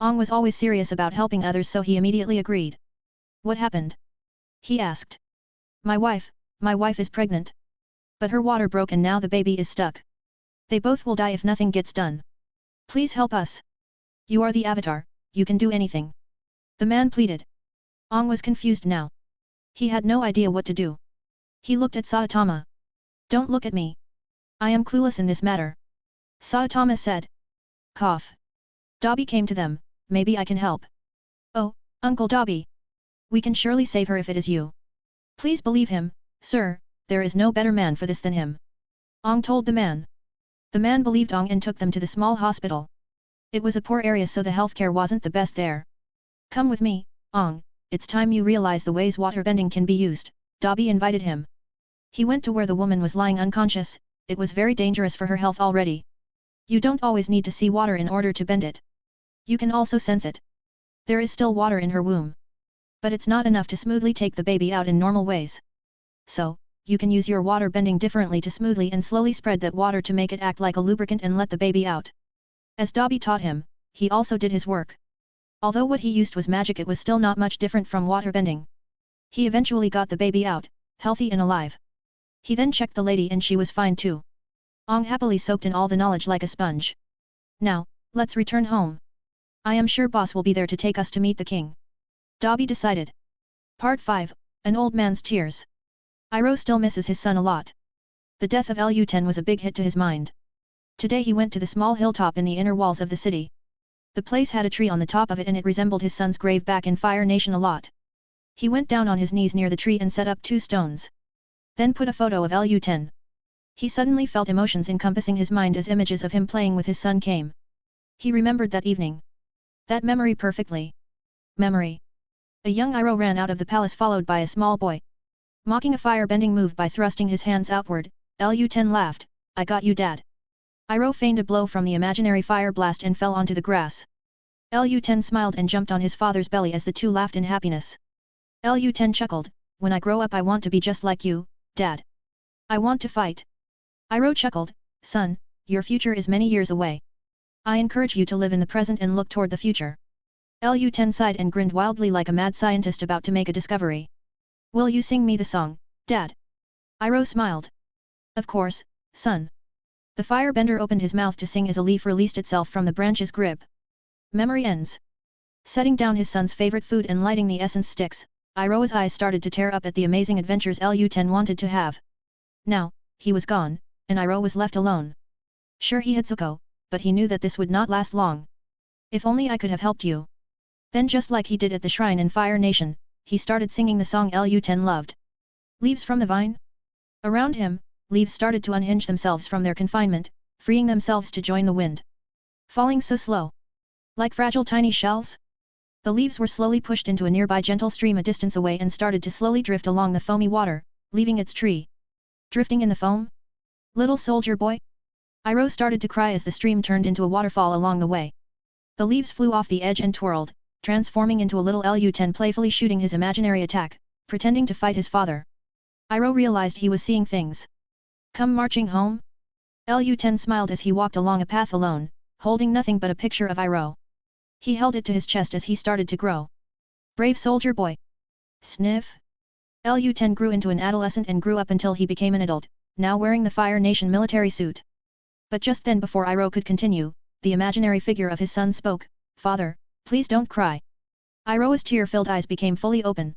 Ong was always serious about helping others, so he immediately agreed. What happened? He asked. My wife is pregnant. But her water broke and now the baby is stuck. They both will die if nothing gets done. Please help us. You are the Avatar, you can do anything. The man pleaded. Ong was confused now. He had no idea what to do. He looked at Saitama. Don't look at me. I am clueless in this matter. Saitama said. Cough. Dobby came to them, maybe I can help. Oh, Uncle Dobby. We can surely save her if it is you. Please believe him, sir, there is no better man for this than him. Ong told the man. The man believed Ong and took them to the small hospital. It was a poor area so the healthcare wasn't the best there. Come with me, Ong, it's time you realize the ways water bending can be used, Dobby invited him. He went to where the woman was lying unconscious, it was very dangerous for her health already. You don't always need to see water in order to bend it. You can also sense it. There is still water in her womb. But it's not enough to smoothly take the baby out in normal ways. So, you can use your water bending differently to smoothly and slowly spread that water to make it act like a lubricant and let the baby out. As Dobby taught him, he also did his work. Although what he used was magic, it was still not much different from water bending. He eventually got the baby out, healthy and alive. He then checked the lady and she was fine too. Ong happily soaked in all the knowledge like a sponge. Now, let's return home. I am sure boss will be there to take us to meet the king. Dobby decided. Part 5, An Old Man's Tears. Iroh still misses his son a lot. The death of Lu-10 was a big hit to his mind. Today he went to the small hilltop in the inner walls of the city. The place had a tree on the top of it and it resembled his son's grave back in Fire Nation a lot. He went down on his knees near the tree and set up 2 stones. Then put a photo of Lu-10. He suddenly felt emotions encompassing his mind as images of him playing with his son came. He remembered that evening. That memory perfectly. Memory. A young Iroh ran out of the palace followed by a small boy. Mocking a fire-bending move by thrusting his hands outward, Lu-10 laughed, I got you dad. Iroh feigned a blow from the imaginary fire blast and fell onto the grass. Lu-10 smiled and jumped on his father's belly as the two laughed in happiness. Lu-10 chuckled, when I grow up I want to be just like you, dad. I want to fight. Iroh chuckled, son, your future is many years away. I encourage you to live in the present and look toward the future. Lu-10 sighed and grinned wildly like a mad scientist about to make a discovery. Will you sing me the song, dad? Iroh smiled. Of course, son. The firebender opened his mouth to sing as a leaf released itself from the branch's grip. Memory ends. Setting down his son's favorite food and lighting the essence sticks, Iroha's eyes started to tear up at the amazing adventures Lu-10 wanted to have. Now, he was gone, and Iroha was left alone. Sure, he had Zuko, but he knew that this would not last long. If only I could have helped you. Then, just like he did at the shrine in Fire Nation, he started singing the song Lu-10 loved. Leaves from the vine? Around him, leaves started to unhinge themselves from their confinement, freeing themselves to join the wind. Falling so slow. Like fragile tiny shells? The leaves were slowly pushed into a nearby gentle stream a distance away and started to slowly drift along the foamy water, leaving its tree. Drifting in the foam? Little soldier boy? Iroha started to cry as the stream turned into a waterfall along the way. The leaves flew off the edge and twirled, transforming into a little Lu-10 playfully shooting his imaginary attack, pretending to fight his father. Iroha realized he was seeing things. Come marching home? Lu-10 smiled as he walked along a path alone, holding nothing but a picture of Iroha. He held it to his chest as he started to grow. Brave soldier boy. Sniff. Lu-10 grew into an adolescent and grew up until he became an adult, now wearing the Fire Nation military suit. But just then, before Iroha could continue, the imaginary figure of his son spoke, "Father, please don't cry." Iroha's tear-filled eyes became fully open.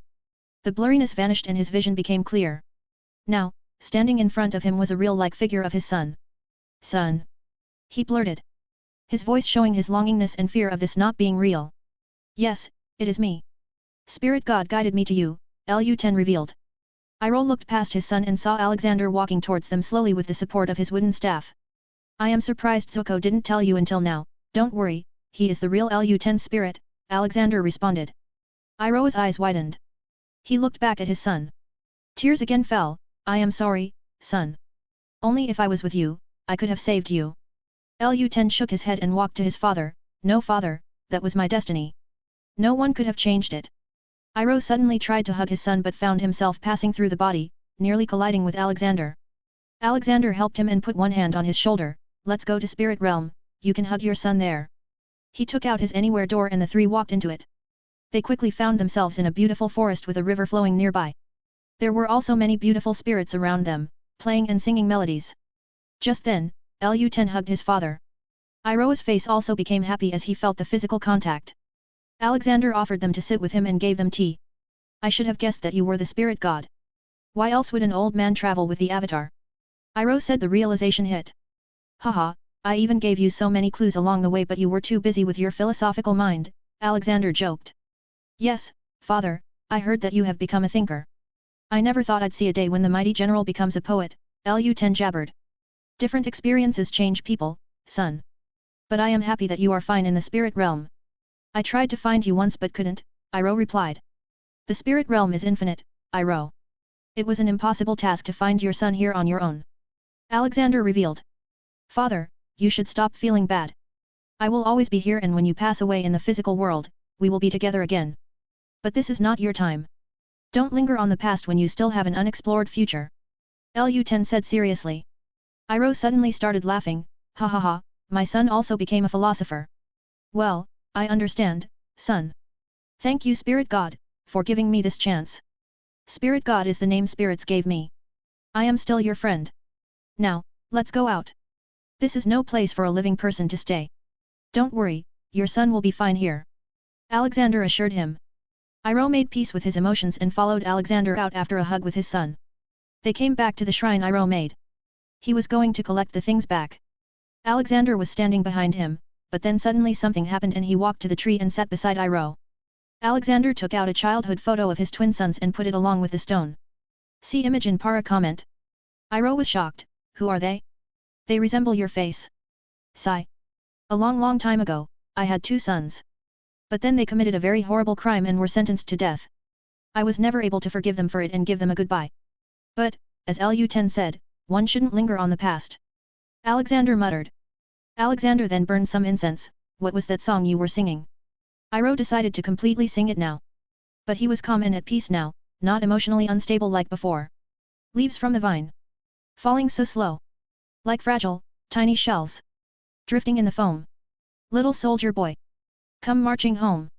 The blurriness vanished and his vision became clear. Now, standing in front of him was a real-like figure of his son. "Son." He blurted. His voice showing his longingness and fear of this not being real. "Yes, it is me. Spirit God guided me to you," Lu-10 revealed. Iroha looked past his son and saw Alexander walking towards them slowly with the support of his wooden staff. "I am surprised Zuko didn't tell you until now. Don't worry, he is the real Lu-10 spirit," Alexander responded. Iroha's eyes widened. He looked back at his son. Tears again fell. "I am sorry, son. Only if I was with you, I could have saved you." Lu-10 shook his head and walked to his father. "No father, that was my destiny. No one could have changed it." Iroha suddenly tried to hug his son but found himself passing through the body, nearly colliding with Alexander. Alexander helped him and put one hand on his shoulder. "Let's go to Spirit Realm, you can hug your son there." He took out his anywhere door and the three walked into it. They quickly found themselves in a beautiful forest with a river flowing nearby. There were also many beautiful spirits around them, playing and singing melodies. Just then, Lu-10 hugged his father. Iroha's face also became happy as he felt the physical contact. Alexander offered them to sit with him and gave them tea. "I should have guessed that you were the spirit god. Why else would an old man travel with the avatar?" Iroha said. The realization hit. "Haha, I even gave you so many clues along the way but you were too busy with your philosophical mind," Alexander joked. "Yes, father, I heard that you have become a thinker. I never thought I'd see a day when the mighty general becomes a poet," Lu-10 jabbered. "Different experiences change people, son. But I am happy that you are fine in the spirit realm." "I tried to find you once but couldn't," Iroha replied. "The spirit realm is infinite, Iroha. It was an impossible task to find your son here on your own," Alexander revealed. "Father, you should stop feeling bad. I will always be here and when you pass away in the physical world, we will be together again. But this is not your time. Don't linger on the past when you still have an unexplored future," Lu-10 said seriously. Iroha suddenly started laughing. "Ha ha ha, my son also became a philosopher. Well, I understand, son. Thank you Spirit God, for giving me this chance. Spirit God is the name spirits gave me. I am still your friend. Now, let's go out. This is no place for a living person to stay. Don't worry, your son will be fine here," Alexander assured him. Iroha made peace with his emotions and followed Alexander out after a hug with his son. They came back to the shrine Iroha made. He was going to collect the things back. Alexander was standing behind him, but then suddenly something happened and he walked to the tree and sat beside Iroha. Alexander took out a childhood photo of his twin sons and put it along with the stone. See image in para comment. Iroha was shocked. "Who are they? They resemble your face." Sigh. "A long time ago, I had 2 sons. But then they committed a very horrible crime and were sentenced to death. I was never able to forgive them for it and give them a goodbye. But, as Lu-10 said, one shouldn't linger on the past," Alexander muttered. Alexander then burned some incense. "What was that song you were singing?" Iroha decided to completely sing it now. But he was calm and at peace now, not emotionally unstable like before. Leaves from the vine. Falling so slow. Like fragile, tiny shells. Drifting in the foam. Little soldier boy. Come marching home.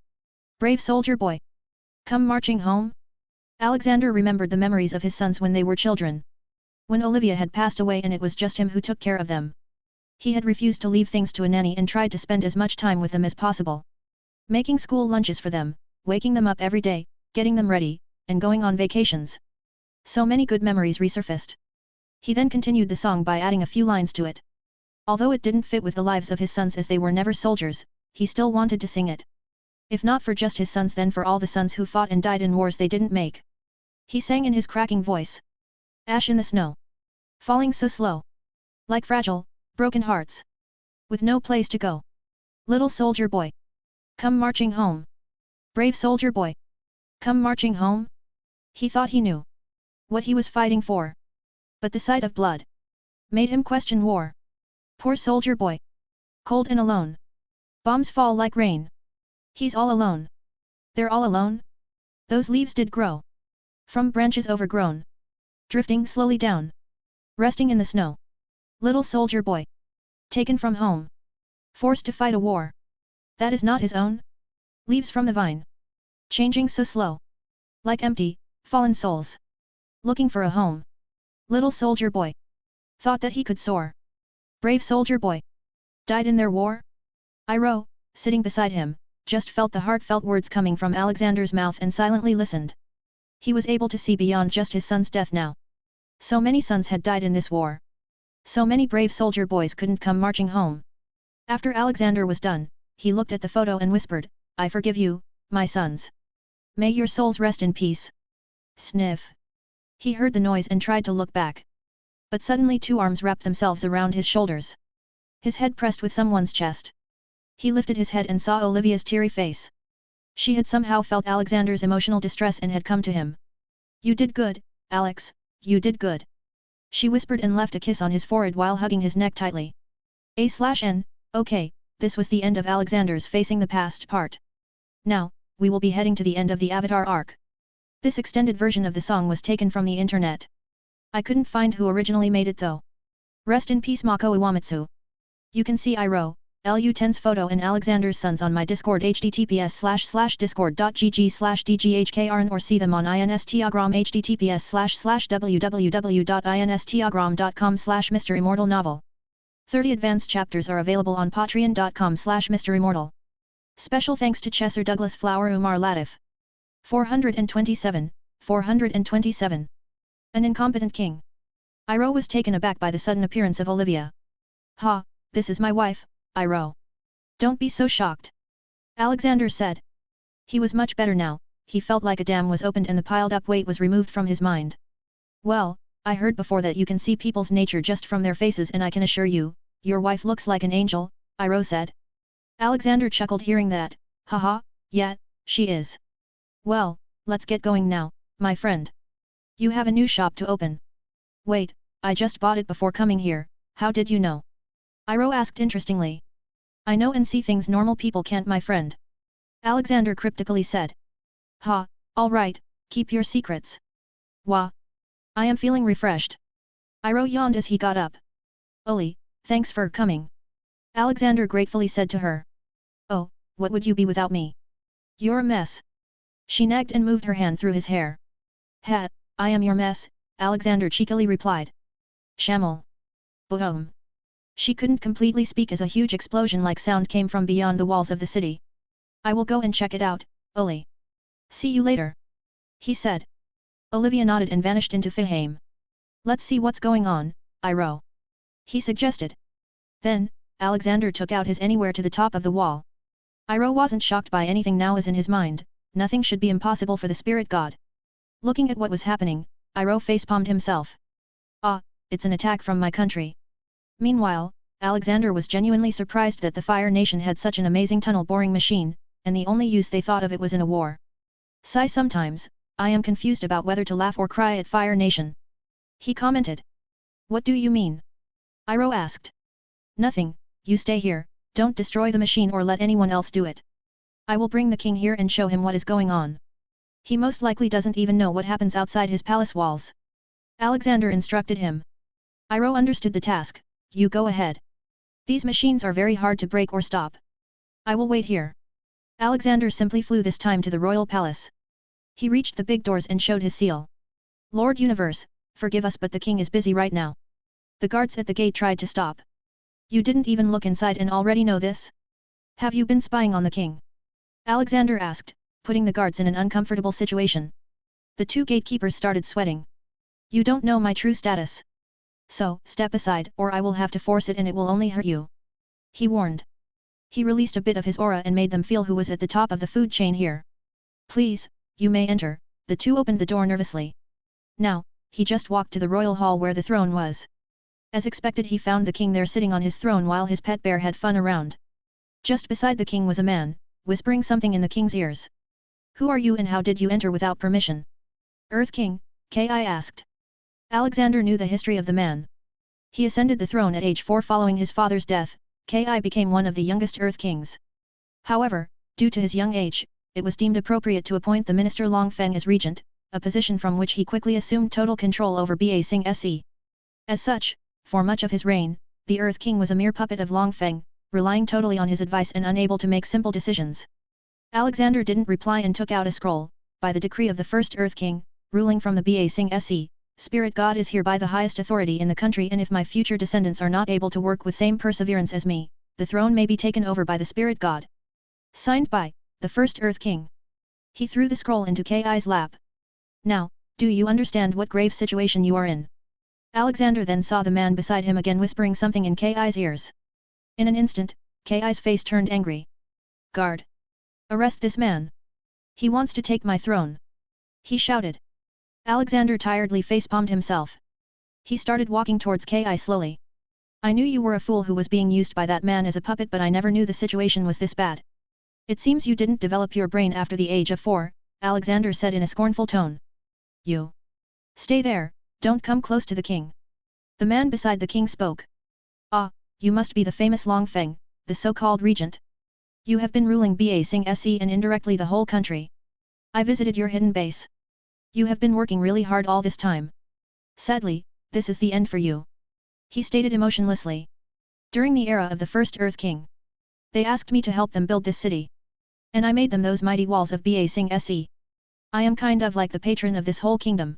Brave soldier boy. Come marching home. Alexander remembered the memories of his sons when they were children. When Olivia had passed away and it was just him who took care of them. He had refused to leave things to a nanny and tried to spend as much time with them as possible. Making school lunches for them, waking them up every day, getting them ready, and going on vacations. So many good memories resurfaced. He then continued the song by adding a few lines to it. Although it didn't fit with the lives of his sons as they were never soldiers, he still wanted to sing it. If not for just his sons then for all the sons who fought and died in wars they didn't make. He sang in his cracking voice. Ash in the snow. Falling so slow. Like fragile, broken hearts. With no place to go. Little soldier boy. Come marching home. Brave soldier boy. Come marching home. He thought he knew what he was fighting for. But the sight of blood made him question war. Poor soldier boy. Cold and alone. Bombs fall like rain. He's all alone. They're all alone? Those leaves did grow. From branches overgrown. Drifting slowly down. Resting in the snow. Little soldier boy. Taken from home. Forced to fight a war. That is not his own? Leaves from the vine. Changing so slow. Like empty, fallen souls. Looking for a home. Little soldier boy. Thought that he could soar. Brave soldier boy. Died in their war? Iroh, sitting beside him, just felt the heartfelt words coming from Alexander's mouth and silently listened. He was able to see beyond just his son's death now. So many sons had died in this war. So many brave soldier boys couldn't come marching home. After Alexander was done, he looked at the photo and whispered, I forgive you, my sons. May your souls rest in peace. Sniff. He heard the noise and tried to look back. But suddenly two arms wrapped themselves around his shoulders. His head pressed with someone's chest. He lifted his head and saw Olivia's teary face. She had somehow felt Alexander's emotional distress and had come to him. You did good, Alex, you did good. She whispered and left a kiss on his forehead while hugging his neck tightly. A/N, okay, this was the end of Alexander's facing the past part. Now, we will be heading to the end of the Avatar arc. This extended version of the song was taken from the internet. I couldn't find who originally made it though. Rest in peace Mako Iwamatsu. You can see Iroh, Lu10's photo and Alexander's sons on my Discord https://discord.gg/dghkrn or see them on Instagram https://www.instagram.com/MisterImmortal novel. 30 advanced chapters are available on patreon.com/MisterImmortal. Special thanks to Chesser Douglas Flower Umar Latif. 427. An incompetent king. Iroh was taken aback by the sudden appearance of Olivia. Ha, this is my wife, Iroh. Don't be so shocked. Alexander said. He was much better now, he felt like a dam was opened and the piled up weight was removed from his mind. Well, I heard before that you can see people's nature just from their faces and I can assure you, your wife looks like an angel, Iroh said. Alexander chuckled hearing that, haha, yeah, she is. Well, let's get going now, my friend. You have a new shop to open. Wait, I just bought it before coming here, how did you know? Iroh asked interestingly. I know and see things normal people can't my friend. Alexander cryptically said. Ha, alright, keep your secrets. Wah. I am feeling refreshed. Iroh yawned as he got up. Oli, thanks for coming. Alexander gratefully said to her. Oh, what would you be without me? You're a mess. She nagged and moved her hand through his hair. Ha, I am your mess, Alexander cheekily replied. Shamel. Boom. She couldn't completely speak as a huge explosion-like sound came from beyond the walls of the city. I will go and check it out, Oli. See you later. He said. Olivia nodded and vanished into Fihame. Let's see what's going on, Iroh. He suggested. Then, Alexander took out his anywhere to the top of the wall. Iroh wasn't shocked by anything now as in his mind, nothing should be impossible for the spirit god. Looking at what was happening, Iroh facepalmed himself. Ah, it's an attack from my country. Meanwhile, Alexander was genuinely surprised that the Fire Nation had such an amazing tunnel-boring machine, and the only use they thought of it was in a war. Sigh sometimes, I am confused about whether to laugh or cry at Fire Nation. He commented. What do you mean? Iroh asked. Nothing, you stay here, don't destroy the machine or let anyone else do it. I will bring the king here and show him what is going on. He most likely doesn't even know what happens outside his palace walls. Alexander instructed him. Iroh understood the task, you go ahead. These machines are very hard to break or stop. I will wait here. Alexander simply flew this time to the royal palace. He reached the big doors and showed his seal. Lord Universe, forgive us but the king is busy right now. The guards at the gate tried to stop. You didn't even look inside and already know this? Have you been spying on the king? Alexander asked, putting the guards in an uncomfortable situation. The two gatekeepers started sweating. You don't know my true status. So, step aside or I will have to force it and it will only hurt you. He warned. He released a bit of his aura and made them feel who was at the top of the food chain here. Please, you may enter, the two opened the door nervously. Now, he just walked to the royal hall where the throne was. As expected he found the king there sitting on his throne while his pet bear had fun around. Just beside the king was a man, whispering something in the king's ears. Who are you and how did you enter without permission? Earth King, Ki asked. Alexander knew the history of the man. He ascended the throne at age 4 following his father's death. Ki became one of the youngest Earth Kings. However, due to his young age, it was deemed appropriate to appoint the minister Long Feng as regent, a position from which he quickly assumed total control over Ba Sing Se. As such, for much of his reign, the Earth King was a mere puppet of Long Feng, relying totally on his advice and unable to make simple decisions. Alexander didn't reply and took out a scroll. By the decree of the first Earth King, ruling from the Ba Sing Se, Spirit God is hereby the highest authority in the country and if my future descendants are not able to work with same perseverance as me, the throne may be taken over by the Spirit God. Signed by, the first Earth King. He threw the scroll into Ki's lap. Now, do you understand what grave situation you are in? Alexander then saw the man beside him again whispering something in Ki's ears. In an instant, Ki's face turned angry. Guard! Arrest this man! He wants to take my throne! He shouted. Alexander tiredly facepalmed himself. He started walking towards Ki slowly. I knew you were a fool who was being used by that man as a puppet but I never knew the situation was this bad. It seems you didn't develop your brain after the age of 4, Alexander said in a scornful tone. You! Stay there, don't come close to the king. The man beside the king spoke. Ah, you must be the famous Long Feng, the so-called regent. You have been ruling Ba Sing Se and indirectly the whole country. I visited your hidden base. You have been working really hard all this time. Sadly, this is the end for you. He stated emotionlessly. During the era of the first Earth King, they asked me to help them build this city. And I made them those mighty walls of Ba Sing Se. I am kind of like the patron of this whole kingdom.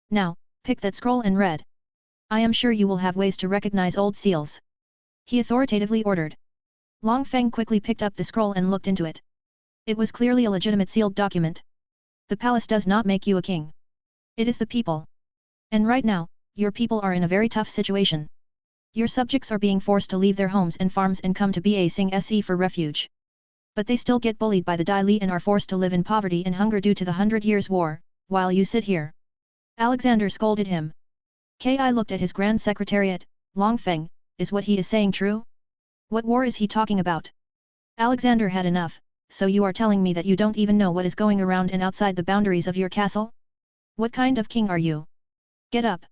Now, pick that scroll and read. I am sure you will have ways to recognize old seals. He authoritatively ordered. Long Feng quickly picked up the scroll and looked into it. It was clearly a legitimate sealed document. The palace does not make you a king. It is the people. And right now, your people are in a very tough situation. Your subjects are being forced to leave their homes and farms and come to Ba Sing Se for refuge. But they still get bullied by the Dai Li and are forced to live in poverty and hunger due to the 100 Years' War, while you sit here. Alexander scolded him. Ki looked at his Grand Secretariat. Long Feng, is what he is saying true? What war is he talking about? Alexander had enough. So you are telling me that you don't even know what is going around and outside the boundaries of your castle? What kind of king are you? Get up!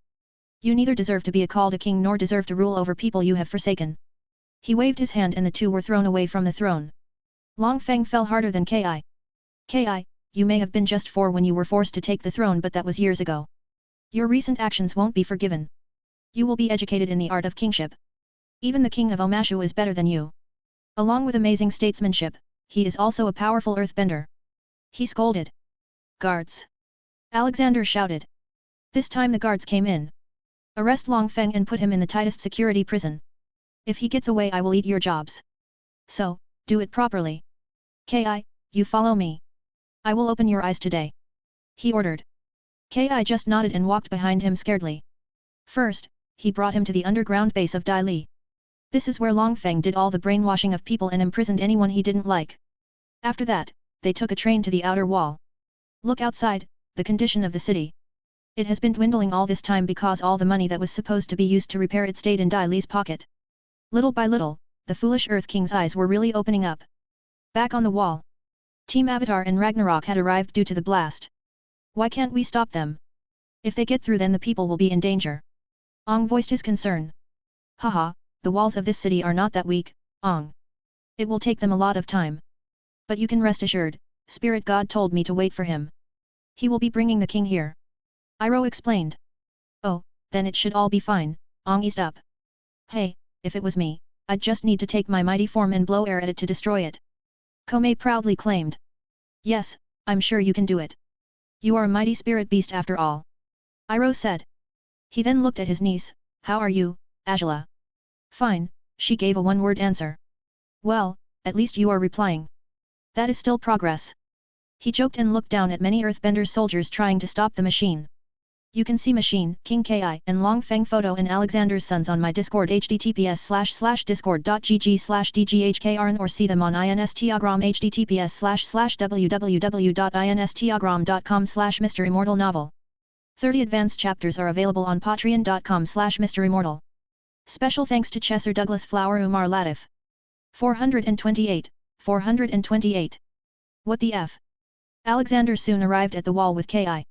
You neither deserve to be called a king nor deserve to rule over people you have forsaken. He waved his hand and the two were thrown away from the throne. Long Feng fell harder than Ki. Ki, you may have been just 4 when you were forced to take the throne but that was years ago. Your recent actions won't be forgiven. You will be educated in the art of kingship. Even the king of Omashu is better than you. Along with amazing statesmanship, he is also a powerful earthbender. He scolded. Guards! Alexander shouted. This time the guards came in. Arrest Long Feng and put him in the tightest security prison. If he gets away I will eat your jobs. So, do it properly. Ki, you follow me. I will open your eyes today. He ordered. Ki just nodded and walked behind him scaredly. First, he brought him to the underground base of Dai Li. This is where Long Feng did all the brainwashing of people and imprisoned anyone he didn't like. After that, they took a train to the outer wall. Look outside, the condition of the city. It has been dwindling all this time because all the money that was supposed to be used to repair it stayed in Dai Li's pocket. Little by little, the foolish Earth King's eyes were really opening up. Back on the wall. Team Avatar and Ragnarok had arrived due to the blast. Why can't we stop them? If they get through then the people will be in danger. Ong voiced his concern. Haha. The walls of this city are not that weak, Ong. It will take them a lot of time. But you can rest assured, Spirit God told me to wait for him. He will be bringing the king here. Iroh explained. Oh, then it should all be fine, Ong eased up. Hey, if it was me, I'd just need to take my mighty form and blow air at it to destroy it. Komei proudly claimed. Yes, I'm sure you can do it. You are a mighty spirit beast after all. Iroh said. He then looked at his niece. How are you, Angela? Fine, She gave a one-word answer. Well, at least you are replying. That is still progress. He joked and looked down at many Earthbender soldiers trying to stop the machine. You can see Machine, King Ki, and Long Feng photo and Alexander's sons on my Discord https://discord.gg/dghkrn or see them on Instagram https://www.instagram.com/MisterImmortal novel. 30 advanced chapters are available on patreon.com/MisterImmortal. Special thanks to Chesser Douglas Flower Umar Latif. 428. What the F? Alexander soon arrived at the wall with Ki.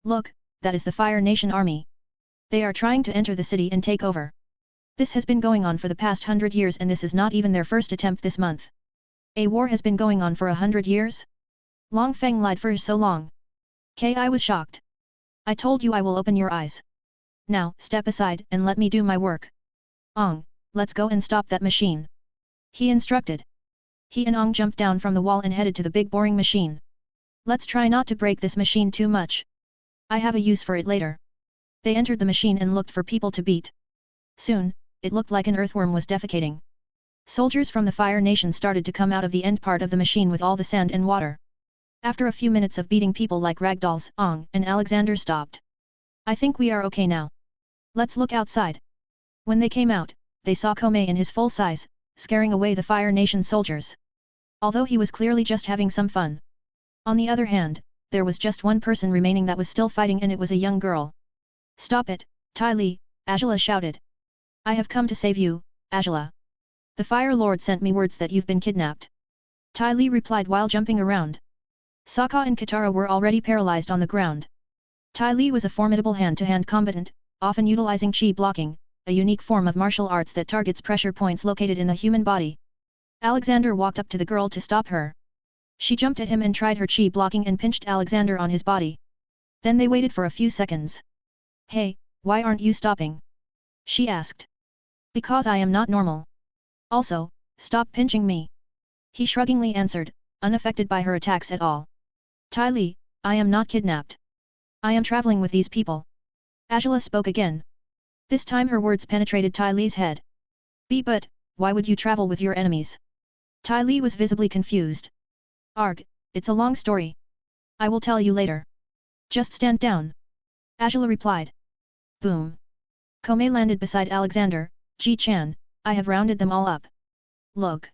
Look, that is the Fire Nation army. They are trying to enter the city and take over. This has been going on for the past 100 years and this is not even their first attempt this month. A war has been going on for 100 years? Long Feng lied for so long. Ki was shocked. I told you I will open your eyes. Now, step aside and let me do my work. Ong, let's go and stop that machine. He instructed. He and Ong jumped down from the wall and headed to the big boring machine. Let's try not to break this machine too much. I have a use for it later. They entered the machine and looked for people to beat. Soon, it looked like an earthworm was defecating. Soldiers from the Fire Nation started to come out of the end part of the machine with all the sand and water. After a few minutes of beating people like ragdolls, Ong and Alexander stopped. I think we are okay now. Let's look outside. When they came out, they saw Komei in his full size, scaring away the Fire Nation soldiers. Although he was clearly just having some fun. On the other hand, there was just one person remaining that was still fighting and it was a young girl. Stop it, Tai Li, Angela shouted. I have come to save you, Angela. The Fire Lord sent me words that you've been kidnapped. Tai Li replied while jumping around. Sokka and Katara were already paralyzed on the ground. Tai Li was a formidable hand-to-hand combatant, often utilizing chi blocking, a unique form of martial arts that targets pressure points located in the human body. Alexander walked up to the girl to stop her. She jumped at him and tried her chi blocking and pinched Alexander on his body. Then they waited for a few seconds. Hey, why aren't you stopping? She asked. Because I am not normal. Also, stop pinching me. He shruggingly answered, unaffected by her attacks at all. Tai Li, I am not kidnapped. I am traveling with these people. Angela spoke again. This time her words penetrated Tai Li's head. But, why would you travel with your enemies? Tai Li was visibly confused. Arg, it's a long story. I will tell you later. Just stand down. Angela replied. Boom. Komei landed beside Alexander. Ji-chan, I have rounded them all up. Look.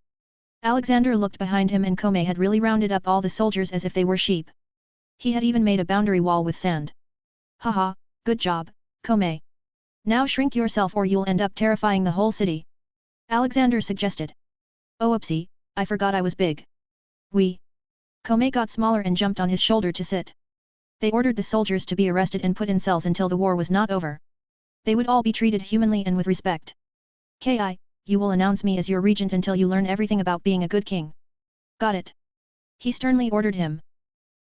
Alexander looked behind him and Komei had really rounded up all the soldiers as if they were sheep. He had even made a boundary wall with sand. Haha, good job, Komei. Now shrink yourself or you'll end up terrifying the whole city. Alexander suggested. Oh oopsie, I forgot I was big. Komei got smaller and jumped on his shoulder to sit. They ordered the soldiers to be arrested and put in cells until the war was not over. They would all be treated humanly and with respect. Ki, you will announce me as your regent until you learn everything about being a good king. Got it? He sternly ordered him.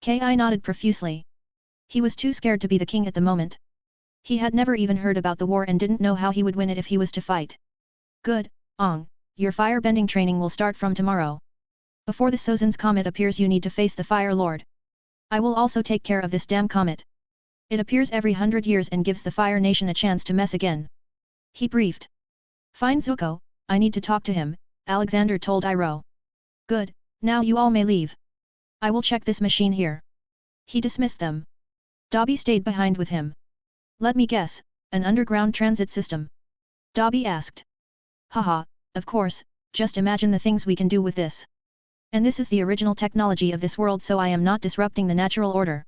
Ki nodded profusely. He was too scared to be the king at the moment. He had never even heard about the war and didn't know how he would win it if he was to fight. Good, Ong, your firebending training will start from tomorrow. Before the Sozan's comet appears you need to face the Fire Lord. I will also take care of this damn comet. It appears every 100 years and gives the Fire Nation a chance to mess again. He briefed. Fine Zuko, I need to talk to him, Alexander told Iroh. Good, now you all may leave. I will check this machine here. He dismissed them. Dobby stayed behind with him. Let me guess, an underground transit system. Dobby asked. Haha, of course, just imagine the things we can do with this. And this is the original technology of this world so I am not disrupting the natural order.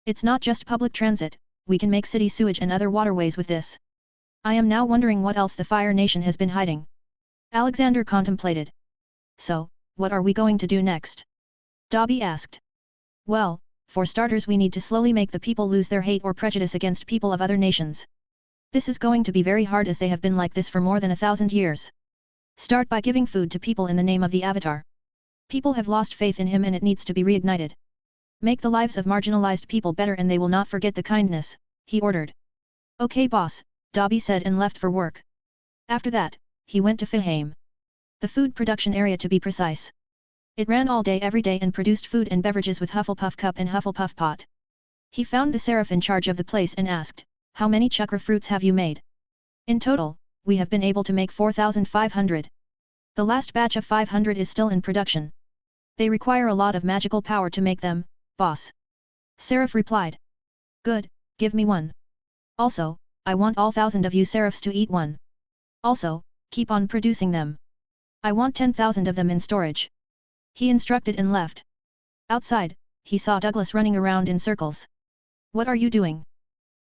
It's not just public transit, we can make city sewage and other waterways with this. I am now wondering what else the Fire Nation has been hiding. Alexander contemplated. So, what are we going to do next? Dobby asked. Well, for starters we need to slowly make the people lose their hate or prejudice against people of other nations. This is going to be very hard as they have been like this for more than 1,000 years. Start by giving food to people in the name of the Avatar. People have lost faith in him and it needs to be reignited. Make the lives of marginalized people better and they will not forget the kindness, he ordered. Okay boss, Dobby said and left for work. After that, he went to Fihame. The food production area to be precise. It ran all day every day and produced food and beverages with Hufflepuff Cup and Hufflepuff Pot. He found the seraph in charge of the place and asked, how many chakra fruits have you made? In total, we have been able to make 4,500. The last batch of 500 is still in production. They require a lot of magical power to make them, boss. Seraph replied. Good, give me one. Also, I want all 1,000 of you Seraphs to eat one. Also, keep on producing them. I want 10,000 of them in storage. He instructed and left. Outside, he saw Douglas running around in circles. What are you doing?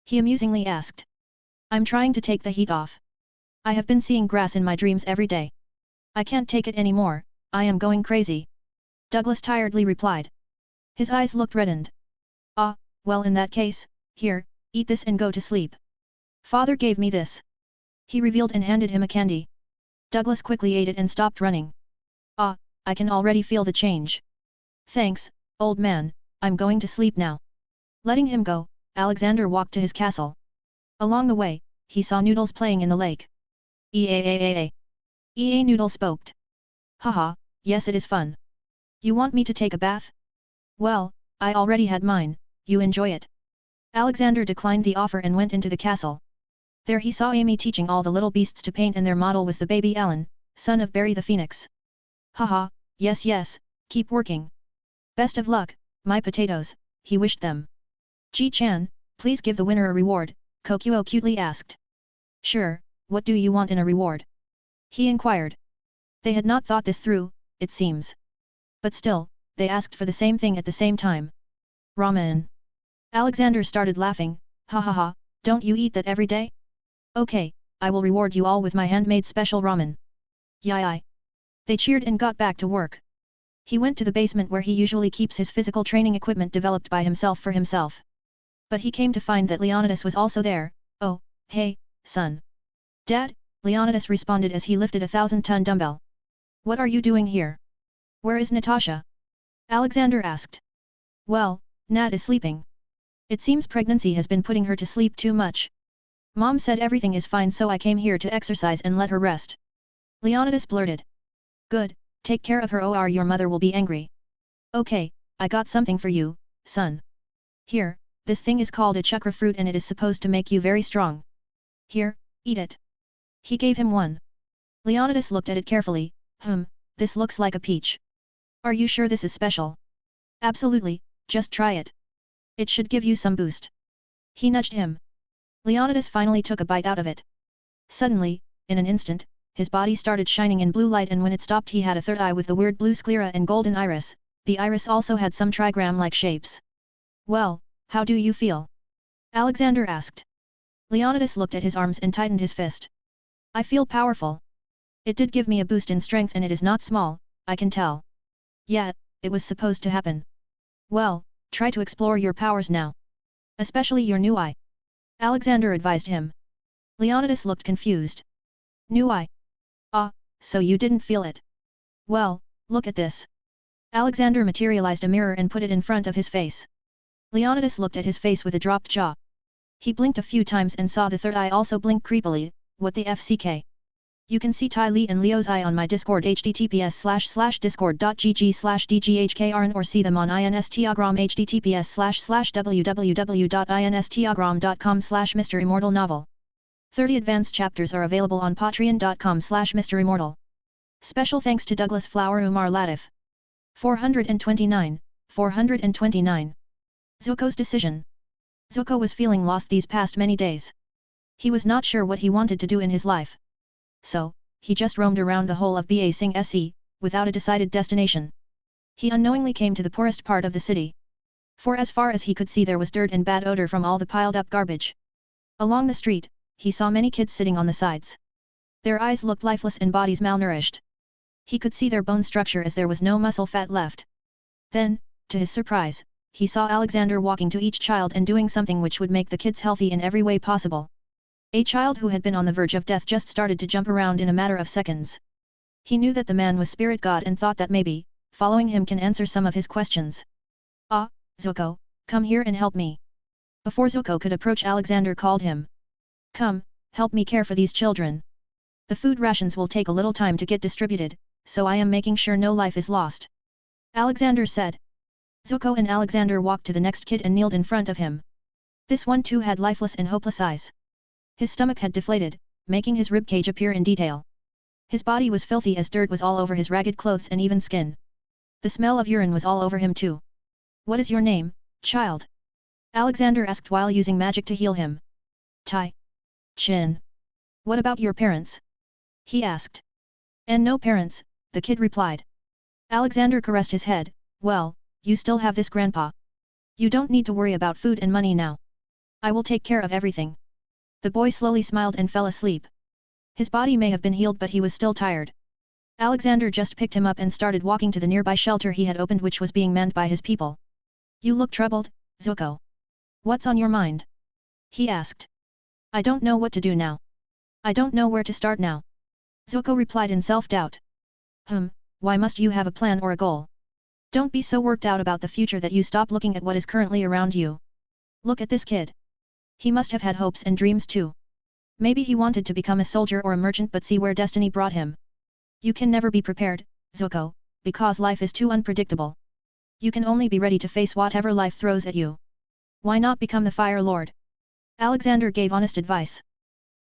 He amusingly asked. I'm trying to take the heat off. I have been seeing grass in my dreams every day. I can't take it anymore, I am going crazy. Douglas tiredly replied. His eyes looked reddened. Ah, well in that case, here, eat this and go to sleep. Father gave me this. He revealed and handed him a candy. Douglas quickly ate it and stopped running. Ah, I can already feel the change. Thanks, old man, I'm going to sleep now. Letting him go, Alexander walked to his castle. Along the way, he saw Noodles playing in the lake. Ea Noodle spoke. Haha, yes it is fun. You want me to take a bath? Well, I already had mine, you enjoy it. Alexander declined the offer and went into the castle. There he saw Amy teaching all the little beasts to paint and their model was the baby Alan, son of Barry the Phoenix. Haha, yes, keep working. Best of luck, my potatoes, he wished them. Ji-chan, please give the winner a reward, Kokuo cutely asked. Sure, what do you want in a reward? He inquired. They had not thought this through, it seems. But still, they asked for the same thing at the same time. Ramen. Alexander started laughing, ha ha ha, don't you eat that every day? Okay, I will reward you all with my handmade special ramen. Yai. They cheered and got back to work. He went to the basement where he usually keeps his physical training equipment developed by himself for himself. But he came to find that Leonidas was also there. Oh, hey, son. Dad, Leonidas responded as he lifted a 1,000-ton dumbbell. What are you doing here? Where is Natasha? Alexander asked. Well, Nat is sleeping. It seems pregnancy has been putting her to sleep too much. Mom said everything is fine so I came here to exercise and let her rest. Leonidas blurted. Good, take care of her or your mother will be angry. Okay, I got something for you, son. Here, this thing is called a chakra fruit and it is supposed to make you very strong. Here, eat it. He gave him one. Leonidas looked at it carefully, this looks like a peach. Are you sure this is special? Absolutely, just try it. It should give you some boost. He nudged him. Leonidas finally took a bite out of it. Suddenly, in an instant, his body started shining in blue light and when it stopped he had a third eye with the weird blue sclera and golden iris, the iris also had some trigram-like shapes. Well, how do you feel? Alexander asked. Leonidas looked at his arms and tightened his fist. I feel powerful. It did give me a boost in strength and it is not small, I can tell. Yeah, it was supposed to happen. Well, try to explore your powers now. Especially your new eye. Alexander advised him. Leonidas looked confused. New eye? Ah, so you didn't feel it. Well, look at this. Alexander materialized a mirror and put it in front of his face. Leonidas looked at his face with a dropped jaw. He blinked a few times and saw the third eye also blink creepily, what the FCK? You can see Ty Lee and Leo's eye on my Discord https://discord.gg/dghkrn or see them on Instagram https://www.instagram.com/MisterImmortal novel. 30 advanced chapters are available on patreon.com/MisterImmortal. Special thanks to Douglas Flower Umar Latif. 429. Zuko's decision. Zuko was feeling lost these past many days. He was not sure what he wanted to do in his life. So, he just roamed around the whole of Ba Sing Se, without a decided destination. He unknowingly came to the poorest part of the city. For as far as he could see there was dirt and bad odor from all the piled up garbage. Along the street, he saw many kids sitting on the sides. Their eyes looked lifeless and bodies malnourished. He could see their bone structure as there was no muscle fat left. Then, to his surprise, he saw Alexander walking to each child and doing something which would make the kids healthy in every way possible. A child who had been on the verge of death just started to jump around in a matter of seconds. He knew that the man was spirit god and thought that maybe, following him can answer some of his questions. Ah, Zuko, come here and help me. Before Zuko could approach, Alexander called him. Come, help me care for these children. The food rations will take a little time to get distributed, so I am making sure no life is lost. Alexander said. Zuko and Alexander walked to the next kid and kneeled in front of him. This one too had lifeless and hopeless eyes. His stomach had deflated, making his ribcage appear in detail. His body was filthy as dirt was all over his ragged clothes and even skin. The smell of urine was all over him too. What is your name, child? Alexander asked while using magic to heal him. Tai Chin. What about your parents? He asked. And no parents, the kid replied. Alexander caressed his head. Well, you still have this grandpa. You don't need to worry about food and money now. I will take care of everything. The boy slowly smiled and fell asleep. His body may have been healed but he was still tired. Alexander just picked him up and started walking to the nearby shelter he had opened which was being manned by his people. You look troubled, Zuko. What's on your mind? He asked. I don't know what to do now. I don't know where to start now. Zuko replied in self-doubt. Why must you have a plan or a goal? Don't be so worked out about the future that you stop looking at what is currently around you. Look at this kid. He must have had hopes and dreams too. Maybe he wanted to become a soldier or a merchant but see where destiny brought him. You can never be prepared, Zuko, because life is too unpredictable. You can only be ready to face whatever life throws at you. Why not become the Fire Lord? Alexander gave honest advice.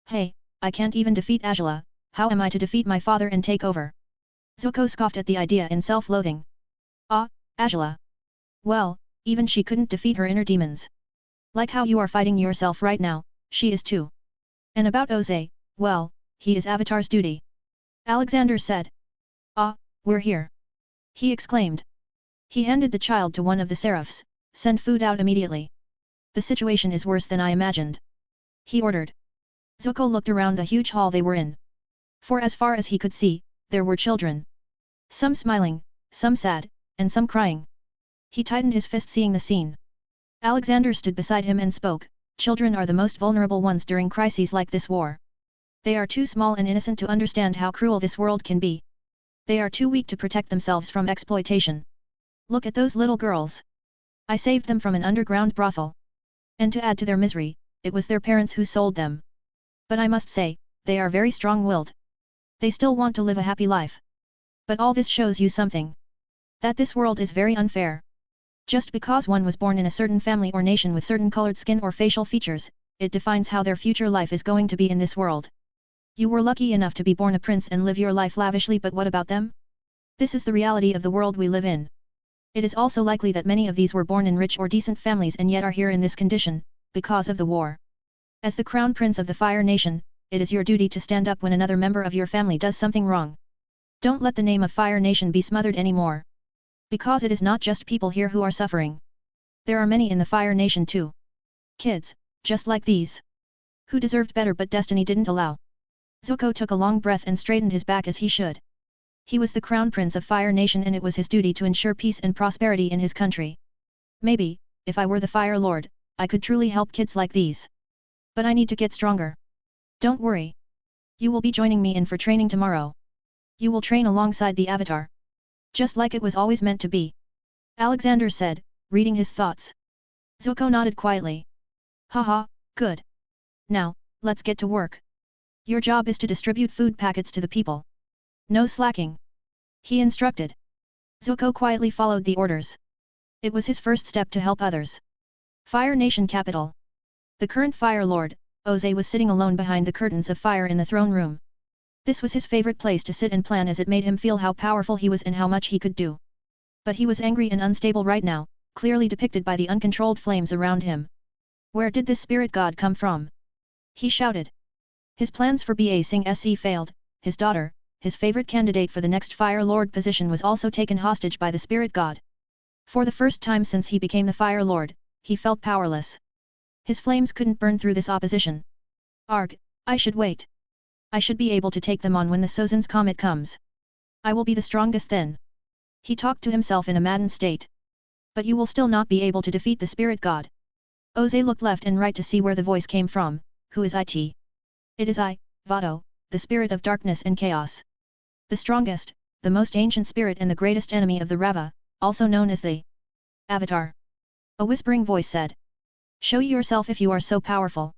Hey, I can't even defeat Azula, how am I to defeat my father and take over? Zuko scoffed at the idea in self-loathing. Ah, Azula. Well, even she couldn't defeat her inner demons. Like how you are fighting yourself right now, she is too. And about Ozai, well, he is Avatar's duty. Alexander said. Ah, we're here. He exclaimed. He handed the child to one of the seraphs. Send food out immediately. The situation is worse than I imagined. He ordered. Zuko looked around the huge hall they were in. For as far as he could see, there were children. Some smiling, some sad, and some crying. He tightened his fist seeing the scene. Alexander stood beside him and spoke. Children are the most vulnerable ones during crises like this war. They are too small and innocent to understand how cruel this world can be. They are too weak to protect themselves from exploitation. Look at those little girls. I saved them from an underground brothel. And to add to their misery, it was their parents who sold them. But I must say, they are very strong-willed. They still want to live a happy life. But all this shows you something. That this world is very unfair. Just because one was born in a certain family or nation with certain colored skin or facial features, it defines how their future life is going to be in this world. You were lucky enough to be born a prince and live your life lavishly, but what about them? This is the reality of the world we live in. It is also likely that many of these were born in rich or decent families and yet are here in this condition, because of the war. As the crown prince of the Fire Nation, it is your duty to stand up when another member of your family does something wrong. Don't let the name of Fire Nation be smothered anymore. Because it is not just people here who are suffering. There are many in the Fire Nation too. Kids, just like these. Who deserved better but destiny didn't allow. Zuko took a long breath and straightened his back as he should. He was the crown prince of Fire Nation and it was his duty to ensure peace and prosperity in his country. Maybe, if I were the Fire Lord, I could truly help kids like these. But I need to get stronger. Don't worry. You will be joining me in for training tomorrow. You will train alongside the Avatar. Just like it was always meant to be. Alexander said, reading his thoughts. Zuko nodded quietly. Haha, good. Now, let's get to work. Your job is to distribute food packets to the people. No slacking. He instructed. Zuko quietly followed the orders. It was his first step to help others. Fire Nation capital. The current Fire Lord, Ozai, was sitting alone behind the curtains of fire in the throne room. This was his favorite place to sit and plan as it made him feel how powerful he was and how much he could do. But he was angry and unstable right now, clearly depicted by the uncontrolled flames around him. Where did this spirit god come from? He shouted. His plans for Ba Sing Se failed, his daughter, his favorite candidate for the next Fire Lord position, was also taken hostage by the spirit god. For the first time since he became the Fire Lord, he felt powerless. His flames couldn't burn through this opposition. Arg, I should wait. I should be able to take them on when the Sozan's comet comes. I will be the strongest then. He talked to himself in a maddened state. But you will still not be able to defeat the spirit god. Ozai looked left and right to see where the voice came from. Who is it? It is I, Vado, the spirit of darkness and chaos. The strongest, the most ancient spirit and the greatest enemy of the Rava, also known as the Avatar. A whispering voice said. Show yourself if you are so powerful.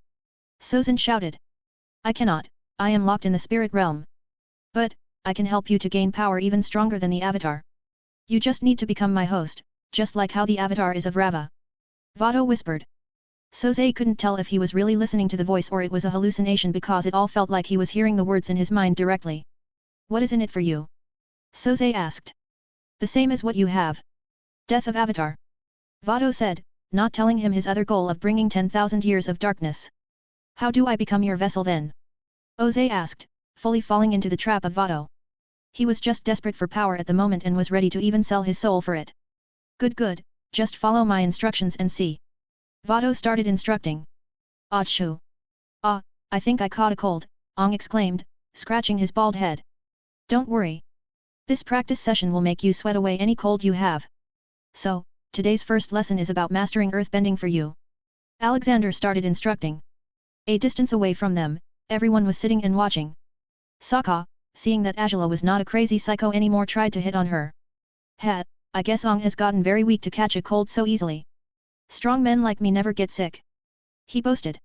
Sozan shouted. I cannot, I am locked in the spirit realm. But, I can help you to gain power even stronger than the Avatar. You just need to become my host, just like how the Avatar is of Rava. Vado whispered. Soze couldn't tell if he was really listening to the voice or it was a hallucination because it all felt like he was hearing the words in his mind directly. What is in it for you? Soze asked. The same as what you have. Death of Avatar. Vado said, not telling him his other goal of bringing 10,000 years of darkness. How do I become your vessel then? Oze asked, fully falling into the trap of Vado. He was just desperate for power at the moment and was ready to even sell his soul for it. Good, just follow my instructions and see. Vado started instructing. Achoo. Ah, I think I caught a cold, Ong exclaimed, scratching his bald head. Don't worry. This practice session will make you sweat away any cold you have. So, today's first lesson is about mastering earthbending for you. Alexander started instructing. A distance away from them, everyone was sitting and watching. Sokka, seeing that Azula was not a crazy psycho anymore, tried to hit on her. I guess Ong has gotten very weak to catch a cold so easily. Strong men like me never get sick. He boasted.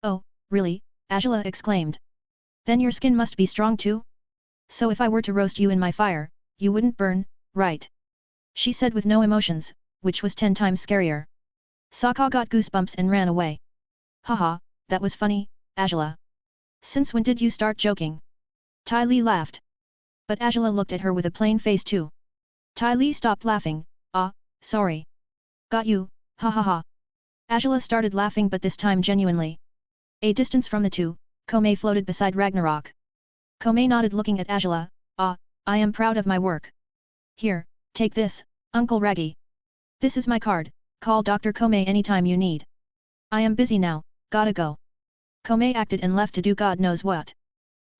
Oh, really? Azula exclaimed. Then your skin must be strong too? So if I were to roast you in my fire, you wouldn't burn, right? She said with no emotions, which was 10 times scarier. Sokka got goosebumps and ran away. Haha, that was funny, Azula. Since when did you start joking? Ty Lee laughed. But Azula looked at her with a plain face too. Ty Lee stopped laughing. Sorry. Got you, ha ha ha. Azula started laughing but this time genuinely. A distance from the two, Komei floated beside Ragnarok. Komei nodded looking at Azula. I am proud of my work. Here, take this, Uncle Raggy. This is my card, call Dr. Komei anytime you need. I am busy now, gotta go. Komei acted and left to do God knows what.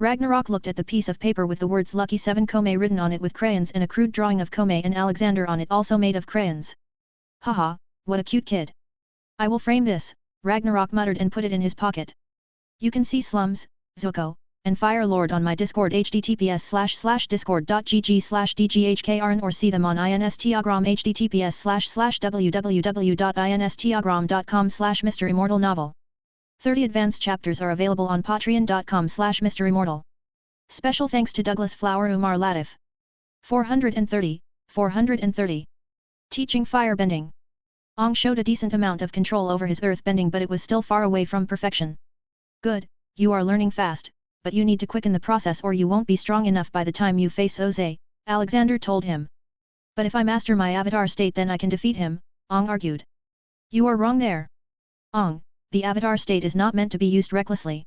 Ragnarok looked at the piece of paper with the words Lucky 7 Komei written on it with crayons and a crude drawing of Komei and Alexander on it also made of crayons. Haha, what a cute kid. I will frame this, Ragnarok muttered and put it in his pocket. You can see Slums, Zuko, and Fire Lord on my Discord https://discord.gg/dghkrn or see them on Instagram https://www.instagram.com/MisterImmortal novel. 30 advanced chapters are available on patreon.com/MisterImmortal. Special thanks to Douglas Flower Umar Latif. 430. Teaching firebending. Ong showed a decent amount of control over his earthbending but it was still far away from perfection. Good, you are learning fast, but you need to quicken the process or you won't be strong enough by the time you face Oze, Alexander told him. But if I master my avatar state then I can defeat him, Ong argued. You are wrong there. Ong, the avatar state is not meant to be used recklessly.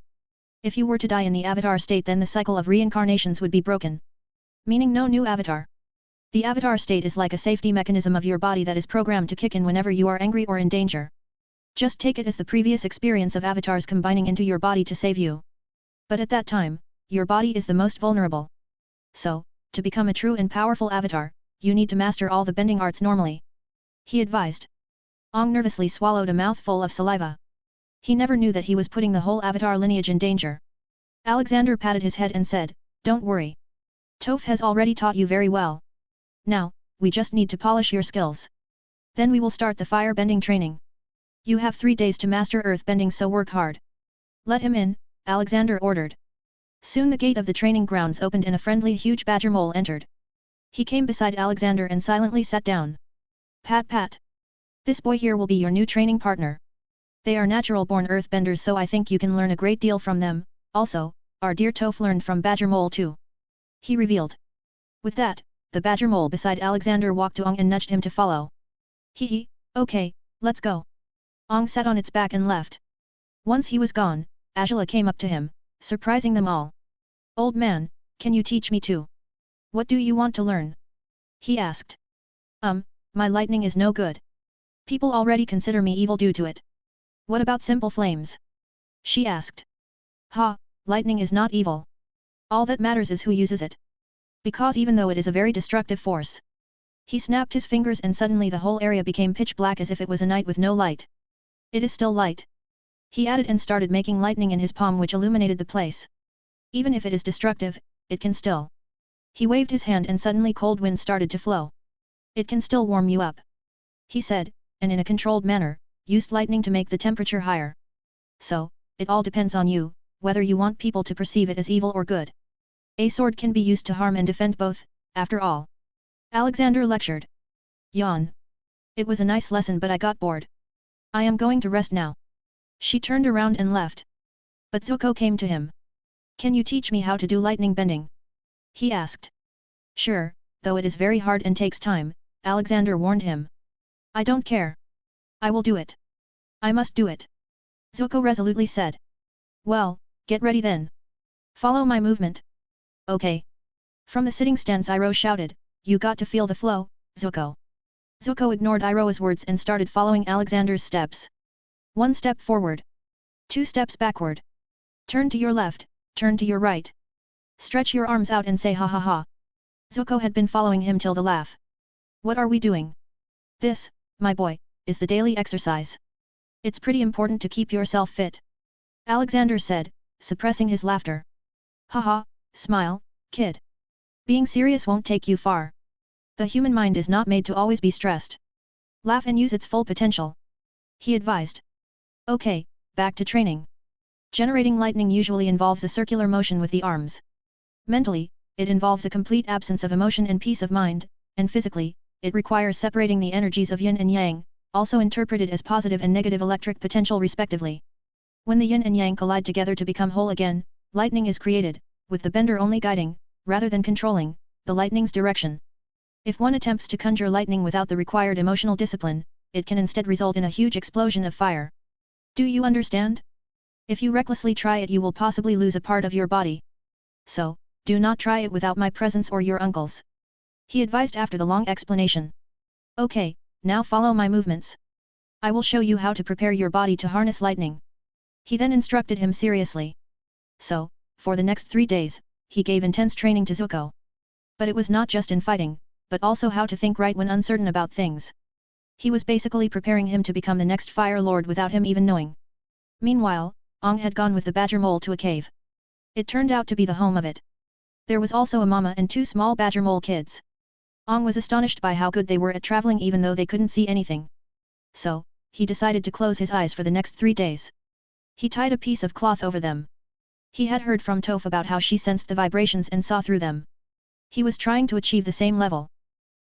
If you were to die in the avatar state then the cycle of reincarnations would be broken. Meaning no new avatar. The avatar state is like a safety mechanism of your body that is programmed to kick in whenever you are angry or in danger. Just take it as the previous experience of avatars combining into your body to save you. But at that time, your body is the most vulnerable. So, to become a true and powerful avatar, you need to master all the bending arts normally. He advised. Ong nervously swallowed a mouthful of saliva. He never knew that he was putting the whole avatar lineage in danger. Alexander patted his head and said, Don't worry. Toph has already taught you very well. Now, we just need to polish your skills. Then we will start the firebending training. You have 3 days to master earthbending so work hard. Let him in, Alexander ordered. Soon the gate of the training grounds opened and a friendly huge badger mole entered. He came beside Alexander and silently sat down. Pat. This boy here will be your new training partner. They are natural-born earthbenders so I think you can learn a great deal from them, also, our dear Toph learned from badger mole too. He revealed. With that, the badger mole beside Alexander walked to Ong and nudged him to follow. Okay, let's go. Ong sat on its back and left. Once he was gone, Azula came up to him, surprising them all. Old man, can you teach me too? What do you want to learn? He asked. My lightning is no good. People already consider me evil due to it. What about simple flames? She asked. Lightning is not evil. All that matters is who uses it. Because even though it is a very destructive force. He snapped his fingers and suddenly the whole area became pitch black as if it was a night with no light. It is still light. He added and started making lightning in his palm which illuminated the place. Even if it is destructive, it can still. He waved his hand and suddenly cold wind started to flow. It can still warm you up. He said, and in a controlled manner, used lightning to make the temperature higher. So, it all depends on you, whether you want people to perceive it as evil or good. A sword can be used to harm and defend both, after all. Alexander lectured. Yawn. It was a nice lesson but I got bored. I am going to rest now. She turned around and left. But Zuko came to him. Can you teach me how to do lightning bending? He asked. Sure, though it is very hard and takes time, Alexander warned him. I don't care. I will do it. I must do it. Zuko resolutely said. Well, get ready then. Follow my movement. Okay. From the sitting stance Iroh shouted, you got to feel the flow, Zuko. Zuko ignored Iroh's words and started following Alexander's steps. 1 step forward. 2 steps backward. Turn to your left, turn to your right. Stretch your arms out and say ha ha ha. Zuko had been following him till the laugh. What are we doing? This, my boy, is the daily exercise. It's pretty important to keep yourself fit. Alexander said, suppressing his laughter. Haha, smile, kid. Being serious won't take you far. The human mind is not made to always be stressed. Laugh and use its full potential. He advised. Okay, back to training. Generating lightning usually involves a circular motion with the arms. Mentally, it involves a complete absence of emotion and peace of mind, and physically, it requires separating the energies of yin and yang, also interpreted as positive and negative electric potential respectively. When the yin and yang collide together to become whole again, lightning is created, with the bender only guiding, rather than controlling, the lightning's direction. If one attempts to conjure lightning without the required emotional discipline, it can instead result in a huge explosion of fire. Do you understand? If you recklessly try it you will possibly lose a part of your body. So, do not try it without my presence or your uncle's. He advised after the long explanation. Okay, now follow my movements. I will show you how to prepare your body to harness lightning. He then instructed him seriously. So, for the next 3 days, he gave intense training to Zuko. But it was not just in fighting, but also how to think right when uncertain about things. He was basically preparing him to become the next Fire Lord without him even knowing. Meanwhile, Ong had gone with the badger mole to a cave. It turned out to be the home of it. There was also a mama and 2 small badger mole kids. Ong was astonished by how good they were at traveling even though they couldn't see anything. So, he decided to close his eyes for the next 3 days. He tied a piece of cloth over them. He had heard from Toph about how she sensed the vibrations and saw through them. He was trying to achieve the same level.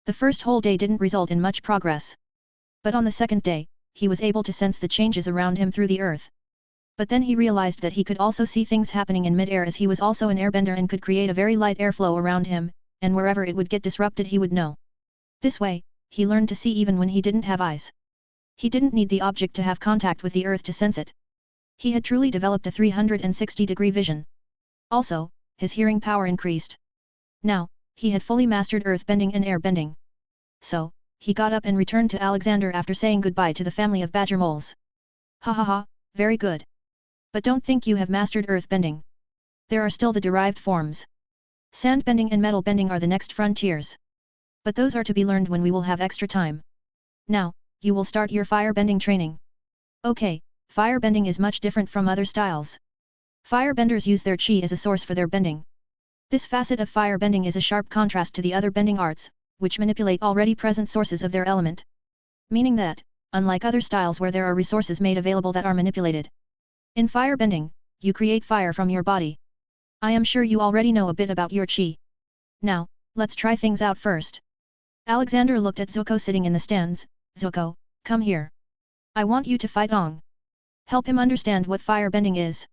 The first whole day didn't result in much progress. But on the second day, he was able to sense the changes around him through the earth. But then he realized that he could also see things happening in mid-air as he was also an airbender and could create a very light airflow around him, and wherever it would get disrupted he would know. This way, he learned to see even when he didn't have eyes. He didn't need the object to have contact with the earth to sense it. He had truly developed a 360-degree vision. Also, his hearing power increased. Now, he had fully mastered earth-bending and air-bending. So, he got up and returned to Alexander after saying goodbye to the family of badger moles. Ha ha ha, very good. But don't think you have mastered earth-bending. There are still the derived forms. Sand-bending and metal-bending are the next frontiers. But those are to be learned when we will have extra time. Now, you will start your fire-bending training. Okay, fire-bending is much different from other styles. Fire-benders use their chi as a source for their bending. This facet of fire-bending is a sharp contrast to the other bending arts, which manipulate already present sources of their element. Meaning that, unlike other styles where there are resources made available that are manipulated. In fire-bending, you create fire from your body. I am sure you already know a bit about your chi. Now, let's try things out first. Alexander looked at Zuko sitting in the stands. Zuko, come here. I want you to fight Ong. Help him understand what fire-bending is.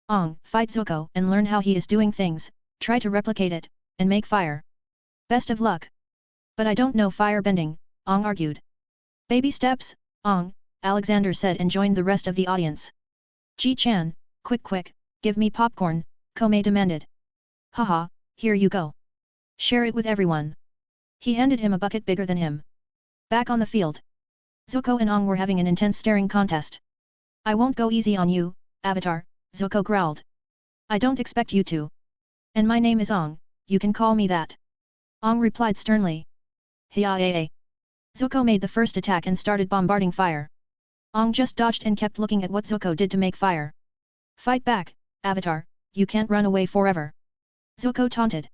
Ong, fight Zuko and learn how he is doing things, try to replicate it, and make fire. Best of luck. But I don't know fire-bending, Ong argued. Baby steps, Ong, Alexander said and joined the rest of the audience. Ji-chan, quick, give me popcorn, Komei demanded. Haha, here you go. Share it with everyone. He handed him a bucket bigger than him. Back on the field. Zuko and Ong were having an intense staring contest. I won't go easy on you, Avatar, Zuko growled. I don't expect you to. And my name is Ong, you can call me that. Ong replied sternly. Hiya. Zuko made the first attack and started bombarding fire. Ong just dodged and kept looking at what Zuko did to make fire. Fight back, Avatar, you can't run away forever. Zuko taunted.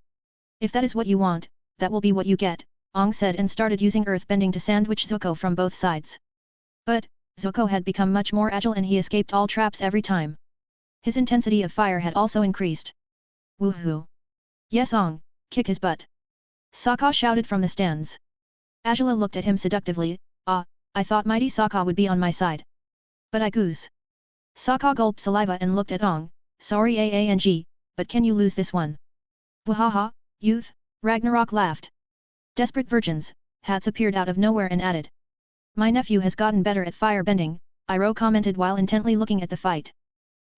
If that is what you want, that will be what you get, Ong said and started using earth-bending to sandwich Zuko from both sides. But, Zuko had become much more agile and he escaped all traps every time. His intensity of fire had also increased. Woohoo! Yes Ong, kick his butt! Sokka shouted from the stands. Azula looked at him seductively. Ah, I thought mighty Sokka would be on my side. But I goose. Sokka gulped saliva and looked at Ong, sorry Aang, but can you lose this one? Wahaha, youth, Ragnarok laughed. Desperate virgins, Hats appeared out of nowhere and added. My nephew has gotten better at firebending, Iroh commented while intently looking at the fight.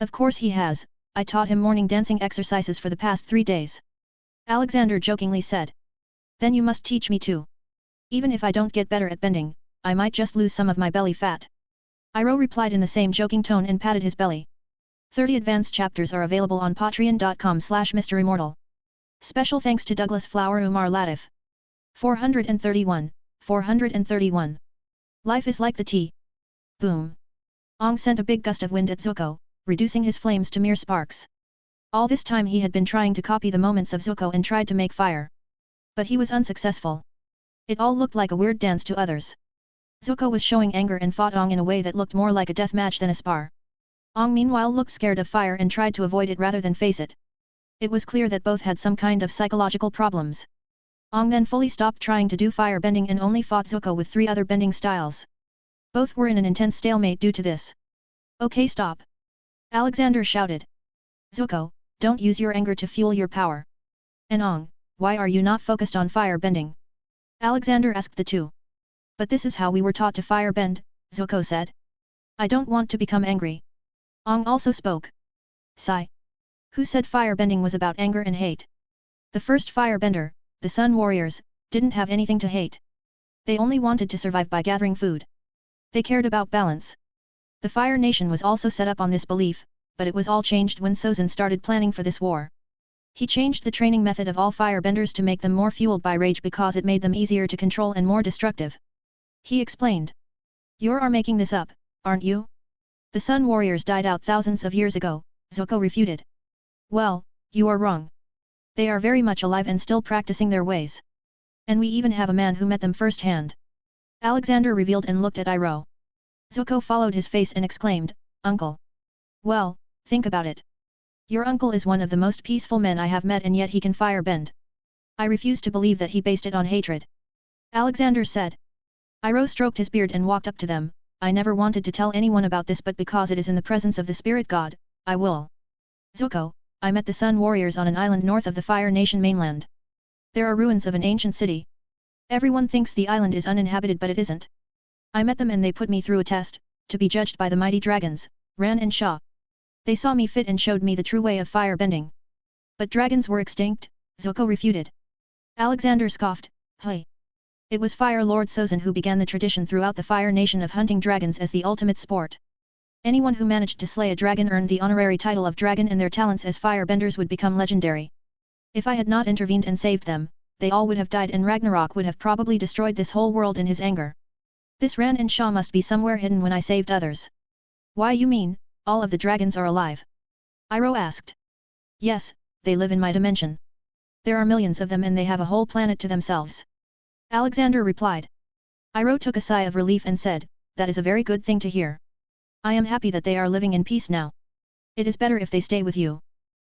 Of course he has, I taught him morning dancing exercises for the past 3 days. Alexander jokingly said. Then you must teach me too. Even if I don't get better at bending, I might just lose some of my belly fat. Iroh replied in the same joking tone and patted his belly. 30 advanced chapters are available on patreon.com/MisterImmortal. Special thanks to Douglas Flower Umar Latif. 431. Life is like the tea. Boom. Ong sent a big gust of wind at Zuko, reducing his flames to mere sparks. All this time he had been trying to copy the moments of Zuko and tried to make fire. But he was unsuccessful. It all looked like a weird dance to others. Zuko was showing anger and fought Ong in a way that looked more like a death match than a spar. Ong meanwhile looked scared of fire and tried to avoid it rather than face it. It was clear that both had some kind of psychological problems. Ong then fully stopped trying to do fire bending and only fought Zuko with 3 other bending styles. Both were in an intense stalemate due to this. Okay, stop. Alexander shouted. Zuko, don't use your anger to fuel your power. And Ong, why are you not focused on fire bending? Alexander asked the two. But this is how we were taught to fire bend, Zuko said. I don't want to become angry. Ong also spoke. Sigh. Who said firebending was about anger and hate? The first firebender, the Sun Warriors, didn't have anything to hate. They only wanted to survive by gathering food. They cared about balance. The Fire Nation was also set up on this belief, but it was all changed when Sozin started planning for this war. He changed the training method of all firebenders to make them more fueled by rage because it made them easier to control and more destructive. He explained. You are making this up, aren't you? The Sun Warriors died out thousands of years ago, Zuko refuted. Well, you are wrong. They are very much alive and still practicing their ways. And we even have a man who met them firsthand. Alexander revealed and looked at Iroh. Zuko followed his face and exclaimed, Uncle. Well, think about it. Your uncle is one of the most peaceful men I have met and yet he can firebend. I refuse to believe that he based it on hatred. Alexander said. Iroh stroked his beard and walked up to them. I never wanted to tell anyone about this, but because it is in the presence of the spirit god, I will. Zuko, I met the Sun Warriors on an island north of the Fire Nation mainland. There are ruins of an ancient city. Everyone thinks the island is uninhabited but it isn't. I met them and they put me through a test, to be judged by the mighty dragons, Ran and Sha. They saw me fit and showed me the true way of fire bending. But dragons were extinct, Zuko refuted. Alexander scoffed, hey. It was Fire Lord Sozin who began the tradition throughout the Fire Nation of hunting dragons as the ultimate sport. Anyone who managed to slay a dragon earned the honorary title of dragon and their talents as firebenders would become legendary. If I had not intervened and saved them, they all would have died and Ragnarok would have probably destroyed this whole world in his anger. This Ran and Sha must be somewhere hidden when I saved others. Why you mean, all of the dragons are alive? Iroh asked. Yes, they live in my dimension. There are millions of them and they have a whole planet to themselves. Alexander replied. Iroh took a sigh of relief and said, that is a very good thing to hear. I am happy that they are living in peace now. It is better if they stay with you.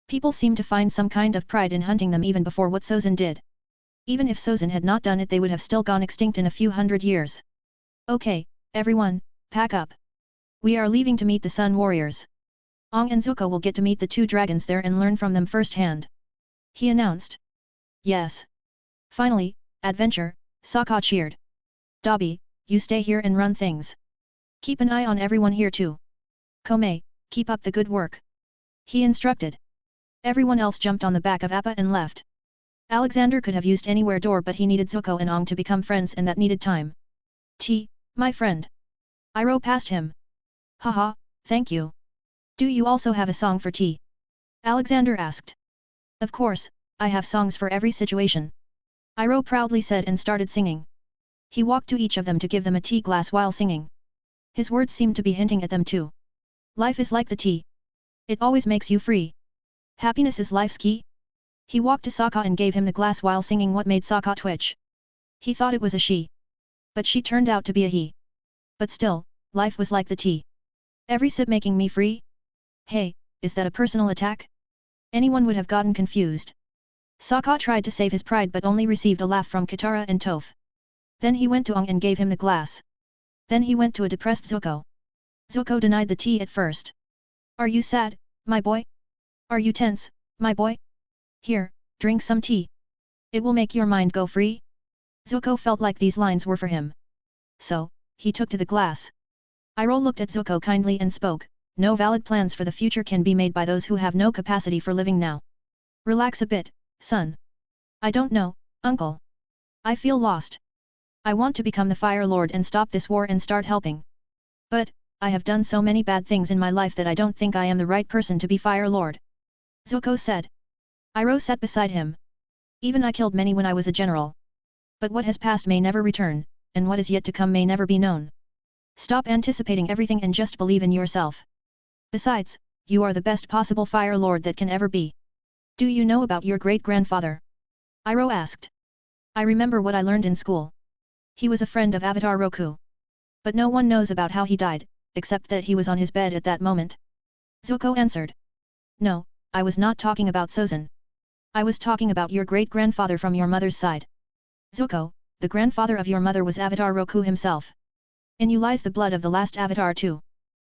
People seem to find some kind of pride in hunting them even before what Sozin did. Even if Sozin had not done it they would have still gone extinct in a few hundred years. Okay, everyone, pack up. We are leaving to meet the Sun Warriors. Ong and Zuko will get to meet the 2 dragons there and learn from them firsthand. He announced. Yes. Finally, adventure, Sokka cheered. Dobby, you stay here and run things. Keep an eye on everyone here too. Komei, keep up the good work. He instructed. Everyone else jumped on the back of Appa and left. Alexander could have used anywhere door but he needed Zuko and Ong to become friends and that needed time. T, my friend. Iroh passed him. Haha, thank you. Do you also have a song for T? Alexander asked. Of course, I have songs for every situation. Iroh proudly said and started singing. He walked to each of them to give them a tea glass while singing. His words seemed to be hinting at them too. Life is like the tea. It always makes you free. Happiness is life's key. He walked to Sokka and gave him the glass while singing what made Sokka twitch. He thought it was a she. But she turned out to be a he. But still, life was like the tea. Every sip making me free? Hey, is that a personal attack? Anyone would have gotten confused. Sokka tried to save his pride but only received a laugh from Katara and Toph. Then he went to Ong and gave him the glass. Then he went to a depressed Zuko. Zuko denied the tea at first. Are you sad, my boy? Are you tense, my boy? Here, drink some tea. It will make your mind go free. Zuko felt like these lines were for him. So, he took to the glass. Iroh looked at Zuko kindly and spoke, no valid plans for the future can be made by those who have no capacity for living now. Relax a bit, son. I don't know, uncle. I feel lost. I want to become the Fire Lord and stop this war and start helping. But, I have done so many bad things in my life that I don't think I am the right person to be Fire Lord. Zuko said. Iroh sat beside him. Even I killed many when I was a general. But what has passed may never return, and what is yet to come may never be known. Stop anticipating everything and just believe in yourself. Besides, you are the best possible Fire Lord that can ever be. Do you know about your great-grandfather? Iroh asked. I remember what I learned in school. He was a friend of Avatar Roku. But no one knows about how he died, except that he was on his bed at that moment. Zuko answered. No, I was not talking about Sozin. I was talking about your great-grandfather from your mother's side. Zuko, the grandfather of your mother was Avatar Roku himself. In you lies the blood of the last Avatar too.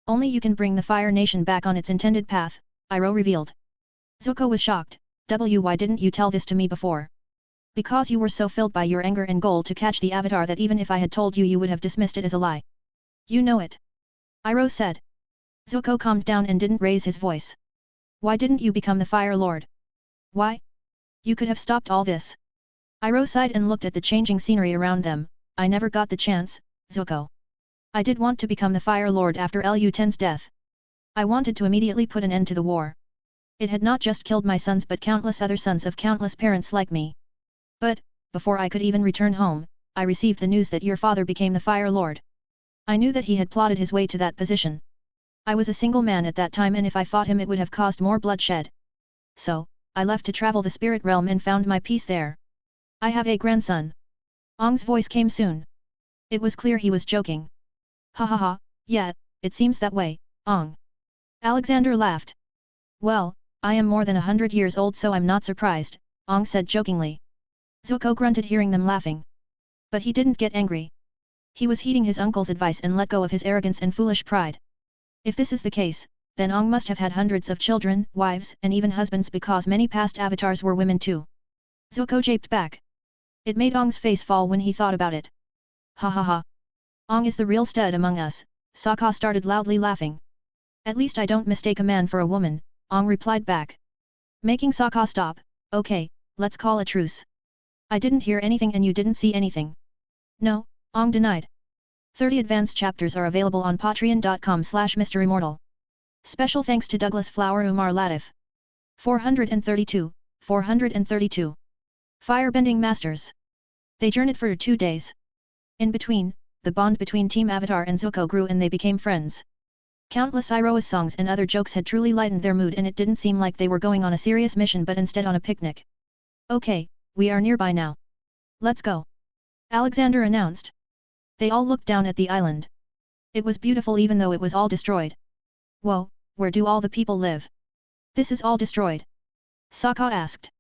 Only you can bring the Fire Nation back on its intended path, Iroh revealed. Zuko was shocked. Why didn't you tell this to me before? Because you were so filled by your anger and goal to catch the Avatar that even if I had told you you would have dismissed it as a lie. You know it. Iroh said. Zuko calmed down and didn't raise his voice. Why didn't you become the Fire Lord? Why? You could have stopped all this. Iroh sighed and looked at the changing scenery around them. I never got the chance, Zuko. I did want to become the Fire Lord after Lu Ten's death. I wanted to immediately put an end to the war. It had not just killed my sons but countless other sons of countless parents like me. But, before I could even return home, I received the news that your father became the Fire Lord. I knew that he had plotted his way to that position. I was a single man at that time and if I fought him it would have caused more bloodshed. So, I left to travel the spirit realm and found my peace there. I have a grandson. Ong's voice came soon. It was clear he was joking. Ha ha ha, yeah, it seems that way, Ong. Alexander laughed. Well, I am more than 100 years old so I'm not surprised, Ong said jokingly. Zuko grunted hearing them laughing. But he didn't get angry. He was heeding his uncle's advice and let go of his arrogance and foolish pride. If this is the case, then Ong must have had hundreds of children, wives, and even husbands because many past avatars were women too. Zuko japed back. It made Ong's face fall when he thought about it. Ha ha ha. Ong is the real stud among us, Sokka started loudly laughing. At least I don't mistake a man for a woman, Ong replied back. Making Sokka stop, okay, let's call a truce. I didn't hear anything and you didn't see anything. No, Ong denied. 30 advanced chapters are available on patreon.com/MisterImmortal. Special thanks to Douglas Flower Umar Latif. 432, 432. Firebending Masters. They journeyed for 2 days. In between, the bond between Team Avatar and Zuko grew and they became friends. Countless Iroha songs and other jokes had truly lightened their mood and it didn't seem like they were going on a serious mission but instead on a picnic. Okay, we are nearby now. Let's go. Alexander announced. They all looked down at the island. It was beautiful even though it was all destroyed. Whoa, where do all the people live? This is all destroyed. Sokka asked.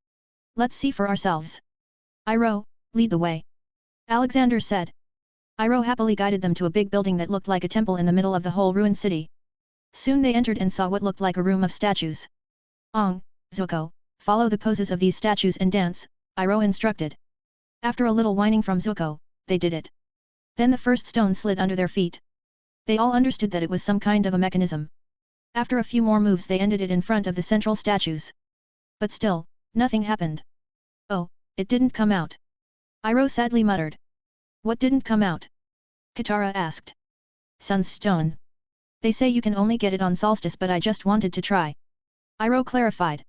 Let's see for ourselves. Iroh, lead the way. Alexander said. Iroh happily guided them to a big building that looked like a temple in the middle of the whole ruined city. Soon they entered and saw what looked like a room of statues. Ong, Zuko, follow the poses of these statues and dance, Iroh instructed. After a little whining from Zuko, they did it. Then the first stone slid under their feet. They all understood that it was some kind of a mechanism. After a few more moves they ended it in front of the central statues. But still, nothing happened. Oh, it didn't come out. Iroh sadly muttered. What didn't come out? Katara asked. Sun's stone. They say you can only get it on solstice but I just wanted to try. Iroh clarified.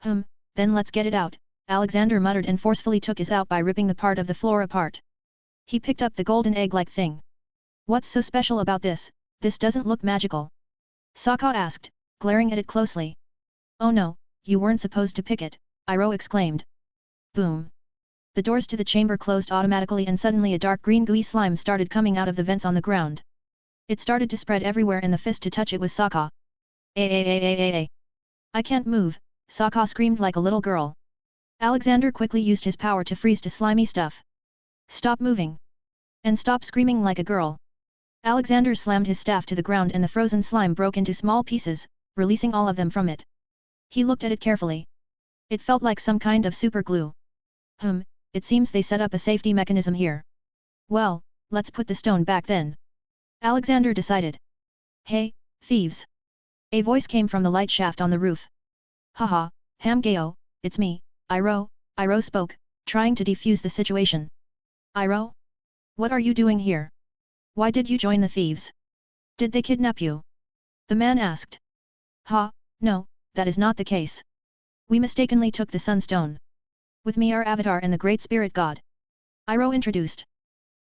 Then let's get it out, Alexander muttered and forcefully took his out by ripping the part of the floor apart. He picked up the golden egg-like thing. What's so special about this? This doesn't look magical. Sokka asked, glaring at it closely. Oh no, you weren't supposed to pick it, Iroh exclaimed. Boom. The doors to the chamber closed automatically and suddenly a dark green gooey slime started coming out of the vents on the ground. It started to spread everywhere and the fist to touch it was Sokka. I can't move, Sokka screamed like a little girl. Alexander quickly used his power to freeze to slimy stuff. Stop moving. And stop screaming like a girl. Alexander slammed his staff to the ground and the frozen slime broke into small pieces, releasing all of them from it. He looked at it carefully. It felt like some kind of super glue. It seems they set up a safety mechanism here. Well, let's put the stone back then. Alexander decided. Hey, thieves! A voice came from the light shaft on the roof. Haha, Hamgeo, it's me, Iroh, Iroh spoke, trying to defuse the situation. Iroh? What are you doing here? Why did you join the thieves? Did they kidnap you? The man asked. No, that is not the case. We mistakenly took the Sunstone. With me are Avatar and the Great Spirit God. Iroh introduced.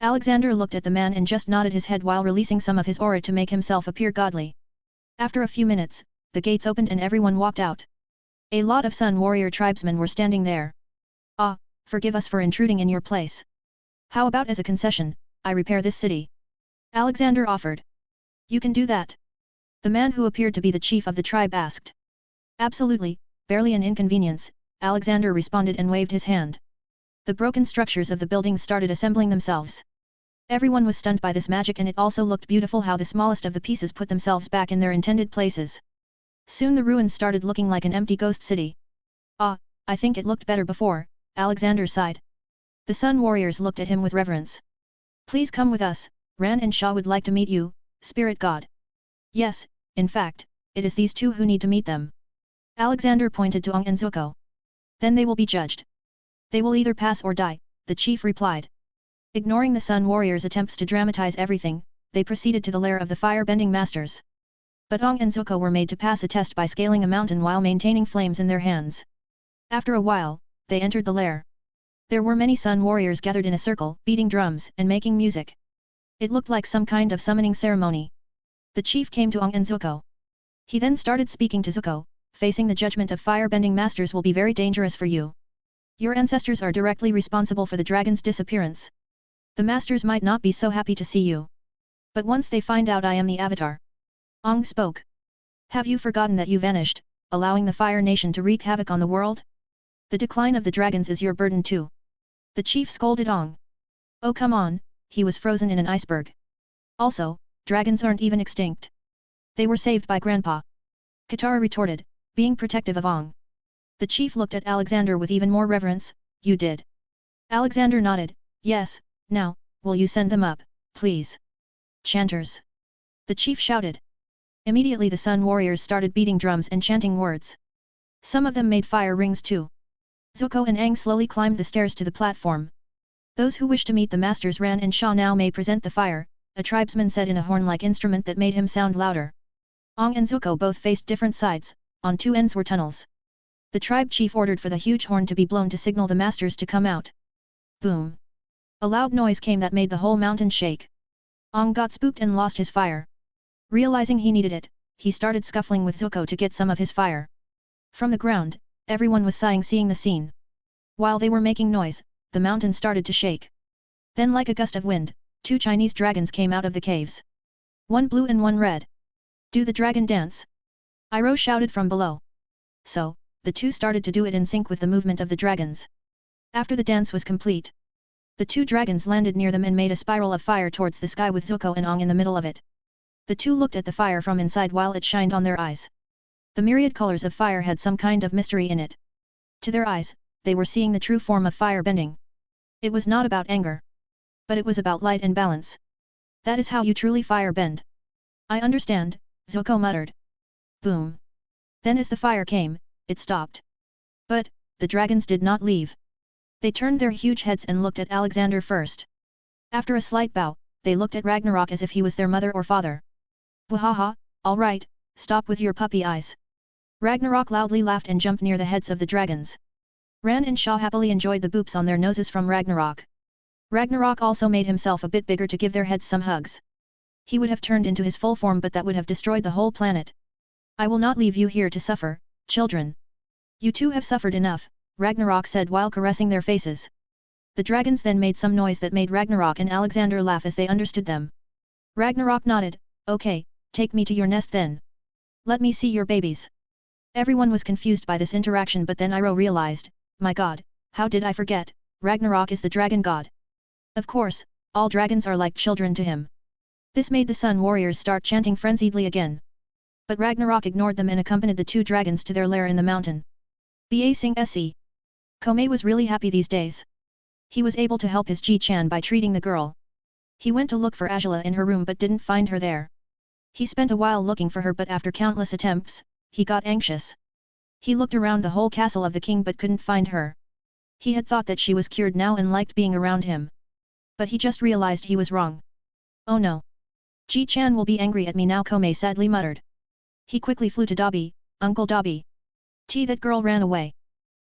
Alexander looked at the man and just nodded his head while releasing some of his aura to make himself appear godly. After a few minutes, the gates opened and everyone walked out. A lot of Sun Warrior tribesmen were standing there. Forgive us for intruding in your place. How about as a concession, I repair this city? Alexander offered. You can do that? The man who appeared to be the chief of the tribe asked. Absolutely, barely an inconvenience, Alexander responded and waved his hand. The broken structures of the buildings started assembling themselves. Everyone was stunned by this magic and it also looked beautiful how the smallest of the pieces put themselves back in their intended places. Soon the ruins started looking like an empty ghost city. I think it looked better before, Alexander sighed. The Sun Warriors looked at him with reverence. Please come with us, Ran and Sha would like to meet you, Spirit God. Yes, in fact, it is these two who need to meet them. Alexander pointed to Ong and Zuko. Then they will be judged. They will either pass or die, the chief replied. Ignoring the Sun Warriors' attempts to dramatize everything, they proceeded to the lair of the fire-bending masters. But Ong and Zuko were made to pass a test by scaling a mountain while maintaining flames in their hands. After a while, they entered the lair. There were many Sun Warriors gathered in a circle, beating drums and making music. It looked like some kind of summoning ceremony. The chief came to Ong and Zuko. He then started speaking to Zuko, facing the judgment of fire-bending masters will be very dangerous for you. Your ancestors are directly responsible for the dragon's disappearance. The masters might not be so happy to see you. But once they find out I am the Avatar. Ong spoke. Have you forgotten that you vanished, allowing the Fire Nation to wreak havoc on the world? The decline of the dragons is your burden too. The chief scolded Ong. Oh come on, he was frozen in an iceberg. Also, dragons aren't even extinct. They were saved by Grandpa. Katara retorted, being protective of Ong. The chief looked at Alexander with even more reverence. You did. Alexander nodded, yes, now, will you send them up, please? Chanters. The chief shouted. Immediately the Sun Warriors started beating drums and chanting words. Some of them made fire rings too. Zuko and Aang slowly climbed the stairs to the platform. Those who wish to meet the masters Ran and Sha now may present the fire, a tribesman said in a horn-like instrument that made him sound louder. Aang and Zuko both faced different sides, on two ends were tunnels. The tribe chief ordered for the huge horn to be blown to signal the masters to come out. Boom! A loud noise came that made the whole mountain shake. Aang got spooked and lost his fire. Realizing he needed it, he started scuffling with Zuko to get some of his fire. From the ground, everyone was sighing seeing the scene. While they were making noise, the mountain started to shake. Then like a gust of wind, two Chinese dragons came out of the caves. One blue and one red. Do the dragon dance! Iroh shouted from below. So, the two started to do it in sync with the movement of the dragons. After the dance was complete, the two dragons landed near them and made a spiral of fire towards the sky with Zuko and Aang in the middle of it. The two looked at the fire from inside while it shined on their eyes. The myriad colors of fire had some kind of mystery in it. To their eyes, they were seeing the true form of fire bending. It was not about anger. But it was about light and balance. That is how you truly fire bend. I understand, Zuko muttered. Boom. Then as the fire came, it stopped. But, the dragons did not leave. They turned their huge heads and looked at Alexander first. After a slight bow, they looked at Ragnarok as if he was their mother or father. Wahaha, all right, stop with your puppy eyes. Ragnarok loudly laughed and jumped near the heads of the dragons. Ran and Sha happily enjoyed the boops on their noses from Ragnarok. Ragnarok also made himself a bit bigger to give their heads some hugs. He would have turned into his full form but that would have destroyed the whole planet. I will not leave you here to suffer, children. You two have suffered enough, Ragnarok said while caressing their faces. The dragons then made some noise that made Ragnarok and Alexander laugh as they understood them. Ragnarok nodded, okay, take me to your nest then. Let me see your babies. Everyone was confused by this interaction but then Iroh realized, my god, how did I forget, Ragnarok is the dragon god. Of course, all dragons are like children to him. This made the Sun Warriors start chanting frenziedly again. But Ragnarok ignored them and accompanied the two dragons to their lair in the mountain. Ba Sing Se. Komei was really happy these days. He was able to help his Ji-chan by treating the girl. He went to look for Angela in her room but didn't find her there. He spent a while looking for her but after countless attempts, he got anxious. He looked around the whole castle of the king but couldn't find her. He had thought that she was cured now and liked being around him. But he just realized he was wrong. Oh no. Ji-chan will be angry at me now, Komei sadly muttered. He quickly flew to Dobby, Uncle Dobby. That girl ran away.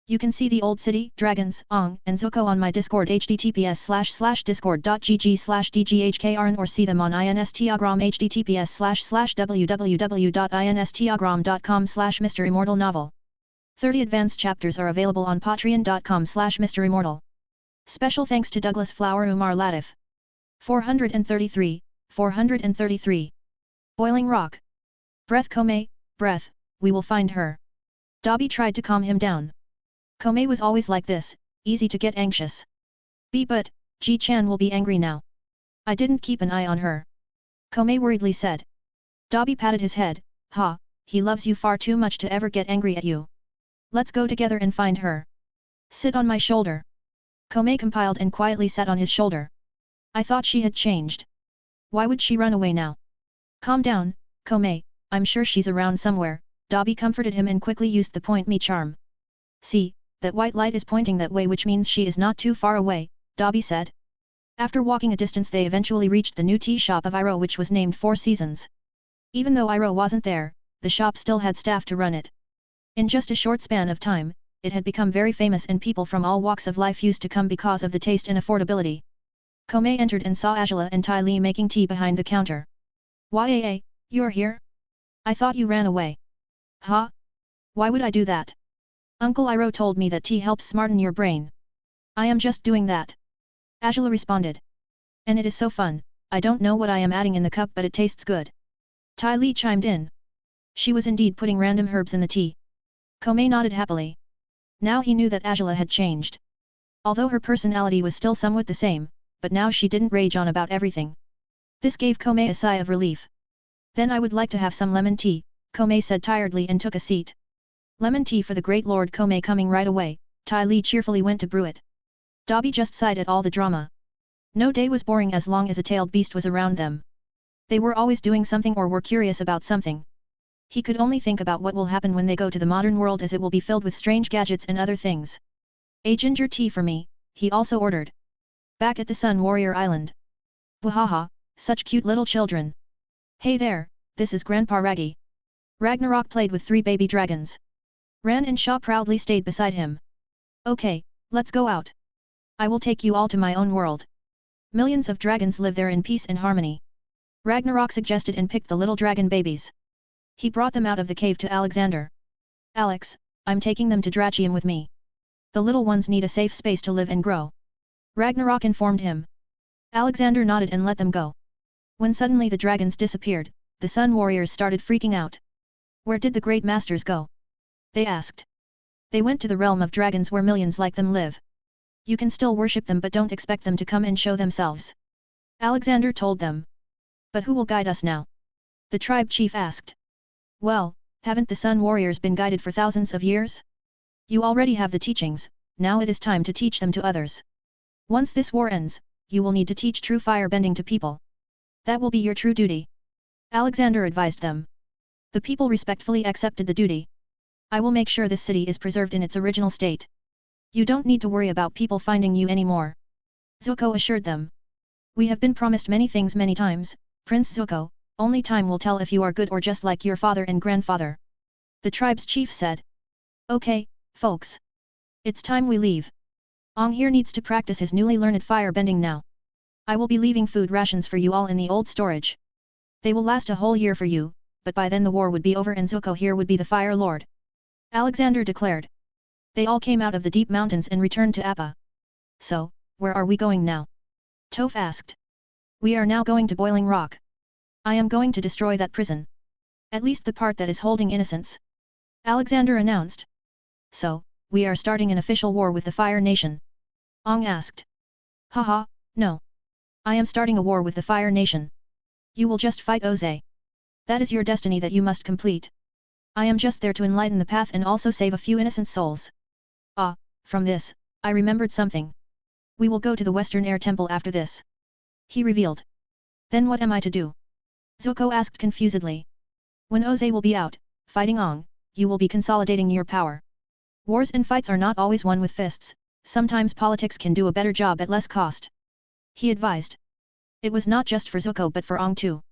You can see the old city, dragons, Ong, and Zuko on my Discord https://discord.gg/dghkrn or see them on Instagram https://www.instagram.com/MisterImmortal novel. 30 advanced chapters are available on patreon.com/MisterImmortal. Special thanks to Douglas Flower Umar Latif. 433. Boiling Rock. Breath Komei, breath, we will find her. Dobby tried to calm him down. Komei was always like this, easy to get anxious. But, Ji-chan will be angry now. I didn't keep an eye on her. Komei worriedly said. Dobby patted his head, he loves you far too much to ever get angry at you. Let's go together and find her. Sit on my shoulder. Komei compiled and quietly sat on his shoulder. I thought she had changed. Why would she run away now? Calm down, Komei, I'm sure she's around somewhere, Dobby comforted him and quickly used the point me charm. See, that white light is pointing that way which means she is not too far away, Dobby said. After walking a distance they eventually reached the new tea shop of Iroh which was named Four Seasons. Even though Iroh wasn't there, the shop still had staff to run it. In just a short span of time, it had become very famous and people from all walks of life used to come because of the taste and affordability. Komei entered and saw Angela and Tai Li making tea behind the counter. Why, you're here? I thought you ran away. Huh? Why would I do that? Uncle Iroh told me that tea helps smarten your brain. I am just doing that. Angela responded. And it is so fun, I don't know what I am adding in the cup but it tastes good. Tai Li chimed in. She was indeed putting random herbs in the tea. Komei nodded happily. Now he knew that Angela had changed. Although her personality was still somewhat the same, but now she didn't rage on about everything. This gave Komei a sigh of relief. Then I would like to have some lemon tea, Komei said tiredly and took a seat. Lemon tea for the great Lord Komei coming right away, Tai Li cheerfully went to brew it. Dobby just sighed at all the drama. No day was boring as long as a tailed beast was around them. They were always doing something or were curious about something. He could only think about what will happen when they go to the modern world as it will be filled with strange gadgets and other things. A ginger tea for me, he also ordered. Back at the Sun Warrior Island. Wahaha, such cute little children. Hey there, this is Grandpa Raggy. Ragnarok played with 3 baby dragons. Ran and Shaw proudly stayed beside him. Okay, let's go out. I will take you all to my own world. Millions of dragons live there in peace and harmony. Ragnarok suggested and picked the little dragon babies. He brought them out of the cave to Alexander. Alex, I'm taking them to Drachium with me. The little ones need a safe space to live and grow. Ragnarok informed him. Alexander nodded and let them go. When suddenly the dragons disappeared, the Sun Warriors started freaking out. Where did the great masters go? They asked. They went to the realm of dragons where millions like them live. You can still worship them but don't expect them to come and show themselves. Alexander told them. But who will guide us now? The tribe chief asked. Well, haven't the Sun Warriors been guided for thousands of years? You already have the teachings, now it is time to teach them to others. Once this war ends, you will need to teach true firebending to people. That will be your true duty. Alexander advised them. The people respectfully accepted the duty. I will make sure this city is preserved in its original state. You don't need to worry about people finding you anymore. Zuko assured them. We have been promised many things many times, Prince Zuko, only time will tell if you are good or just like your father and grandfather. The tribe's chief said. Okay, folks. It's time we leave. Ong here needs to practice his newly learned firebending now. I will be leaving food rations for you all in the old storage. They will last a whole year for you, but by then the war would be over and Zuko here would be the Fire Lord. Alexander declared. They all came out of the deep mountains and returned to Appa. So, where are we going now? Toph asked. We are now going to Boiling Rock. I am going to destroy that prison. At least the part that is holding innocents. Alexander announced. So, we are starting an official war with the Fire Nation. Ong asked. Haha, no. I am starting a war with the Fire Nation. You will just fight Ozai. That is your destiny that you must complete. I am just there to enlighten the path and also save a few innocent souls. Ah, from this, I remembered something. We will go to the Western Air Temple after this. He revealed. Then what am I to do? Zuko asked confusedly. When Oze will be out, fighting Ong, you will be consolidating your power. Wars and fights are not always won with fists, sometimes politics can do a better job at less cost. He advised. It was not just for Zuko but for Ong too.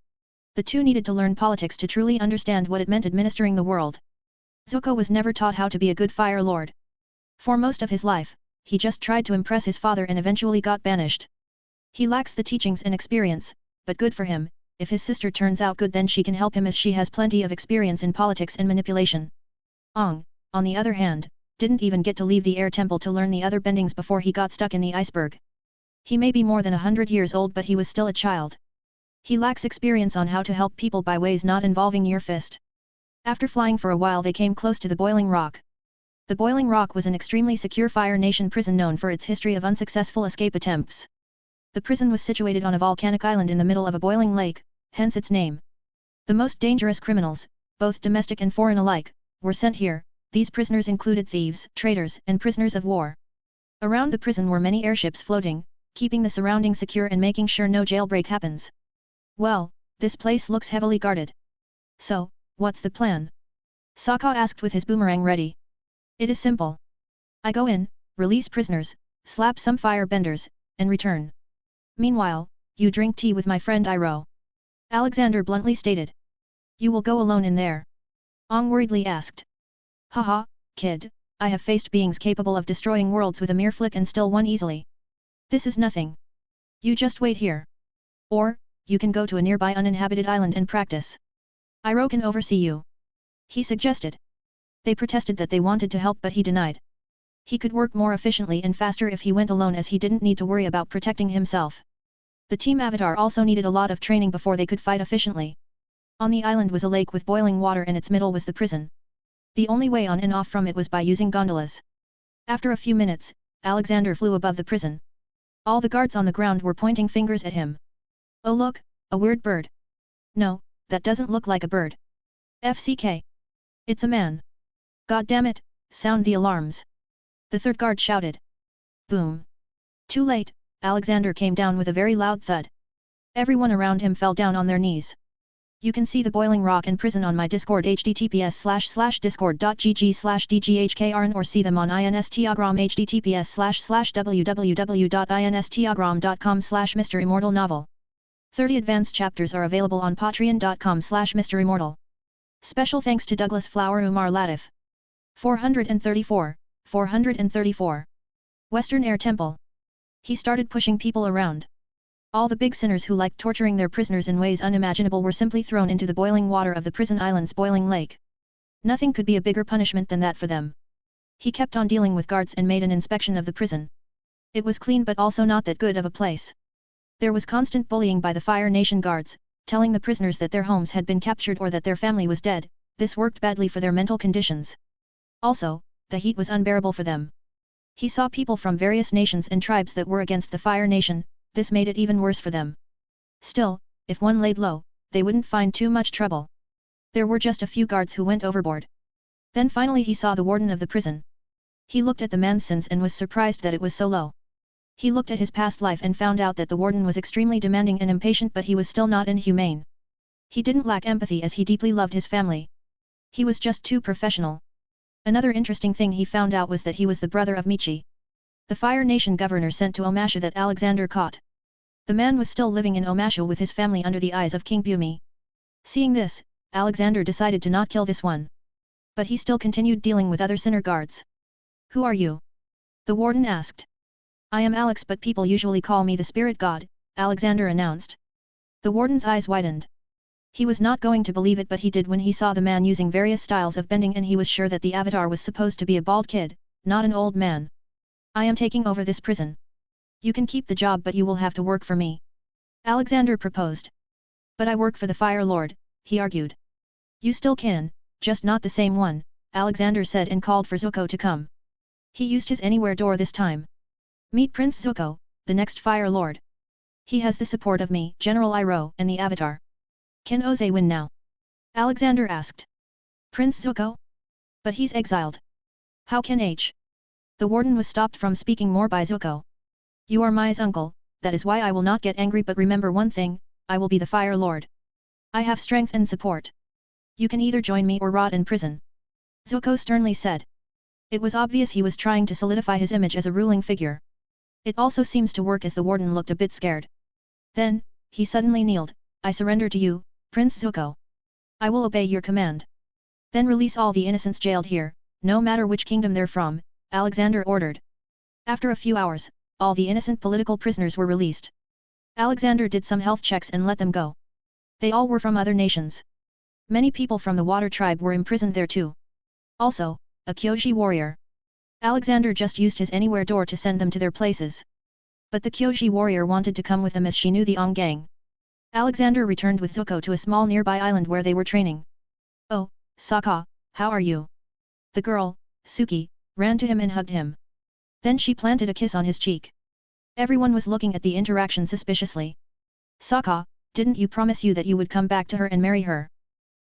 The two needed to learn politics to truly understand what it meant administering the world. Zuko was never taught how to be a good Fire Lord. For most of his life, he just tried to impress his father and eventually got banished. He lacks the teachings and experience, but good for him, if his sister turns out good then she can help him as she has plenty of experience in politics and manipulation. Ong, on the other hand, didn't even get to leave the air temple to learn the other bendings before he got stuck in the iceberg. He may be more than 100 years old but he was still a child. He lacks experience on how to help people by ways not involving your fist. After flying for a while they came close to the Boiling Rock. The Boiling Rock was an extremely secure Fire Nation prison known for its history of unsuccessful escape attempts. The prison was situated on a volcanic island in the middle of a boiling lake, hence its name. The most dangerous criminals, both domestic and foreign alike, were sent here. These prisoners included thieves, traitors, and prisoners of war. Around the prison were many airships floating, keeping the surroundings secure and making sure no jailbreak happens. Well, this place looks heavily guarded. So, what's the plan? Sokka asked with his boomerang ready. It is simple. I go in, release prisoners, slap some fire benders, and return. Meanwhile, you drink tea with my friend Iroh. Alexander bluntly stated. You will go alone in there? Ong worriedly asked. Haha, kid, I have faced beings capable of destroying worlds with a mere flick and still won easily. This is nothing. You just wait here. Or, you can go to a nearby uninhabited island and practice. Iroh can oversee you. He suggested. They protested that they wanted to help but he denied. He could work more efficiently and faster if he went alone as he didn't need to worry about protecting himself. The team Avatar also needed a lot of training before they could fight efficiently. On the island was a lake with boiling water and its middle was the prison. The only way on and off from it was by using gondolas. After a few minutes, Alexander flew above the prison. All the guards on the ground were pointing fingers at him. Oh look, a weird bird. No, that doesn't look like a bird. FCK. It's a man. God damn it, sound the alarms. The third guard shouted. Boom. Too late, Alexander came down with a very loud thud. Everyone around him fell down on their knees. You can see the Boiling Rock and prison on my Discord https://discord.gg/dghkrn or see them on Instagram https://www.instagram.com/MisterImmortal novel. 30 advanced chapters are available on patreon.com/MisterImmortal. Special thanks to Douglas Flower Umar Latif. 434. Western Air Temple. He started pushing people around. All the big sinners who liked torturing their prisoners in ways unimaginable were simply thrown into the boiling water of the prison island's boiling lake. Nothing could be a bigger punishment than that for them. He kept on dealing with guards and made an inspection of the prison. It was clean but also not that good of a place. There was constant bullying by the Fire Nation guards, telling the prisoners that their homes had been captured or that their family was dead. This worked badly for their mental conditions. Also, the heat was unbearable for them. He saw people from various nations and tribes that were against the Fire Nation. This made it even worse for them. Still, if one laid low, they wouldn't find too much trouble. There were just a few guards who went overboard. Then finally he saw the warden of the prison. He looked at the man's sins and was surprised that it was so low. He looked at his past life and found out that the warden was extremely demanding and impatient but he was still not inhumane. He didn't lack empathy as he deeply loved his family. He was just too professional. Another interesting thing he found out was that he was the brother of Michi. The Fire Nation governor sent to Omashu that Alexander caught. The man was still living in Omashu with his family under the eyes of King Bumi. Seeing this, Alexander decided to not kill this one. But he still continued dealing with other sinner guards. Who are you? The warden asked. I am Alex but people usually call me the spirit god, Alexander announced. The warden's eyes widened. He was not going to believe it but he did when he saw the man using various styles of bending and he was sure that the avatar was supposed to be a bald kid, not an old man. I am taking over this prison. You can keep the job but you will have to work for me. Alexander proposed. But I work for the Fire Lord, he argued. You still can, just not the same one, Alexander said and called for Zuko to come. He used his anywhere door this time. Meet Prince Zuko, the next Fire Lord. He has the support of me, General Iroh, and the Avatar. Can Oze win now? Alexander asked. Prince Zuko? But he's exiled. How can H? The warden was stopped from speaking more by Zuko. You are my uncle, that is why I will not get angry, but remember one thing, I will be the Fire Lord. I have strength and support. You can either join me or rot in prison. Zuko sternly said. It was obvious he was trying to solidify his image as a ruling figure. It also seems to work, as the warden looked a bit scared. Then, he suddenly kneeled. I surrender to you, Prince Zuko. I will obey your command. Then release all the innocents jailed here, no matter which kingdom they're from, Alexander ordered. After a few hours, all the innocent political prisoners were released. Alexander did some health checks and let them go. They all were from other nations. Many people from the Water Tribe were imprisoned there too. Also, a Kyoji warrior. Alexander just used his anywhere door to send them to their places. But the Kyoji warrior wanted to come with them as she knew the Ong gang. Alexander returned with Zuko to a small nearby island where they were training. Oh, Sokka, how are you? The girl, Suki, ran to him and hugged him. Then she planted a kiss on his cheek. Everyone was looking at the interaction suspiciously. Sokka, didn't you promise you that you would come back to her and marry her?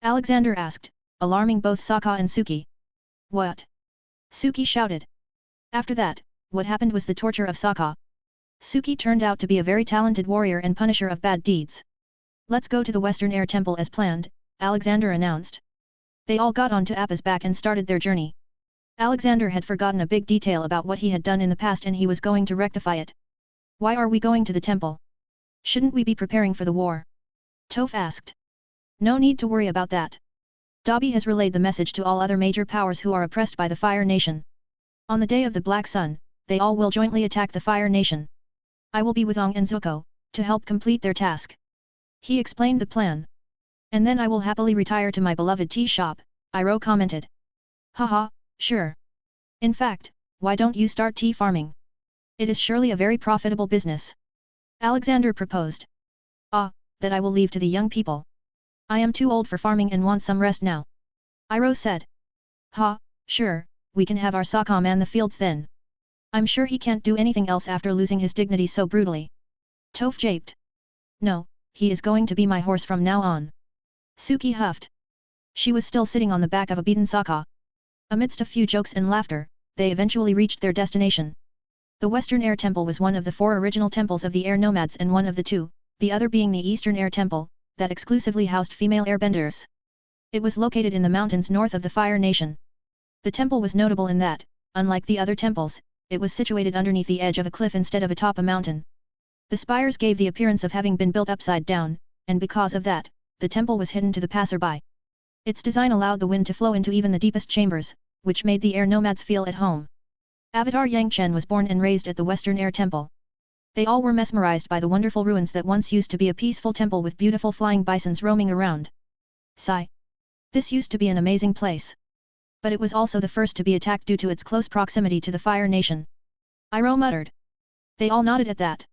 Alexander asked, alarming both Sokka and Suki. What? Suki shouted. After that, what happened was the torture of Sokka. Suki turned out to be a very talented warrior and punisher of bad deeds. Let's go to the Western Air Temple as planned, Alexander announced. They all got onto Appa's back and started their journey. Alexander had forgotten a big detail about what he had done in the past and he was going to rectify it. Why are we going to the temple? Shouldn't we be preparing for the war? Toph asked. No need to worry about that. Dobby has relayed the message to all other major powers who are oppressed by the Fire Nation. On the day of the Black Sun, they all will jointly attack the Fire Nation. I will be with Ong and Zuko, to help complete their task. He explained the plan. And then I will happily retire to my beloved tea shop, Iroh commented. Haha, sure. In fact, why don't you start tea farming? It is surely a very profitable business. Alexander proposed. Ah, that I will leave to the young people. I am too old for farming and want some rest now. Iroh said. Ha, sure, we can have our Sokka man the fields then. I'm sure he can't do anything else after losing his dignity so brutally. Toph japed. No, he is going to be my horse from now on. Suki huffed. She was still sitting on the back of a beaten Sokka. Amidst a few jokes and laughter, they eventually reached their destination. The Western Air Temple was one of the 4 original temples of the Air Nomads and one of the 2, the other being the Eastern Air Temple, that exclusively housed female airbenders. It was located in the mountains north of the Fire Nation. The temple was notable in that, unlike the other temples, it was situated underneath the edge of a cliff instead of atop a mountain. The spires gave the appearance of having been built upside down, and because of that, the temple was hidden to the passerby. Its design allowed the wind to flow into even the deepest chambers, which made the air nomads feel at home. Avatar Yang Chen was born and raised at the Western Air Temple. They all were mesmerized by the wonderful ruins that once used to be a peaceful temple with beautiful flying bisons roaming around. Sigh. This used to be an amazing place. But it was also the first to be attacked due to its close proximity to the Fire Nation. Iroh muttered. They all nodded at that.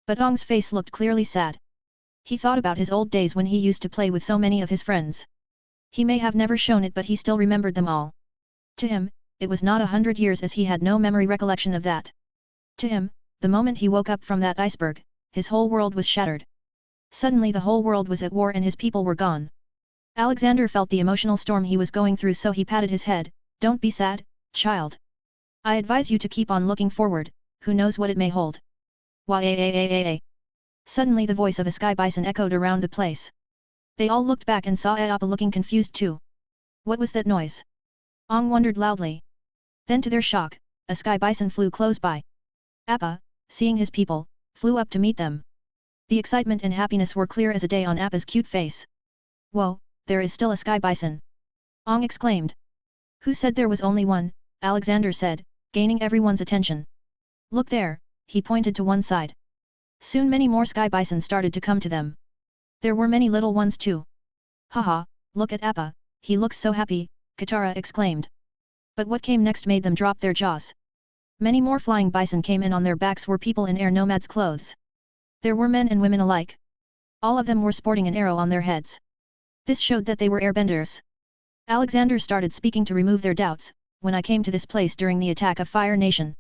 But Ong's face looked clearly sad. He thought about his old days when he used to play with so many of his friends. He may have never shown it, but he still remembered them all. To him, it was not 100 years, as he had no memory recollection of that. To him, the moment he woke up from that iceberg, his whole world was shattered. Suddenly the whole world was at war and his people were gone. Alexander felt the emotional storm he was going through, so he patted his head. Don't be sad, child. I advise you to keep on looking forward, who knows what it may hold. Wah-ay-ay-ay-ay. Suddenly the voice of a sky bison echoed around the place. They all looked back and saw Appa looking confused too. What was that noise? Ong wondered loudly. Then to their shock, a sky bison flew close by. Appa, seeing his people, flew up to meet them. The excitement and happiness were clear as a day on Appa's cute face. Whoa, there is still a sky bison! Ong exclaimed. Who said there was only one? Alexander said, gaining everyone's attention. Look there, he pointed to one side. Soon many more sky bison started to come to them. There were many little ones too. Haha, look at Appa, he looks so happy, Katara exclaimed. But what came next made them drop their jaws. Many more flying bison came, and on their backs were people in air nomads' clothes. There were men and women alike. All of them were sporting an arrow on their heads. This showed that they were airbenders. Alexander started speaking to remove their doubts. When I came to this place during the attack of Fire Nation,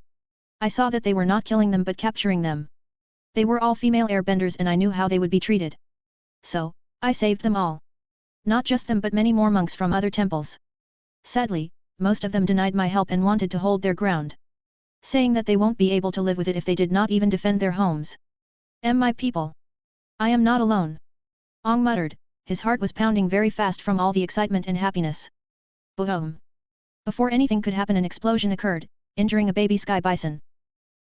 I saw that they were not killing them but capturing them. They were all female airbenders and I knew how they would be treated. So, I saved them all. Not just them but many more monks from other temples. Sadly, most of them denied my help and wanted to hold their ground, saying that they won't be able to live with it if they did not even defend their homes. My people. I am not alone. Ong muttered, his heart was pounding very fast from all the excitement and happiness. Boom! Before anything could happen an explosion occurred, injuring a baby sky bison.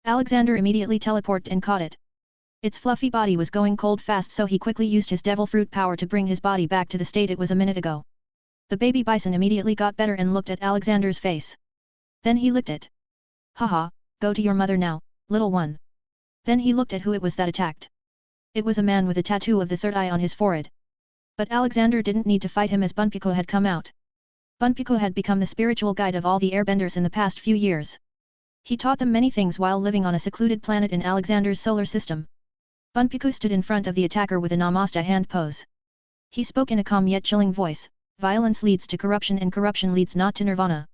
Alexander immediately teleported and caught it. Its fluffy body was going cold fast so he quickly used his devil fruit power to bring his body back to the state it was a minute ago. The baby bison immediately got better and looked at Alexander's face. Then he licked it. Haha, go to your mother now, little one. Then he looked at who it was that attacked. It was a man with a tattoo of the third eye on his forehead. But Alexander didn't need to fight him as Bunpiko had come out. Bunpiko had become the spiritual guide of all the airbenders in the past few years. He taught them many things while living on a secluded planet in Alexander's solar system. Bunpiko stood in front of the attacker with a Namaste hand pose. He spoke in a calm yet chilling voice, violence leads to corruption and corruption leads not to nirvana.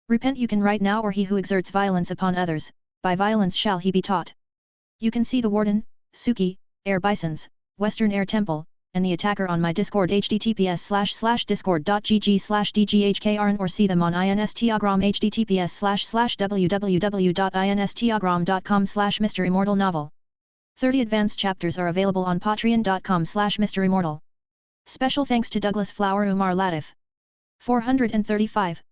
Repent you can right now or he who exerts violence upon others, by violence shall he be taught. You can see the warden, Suki, Air Bisons, Western Air Temple, and the attacker on my Discord https://discord.gg/dghkrn or see them on Instagram https://www.instagram.com/MisterImmortal novel. 30 advanced chapters are available on patreon.com/MisterImmortal. Special thanks to Douglas Flower Umar Latif. 435.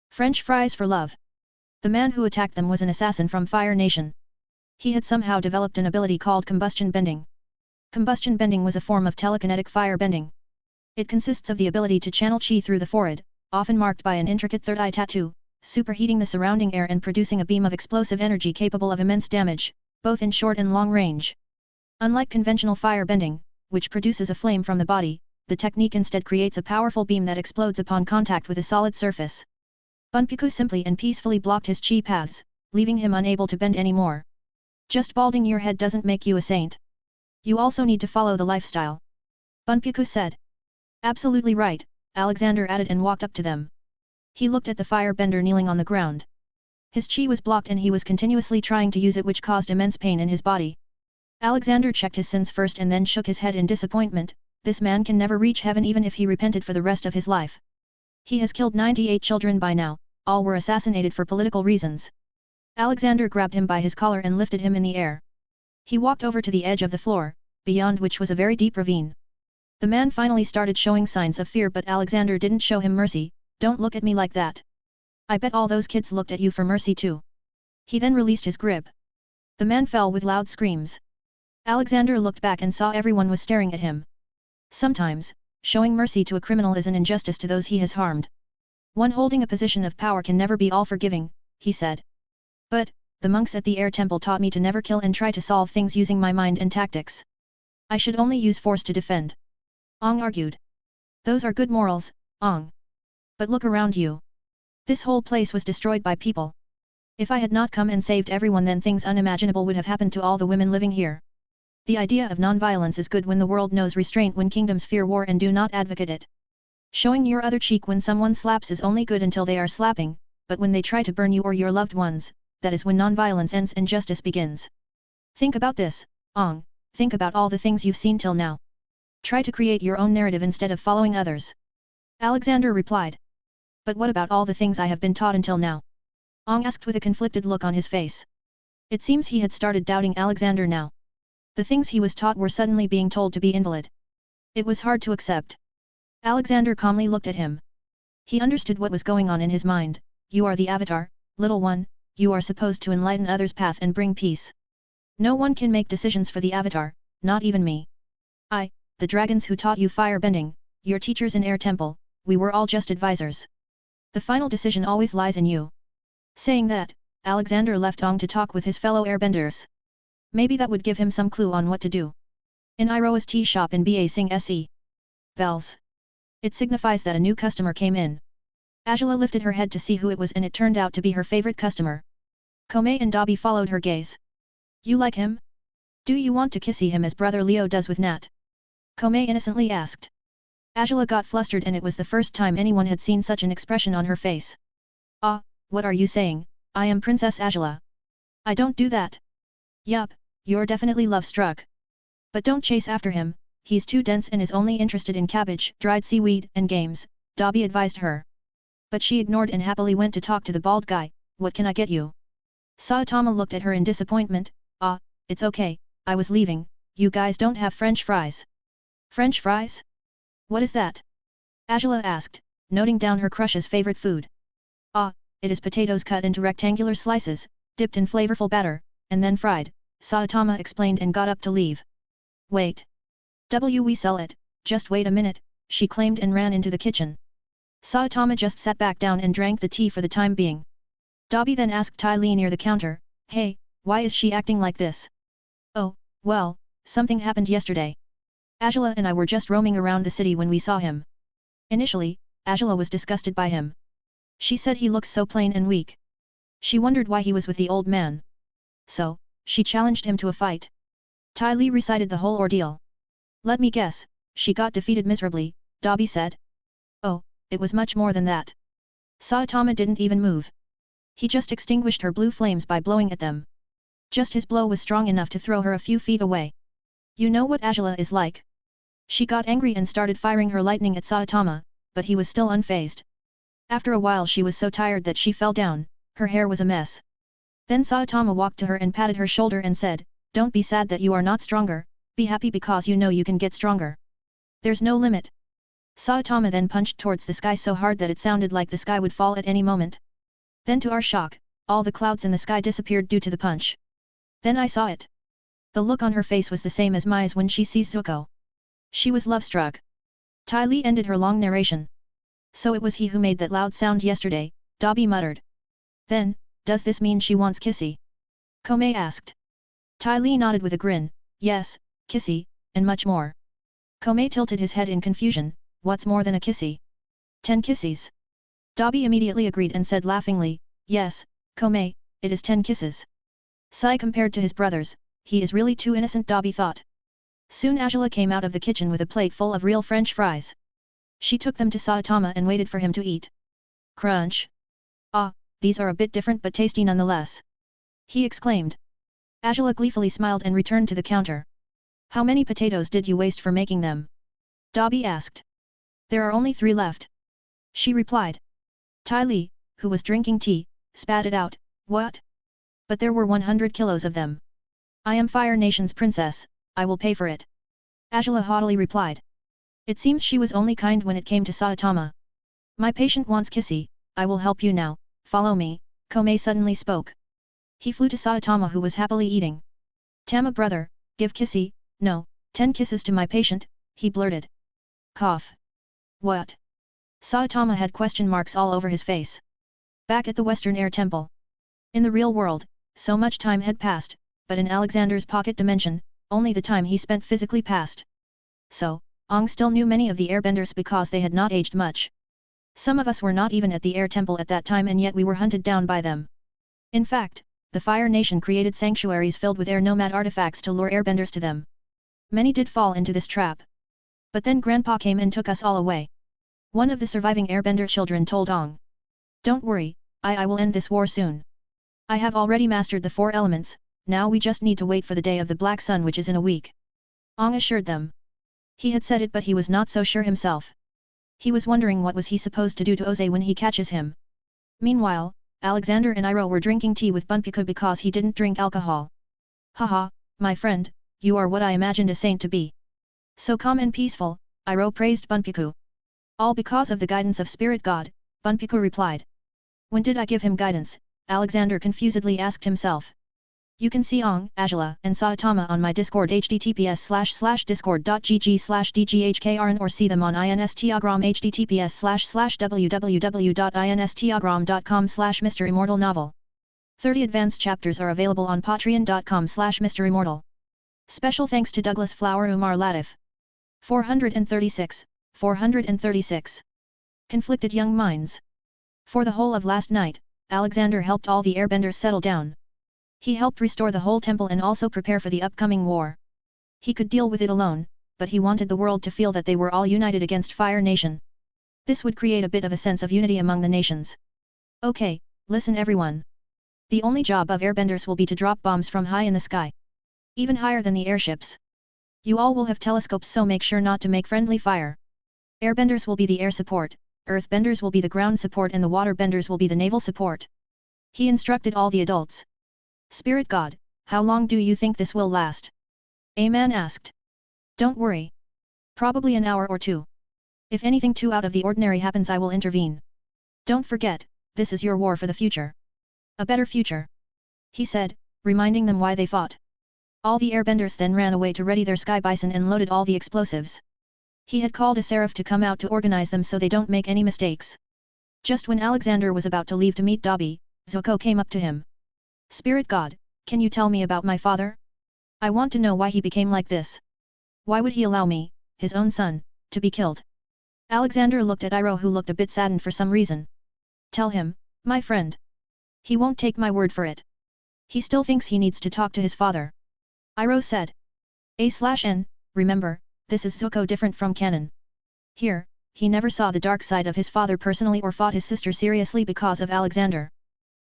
French fries for love. The man who attacked them was an assassin from Fire Nation. He had somehow developed an ability called combustion bending. Combustion bending was a form of telekinetic fire bending. It consists of the ability to channel chi through the forehead, often marked by an intricate third eye tattoo, superheating the surrounding air and producing a beam of explosive energy capable of immense damage, both in short and long range. Unlike conventional fire bending, which produces a flame from the body, the technique instead creates a powerful beam that explodes upon contact with a solid surface. Bunpiko simply and peacefully blocked his chi paths, leaving him unable to bend anymore. Just balding your head doesn't make you a saint. You also need to follow the lifestyle. Bunpiko said. Absolutely right, Alexander added and walked up to them. He looked at the firebender kneeling on the ground. His chi was blocked and he was continuously trying to use it, which caused immense pain in his body. Alexander checked his sins first and then shook his head in disappointment. This man can never reach heaven even if he repented for the rest of his life. He has killed 98 children by now, all were assassinated for political reasons. Alexander grabbed him by his collar and lifted him in the air. He walked over to the edge of the floor, beyond which was a very deep ravine. The man finally started showing signs of fear, but Alexander didn't show him mercy. Don't look at me like that. I bet all those kids looked at you for mercy too. He then released his grip. The man fell with loud screams. Alexander looked back and saw everyone was staring at him. Sometimes, showing mercy to a criminal is an injustice to those he has harmed. One holding a position of power can never be all-forgiving, he said. But, the monks at the air temple taught me to never kill and try to solve things using my mind and tactics. I should only use force to defend. Ong argued. Those are good morals, Ong. But look around you. This whole place was destroyed by people. If I had not come and saved everyone, then things unimaginable would have happened to all the women living here. The idea of non-violence is good when the world knows restraint, when kingdoms fear war and do not advocate it. Showing your other cheek when someone slaps is only good until they are slapping, but when they try to burn you or your loved ones, that is when non-violence ends and justice begins. Think about this, Ong, think about all the things you've seen till now. Try to create your own narrative instead of following others. Alexander replied. But what about all the things I have been taught until now? Ong asked with a conflicted look on his face. It seems he had started doubting Alexander now. The things he was taught were suddenly being told to be invalid. It was hard to accept. Alexander calmly looked at him. He understood what was going on in his mind. You are the avatar, little one, you are supposed to enlighten others' path and bring peace. No one can make decisions for the avatar, not even me. The dragons who taught you firebending, your teachers in Air Temple, we were all just advisors. The final decision always lies in you. Saying that, Alexander left Ong to talk with his fellow airbenders. Maybe that would give him some clue on what to do. In Iroha's tea shop in Ba Sing Se. Bells. It signifies that a new customer came in. Angela lifted her head to see who it was and it turned out to be her favorite customer. Komei and Dobby followed her gaze. You like him? Do you want to kissy him as brother Leo does with Nat? Komei innocently asked. Angela got flustered and it was the first time anyone had seen such an expression on her face. What are you saying? I am Princess Angela. I don't do that. Yup, you're definitely love-struck. But don't chase after him, he's too dense and is only interested in cabbage, dried seaweed, and games, Dobby advised her. But she ignored and happily went to talk to the bald guy. What can I get you? Saitama looked at her in disappointment. Ah, it's okay, I was leaving, you guys don't have French fries. French fries? What is that? Angela asked, noting down her crush's favorite food. Ah, it is potatoes cut into rectangular slices, dipped in flavorful batter, and then fried, Saitama explained and got up to leave. Wait. We sell it, just wait a minute, she claimed and ran into the kitchen. Saitama just sat back down and drank the tea for the time being. Dobby then asked Ty Lee near the counter, hey, why is she acting like this? Oh, well, something happened yesterday. Angela and I were just roaming around the city when we saw him. Initially, Angela was disgusted by him. She said he looks so plain and weak. She wondered why he was with the old man. So, she challenged him to a fight. Ty Lee recited the whole ordeal. Let me guess, she got defeated miserably, Dobby said. Oh, it was much more than that. Saitama didn't even move. He just extinguished her blue flames by blowing at them. Just his blow was strong enough to throw her a few feet away. You know what Angela is like? She got angry and started firing her lightning at Saitama, but he was still unfazed. After a while she was so tired that she fell down, her hair was a mess. Then Saitama walked to her and patted her shoulder and said, don't be sad that you are not stronger, be happy because you know you can get stronger. There's no limit. Saitama then punched towards the sky so hard that it sounded like the sky would fall at any moment. Then to our shock, all the clouds in the sky disappeared due to the punch. Then I saw it. The look on her face was the same as Mai's when she sees Zuko. She was love-struck. Ty Lee ended her long narration. So it was he who made that loud sound yesterday, Dobby muttered. Then, does this mean she wants Kissy? Komei asked. Ty Lee nodded with a grin, yes, Kissy, and much more. Komei tilted his head in confusion, what's more than a Kissy? 10 kissies. Dobby immediately agreed and said laughingly, yes, Komei, it is 10 kisses. Sai compared to his brothers, he is really too innocent, Dobby thought. Soon Angela came out of the kitchen with a plate full of real French fries. She took them to Saitama and waited for him to eat. Crunch! Ah, these are a bit different but tasty nonetheless. He exclaimed. Angela gleefully smiled and returned to the counter. How many potatoes did you waste for making them? Dobby asked. There are only 3 left. She replied. Ty Lee, who was drinking tea, spat it out, what? But there were 100 kilos of them. I am Fire Nation's princess, I will pay for it. Angela haughtily replied. It seems she was only kind when it came to Saitama. My patient wants Kissy, I will help you now, follow me, Komei suddenly spoke. He flew to Saitama who was happily eating. Tama brother, give Kissy, no, 10 kisses to my patient, he blurted. Cough. What? Saitama had question marks all over his face. Back at the Western Air Temple. In the real world, so much time had passed, but in Alexander's pocket dimension, only the time he spent physically passed. So, Ong still knew many of the airbenders because they had not aged much. Some of us were not even at the Air Temple at that time and yet we were hunted down by them. In fact, the Fire Nation created sanctuaries filled with air nomad artifacts to lure airbenders to them. Many did fall into this trap. But then Grandpa came and took us all away. One of the surviving airbender children told Ong. Don't worry, I will end this war soon. I have already mastered the 4 elements, now we just need to wait for the day of the Black Sun which is in a week. Ong assured them. He had said it but he was not so sure himself. He was wondering what was he supposed to do to Oze when he catches him. Meanwhile, Alexander and Iroh were drinking tea with Bunpiku because he didn't drink alcohol. Haha, my friend, you are what I imagined a saint to be. So calm and peaceful, Iroh praised Bunpiku. All because of the guidance of Spirit God, Bunpiku replied. When did I give him guidance? Alexander confusedly asked himself. You can see Ong, Angela, and Saitama on my Discord https://discord.gg/dghkrn or see them on Instagram https://www.instagram.com/MisterImmortal novel. 30 advanced chapters are available on patreon.com/MisterImmortal. Special thanks to Douglas Flower Umar Latif. 436. Conflicted Young Minds. For the whole of last night, Alexander helped all the airbenders settle down. He helped restore the whole temple and also prepare for the upcoming war. He could deal with it alone, but he wanted the world to feel that they were all united against Fire Nation. This would create a bit of a sense of unity among the nations. Okay, listen everyone. The only job of airbenders will be to drop bombs from high in the sky. Even higher than the airships. You all will have telescopes, so make sure not to make friendly fire. Airbenders will be the air support, earthbenders will be the ground support and the waterbenders will be the naval support. He instructed all the adults. Spirit God, how long do you think this will last? A man asked. Don't worry. Probably an hour or two. If anything too out of the ordinary happens, I will intervene. Don't forget, this is your war for the future. A better future. He said, reminding them why they fought. All the airbenders then ran away to ready their sky bison and loaded all the explosives. He had called a seraph to come out to organize them so they don't make any mistakes. Just when Alexander was about to leave to meet Dobby, Zuko came up to him. Spirit God, can you tell me about my father? I want to know why he became like this. Why would he allow me, his own son, to be killed? Alexander looked at Iroh, who looked a bit saddened for some reason. Tell him, my friend. He won't take my word for it. He still thinks he needs to talk to his father. Iroh said. A/N, remember, this is Zuko different from canon. Here, he never saw the dark side of his father personally or fought his sister seriously because of Alexander.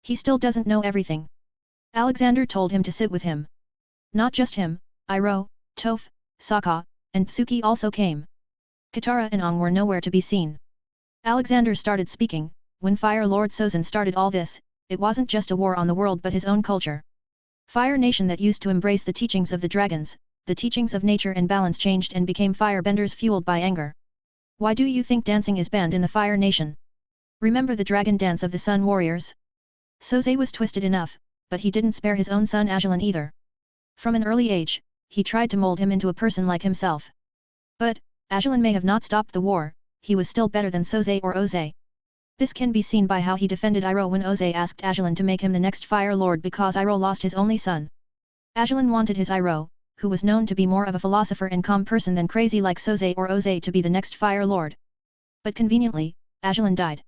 He still doesn't know everything. Alexander told him to sit with him. Not just him, Iroh, Toph, Sokka, and Tsuki also came. Katara and Aang were nowhere to be seen. Alexander started speaking. When Fire Lord Sozin started all this, it wasn't just a war on the world but his own culture. Fire Nation that used to embrace the teachings of the dragons, the teachings of nature and balance changed and became firebenders fueled by anger. Why do you think dancing is banned in the Fire Nation? Remember the dragon dance of the Sun Warriors? Sozai was twisted enough, but he didn't spare his own son Ajalon either. From an early age, he tried to mold him into a person like himself. But, Ajalon may have not stopped the war, he was still better than Sozai or Ozai. This can be seen by how he defended Iroh when Ozai asked Ajalon to make him the next Fire Lord because Iroh lost his only son. Ajalon wanted his Iroh, who was known to be more of a philosopher and calm person than crazy like Sozai or Ozai, to be the next Fire Lord. But conveniently, Ajalon died.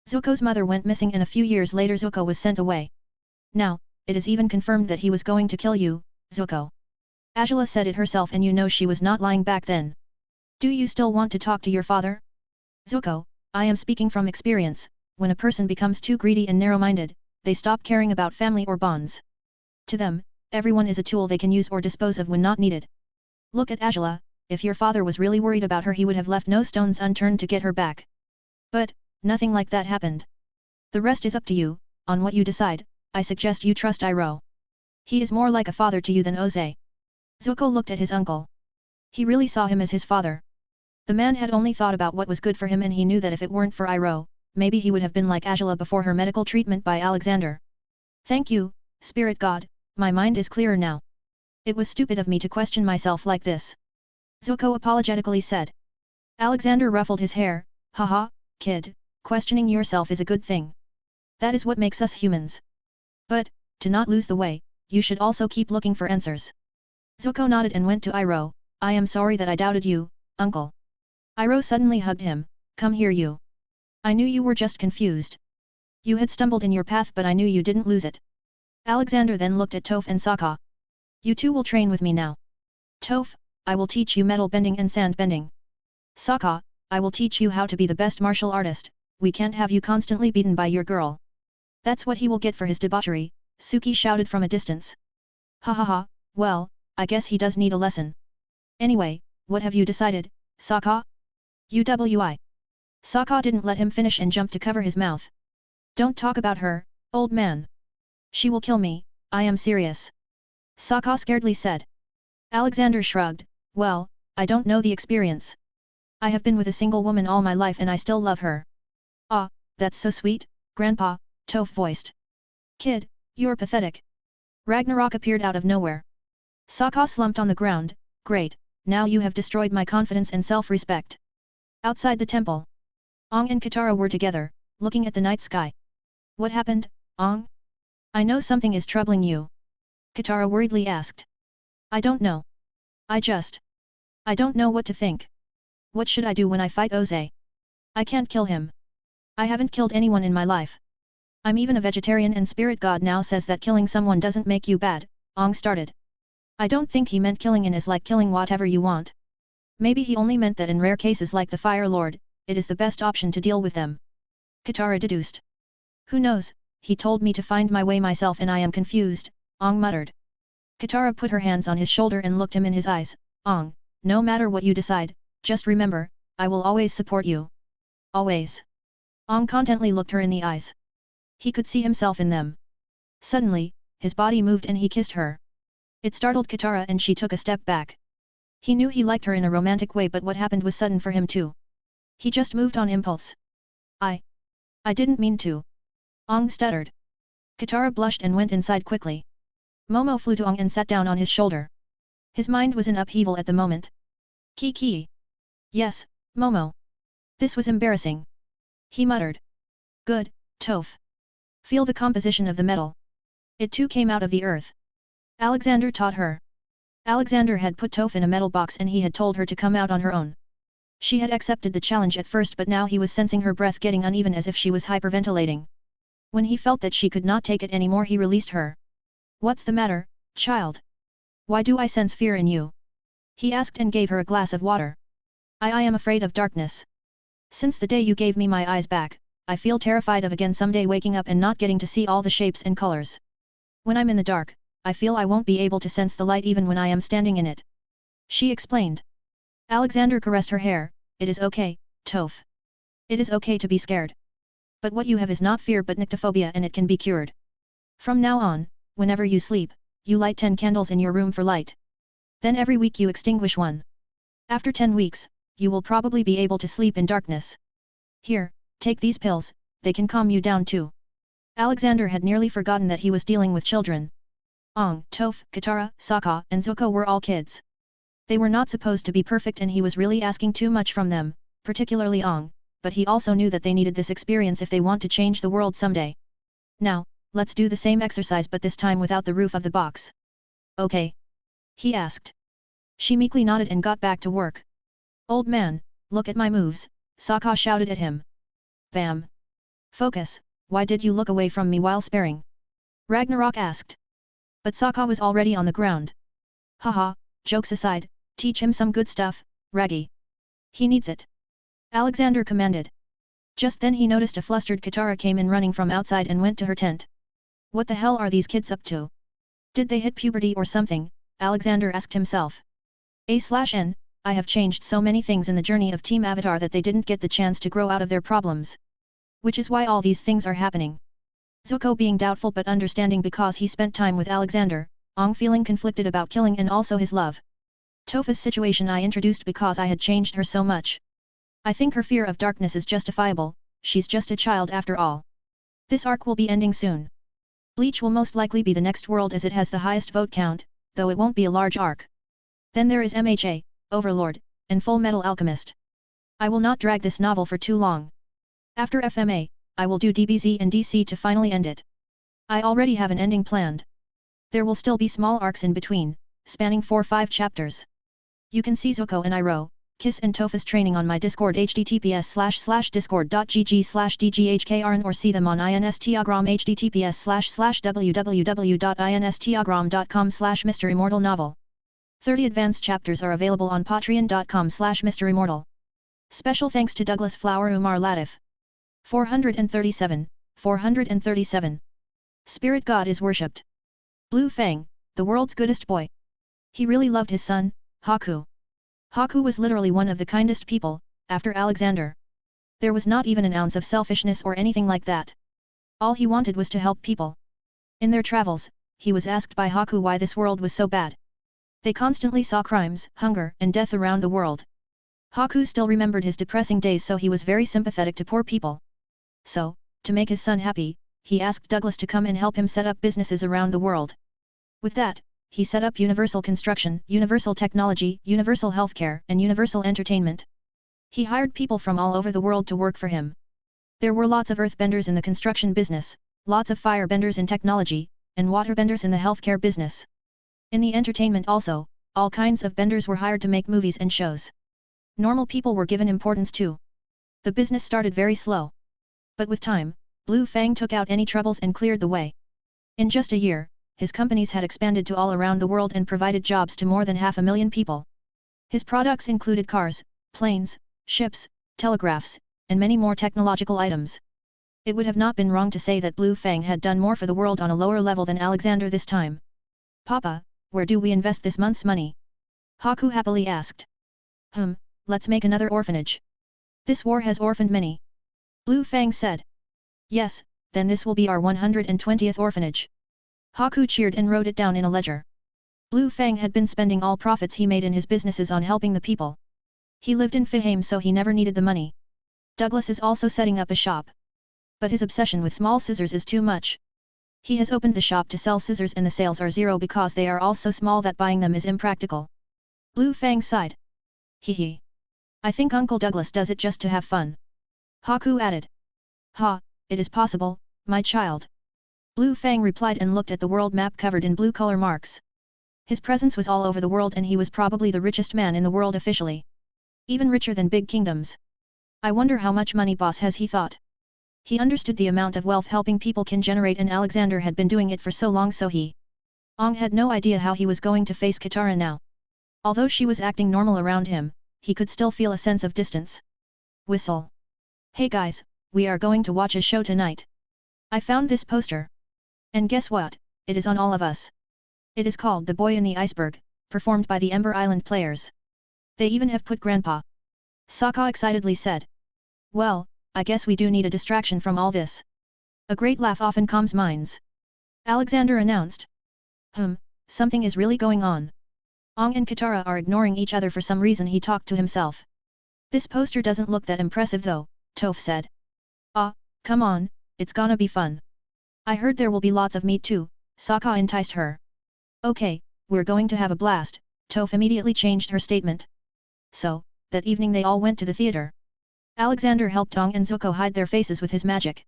Zuko's mother went missing and a few years later Zuko was sent away. Now, it is even confirmed that he was going to kill you, Zuko. Ajala said it herself and you know she was not lying back then. Do you still want to talk to your father? Zuko, I am speaking from experience. When a person becomes too greedy and narrow-minded, they stop caring about family or bonds. To them, everyone is a tool they can use or dispose of when not needed. Look at Ajala, if your father was really worried about her he would have left no stones unturned to get her back. But, nothing like that happened. The rest is up to you, on what you decide. I suggest you trust Iroh. He is more like a father to you than Ozai. Zuko looked at his uncle. He really saw him as his father. The man had only thought about what was good for him and he knew that if it weren't for Iroh, maybe he would have been like Ajala before her medical treatment by Alexander. Thank you, Spirit God, my mind is clearer now. It was stupid of me to question myself like this. Zuko apologetically said. Alexander ruffled his hair. Haha, kid, questioning yourself is a good thing. That is what makes us humans. But, to not lose the way, you should also keep looking for answers. Zuko nodded and went to Iroh. I am sorry that I doubted you, uncle. Iroh suddenly hugged him. Come here you. I knew you were just confused. You had stumbled in your path but I knew you didn't lose it. Alexander then looked at Toph and Sokka. You two will train with me now. Toph, I will teach you metal bending and sand bending. Sokka, I will teach you how to be the best martial artist. We can't have you constantly beaten by your girl. That's what he will get for his debauchery, Suki shouted from a distance. Ha ha ha, well, I guess he does need a lesson. Anyway, what have you decided, Sokka? UWI. Sokka didn't let him finish and jumped to cover his mouth. Don't talk about her, old man. She will kill me, I am serious. Sokka scaredly said. Alexander shrugged, well, I don't know the experience. I have been with a single woman all my life and I still love her. Ah, that's so sweet, Grandpa, Toph voiced. Kid, you're pathetic. Ragnarok appeared out of nowhere. Sokka slumped on the ground, great, now you have destroyed my confidence and self-respect. Outside the temple, Aang and Katara were together, looking at the night sky. What happened, Aang? I know something is troubling you. Katara worriedly asked. I don't know. I don't know what to think. What should I do when I fight Ozai? I can't kill him. I haven't killed anyone in my life. I'm even a vegetarian and Spirit God now says that killing someone doesn't make you bad, Aang started. I don't think he meant killing in is like killing whatever you want. Maybe he only meant that in rare cases like the Fire Lord, it is the best option to deal with them. Katara deduced. Who knows, he told me to find my way myself and I am confused, Aang muttered. Katara put her hands on his shoulder and looked him in his eyes. No matter what you decide, just remember, I will always support you. Always. Contently looked her in the eyes. He could see himself in them. Suddenly, his body moved and he kissed her. It startled Katara and she took a step back. He knew he liked her in a romantic way, but what happened was sudden for him too. He just moved on impulse. I didn't mean to. Stuttered. Katara blushed and went inside quickly. Momo flew to and sat down on his shoulder. His mind was in upheaval at the moment. Kiki. Yes, Momo. This was embarrassing. He muttered. Good, Toph. Feel the composition of the metal. It too came out of the earth. Alexander taught her. Alexander had put Toph in a metal box and he had told her to come out on her own. She had accepted the challenge at first, but now he was sensing her breath getting uneven as if she was hyperventilating. When he felt that she could not take it anymore, he released her. What's the matter, child? Why do I sense fear in you? He asked and gave her a glass of water. I am afraid of darkness. Since the day you gave me my eyes back, I feel terrified of again someday waking up and not getting to see all the shapes and colors. When I'm in the dark, I feel I won't be able to sense the light even when I am standing in it. She explained. Alexander caressed her hair. It is okay, Toph. It is okay to be scared. But what you have is not fear but nyctophobia, and it can be cured. From now on, whenever you sleep, you light 10 candles in your room for light. Then every week you extinguish one. After 10 weeks, you will probably be able to sleep in darkness. Here, take these pills, they can calm you down too. Alexander had nearly forgotten that he was dealing with children. Toph, Katara, Sokka, and Zuko were all kids. They were not supposed to be perfect and he was really asking too much from them, particularly but he also knew that they needed this experience if they want to change the world someday. Now, let's do the same exercise but this time without the roof of the box. Okay? He asked. She meekly nodded and got back to work. Old man, look at my moves, Sokka shouted at him. Bam! Focus, why did you look away from me while sparring? Ragnarok asked. But Sokka was already on the ground. Haha, jokes aside, teach him some good stuff, Raggy. He needs it. Alexander commanded. Just then he noticed a flustered Katara came in running from outside and went to her tent. What the hell are these kids up to? Did they hit puberty or something? Alexander asked himself. A/N, I have changed so many things in the journey of Team Avatar that they didn't get the chance to grow out of their problems. Which is why all these things are happening. Zuko being doubtful but understanding because he spent time with Alexander, feeling conflicted about killing and also his love. Topha's situation I introduced because I had changed her so much. I think her fear of darkness is justifiable, she's just a child after all. This arc will be ending soon. Bleach will most likely be the next world as it has the highest vote count, though it won't be a large arc. Then there is MHA, Overlord, and Full Metal Alchemist. I will not drag this novel for too long. After FMA, I will do DBZ and DC to finally end it. I already have an ending planned. There will still be small arcs in between, spanning 4-5 chapters. You can see Zuko and Iroh, Kiss and Topha's training on my Discord https://discord.gg/dghkrn or see them on Instagram https://www.instagram.com/MisterImmortal novel. 30 advanced chapters are available on patreon.com/MisterImmortal. Special thanks to Douglas Flower Umar Latif. 437, 437. Spirit God is worshipped. Blue Fang, the world's goodest boy. He really loved his son, Haku. Haku was literally one of the kindest people, after Alexander. There was not even an ounce of selfishness or anything like that. All he wanted was to help people. In their travels, he was asked by Haku why this world was so bad. They constantly saw crimes, hunger, and death around the world. Haku still remembered his depressing days, so he was very sympathetic to poor people. So, to make his son happy, he asked Douglas to come and help him set up businesses around the world. With that, he set up Universal Construction, Universal Technology, Universal Healthcare, and Universal Entertainment. He hired people from all over the world to work for him. There were lots of earthbenders in the construction business, lots of firebenders in technology, and waterbenders in the healthcare business. In the entertainment also, all kinds of benders were hired to make movies and shows. Normal people were given importance too. The business started very slow. But with time, Blue Fang took out any troubles and cleared the way. In just a year, his companies had expanded to all around the world and provided jobs to more than 500,000 people. His products included cars, planes, ships, telegraphs, and many more technological items. It would have not been wrong to say that Blue Fang had done more for the world on a lower level than Alexander this time. Papa, where do we invest this month's money? Haku happily asked. Let's make another orphanage. This war has orphaned many. Blue Fang said. Yes, then this will be our 120th orphanage. Haku cheered and wrote it down in a ledger. Blue Fang had been spending all profits he made in his businesses on helping the people. He lived in Fihame so he never needed the money. Douglas is also setting up a shop. But his obsession with small scissors is too much. He has opened the shop to sell scissors and the sales are zero because they are all so small that buying them is impractical. Blue Fang sighed. Hee. I think Uncle Douglas does it just to have fun. Haku added. Ha, it is possible, my child. Blue Fang replied and looked at the world map covered in blue color marks. His presence was all over the world and he was probably the richest man in the world officially. Even richer than big kingdoms. I wonder how much money boss has he thought. He understood the amount of wealth helping people can generate and Alexander had been doing it for so long so Ong had no idea how he was going to face Katara now. Although she was acting normal around him, he could still feel a sense of distance. Whistle. Hey guys, we are going to watch a show tonight. I found this poster. And guess what, it is on all of us. It is called The Boy in the Iceberg, performed by the Ember Island players. They even have put Grandpa. Sokka excitedly said. Well, I guess we do need a distraction from all this. A great laugh often calms minds. Alexander announced. Something is really going on. Ong and Katara are ignoring each other for some reason he talked to himself. This poster doesn't look that impressive though, Toph said. Come on, it's gonna be fun. I heard there will be lots of meat too, Sokka enticed her. Okay, we're going to have a blast, Toph immediately changed her statement. So, that evening they all went to the theater. Alexander helped Ong and Zuko hide their faces with his magic.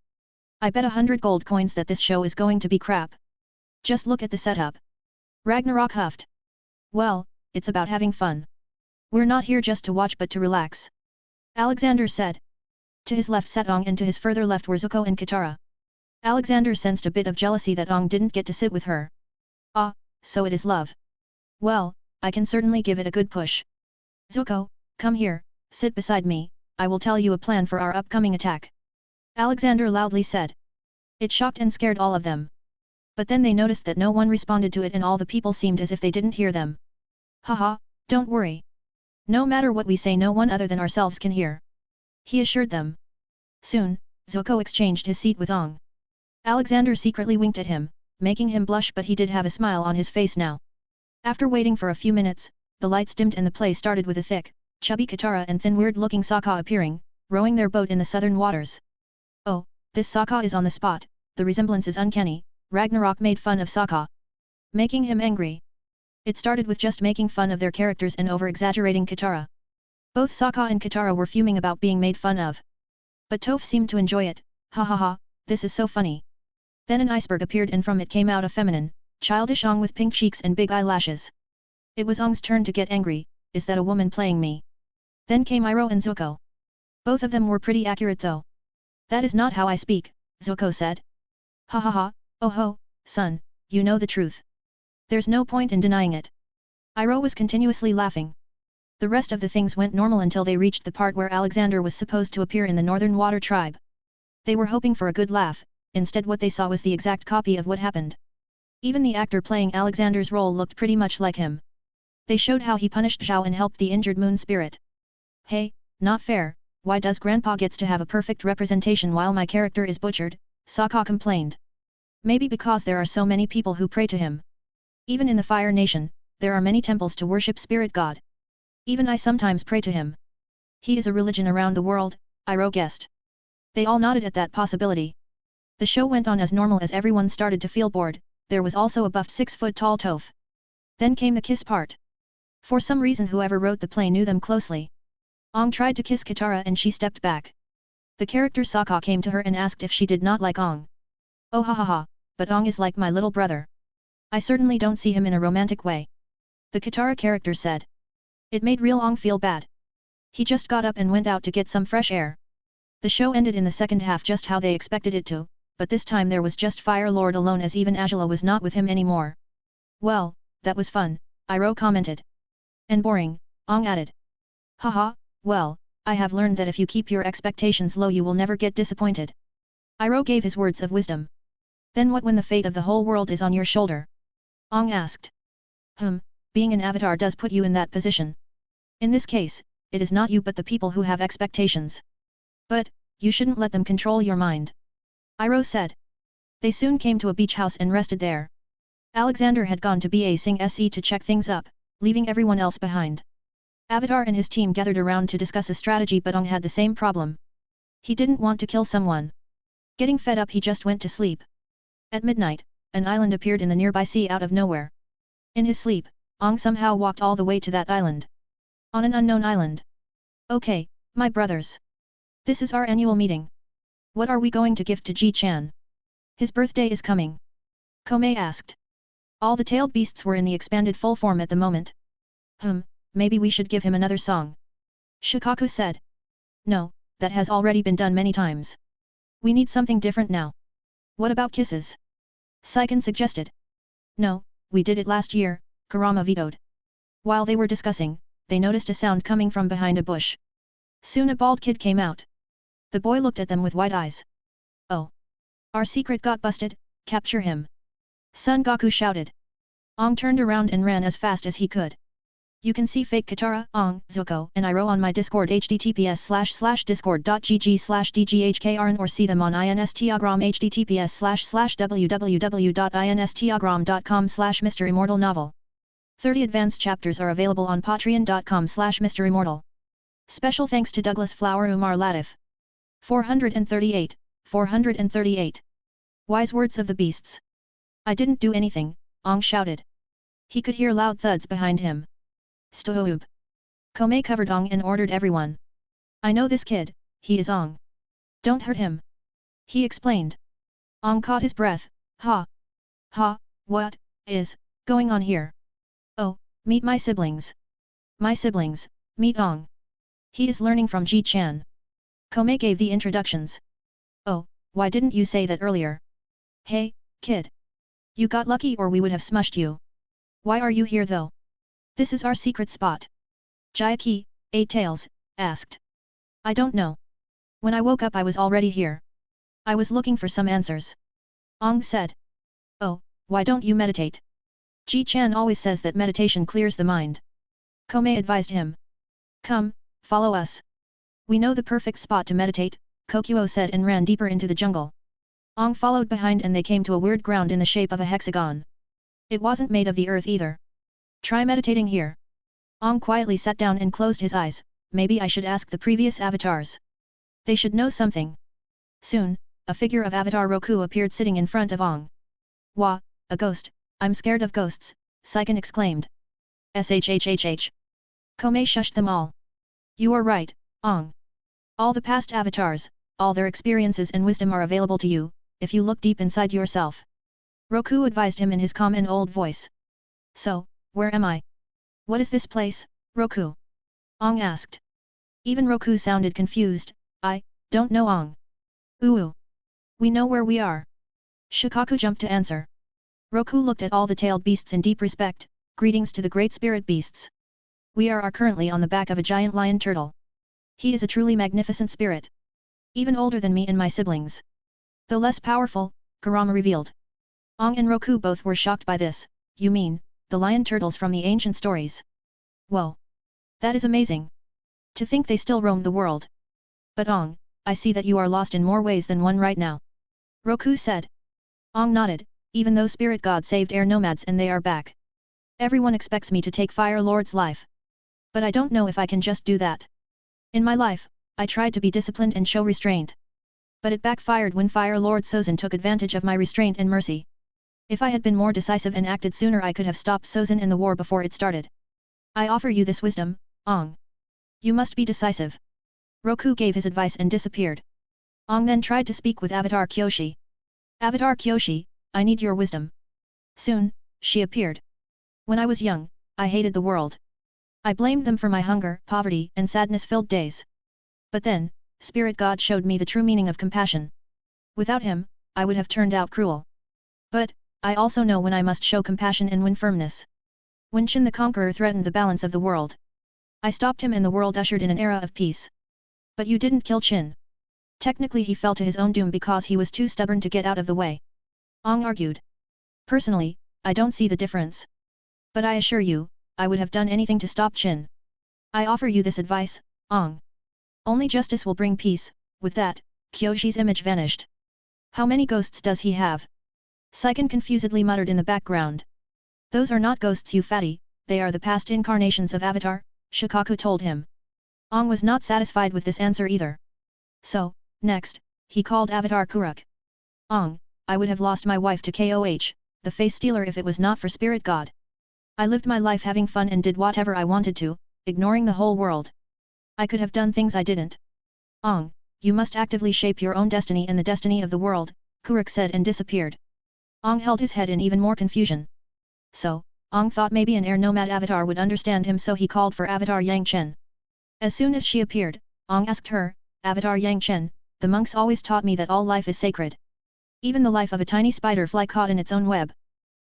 I bet 100 gold coins that this show is going to be crap. Just look at the setup. Ragnarok huffed. Well, it's about having fun. We're not here just to watch but to relax. Alexander said. To his left sat Ong and to his further left were Zuko and Katara. Alexander sensed a bit of jealousy that Ong didn't get to sit with her. So it is love. Well, I can certainly give it a good push. Zuko, come here, sit beside me, I will tell you a plan for our upcoming attack. Alexander loudly said. It shocked and scared all of them. But then they noticed that no one responded to it and all the people seemed as if they didn't hear them. Haha, don't worry. No matter what we say no one other than ourselves can hear. He assured them. Soon, Zuko exchanged his seat with Ong. Alexander secretly winked at him, making him blush but he did have a smile on his face now. After waiting for a few minutes, the lights dimmed and the play started with a thick, chubby Katara and thin weird-looking Sokka appearing, rowing their boat in the southern waters. Oh, this Sokka is on the spot, the resemblance is uncanny, Ragnarok made fun of Sokka. Making him angry. It started with just making fun of their characters and over-exaggerating Katara. Both Sokka and Katara were fuming about being made fun of. But Toph seemed to enjoy it, ha ha ha, this is so funny. Then an iceberg appeared and from it came out a feminine, childish Ong with pink cheeks and big eyelashes. It was Ong's turn to get angry, is that a woman playing me? Then came Iroh and Zuko. Both of them were pretty accurate though. That is not how I speak, Zuko said. Ha ha ha, oh ho, son, you know the truth. There's no point in denying it. Iroh was continuously laughing. The rest of the things went normal until they reached the part where Alexander was supposed to appear in the Northern Water Tribe. They were hoping for a good laugh, instead what they saw was the exact copy of what happened. Even the actor playing Alexander's role looked pretty much like him. They showed how he punished Zhao and helped the injured moon spirit. Hey, not fair, why does Grandpa gets to have a perfect representation while my character is butchered, Sokka complained. Maybe because there are so many people who pray to him. Even in the Fire Nation, there are many temples to worship Spirit God. Even I sometimes pray to him. He is a religion around the world, Iroh guessed. They all nodded at that possibility. The show went on as normal as everyone started to feel bored, there was also a buffed 6-foot-tall Toph. Then came the kiss part. For some reason whoever wrote the play knew them closely. Ong tried to kiss Katara and she stepped back. The character Sokka came to her and asked if she did not like Ong. Oh ha ha ha, but Ong is like my little brother. I certainly don't see him in a romantic way. The Katara character said. It made real Ong feel bad. He just got up and went out to get some fresh air. The show ended in the second half just how they expected it to, but this time there was just Fire Lord alone as even Azula was not with him anymore. Well, that was fun, Iroh commented. And boring, Ong added. Haha, well, I have learned that if you keep your expectations low you will never get disappointed. Iroh gave his words of wisdom. Then what when the fate of the whole world is on your shoulder? Ong asked. being an avatar does put you in that position. In this case, it is not you but the people who have expectations. But, you shouldn't let them control your mind. Iroh said. They soon came to a beach house and rested there. Alexander had gone to Ba Sing Se to check things up, leaving everyone else behind. Avatar and his team gathered around to discuss a strategy, but Ong had the same problem. He didn't want to kill someone. Getting fed up, he just went to sleep. At midnight, an island appeared in the nearby sea out of nowhere. In his sleep, Ong somehow walked all the way to that island. On an unknown island. Okay, my brothers. This is our annual meeting. What are we going to give to Ji-chan? His birthday is coming. Komei asked. All the tailed beasts were in the expanded full form at the moment. Maybe we should give him another song. Shikaku said. No, that has already been done many times. We need something different now. What about kisses? Saiken suggested. No, we did it last year, Kurama vetoed. While they were discussing, they noticed a sound coming from behind a bush. Soon a bald kid came out. The boy looked at them with wide eyes. Oh. Our secret got busted, capture him. Son Goku shouted. Ong turned around and ran as fast as he could. You can see fake Katara, Ong, Zuko and Iroh on my Discord https://discord.gg/dghkrn or see them on Instagram https://www.instagram.com/MisterImmortal novel. 30 advanced chapters are available on patreon.com/MisterImmortal. Special thanks to Douglas Flower Umar Latif. 438. Wise words of the beasts. I didn't do anything, Ong shouted. He could hear loud thuds behind him. Stoob. Komei covered Ong and ordered everyone. I know this kid, he is Ong. Don't hurt him. He explained. Ong caught his breath. Ha! What is going on here? Oh, meet my siblings. My siblings, meet Ong. He is learning from Ji-chan. Komei gave the introductions. Oh, why didn't you say that earlier? Hey, kid. You got lucky or we would have smushed you. Why are you here though? This is our secret spot. Jayaki, 8 Tails, asked. I don't know. When I woke up I was already here. I was looking for some answers. Ong said. Oh, why don't you meditate? Ji-chan always says that meditation clears the mind. Komei advised him. Come, follow us. We know the perfect spot to meditate, Kokuo said and ran deeper into the jungle. Ong followed behind and they came to a weird ground in the shape of a hexagon. It wasn't made of the earth either. Try meditating here. Ong quietly sat down and closed his eyes. Maybe I should ask the previous avatars. They should know something. Soon, a figure of Avatar Roku appeared sitting in front of Ong. Wah, a ghost, I'm scared of ghosts, Saiken exclaimed. Shhhh. Komei shushed them all. You are right, Ong. All the past avatars, all their experiences and wisdom are available to you, if you look deep inside yourself. Roku advised him in his calm and old voice. So, where am I? What is this place, Roku? Ong asked. Even Roku sounded confused. I don't know Ong. Ooh. We know where we are. Shikaku jumped to answer. Roku looked at all the tailed beasts in deep respect. Greetings to the great spirit beasts. We are currently on the back of a giant lion turtle. He is a truly magnificent spirit. Even older than me and my siblings. Though less powerful, Kurama revealed. Ong and Roku both were shocked by this. You mean, the lion turtles from the ancient stories? Whoa! That is amazing. To think they still roam the world. But Ong, I see that you are lost in more ways than one right now. Roku said. Ong nodded, even though spirit god saved air nomads and they are back. Everyone expects me to take Fire Lord's life. But I don't know if I can just do that. In my life, I tried to be disciplined and show restraint. But it backfired when Fire Lord Sozin took advantage of my restraint and mercy. If I had been more decisive and acted sooner I could have stopped Sozin and the war before it started. I offer you this wisdom, Ong. You must be decisive. Roku gave his advice and disappeared. Ong then tried to speak with Avatar Kyoshi. Avatar Kyoshi, I need your wisdom. Soon, she appeared. When I was young, I hated the world. I blamed them for my hunger, poverty and sadness-filled days. But then, Spirit God showed me the true meaning of compassion. Without him, I would have turned out cruel. But, I also know when I must show compassion and when firmness. When Qin the Conqueror threatened the balance of the world, I stopped him and the world ushered in an era of peace. But you didn't kill Qin. Technically he fell to his own doom because he was too stubborn to get out of the way. Ong argued. Personally, I don't see the difference. But I assure you, I would have done anything to stop Qin. I offer you this advice, Ong. Only justice will bring peace. With that, Kyoji's image vanished. How many ghosts does he have? Saiken confusedly muttered in the background. Those are not ghosts, you fatty, they are the past incarnations of Avatar, Shikaku told him. Ong was not satisfied with this answer either. So, next, he called Avatar Kuruk. Ong, I would have lost my wife to KOH, the face stealer, if it was not for Spirit God. I lived my life having fun and did whatever I wanted to, ignoring the whole world. I could have done things I didn't. Ong, you must actively shape your own destiny and the destiny of the world, Kuruk said and disappeared. Ong held his head in even more confusion. So, Ong thought maybe an air nomad avatar would understand him, so he called for Avatar Yang Chen. As soon as she appeared, Ong asked her, Avatar Yang Chen, the monks always taught me that all life is sacred. Even the life of a tiny spider fly caught in its own web.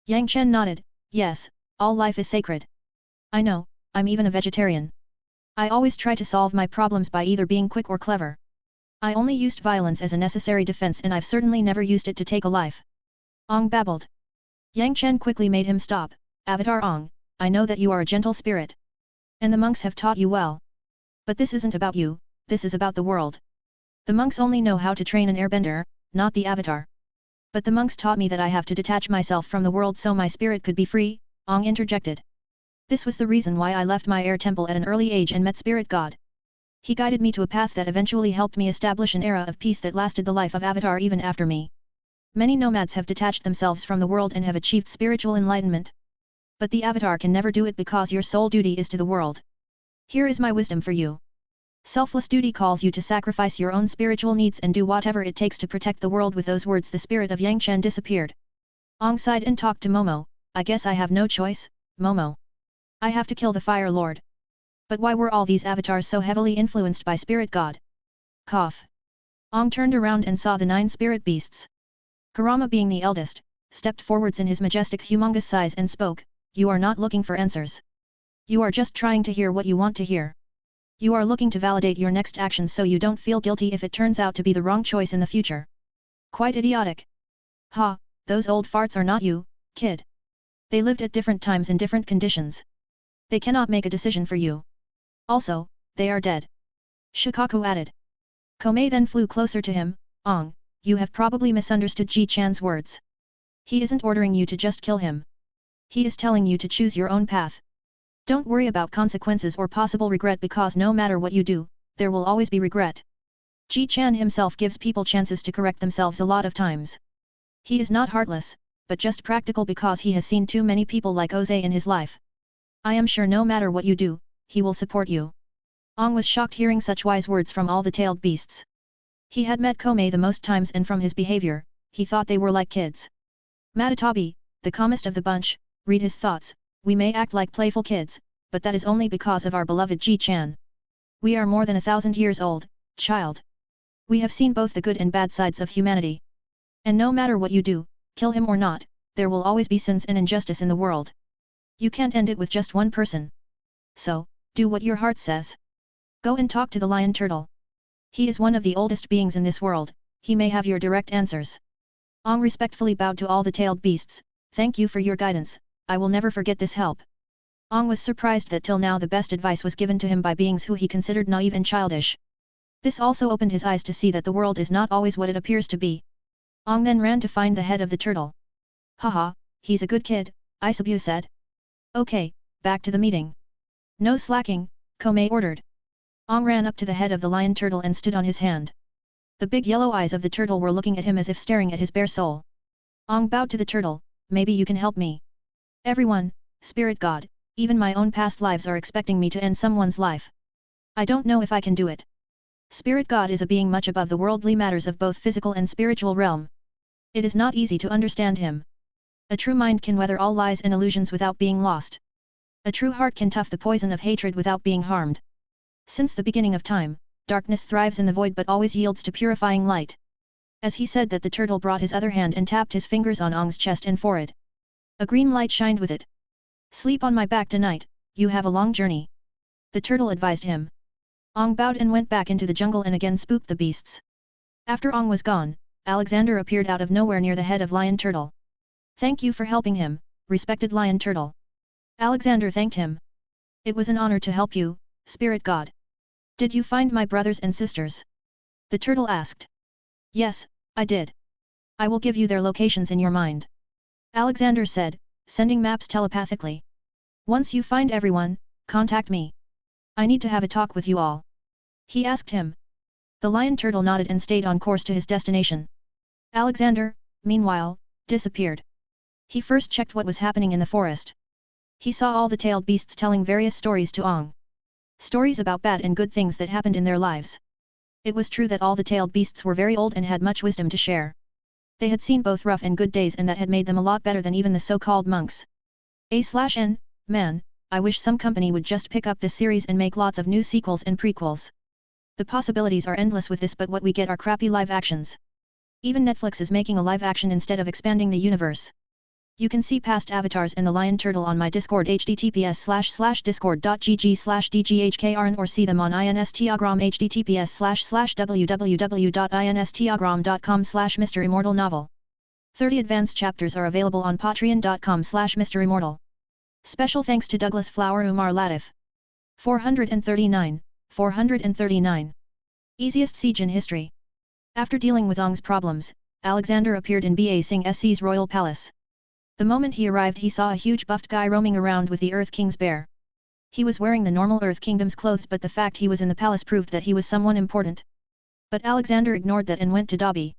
Yang Chen nodded, yes, all life is sacred. I know, I'm even a vegetarian. I always try to solve my problems by either being quick or clever. I only used violence as a necessary defense, and I've certainly never used it to take a life. Ong babbled. Yang Chen quickly made him stop. Avatar Ong, I know that you are a gentle spirit. And the monks have taught you well. But this isn't about you, this is about the world. The monks only know how to train an airbender, not the avatar. But the monks taught me that I have to detach myself from the world so my spirit could be free, Ong interjected. This was the reason why I left my air temple at an early age and met Spirit God. He guided me to a path that eventually helped me establish an era of peace that lasted the life of Avatar even after me. Many nomads have detached themselves from the world and have achieved spiritual enlightenment. But the Avatar can never do it because your sole duty is to the world. Here is my wisdom for you. Selfless duty calls you to sacrifice your own spiritual needs and do whatever it takes to protect the world. With those words, the spirit of Yang Chen disappeared. Ong sighed and talked to Momo. I guess I have no choice, Momo. I have to kill the Fire Lord. But why were all these avatars so heavily influenced by Spirit God? Cough. Ong turned around and saw the 9 spirit beasts. Kurama, being the eldest, stepped forwards in his majestic humongous size and spoke, you are not looking for answers. You are just trying to hear what you want to hear. You are looking to validate your next actions so you don't feel guilty if it turns out to be the wrong choice in the future. Quite idiotic. Ha, those old farts are not you, kid. They lived at different times in different conditions. They cannot make a decision for you. Also, they are dead. Shikaku added. Komei then flew closer to him. Ong, you have probably misunderstood Ji Chan's words. He isn't ordering you to just kill him. He is telling you to choose your own path. Don't worry about consequences or possible regret, because no matter what you do, there will always be regret. Ji Chan himself gives people chances to correct themselves a lot of times. He is not heartless, but just practical because he has seen too many people like Oze in his life. I am sure no matter what you do, he will support you. Ong was shocked hearing such wise words from all the tailed beasts. He had met Komei the most times, and from his behavior, he thought they were like kids. Matatabi, the calmest of the bunch, read his thoughts. We may act like playful kids, but that is only because of our beloved Ji Chan. We are more than 1,000 years old, child. We have seen both the good and bad sides of humanity. And no matter what you do, kill him or not, there will always be sins and injustice in the world. You can't end it with just one person. So, do what your heart says. Go and talk to the lion turtle. He is one of the oldest beings in this world, he may have your direct answers. Ong respectfully bowed to all the tailed beasts. Thank you for your guidance, I will never forget this help. Ong was surprised that till now the best advice was given to him by beings who he considered naive and childish. This also opened his eyes to see that the world is not always what it appears to be. Ong then ran to find the head of the turtle. Haha, he's a good kid, Isabu said. Okay, back to the meeting. No slacking, Komei ordered. Ong ran up to the head of the lion turtle and stood on his hand. The big yellow eyes of the turtle were looking at him as if staring at his bare soul. Ong bowed to the turtle, maybe you can help me. Everyone, Spirit God, even my own past lives are expecting me to end someone's life. I don't know if I can do it. Spirit God is a being much above the worldly matters of both physical and spiritual realm. It is not easy to understand him. A true mind can weather all lies and illusions without being lost. A true heart can tough the poison of hatred without being harmed. Since the beginning of time, darkness thrives in the void but always yields to purifying light. As he said that, the turtle brought his other hand and tapped his fingers on Ong's chest and forehead. A green light shined with it. Sleep on my back tonight, you have a long journey. The turtle advised him. Ong bowed and went back into the jungle and again spooked the beasts. After Ong was gone, Alexander appeared out of nowhere near the head of Lion Turtle. Thank you for helping him, respected Lion Turtle. Alexander thanked him. It was an honor to help you, spirit god. Did you find my brothers and sisters? The turtle asked. Yes, I did. I will give you their locations in your mind. Alexander said, sending maps telepathically. Once you find everyone, contact me. I need to have a talk with you all. He asked him. The lion turtle nodded and stayed on course to his destination. Alexander, meanwhile, disappeared. He first checked what was happening in the forest. He saw all the tailed beasts telling various stories to Ong. Stories about bad and good things that happened in their lives. It was true that all the tailed beasts were very old and had much wisdom to share. They had seen both rough and good days, and that had made them a lot better than even the so-called monks. A/N, man, I wish some company would just pick up this series and make lots of new sequels and prequels. The possibilities are endless with this, but what we get are crappy live actions. Even Netflix is making a live action instead of expanding the universe. You can see past avatars and the lion turtle on my Discord https://discord.gg/dghkrn or see them on Instagram https://www.instagram.com/MisterImmortal novel. 30 advanced chapters are available on patreon.com/MisterImmortal. Special thanks to Douglas Flower Umar Latif. 439. Easiest siege in history. After dealing with Ong's problems, Alexander appeared in Ba Singh SC's royal palace. The moment he arrived, he saw a huge buffed guy roaming around with the Earth King's bear. He was wearing the normal Earth Kingdom's clothes, but the fact he was in the palace proved that he was someone important. But Alexander ignored that and went to Dobby.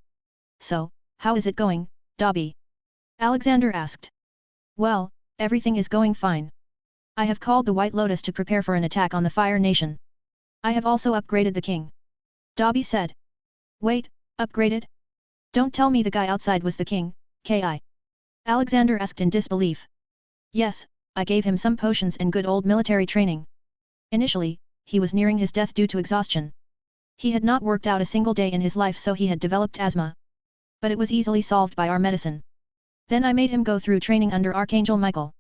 So, how is it going, Dobby? Alexander asked. Well, everything is going fine. I have called the White Lotus to prepare for an attack on the Fire Nation. I have also upgraded the king. Dobby said. Wait, upgraded? Don't tell me the guy outside was the king, Ki. Alexander asked in disbelief. Yes, I gave him some potions and good old military training. Initially, he was nearing his death due to exhaustion. He had not worked out a single day in his life, so he had developed asthma. But it was easily solved by our medicine. Then I made him go through training under Archangel Michael.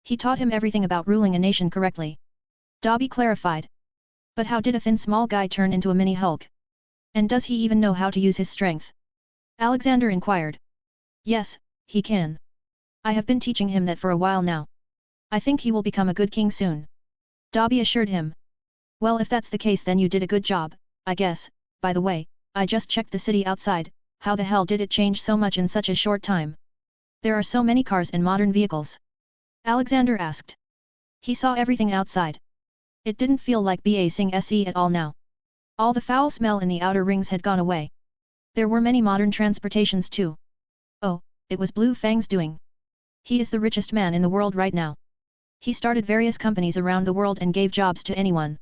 He taught him everything about ruling a nation correctly. Dobby clarified. But how did a thin small guy turn into a mini Hulk? And does he even know how to use his strength? Alexander inquired. Yes, he can. I have been teaching him that for a while now. I think he will become a good king soon. Dobby assured him. Well, if that's the case, then you did a good job, I guess. By the way, I just checked the city outside. How the hell did it change so much in such a short time? There are so many cars and modern vehicles. Alexander asked. He saw everything outside. It didn't feel like Ba Singh SE at all now. All the foul smell in the outer rings had gone away. There were many modern transportations too. Oh, it was Blue Fang's doing. He is the richest man in the world right now. He started various companies around the world and gave jobs to anyone.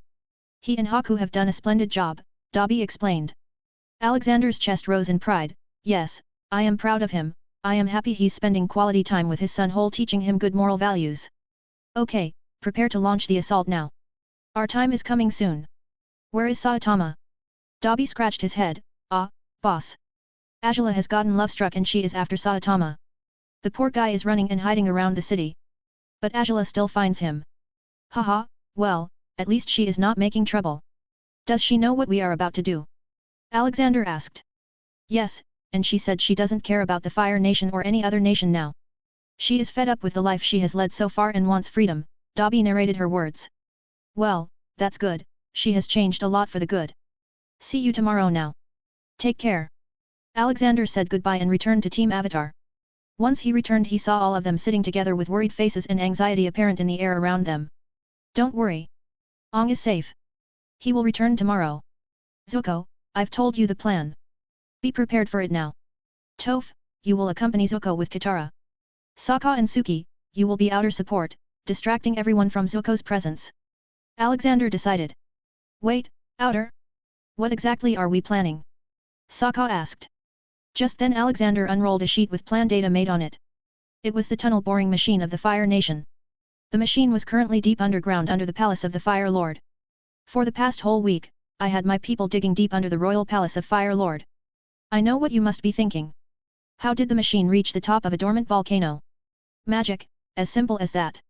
He and Haku have done a splendid job, Dobby explained. Alexander's chest rose in pride. Yes, I am proud of him. I am happy he's spending quality time with his son Hole, teaching him good moral values. Okay, prepare to launch the assault now. Our time is coming soon. Where is Saitama? Dobby scratched his head. Ah, boss. Angela has gotten love-struck and she is after Saitama. The poor guy is running and hiding around the city. But Angela still finds him. Haha, well, at least she is not making trouble. Does she know what we are about to do? Alexander asked. Yes, and she said she doesn't care about the Fire Nation or any other nation now. She is fed up with the life she has led so far and wants freedom, Dobby narrated her words. Well, that's good, she has changed a lot for the good. See you tomorrow now. Take care. Alexander said goodbye and returned to Team Avatar. Once he returned, he saw all of them sitting together with worried faces and anxiety apparent in the air around them. Don't worry. Ong is safe. He will return tomorrow. Zuko, I've told you the plan. Be prepared for it now. Toph, you will accompany Zuko with Katara. Sokka and Suki, you will be outer support, distracting everyone from Zuko's presence. Alexander decided. Wait, outer? What exactly are we planning? Sokka asked. Just then Alexander unrolled a sheet with plan data made on it. It was the tunnel boring machine of the Fire Nation. The machine was currently deep underground under the palace of the Fire Lord. For the past whole week, I had my people digging deep under the royal palace of Fire Lord. I know what you must be thinking. How did the machine reach the top of a dormant volcano? Magic, as simple as that.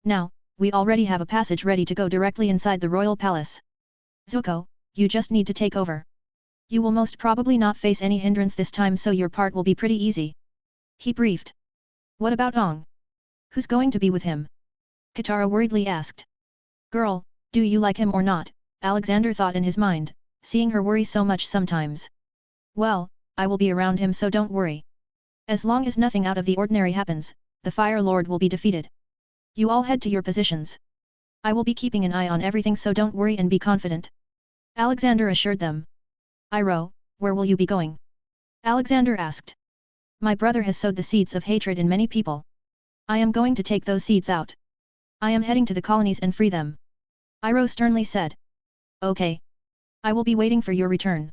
Now, we already have a passage ready to go directly inside the royal palace. Zuko, you just need to take over. You will most probably not face any hindrance this time, so your part will be pretty easy. He briefed. What about Ong? Who's going to be with him? Katara worriedly asked. Girl, do you like him or not? Alexander thought in his mind, seeing her worry so much sometimes. Well, I will be around him so don't worry. As long as nothing out of the ordinary happens, the Fire Lord will be defeated. You all head to your positions. I will be keeping an eye on everything so don't worry and be confident. Alexander assured them. Iroh, where will you be going? Alexander asked. My brother has sowed the seeds of hatred in many people. I am going to take those seeds out. I am heading to the colonies and free them. Iroh sternly said. Okay. I will be waiting for your return.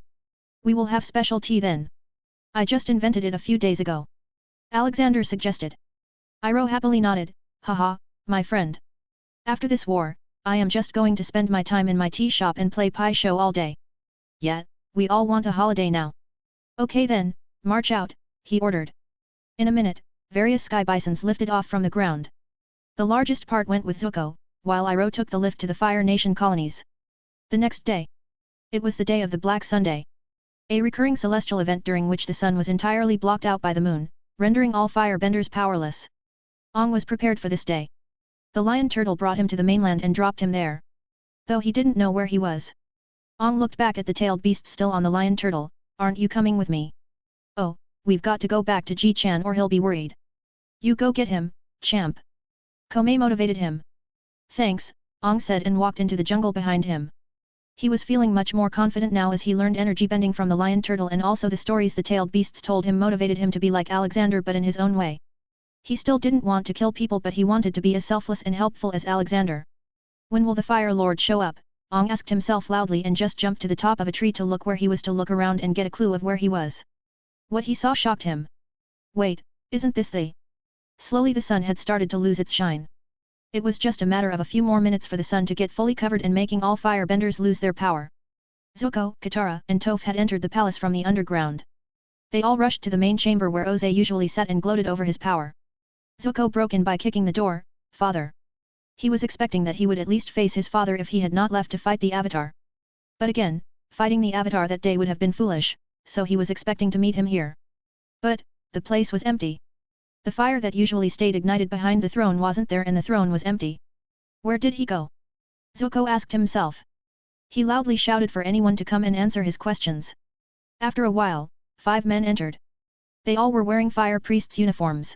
We will have special tea then. I just invented it a few days ago. Alexander suggested. Iroh happily nodded, haha, my friend. After this war, I am just going to spend my time in my tea shop and play pie show all day. Yet, we all want a holiday now. Okay then, march out, he ordered. In a minute, various sky bisons lifted off from the ground. The largest part went with Zuko, while Iroh took the lift to the Fire Nation colonies. The next day. It was the day of the Black Sunday. A recurring celestial event during which the sun was entirely blocked out by the moon, rendering all firebenders powerless. Ong was prepared for this day. The lion turtle brought him to the mainland and dropped him there. Though he didn't know where he was. Ong looked back at the tailed beast still on the lion turtle, aren't you coming with me? Oh, we've got to go back to Ji-chan or he'll be worried. You go get him, champ. Komei motivated him. Thanks, Ong said and walked into the jungle behind him. He was feeling much more confident now as he learned energy bending from the lion turtle and also the stories the tailed beasts told him motivated him to be like Alexander but in his own way. He still didn't want to kill people but he wanted to be as selfless and helpful as Alexander. When will the Fire Lord show up? Ong asked himself loudly and just jumped to the top of a tree to look where he was to look around and get a clue of where he was. What he saw shocked him. Wait, isn't this the... Slowly the sun had started to lose its shine. It was just a matter of a few more minutes for the sun to get fully covered and making all firebenders lose their power. Zuko, Katara, and Toph had entered the palace from the underground. They all rushed to the main chamber where Ozai usually sat and gloated over his power. Zuko broke in by kicking the door, Father. He was expecting that he would at least face his father if he had not left to fight the Avatar. But again, fighting the Avatar that day would have been foolish, so he was expecting to meet him here. But, the place was empty. The fire that usually stayed ignited behind the throne wasn't there and the throne was empty. Where did he go? Zuko asked himself. He loudly shouted for anyone to come and answer his questions. After a while, 5 men entered. They all were wearing fire priests' uniforms.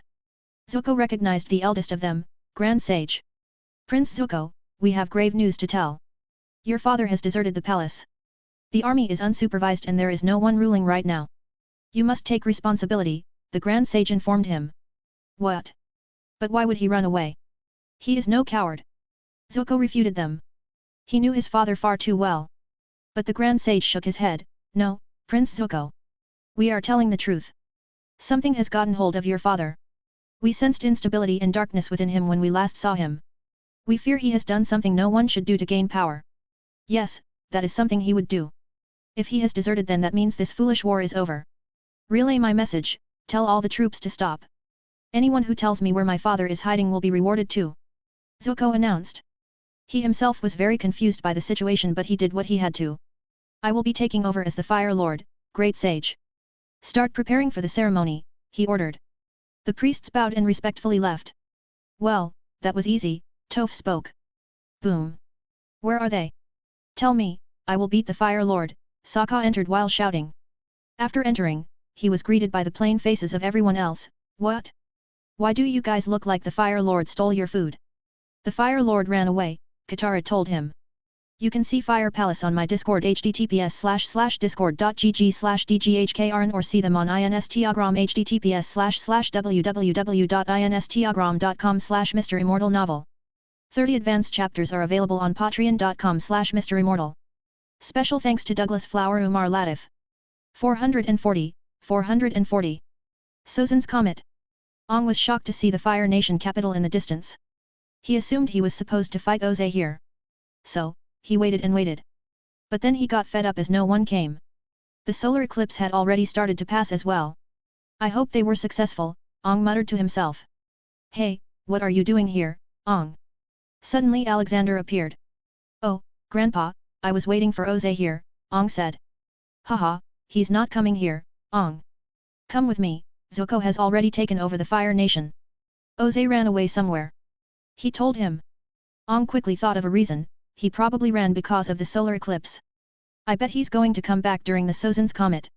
Zuko recognized the eldest of them, Grand Sage. Prince Zuko, we have grave news to tell. Your father has deserted the palace. The army is unsupervised and there is no one ruling right now. You must take responsibility, the Grand Sage informed him. What? But why would he run away? He is no coward. Zuko refuted them. He knew his father far too well. But the Grand Sage shook his head, no, Prince Zuko. We are telling the truth. Something has gotten hold of your father. We sensed instability and darkness within him when we last saw him. We fear he has done something no one should do to gain power. Yes, that is something he would do. If he has deserted then that means this foolish war is over. Relay my message, tell all the troops to stop. Anyone who tells me where my father is hiding will be rewarded too. Zuko announced. He himself was very confused by the situation but he did what he had to. I will be taking over as the Fire Lord, Great Sage. Start preparing for the ceremony, he ordered. The priests bowed and respectfully left. Well, that was easy, Toph spoke. Boom. Where are they? Tell me, I will beat the Fire Lord, Sokka entered while shouting. After entering, he was greeted by the plain faces of everyone else. What? Why do you guys look like the Fire Lord stole your food? The Fire Lord ran away, Katara told him. You can see Fire Palace on my Discord https://discord.gg/dghkrn or see them on Instagram https://www.instagram.com/MisterImmortal novel. 30 advanced chapters are available on patreon.com/MisterImmortal. Special thanks to Douglas Flower Umar Latif. 440. Sozan's Comet. Ong was shocked to see the Fire Nation capital in the distance. He assumed he was supposed to fight Ozai here. So, he waited and waited. But then he got fed up as no one came. The solar eclipse had already started to pass as well. I hope they were successful, Ong muttered to himself. Hey, what are you doing here, Ong? Suddenly Alexander appeared. Oh, Grandpa, I was waiting for Ozai here, Ong said. Haha, he's not coming here, Ong. Come with me, Zuko has already taken over the Fire Nation. Ozai ran away somewhere. He told him. Ong quickly thought of a reason, he probably ran because of the solar eclipse. I bet he's going to come back during the Sozan's comet.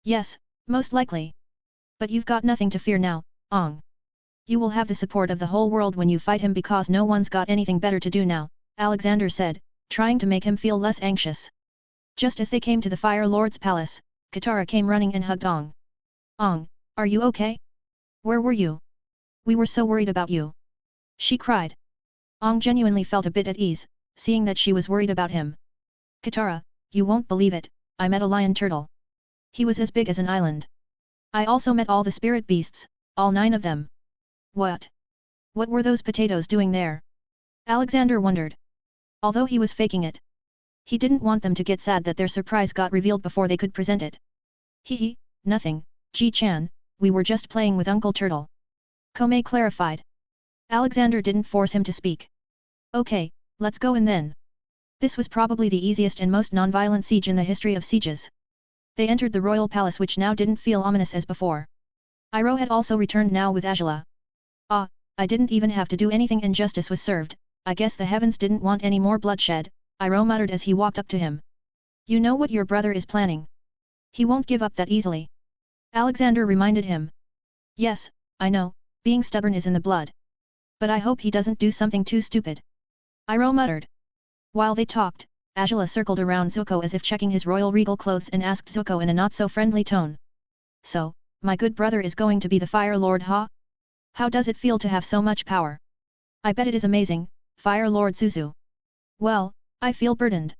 Yes, most likely. But you've got nothing to fear now, Ong. You will have the support of the whole world when you fight him because no one's got anything better to do now, Alexander said, trying to make him feel less anxious. Just as they came to the Fire Lord's palace, Katara came running and hugged Ong. Ong, are you okay? Where were you? We were so worried about you. She cried. Ong genuinely felt a bit at ease, seeing that she was worried about him. Katara, you won't believe it, I met a lion turtle. He was as big as an island. I also met all the spirit beasts, all 9 of them. What? What were those potatoes doing there? Alexander wondered. Although he was faking it, he didn't want them to get sad that their surprise got revealed before they could present it. Hee, nothing, Ji-chan, we were just playing with Uncle Turtle. Komei clarified. Alexander didn't force him to speak. Okay, let's go in then. This was probably the easiest and most non-violent siege in the history of sieges. They entered the royal palace which now didn't feel ominous as before. Iroh had also returned now with Azula. Ah, I didn't even have to do anything and justice was served, I guess the heavens didn't want any more bloodshed, Iroh muttered as he walked up to him. You know what your brother is planning. He won't give up that easily. Alexander reminded him. Yes, I know, being stubborn is in the blood. But I hope he doesn't do something too stupid. Iroh muttered. While they talked, Azula circled around Zuko as if checking his royal regal clothes and asked Zuko in a not-so-friendly tone. So, my good brother is going to be the Fire Lord, huh? How does it feel to have so much power? I bet it is amazing, Fire Lord Zuzu. Well, I feel burdened.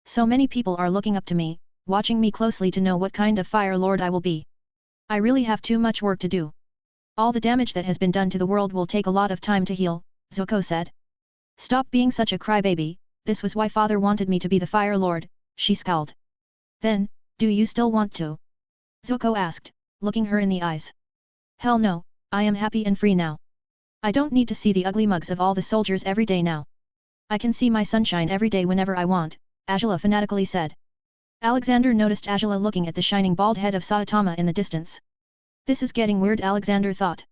So many people are looking up to me, watching me closely to know what kind of Fire Lord I will be. I really have too much work to do. All the damage that has been done to the world will take a lot of time to heal, Zuko said. Stop being such a crybaby, this was why father wanted me to be the Fire Lord, she scowled. Then, do you still want to? Zuko asked, looking her in the eyes. Hell no, I am happy and free now. I don't need to see the ugly mugs of all the soldiers every day now. I can see my sunshine every day whenever I want, Azula fanatically said. Alexander noticed Azula looking at the shining bald head of Saitama in the distance. This is getting weird, Alexander thought.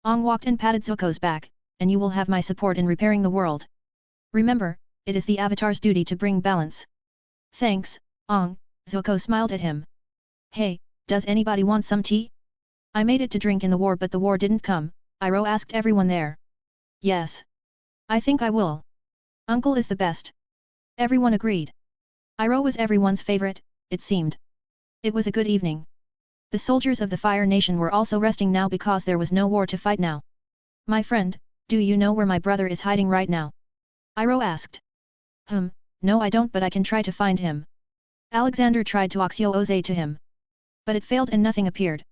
Ong walked and patted Zuko's back, and you will have my support in repairing the world. Remember, it is the Avatar's duty to bring balance. Thanks, Ong, Zuko smiled at him. Hey, does anybody want some tea? I made it to drink in the war but the war didn't come, Iroh asked everyone there. Yes. I think I will. Uncle is the best. Everyone agreed. Iroh was everyone's favorite, it seemed. It was a good evening. The soldiers of the Fire Nation were also resting now because there was no war to fight now. My friend, do you know where my brother is hiding right now? Iroh asked. No I don't but I can try to find him. Alexander tried to Oxio Oze to him. But it failed and nothing appeared.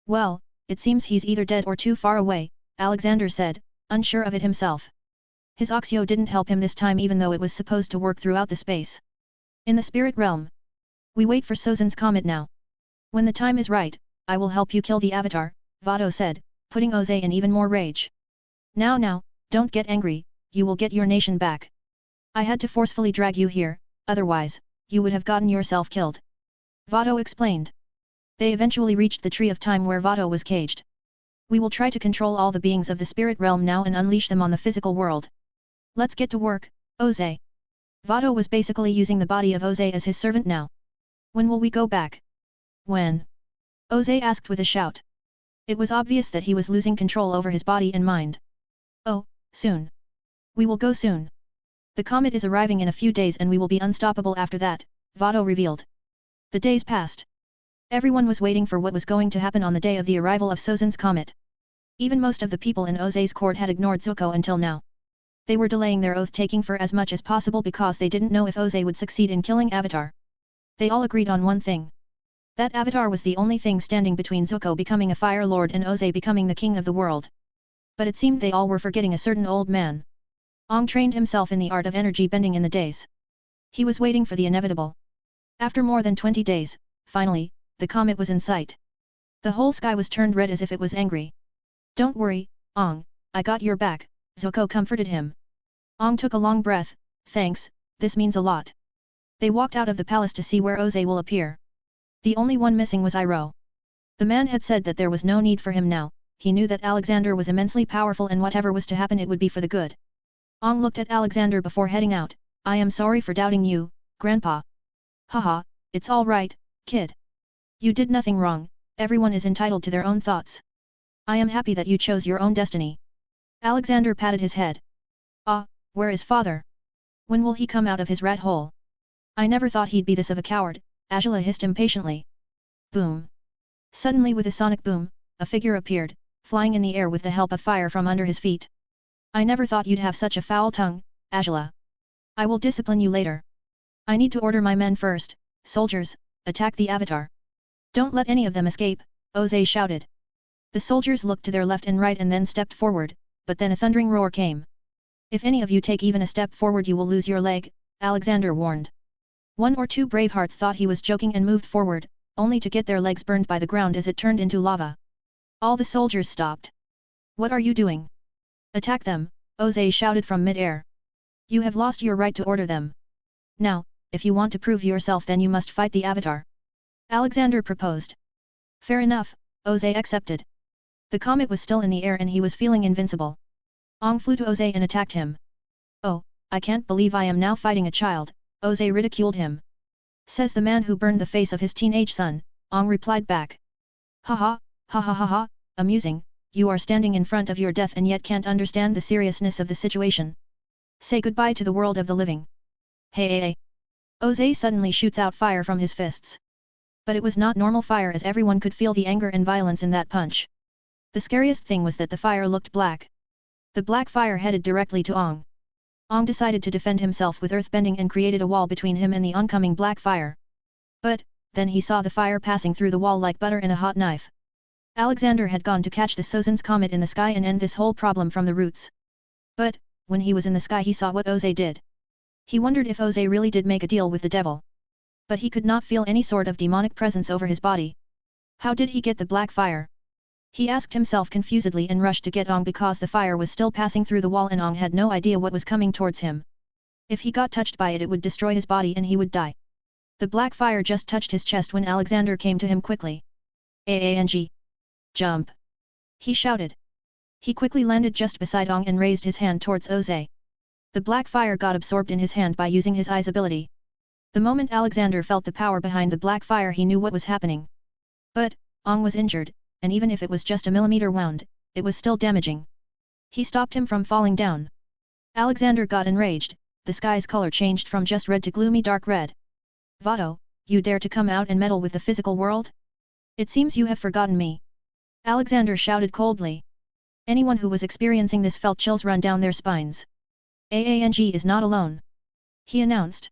Well, it seems he's either dead or too far away, Alexander said, unsure of it himself. His Oxio didn't help him this time even though it was supposed to work throughout the space. In the spirit realm. We wait for Sozan's comet now. When the time is right, I will help you kill the Avatar, Vado said, putting Oze in even more rage. Now, don't get angry, you will get your nation back. I had to forcefully drag you here, otherwise, you would have gotten yourself killed. Vado explained. They eventually reached the Tree of Time where Vado was caged. We will try to control all the beings of the spirit realm now and unleash them on the physical world. Let's get to work, Oze. Vado was basically using the body of Oze as his servant now. When will we go back? When? Oze asked with a shout. It was obvious that he was losing control over his body and mind. Oh, soon. We will go soon. The comet is arriving in a few days and we will be unstoppable after that, Vado revealed. The days passed. Everyone was waiting for what was going to happen on the day of the arrival of Sozan's comet. Even most of the people in Oze's court had ignored Zuko until now. They were delaying their oath-taking for as much as possible because they didn't know if Oze would succeed in killing Avatar. They all agreed on one thing. That Avatar was the only thing standing between Zuko becoming a Fire Lord and Oze becoming the king of the world. But it seemed they all were forgetting a certain old man. Ong trained himself in the art of energy bending in the days. He was waiting for the inevitable. After more than 20 days, finally, the comet was in sight. The whole sky was turned red as if it was angry. Don't worry, Ong, I got your back, Zuko comforted him. Ong took a long breath, thanks, this means a lot. They walked out of the palace to see where Oze will appear. The only one missing was Iroh. The man had said that there was no need for him now, he knew that Alexander was immensely powerful and whatever was to happen it would be for the good. Ong looked at Alexander before heading out. I am sorry for doubting you, Grandpa. Haha, it's all right, kid. You did nothing wrong, everyone is entitled to their own thoughts. I am happy that you chose your own destiny. Alexander patted his head. Ah, where is father? When will he come out of his rat hole? I never thought he'd be this of a coward, Angela hissed impatiently. Boom. Suddenly with a sonic boom, a figure appeared, flying in the air with the help of fire from under his feet. I never thought you'd have such a foul tongue, Angela. I will discipline you later. I need to order my men first. Soldiers, attack the avatar. Don't let any of them escape, Oze shouted. The soldiers looked to their left and right and then stepped forward, but then a thundering roar came. If any of you take even a step forward you will lose your leg, Alexander warned. One or two bravehearts thought he was joking and moved forward, only to get their legs burned by the ground as it turned into lava. All the soldiers stopped. What are you doing? Attack them, Oze shouted from mid-air. You have lost your right to order them. Now, if you want to prove yourself then you must fight the avatar. Alexander proposed. Fair enough, Oze accepted. The comet was still in the air and he was feeling invincible. Ong flew to Oze and attacked him. Oh, I can't believe I am now fighting a child, Oze ridiculed him. Says the man who burned the face of his teenage son, Ong replied back. Ha ha, amusing, you are standing in front of your death and yet can't understand the seriousness of the situation. Say goodbye to the world of the living. Hey. Oze suddenly shoots out fire from his fists. But it was not normal fire as everyone could feel the anger and violence in that punch. The scariest thing was that the fire looked black. The black fire headed directly to Ong. Ong decided to defend himself with earthbending and created a wall between him and the oncoming black fire. But, then he saw the fire passing through the wall like butter in a hot knife. Alexander had gone to catch the Sozan's comet in the sky and end this whole problem from the roots. But, when he was in the sky he saw what Oze did. He wondered if Oze really did make a deal with the devil. But he could not feel any sort of demonic presence over his body. How did he get the black fire? He asked himself confusedly and rushed to get Ong because the fire was still passing through the wall and Ong had no idea what was coming towards him. If he got touched by it would destroy his body and he would die. The black fire just touched his chest when Alexander came to him quickly. Aang! Jump! He shouted. He quickly landed just beside Ong and raised his hand towards Oze. The black fire got absorbed in his hand by using his eyes ability. The moment Alexander felt the power behind the black fire he knew what was happening. But, Ong was injured, and even if it was just a millimeter wound, it was still damaging. He stopped him from falling down. Alexander got enraged, the sky's color changed from just red to gloomy dark red. Vado, you dare to come out and meddle with the physical world? It seems you have forgotten me. Alexander shouted coldly. Anyone who was experiencing this felt chills run down their spines. Aang is not alone. He announced.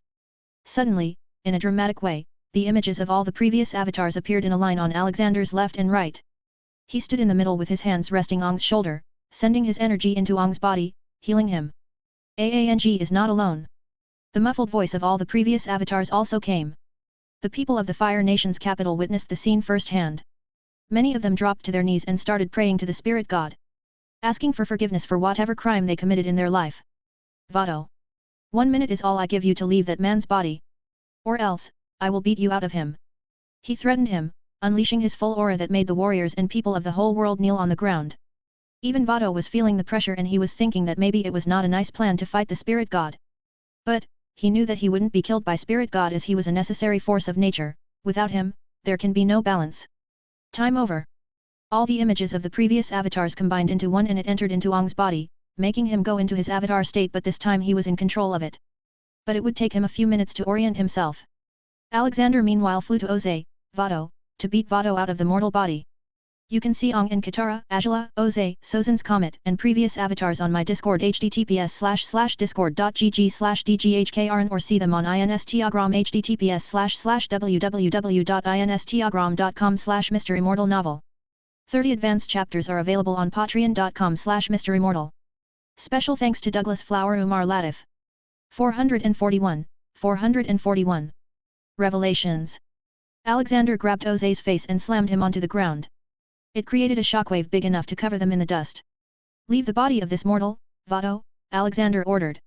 Suddenly, in a dramatic way, the images of all the previous avatars appeared in a line on Alexander's left and right. He stood in the middle with his hands resting Ong's shoulder, sending his energy into Ong's body, healing him. Aang is not alone. The muffled voice of all the previous avatars also came. The people of the Fire Nation's capital witnessed the scene firsthand. Many of them dropped to their knees and started praying to the spirit god, asking for forgiveness for whatever crime they committed in their life. Vado. 1 minute is all I give you to leave that man's body. Or else, I will beat you out of him. He threatened him, unleashing his full aura that made the warriors and people of the whole world kneel on the ground. Even Vado was feeling the pressure and he was thinking that maybe it was not a nice plan to fight the spirit god. But, he knew that he wouldn't be killed by spirit god as he was a necessary force of nature, without him, there can be no balance. Time over. All the images of the previous avatars combined into one and it entered into Ong's body, making him go into his avatar state but this time he was in control of it. But it would take him a few minutes to orient himself. Alexander meanwhile flew to Oze, Vado, to beat Vado out of the mortal body. You can see Ong and Katara, Angela, Oze, Sozan's Comet and previous avatars on my Discord https://discord.gg/dghkrn or see them on Instagram https://www.instagram.com/MisterImmortal novel. 30 advanced chapters are available on patreon.com/MisterImmortal. Special thanks to Douglas Flower Umar Latif. 441. Revelations. Alexander grabbed Oze's face and slammed him onto the ground. It created a shockwave big enough to cover them in the dust. Leave the body of this mortal, Vado, Alexander ordered.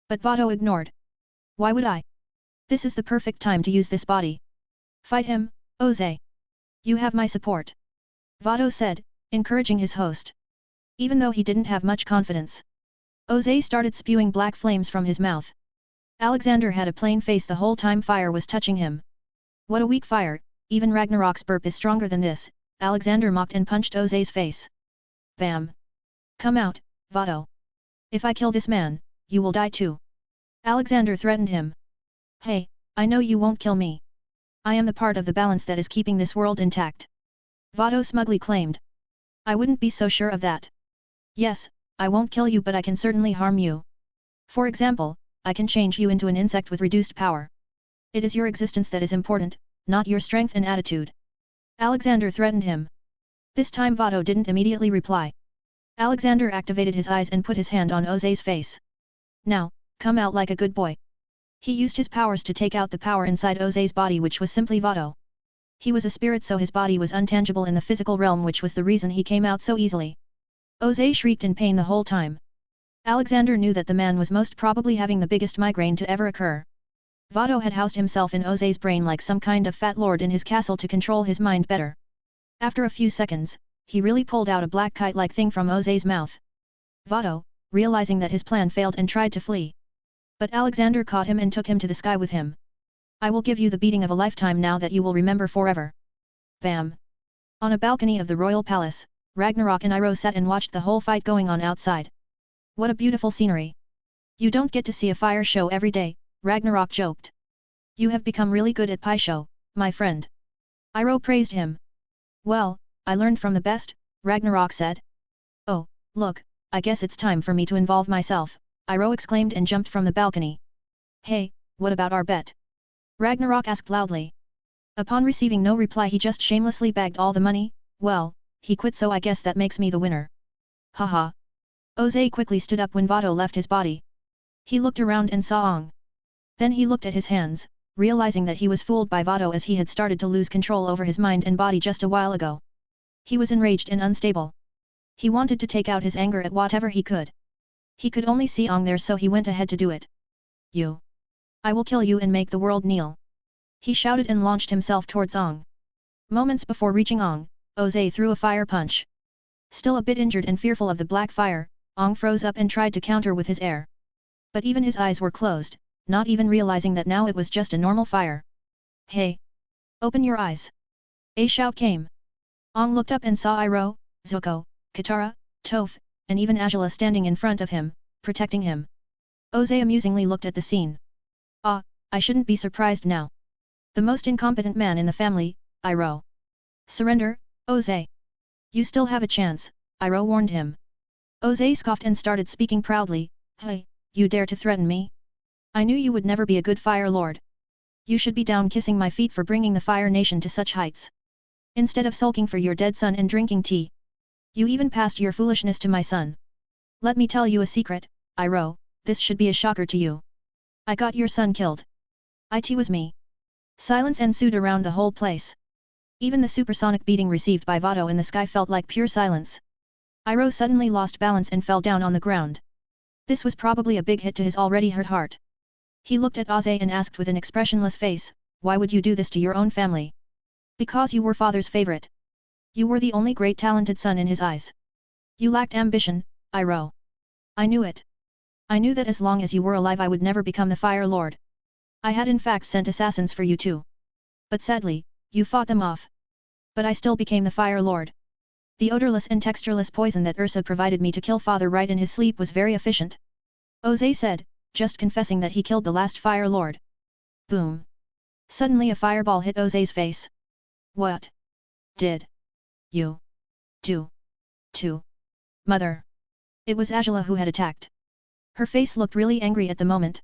But Vado ignored. Why would I? This is the perfect time to use this body. Fight him, Oze. You have my support. Vado said, encouraging his host. Even though he didn't have much confidence. Oze started spewing black flames from his mouth. Alexander had a plain face the whole time fire was touching him. What a weak fire, even Ragnarok's burp is stronger than this, Alexander mocked and punched Oze's face. Bam! Come out, Vado. If I kill this man, you will die too. Alexander threatened him. Hey, I know you won't kill me. I am the part of the balance that is keeping this world intact. Vado smugly claimed. I wouldn't be so sure of that. Yes, I won't kill you but I can certainly harm you. For example, I can change you into an insect with reduced power. It is your existence that is important, not your strength and attitude. Alexander threatened him. This time Vado didn't immediately reply. Alexander activated his eyes and put his hand on Oze's face. Now, come out like a good boy. He used his powers to take out the power inside Oze's body which was simply Vado. He was a spirit so his body was untangible in the physical realm which was the reason he came out so easily. Oze shrieked in pain the whole time. Alexander knew that the man was most probably having the biggest migraine to ever occur. Vado had housed himself in Oze's brain like some kind of fat lord in his castle to control his mind better. After a few seconds, he really pulled out a black kite-like thing from Oze's mouth. Vado, realizing that his plan failed and tried to flee. But Alexander caught him and took him to the sky with him. I will give you the beating of a lifetime now that you will remember forever. Bam! On a balcony of the royal palace, Ragnarok and Iroh sat and watched the whole fight going on outside. What a beautiful scenery. You don't get to see a fire show every day, Ragnarok joked. You have become really good at pie show, my friend. Iroh praised him. Well, I learned from the best, Ragnarok said. Oh, look, I guess it's time for me to involve myself, Iroh exclaimed and jumped from the balcony. Hey, what about our bet? Ragnarok asked loudly. Upon receiving no reply he just shamelessly bagged all the money. Well, he quit so I guess that makes me the winner. Haha. Oze quickly stood up when Vado left his body. He looked around and saw Ong. Then he looked at his hands, realizing that he was fooled by Vado as he had started to lose control over his mind and body just a while ago. He was enraged and unstable. He wanted to take out his anger at whatever he could. He could only see Ong there so he went ahead to do it. You. I will kill you and make the world kneel. He shouted and launched himself towards Ong. Moments before reaching Ong, Oze threw a fire punch. Still a bit injured and fearful of the black fire, Ong froze up and tried to counter with his air. But even his eyes were closed, not even realizing that now it was just a normal fire. Hey! Open your eyes! A shout came. Ong looked up and saw Iroh, Zuko, Katara, Toph, and even Azula standing in front of him, protecting him. Oze amusingly looked at the scene. Ah, I shouldn't be surprised now. The most incompetent man in the family, Iroh. Surrender, Oze. You still have a chance, Iroh warned him. Oze scoffed and started speaking proudly, Hey, you dare to threaten me? I knew you would never be a good fire lord. You should be down kissing my feet for bringing the Fire Nation to such heights. Instead of sulking for your dead son and drinking tea. You even passed your foolishness to my son. Let me tell you a secret, Iroh, this should be a shocker to you. I got your son killed. It was me. Silence ensued around the whole place. Even the supersonic beating received by Vado in the sky felt like pure silence. Iroh suddenly lost balance and fell down on the ground. This was probably a big hit to his already hurt heart. He looked at Oze and asked with an expressionless face, why would you do this to your own family? Because you were father's favorite. You were the only great talented son in his eyes. You lacked ambition, Iroh. I knew it. I knew that as long as you were alive I would never become the Fire Lord. I had in fact sent assassins for you too. But sadly, you fought them off. But I still became the Fire Lord. The odorless and textureless poison that Ursa provided me to kill father right in his sleep was very efficient. Oze said, just confessing that he killed the last Fire Lord. Boom. Suddenly a fireball hit Oze's face. What did you do to Mother? It was Azula who had attacked. Her face looked really angry at the moment.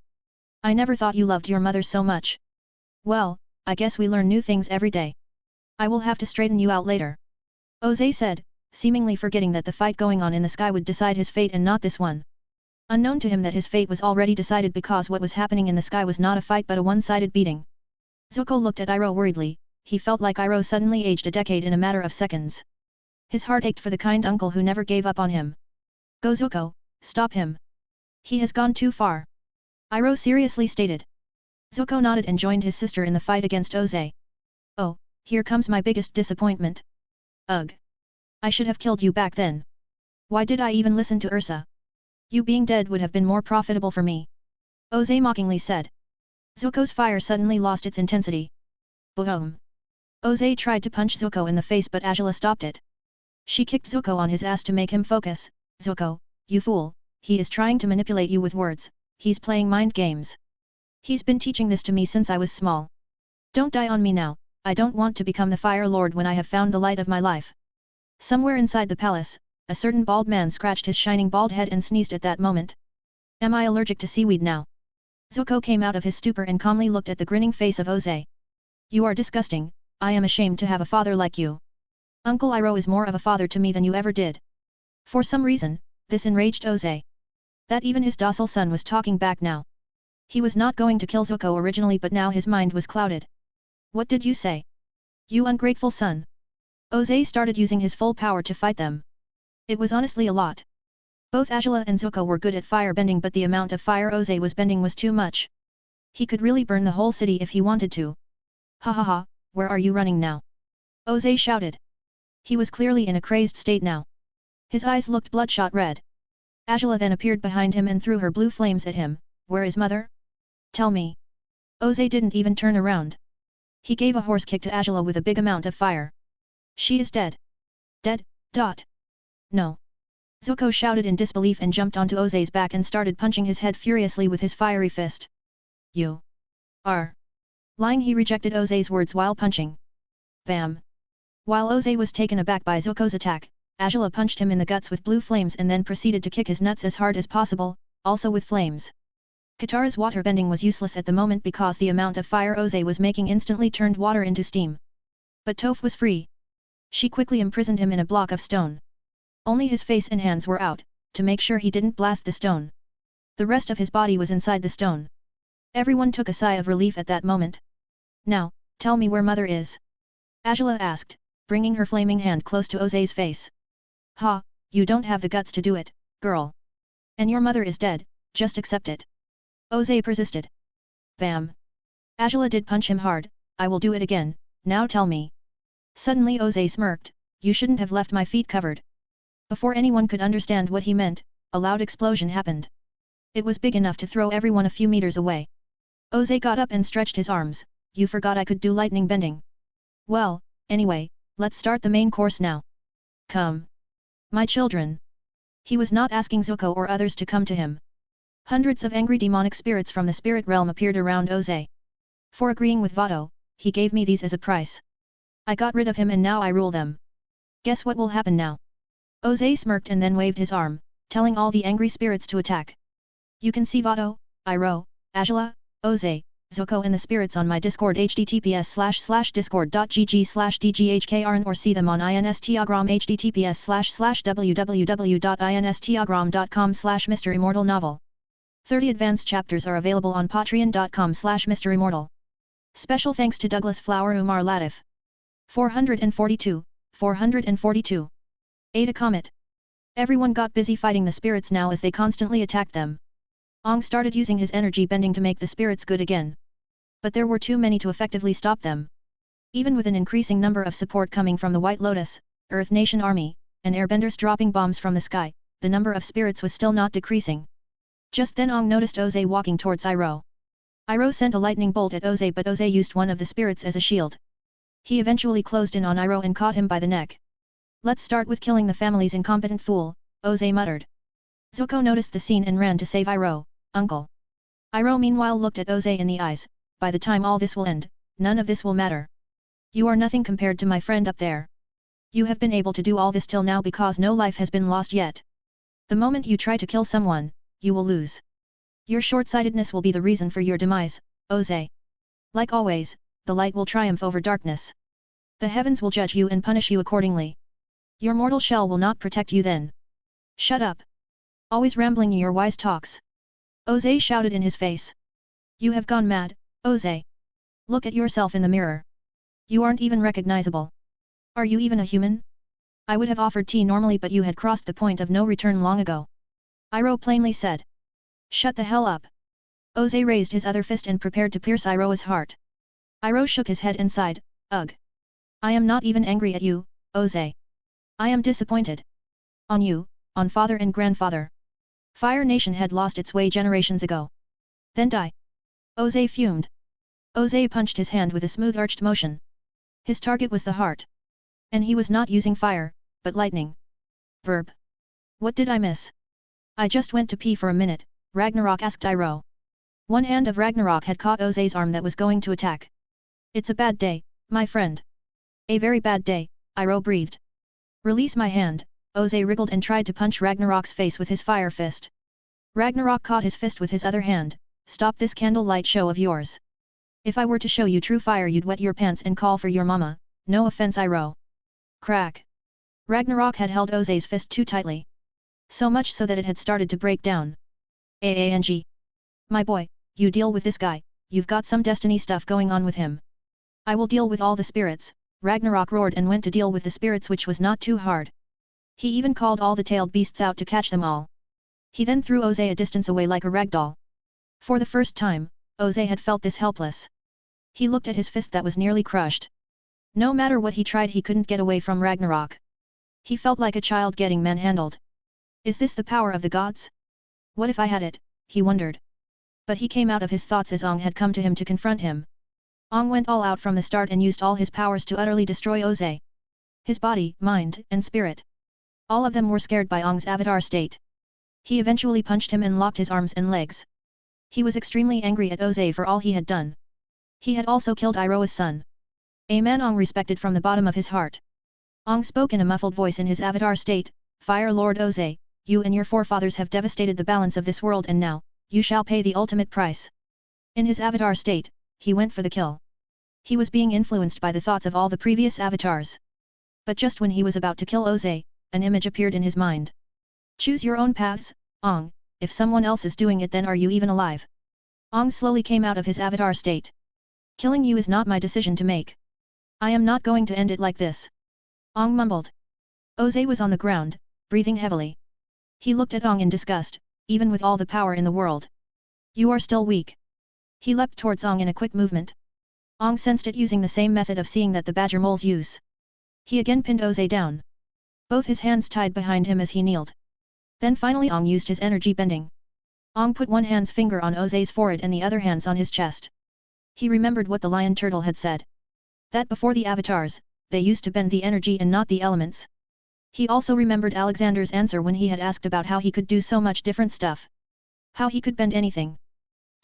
I never thought you loved your mother so much. Well, I guess we learn new things every day. I will have to straighten you out later. Oze said, seemingly forgetting that the fight going on in the sky would decide his fate and not this one. Unknown to him that his fate was already decided because what was happening in the sky was not a fight but a one-sided beating. Zuko looked at Iroh worriedly, he felt like Iroh suddenly aged a decade in a matter of seconds. His heart ached for the kind uncle who never gave up on him. Go Zuko, stop him. He has gone too far. Iroh seriously stated. Zuko nodded and joined his sister in the fight against Oze. Oh, here comes my biggest disappointment. Ugh. I should have killed you back then. Why did I even listen to Ursa? You being dead would have been more profitable for me. Oze mockingly said. Zuko's fire suddenly lost its intensity. Boom! Oze tried to punch Zuko in the face but Angela stopped it. She kicked Zuko on his ass to make him focus. Zuko, you fool, he is trying to manipulate you with words, he's playing mind games. He's been teaching this to me since I was small. Don't die on me now, I don't want to become the Fire Lord when I have found the light of my life. Somewhere inside the palace, a certain bald man scratched his shining bald head and sneezed at that moment. Am I allergic to seaweed now? Zuko came out of his stupor and calmly looked at the grinning face of Oze. You are disgusting, I am ashamed to have a father like you. Uncle Iroh is more of a father to me than you ever did. For some reason, this enraged Oze. That even his docile son was talking back now. He was not going to kill Zuko originally but now his mind was clouded. What did you say? You ungrateful son. Oze started using his full power to fight them. It was honestly a lot. Both Angela and Zuko were good at fire bending but the amount of fire Oze was bending was too much. He could really burn the whole city if he wanted to. Ha ha ha, where are you running now? Oze shouted. He was clearly in a crazed state now. His eyes looked bloodshot red. Angela then appeared behind him and threw her blue flames at him. Where is mother? Tell me. Oze didn't even turn around. He gave a horse kick to Angela with a big amount of fire. She is dead. Dead, dot. No. Zuko shouted in disbelief and jumped onto Oze's back and started punching his head furiously with his fiery fist. You are lying. He rejected Oze's words while punching. Bam. While Oze was taken aback by Zuko's attack, Angela punched him in the guts with blue flames and then proceeded to kick his nuts as hard as possible, also with flames. Katara's water bending was useless at the moment because the amount of fire Oze was making instantly turned water into steam. But Toph was free. She quickly imprisoned him in a block of stone. Only his face and hands were out, to make sure he didn't blast the stone. The rest of his body was inside the stone. Everyone took a sigh of relief at that moment. Now, tell me where mother is. Angela asked, bringing her flaming hand close to Oze's face. Ha, you don't have the guts to do it, girl. And your mother is dead, just accept it. Oze persisted. Bam. Angela did punch him hard. I will do it again, now tell me. Suddenly Oze smirked, you shouldn't have left my feet covered. Before anyone could understand what he meant, a loud explosion happened. It was big enough to throw everyone a few meters away. Oze got up and stretched his arms. You forgot I could do lightning bending. Well, anyway, let's start the main course now. Come. My children. He was not asking Zuko or others to come to him. Hundreds of angry demonic spirits from the spirit realm appeared around Oze. For agreeing with Vado, he gave me these as a price. I got rid of him and now I rule them. Guess what will happen now? Oze smirked and then waved his arm, telling all the angry spirits to attack. You can see Vado, Iroh, Angela, Oze, Zuko and the spirits on my Discord https://discord.gg/dghkrn or see them on Instagram https://www.instagram.com/MisterImmortal novel. 30 advanced chapters are available on patreon.com/MisterImmortal. Special thanks to Douglas Flower Umar Latif. 442, 442. Ada Comet. Everyone got busy fighting the spirits now as they constantly attacked them. Ong started using his energy bending to make the spirits good again. But there were too many to effectively stop them. Even with an increasing number of support coming from the White Lotus, Earth Nation Army, and airbenders dropping bombs from the sky, the number of spirits was still not decreasing. Just then Ong noticed Oze walking towards Iroh. Iroh sent a lightning bolt at Oze but Oze used one of the spirits as a shield. He eventually closed in on Iroh and caught him by the neck. Let's start with killing the family's incompetent fool, Oze muttered. Zuko noticed the scene and ran to save Iroh. Uncle. Iroh meanwhile looked at Oze in the eyes. By the time all this will end, none of this will matter. You are nothing compared to my friend up there. You have been able to do all this till now because no life has been lost yet. The moment you try to kill someone, you will lose. Your short-sightedness will be the reason for your demise, Oze. Like always, the light will triumph over darkness. The heavens will judge you and punish you accordingly. Your mortal shell will not protect you then. Shut up. Always rambling your wise talks. Oze shouted in his face. You have gone mad, Oze. Look at yourself in the mirror. You aren't even recognizable. Are you even a human? I would have offered tea normally but you had crossed the point of no return long ago. Iroh plainly said. Shut the hell up. Oze raised his other fist and prepared to pierce Iroh's heart. Iroh shook his head and sighed, ugh. I am not even angry at you, Oze. I am disappointed. On you, on father and grandfather. Fire Nation had lost its way generations ago. Then die. Oze fumed. Oze punched his hand with a smooth arched motion. His target was the heart. And he was not using fire, but lightning. Verb. What did I miss? I just went to pee for a minute, Ragnarok asked Iroh. One hand of Ragnarok had caught Oze's arm that was going to attack. It's a bad day, my friend. A very bad day, Iroh breathed. Release my hand, Oze wriggled and tried to punch Ragnarok's face with his fire fist. Ragnarok caught his fist with his other hand. Stop this candlelight show of yours. If I were to show you true fire you'd wet your pants and call for your mama, no offense Iroh. Crack. Ragnarok had held Oze's fist too tightly. So much so that it had started to break down. Aang. My boy, you deal with this guy, you've got some destiny stuff going on with him. I will deal with all the spirits, Ragnarok roared and went to deal with the spirits, which was not too hard. He even called all the tailed beasts out to catch them all. He then threw Oze a distance away like a ragdoll. For the first time, Oze had felt this helpless. He looked at his fist that was nearly crushed. No matter what he tried he couldn't get away from Ragnarok. He felt like a child getting manhandled. Is this the power of the gods? What if I had it, he wondered. But he came out of his thoughts as Aang had come to him to confront him. Aang went all out from the start and used all his powers to utterly destroy Oze. His body, mind, and spirit. All of them were scared by Aang's avatar state. He eventually punched him and locked his arms and legs. He was extremely angry at Oze for all he had done. He had also killed Iroh's son. A man Aang respected from the bottom of his heart. Aang spoke in a muffled voice in his avatar state, Fire Lord Oze, you and your forefathers have devastated the balance of this world and now, you shall pay the ultimate price. In his avatar state, he went for the kill. He was being influenced by the thoughts of all the previous avatars. But just when he was about to kill Oze, an image appeared in his mind. Choose your own paths, Aang, if someone else is doing it then are you even alive? Aang slowly came out of his avatar state. Killing you is not my decision to make. I am not going to end it like this. Aang mumbled. Oze was on the ground, breathing heavily. He looked at Aang in disgust, even with all the power in the world. You are still weak. He leapt towards Aang in a quick movement. Aang sensed it using the same method of seeing that the badger moles use. He again pinned Oze down. Both his hands tied behind him as he kneeled. Then finally Aang used his energy bending. Aang put one hand's finger on Oze's forehead and the other hands on his chest. He remembered what the lion turtle had said. That before the avatars, they used to bend the energy and not the elements. He also remembered Alexander's answer when he had asked about how he could do so much different stuff. How he could bend anything.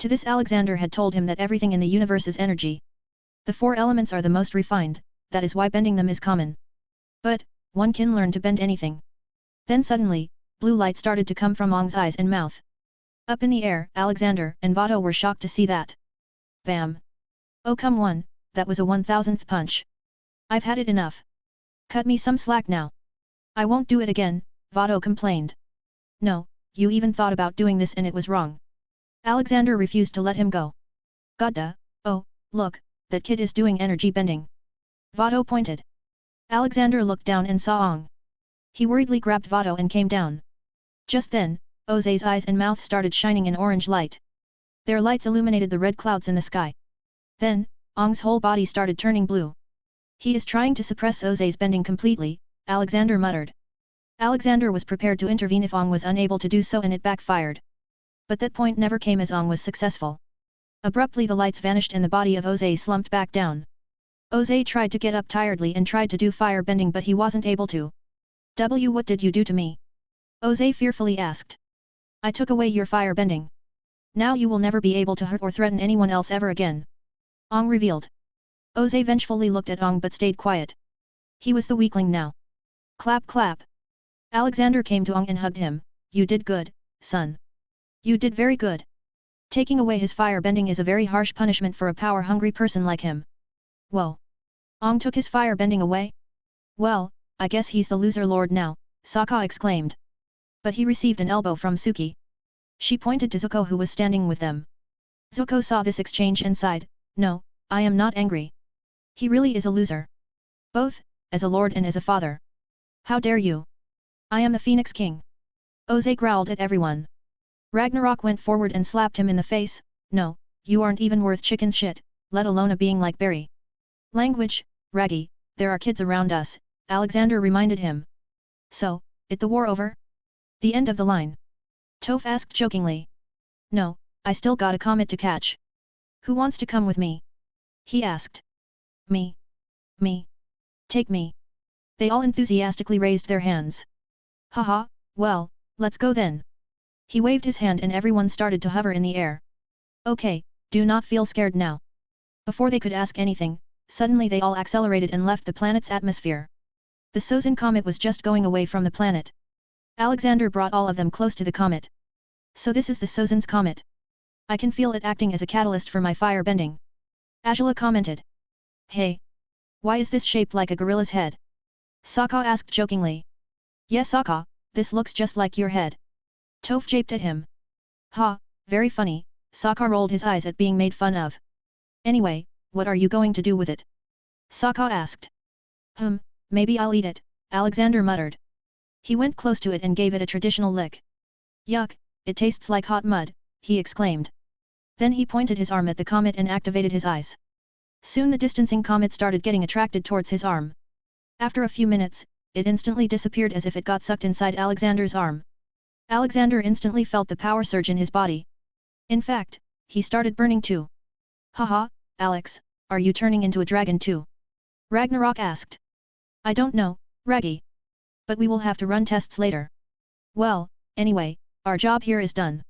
To this Alexander had told him that everything in the universe is energy. The four elements are the most refined, that is why bending them is common. But, one can learn to bend anything. Then suddenly, blue light started to come from Aang's eyes and mouth. Up in the air, Alexander and Vado were shocked to see that. Bam! Oh come on, that was a 1000th punch. I've had it enough. Cut me some slack now. I won't do it again, Vado complained. No, you even thought about doing this and it was wrong. Alexander refused to let him go. Godda, oh, look, that kid is doing energy bending. Vado pointed. Alexander looked down and saw Aang. He worriedly grabbed Vado and came down. Just then, Oze's eyes and mouth started shining in orange light. Their lights illuminated the red clouds in the sky. Then, Aang's whole body started turning blue. He is trying to suppress Oze's bending completely, Alexander muttered. Alexander was prepared to intervene if Aang was unable to do so and it backfired. But that point never came as Aang was successful. Abruptly the lights vanished and the body of Oze slumped back down. Oze tried to get up tiredly and tried to do fire bending but he wasn't able to. What did you do to me? Oze fearfully asked. I took away your fire bending. Now you will never be able to hurt or threaten anyone else ever again. Aang revealed. Oze vengefully looked at Aang but stayed quiet. He was the weakling now. Clap clap. Alexander came to Aang and hugged him. You did good, son. You did very good. Taking away his fire bending is a very harsh punishment for a power-hungry person like him. Whoa. Aang took his fire bending away? Well, I guess he's the loser lord now, Sokka exclaimed. But he received an elbow from Suki. She pointed to Zuko who was standing with them. Zuko saw this exchange and sighed, no, I am not angry. He really is a loser. Both, as a lord and as a father. How dare you? I am the Phoenix King. Oze growled at everyone. Ragnarok went forward and slapped him in the face, no, you aren't even worth chicken's shit, let alone a being like Barry. Language, Raggy, there are kids around us, Alexander reminded him. So, is the war over? The end of the line. Toph asked jokingly. No, I still got a comet to catch. Who wants to come with me? He asked. Me. Me. Take me. They all enthusiastically raised their hands. Haha, well, let's go then. He waved his hand and everyone started to hover in the air. Okay, do not feel scared now. Before they could ask anything, suddenly they all accelerated and left the planet's atmosphere. The Sozin comet was just going away from the planet. Alexander brought all of them close to the comet. So this is the Sozin's comet. I can feel it acting as a catalyst for my fire bending. Angela commented. Hey! Why is this shaped like a gorilla's head? Sokka asked jokingly. Yes Sokka, this looks just like your head. Toph japed at him. Ha, very funny, Sokka rolled his eyes at being made fun of. Anyway, what are you going to do with it? Sokka asked. Maybe I'll eat it, Alexander muttered. He went close to it and gave it a traditional lick. Yuck, it tastes like hot mud, he exclaimed. Then he pointed his arm at the comet and activated his eyes. Soon the distancing comet started getting attracted towards his arm. After a few minutes, it instantly disappeared as if it got sucked inside Alexander's arm. Alexander instantly felt the power surge in his body. In fact, he started burning too. Haha, Alex, are you turning into a dragon too? Ragnarok asked. I don't know, Raggy. But we will have to run tests later. Well, anyway, our job here is done.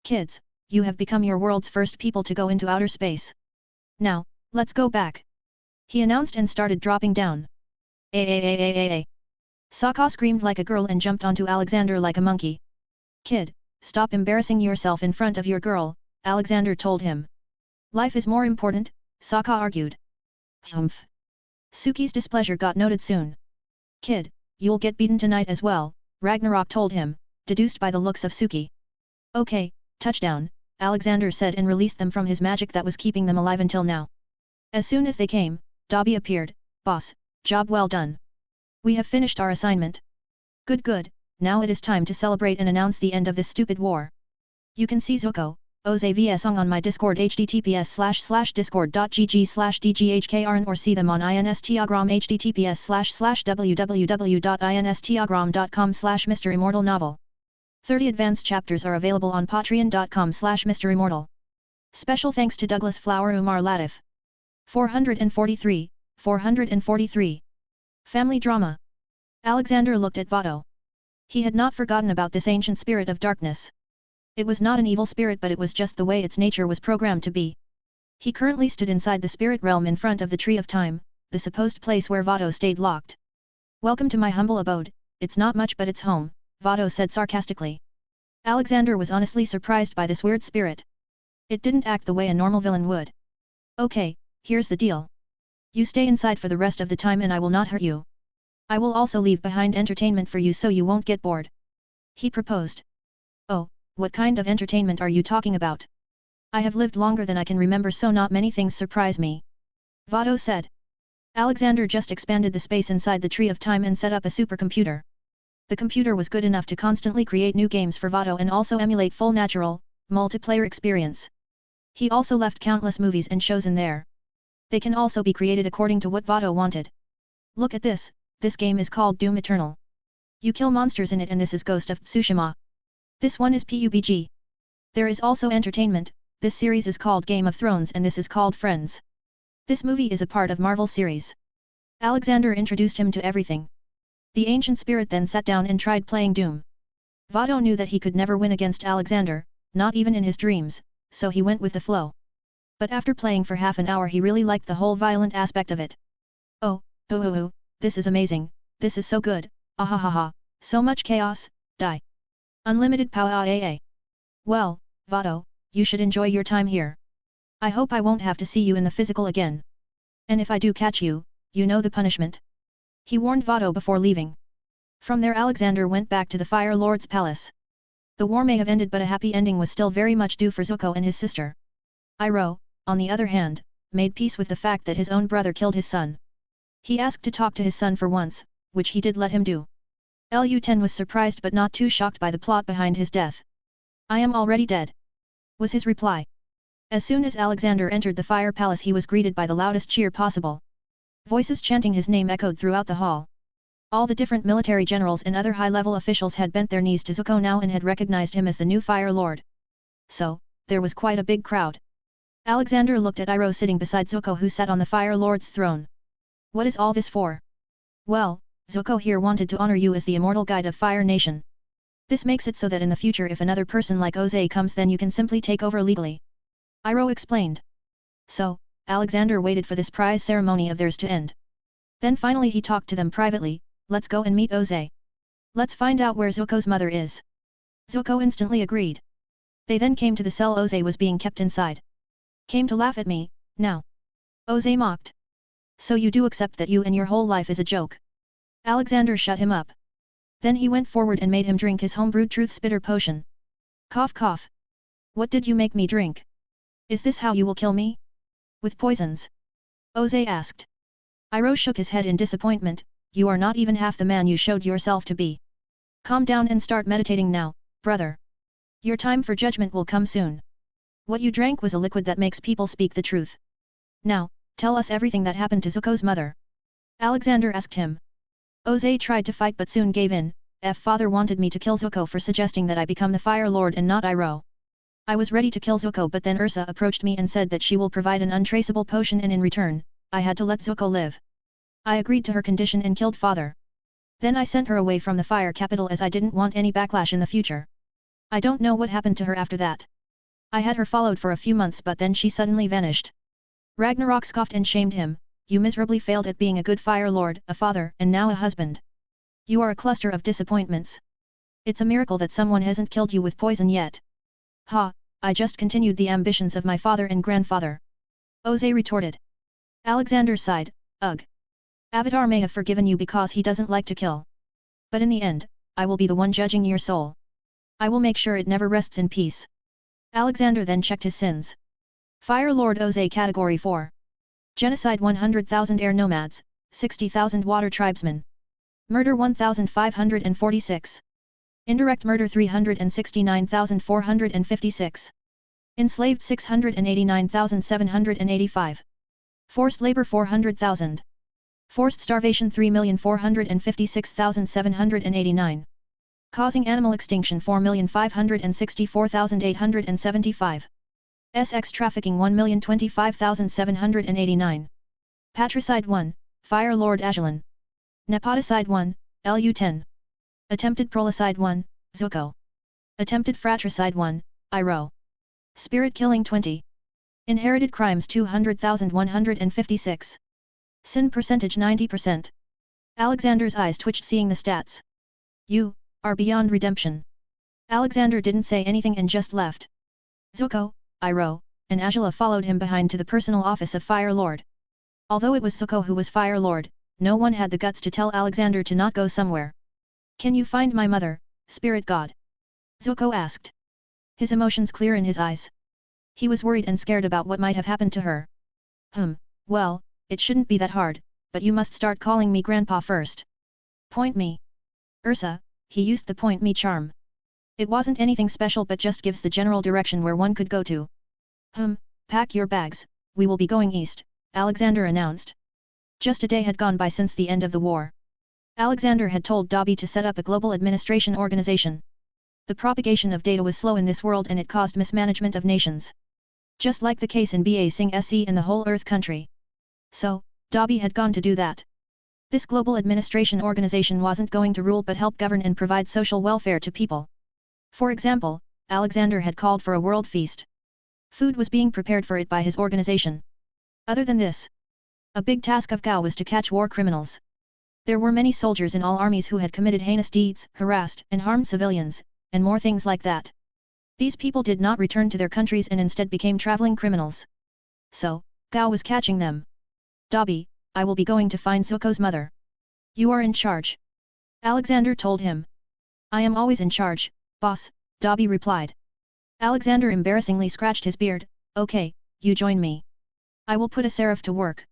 Kids, you have become your world's first people to go into outer space. Now, let's go back. He announced and started dropping down. Sokka screamed like a girl and jumped onto Alexander like a monkey. Kid, stop embarrassing yourself in front of your girl, Alexander told him. Life is more important, Sokka argued. Humph. Suki's displeasure got noted soon. Kid, you'll get beaten tonight as well, Ragnarok told him, deduced by the looks of Suki. Okay, touchdown, Alexander said and released them from his magic that was keeping them alive until now. As soon as they came, Dobby appeared. Boss, job well done. We have finished our assignment. Good, now it is time to celebrate and announce the end of this stupid war. You can see Zuko, Oz song on my Discord https://discord.gg/dghkrn or see them on Instagram https://www.instagram.com/MisterImmortal novel. 30 advanced chapters are available on patreon.com/MisterImmortal. Special thanks to Douglas Flower Umar Latif. 443. Family drama. Alexander looked at Vado. He had not forgotten about this ancient spirit of darkness. It was not an evil spirit but it was just the way its nature was programmed to be. He currently stood inside the spirit realm in front of the Tree of Time, the supposed place where Vado stayed locked. Welcome to my humble abode, it's not much but it's home, Vado said sarcastically. Alexander was honestly surprised by this weird spirit. It didn't act the way a normal villain would. Okay, here's the deal. You stay inside for the rest of the time and I will not hurt you. I will also leave behind entertainment for you so you won't get bored. He proposed. Oh, what kind of entertainment are you talking about? I have lived longer than I can remember so not many things surprise me. Vado said. Alexander just expanded the space inside the Tree of Time and set up a supercomputer. The computer was good enough to constantly create new games for Vado and also emulate full natural, multiplayer experience. He also left countless movies and shows in there. They can also be created according to what Vado wanted. Look at this game is called Doom Eternal. You kill monsters in it and this is Ghost of Tsushima. This one is PUBG. There is also entertainment, this series is called Game of Thrones and this is called Friends. This movie is a part of Marvel series. Alexander introduced him to everything. The ancient spirit then sat down and tried playing Doom. Vado knew that he could never win against Alexander, not even in his dreams, so he went with the flow. But after playing for half an hour he really liked the whole violent aspect of it. Oh, this is amazing, this is so good, ahahaha, so much chaos, die. Unlimited power. Well, Vado, you should enjoy your time here. I hope I won't have to see you in the physical again. And if I do catch you, you know the punishment. He warned Vado before leaving. From there Alexander went back to the Fire Lord's palace. The war may have ended but a happy ending was still very much due for Zuko and his sister. Iroh, on the other hand, made peace with the fact that his own brother killed his son. He asked to talk to his son for once, which he did let him do. Lu-10 was surprised but not too shocked by the plot behind his death. I am already dead, was his reply. As soon as Alexander entered the fire palace he was greeted by the loudest cheer possible. Voices chanting his name echoed throughout the hall. All the different military generals and other high-level officials had bent their knees to Zuko now and had recognized him as the new Fire Lord. So, there was quite a big crowd. Alexander looked at Iroh sitting beside Zuko who sat on the Fire Lord's throne. What is all this for? Well, Zuko here wanted to honor you as the immortal guide of Fire Nation. This makes it so that in the future if another person like Ozai comes then you can simply take over legally. Iroh explained. So, Alexander waited for this prize ceremony of theirs to end. Then finally he talked to them privately, let's go and meet Ozai. Let's find out where Zuko's mother is. Zuko instantly agreed. They then came to the cell Ozai was being kept inside. Came to laugh at me, now. Ozai mocked. So you do accept that you and your whole life is a joke. Alexander shut him up. Then he went forward and made him drink his homebrewed truth spitter potion. Cough cough. What did you make me drink? Is this how you will kill me? With poisons? Ozai asked. Iroh shook his head in disappointment, you are not even half the man you showed yourself to be. Calm down and start meditating now, brother. Your time for judgment will come soon. What you drank was a liquid that makes people speak the truth. Now, tell us everything that happened to Zuko's mother. Alexander asked him. Ozai tried to fight but soon gave in, father wanted me to kill Zuko for suggesting that I become the Fire Lord and not Iroh. I was ready to kill Zuko but then Ursa approached me and said that she will provide an untraceable potion and in return, I had to let Zuko live. I agreed to her condition and killed father. Then I sent her away from the fire capital as I didn't want any backlash in the future. I don't know what happened to her after that. I had her followed for a few months but then she suddenly vanished. Ragnarok scoffed and shamed him, you miserably failed at being a good Fire Lord, a father, and now a husband. You are a cluster of disappointments. It's a miracle that someone hasn't killed you with poison yet. Ha, I just continued the ambitions of my father and grandfather. Ozai retorted. Alexander sighed, ugh. Avatar may have forgiven you because he doesn't like to kill. But in the end, I will be the one judging your soul. I will make sure it never rests in peace. Alexander then checked his sins. Fire Lord Ozai Category 4. Genocide 100,000 air nomads, 60,000 water tribesmen. Murder 1,546. Indirect murder 369,456. Enslaved 689,785. Forced labor 400,000. Forced starvation 3,456,789. Causing animal extinction 4,564,875. Sex trafficking 1,025,789. Patricide 1, Fire Lord Ajalon. Nepoticide 1, Lu-10. Attempted prolicide 1, Zuko. Attempted fratricide 1, Iroh. Spirit killing 20. Inherited crimes 200,156. Sin percentage 90%. Alexander's eyes twitched seeing the stats. You are beyond redemption. Alexander didn't say anything and just left. Zuko, Iroh, and Ajala followed him behind to the personal office of Fire Lord. Although it was Zuko who was Fire Lord, no one had the guts to tell Alexander to not go somewhere. Can you find my mother, Spirit God? Zuko asked. His emotions clear in his eyes. He was worried and scared about what might have happened to her. Well, it shouldn't be that hard, but you must start calling me Grandpa first. Point me. Ursa, he used the point me charm. It wasn't anything special but just gives the general direction where one could go to. Pack your bags, we will be going east, Alexander announced. Just a day had gone by since the end of the war. Alexander had told Dobby to set up a global administration organization. The propagation of data was slow in this world and it caused mismanagement of nations. Just like the case in Ba Sing Se and the whole Earth country. So, Dobby had gone to do that. This global administration organization wasn't going to rule but help govern and provide social welfare to people. For example, Alexander had called for a world feast. Food was being prepared for it by his organization. Other than this, a big task of Gao was to catch war criminals. There were many soldiers in all armies who had committed heinous deeds, harassed and harmed civilians, and more things like that. These people did not return to their countries and instead became traveling criminals. So, Gao was catching them. Dobby, I will be going to find Zuko's mother. You are in charge. Alexander told him. I am always in charge, boss, Dobby replied. Alexander embarrassingly scratched his beard, okay, you join me. I will put a seraph to work.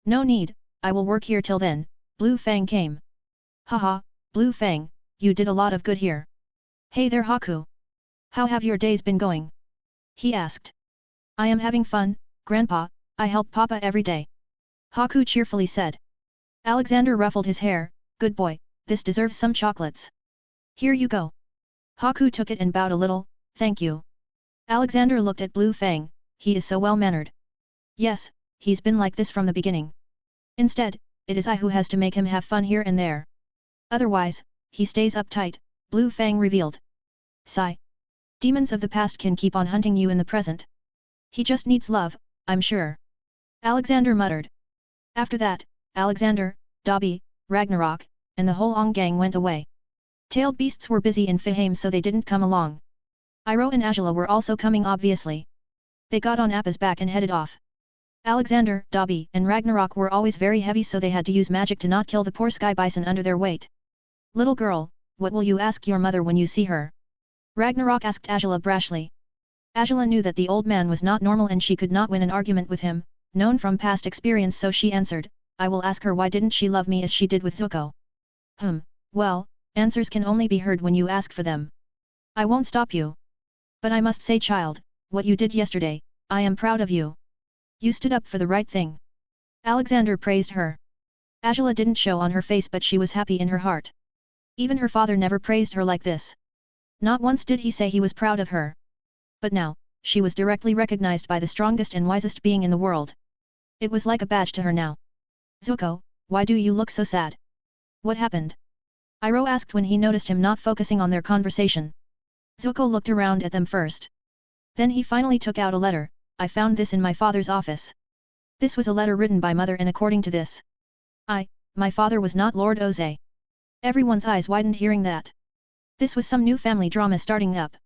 No need, I will work here till then, Blue Fang came. Haha, Blue Fang, you did a lot of good here. Hey there Haku. How have your days been going? He asked. I am having fun, Grandpa, I help Papa every day. Haku cheerfully said. Alexander ruffled his hair, Good boy, this deserves some chocolates. Here you go. Haku took it and bowed a little, thank you. Alexander looked at Blue Fang, he is so well-mannered. Yes, he's been like this from the beginning. Instead, it is I who has to make him have fun here and there. Otherwise, he stays uptight, Blue Fang revealed. Sigh. Demons of the past can keep on hunting you in the present. He just needs love, I'm sure. Alexander muttered. After that, Alexander, Dobby, Ragnarok, and the whole Ong gang went away. Tailed beasts were busy in Fahame so they didn't come along. Iroh and Azula were also coming obviously. They got on Appa's back and headed off. Alexander, Dobby, and Ragnarok were always very heavy so they had to use magic to not kill the poor sky bison under their weight. Little girl, what will you ask your mother when you see her? Ragnarok asked Azula brashly. Azula knew that the old man was not normal and she could not win an argument with him, known from past experience, so she answered, I will ask her why didn't she love me as she did with Zuko. Well, answers can only be heard when you ask for them. I won't stop you. But I must say, child, what you did yesterday, I am proud of you. You stood up for the right thing. Alexander praised her. Azula didn't show on her face but she was happy in her heart. Even her father never praised her like this. Not once did he say he was proud of her. But now, she was directly recognized by the strongest and wisest being in the world. It was like a badge to her now. Zuko, why do you look so sad? What happened? Iroh asked when he noticed him not focusing on their conversation. Zuko looked around at them first. Then he finally took out a letter. I found this in my father's office. This was a letter written by mother, and according to this, my father was not Lord Ozai. Everyone's eyes widened hearing that. This was some new family drama starting up.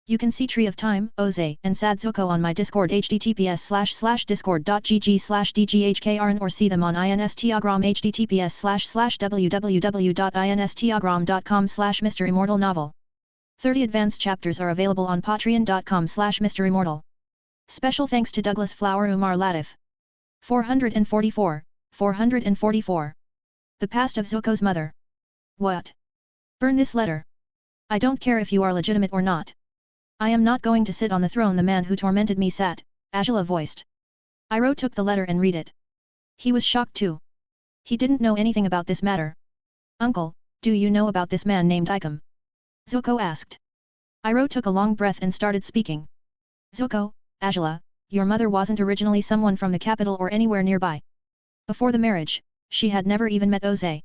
You can see Tree of Time, Ozai, and Sad Zuko on my Discord https://discord.gg/dghkrn or see them on Instagram https://www.instagram.com/MisterImmortal novel. 30 advanced chapters are available on patreon.com/MisterImmortal. Special thanks to Douglas Flower Umar Latif. 444. The past of Zuko's mother. What? Burn this letter. I don't care if you are legitimate or not. I am not going to sit on the throne the man who tormented me sat, Azula voiced. Iroh took the letter and read it. He was shocked too. He didn't know anything about this matter. Uncle, do you know about this man named Ikem? Zuko asked. Iroh took a long breath and started speaking. Zuko, Azula, your mother wasn't originally someone from the capital or anywhere nearby. Before the marriage, she had never even met Ozai.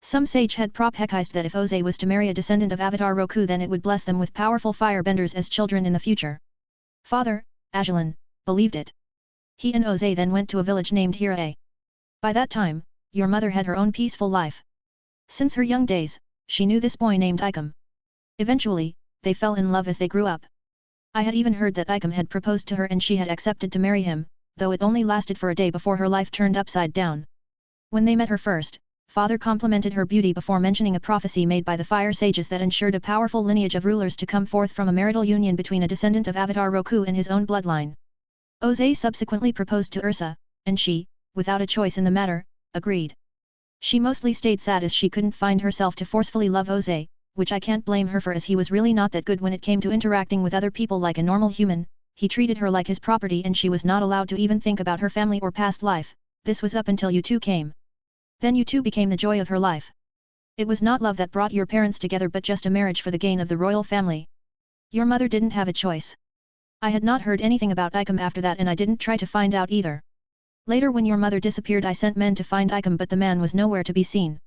Some sage had prophesized that if Ozai was to marry a descendant of Avatar Roku then it would bless them with powerful firebenders as children in the future. Father, Ajalan, believed it. He and Ozai then went to a village named Hirae. By that time, your mother had her own peaceful life. Since her young days, she knew this boy named Ikem. Eventually, they fell in love as they grew up. I had even heard that Ikem had proposed to her and she had accepted to marry him, though it only lasted for a day before her life turned upside down. When they met her first, Father complimented her beauty before mentioning a prophecy made by the fire sages that ensured a powerful lineage of rulers to come forth from a marital union between a descendant of Avatar Roku and his own bloodline. Ozai subsequently proposed to Ursa, and she, without a choice in the matter, agreed. She mostly stayed sad as she couldn't find herself to forcefully love Ozai, which I can't blame her for as he was really not that good when it came to interacting with other people like a normal human. He treated her like his property and she was not allowed to even think about her family or past life. This was up until you two came. Then you two became the joy of her life. It was not love that brought your parents together but just a marriage for the gain of the royal family. Your mother didn't have a choice. I had not heard anything about Ikem after that and I didn't try to find out either. Later when your mother disappeared I sent men to find Ikem but the man was nowhere to be seen.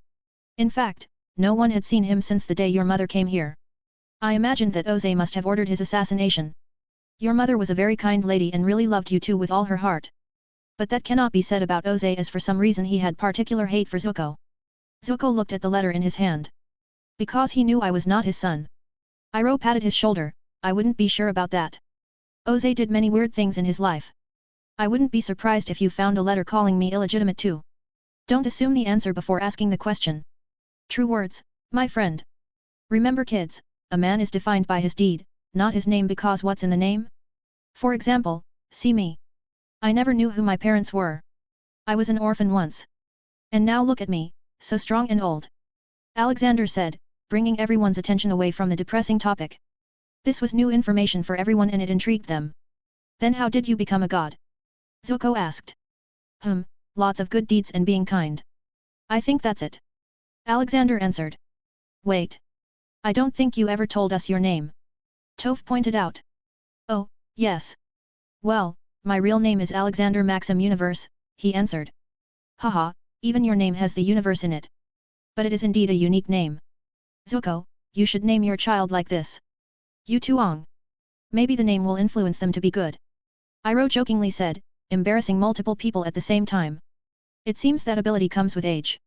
In fact, no one had seen him since the day your mother came here. I imagined that Ozai must have ordered his assassination. Your mother was a very kind lady and really loved you two with all her heart. But that cannot be said about Ozai as for some reason he had particular hate for Zuko. Zuko looked at the letter in his hand. Because he knew I was not his son. Iroh patted his shoulder, I wouldn't be sure about that. Ozai did many weird things in his life. I wouldn't be surprised if you found a letter calling me illegitimate too. Don't assume the answer before asking the question. True words, my friend. Remember kids, a man is defined by his deed, not his name because what's in the name? For example, see me. I never knew who my parents were. I was an orphan once. And now look at me, so strong and old. Alexander said, bringing everyone's attention away from the depressing topic. This was new information for everyone and it intrigued them. Then how did you become a god? Zuko asked. Lots of good deeds and being kind. I think that's it. Alexander answered. Wait. I don't think you ever told us your name. Toph pointed out. Oh, yes. Well, my real name is Alexander Maxim Universe, he answered. Haha, even your name has the universe in it. But it is indeed a unique name. Zuko, you should name your child like this. Yu Tuong. Maybe the name will influence them to be good. Iroh jokingly said, embarrassing multiple people at the same time. It seems that ability comes with age.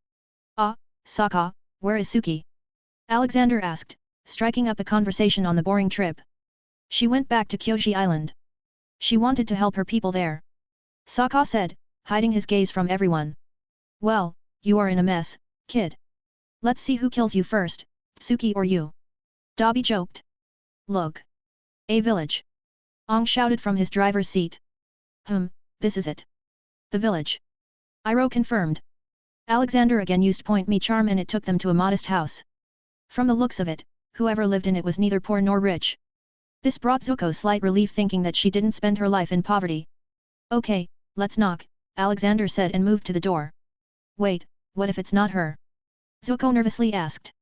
Ah, Sokka, where is Suki? Alexander asked, striking up a conversation on the boring trip. She went back to Kyoshi Island. She wanted to help her people there. Sokka said, hiding his gaze from everyone. Well, you are in a mess, kid. Let's see who kills you first, Suki or you. Dobby joked. Look. A village. Ong shouted from his driver's seat. This is it. The village. Iroh confirmed. Alexander again used point me charm and it took them to a modest house. From the looks of it, whoever lived in it was neither poor nor rich. This brought Zuko slight relief thinking that she didn't spend her life in poverty. Okay, let's knock, Alexander said and moved to the door. Wait, what if it's not her? Zuko nervously asked.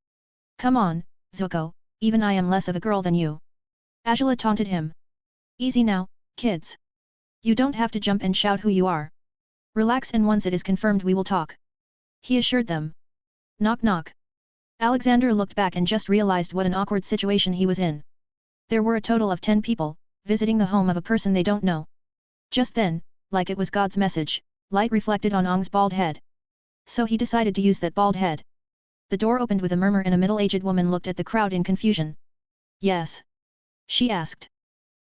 Come on, Zuko, even I am less of a girl than you. Azula taunted him. Easy now, kids. You don't have to jump and shout who you are. Relax and once it is confirmed we will talk. He assured them. Knock knock. Alexander looked back and just realized what an awkward situation he was in. There were a total of 10 people, visiting the home of a person they don't know. Just then, like it was God's message, light reflected on Ong's bald head. So he decided to use that bald head. The door opened with a murmur and a middle-aged woman looked at the crowd in confusion. Yes? She asked.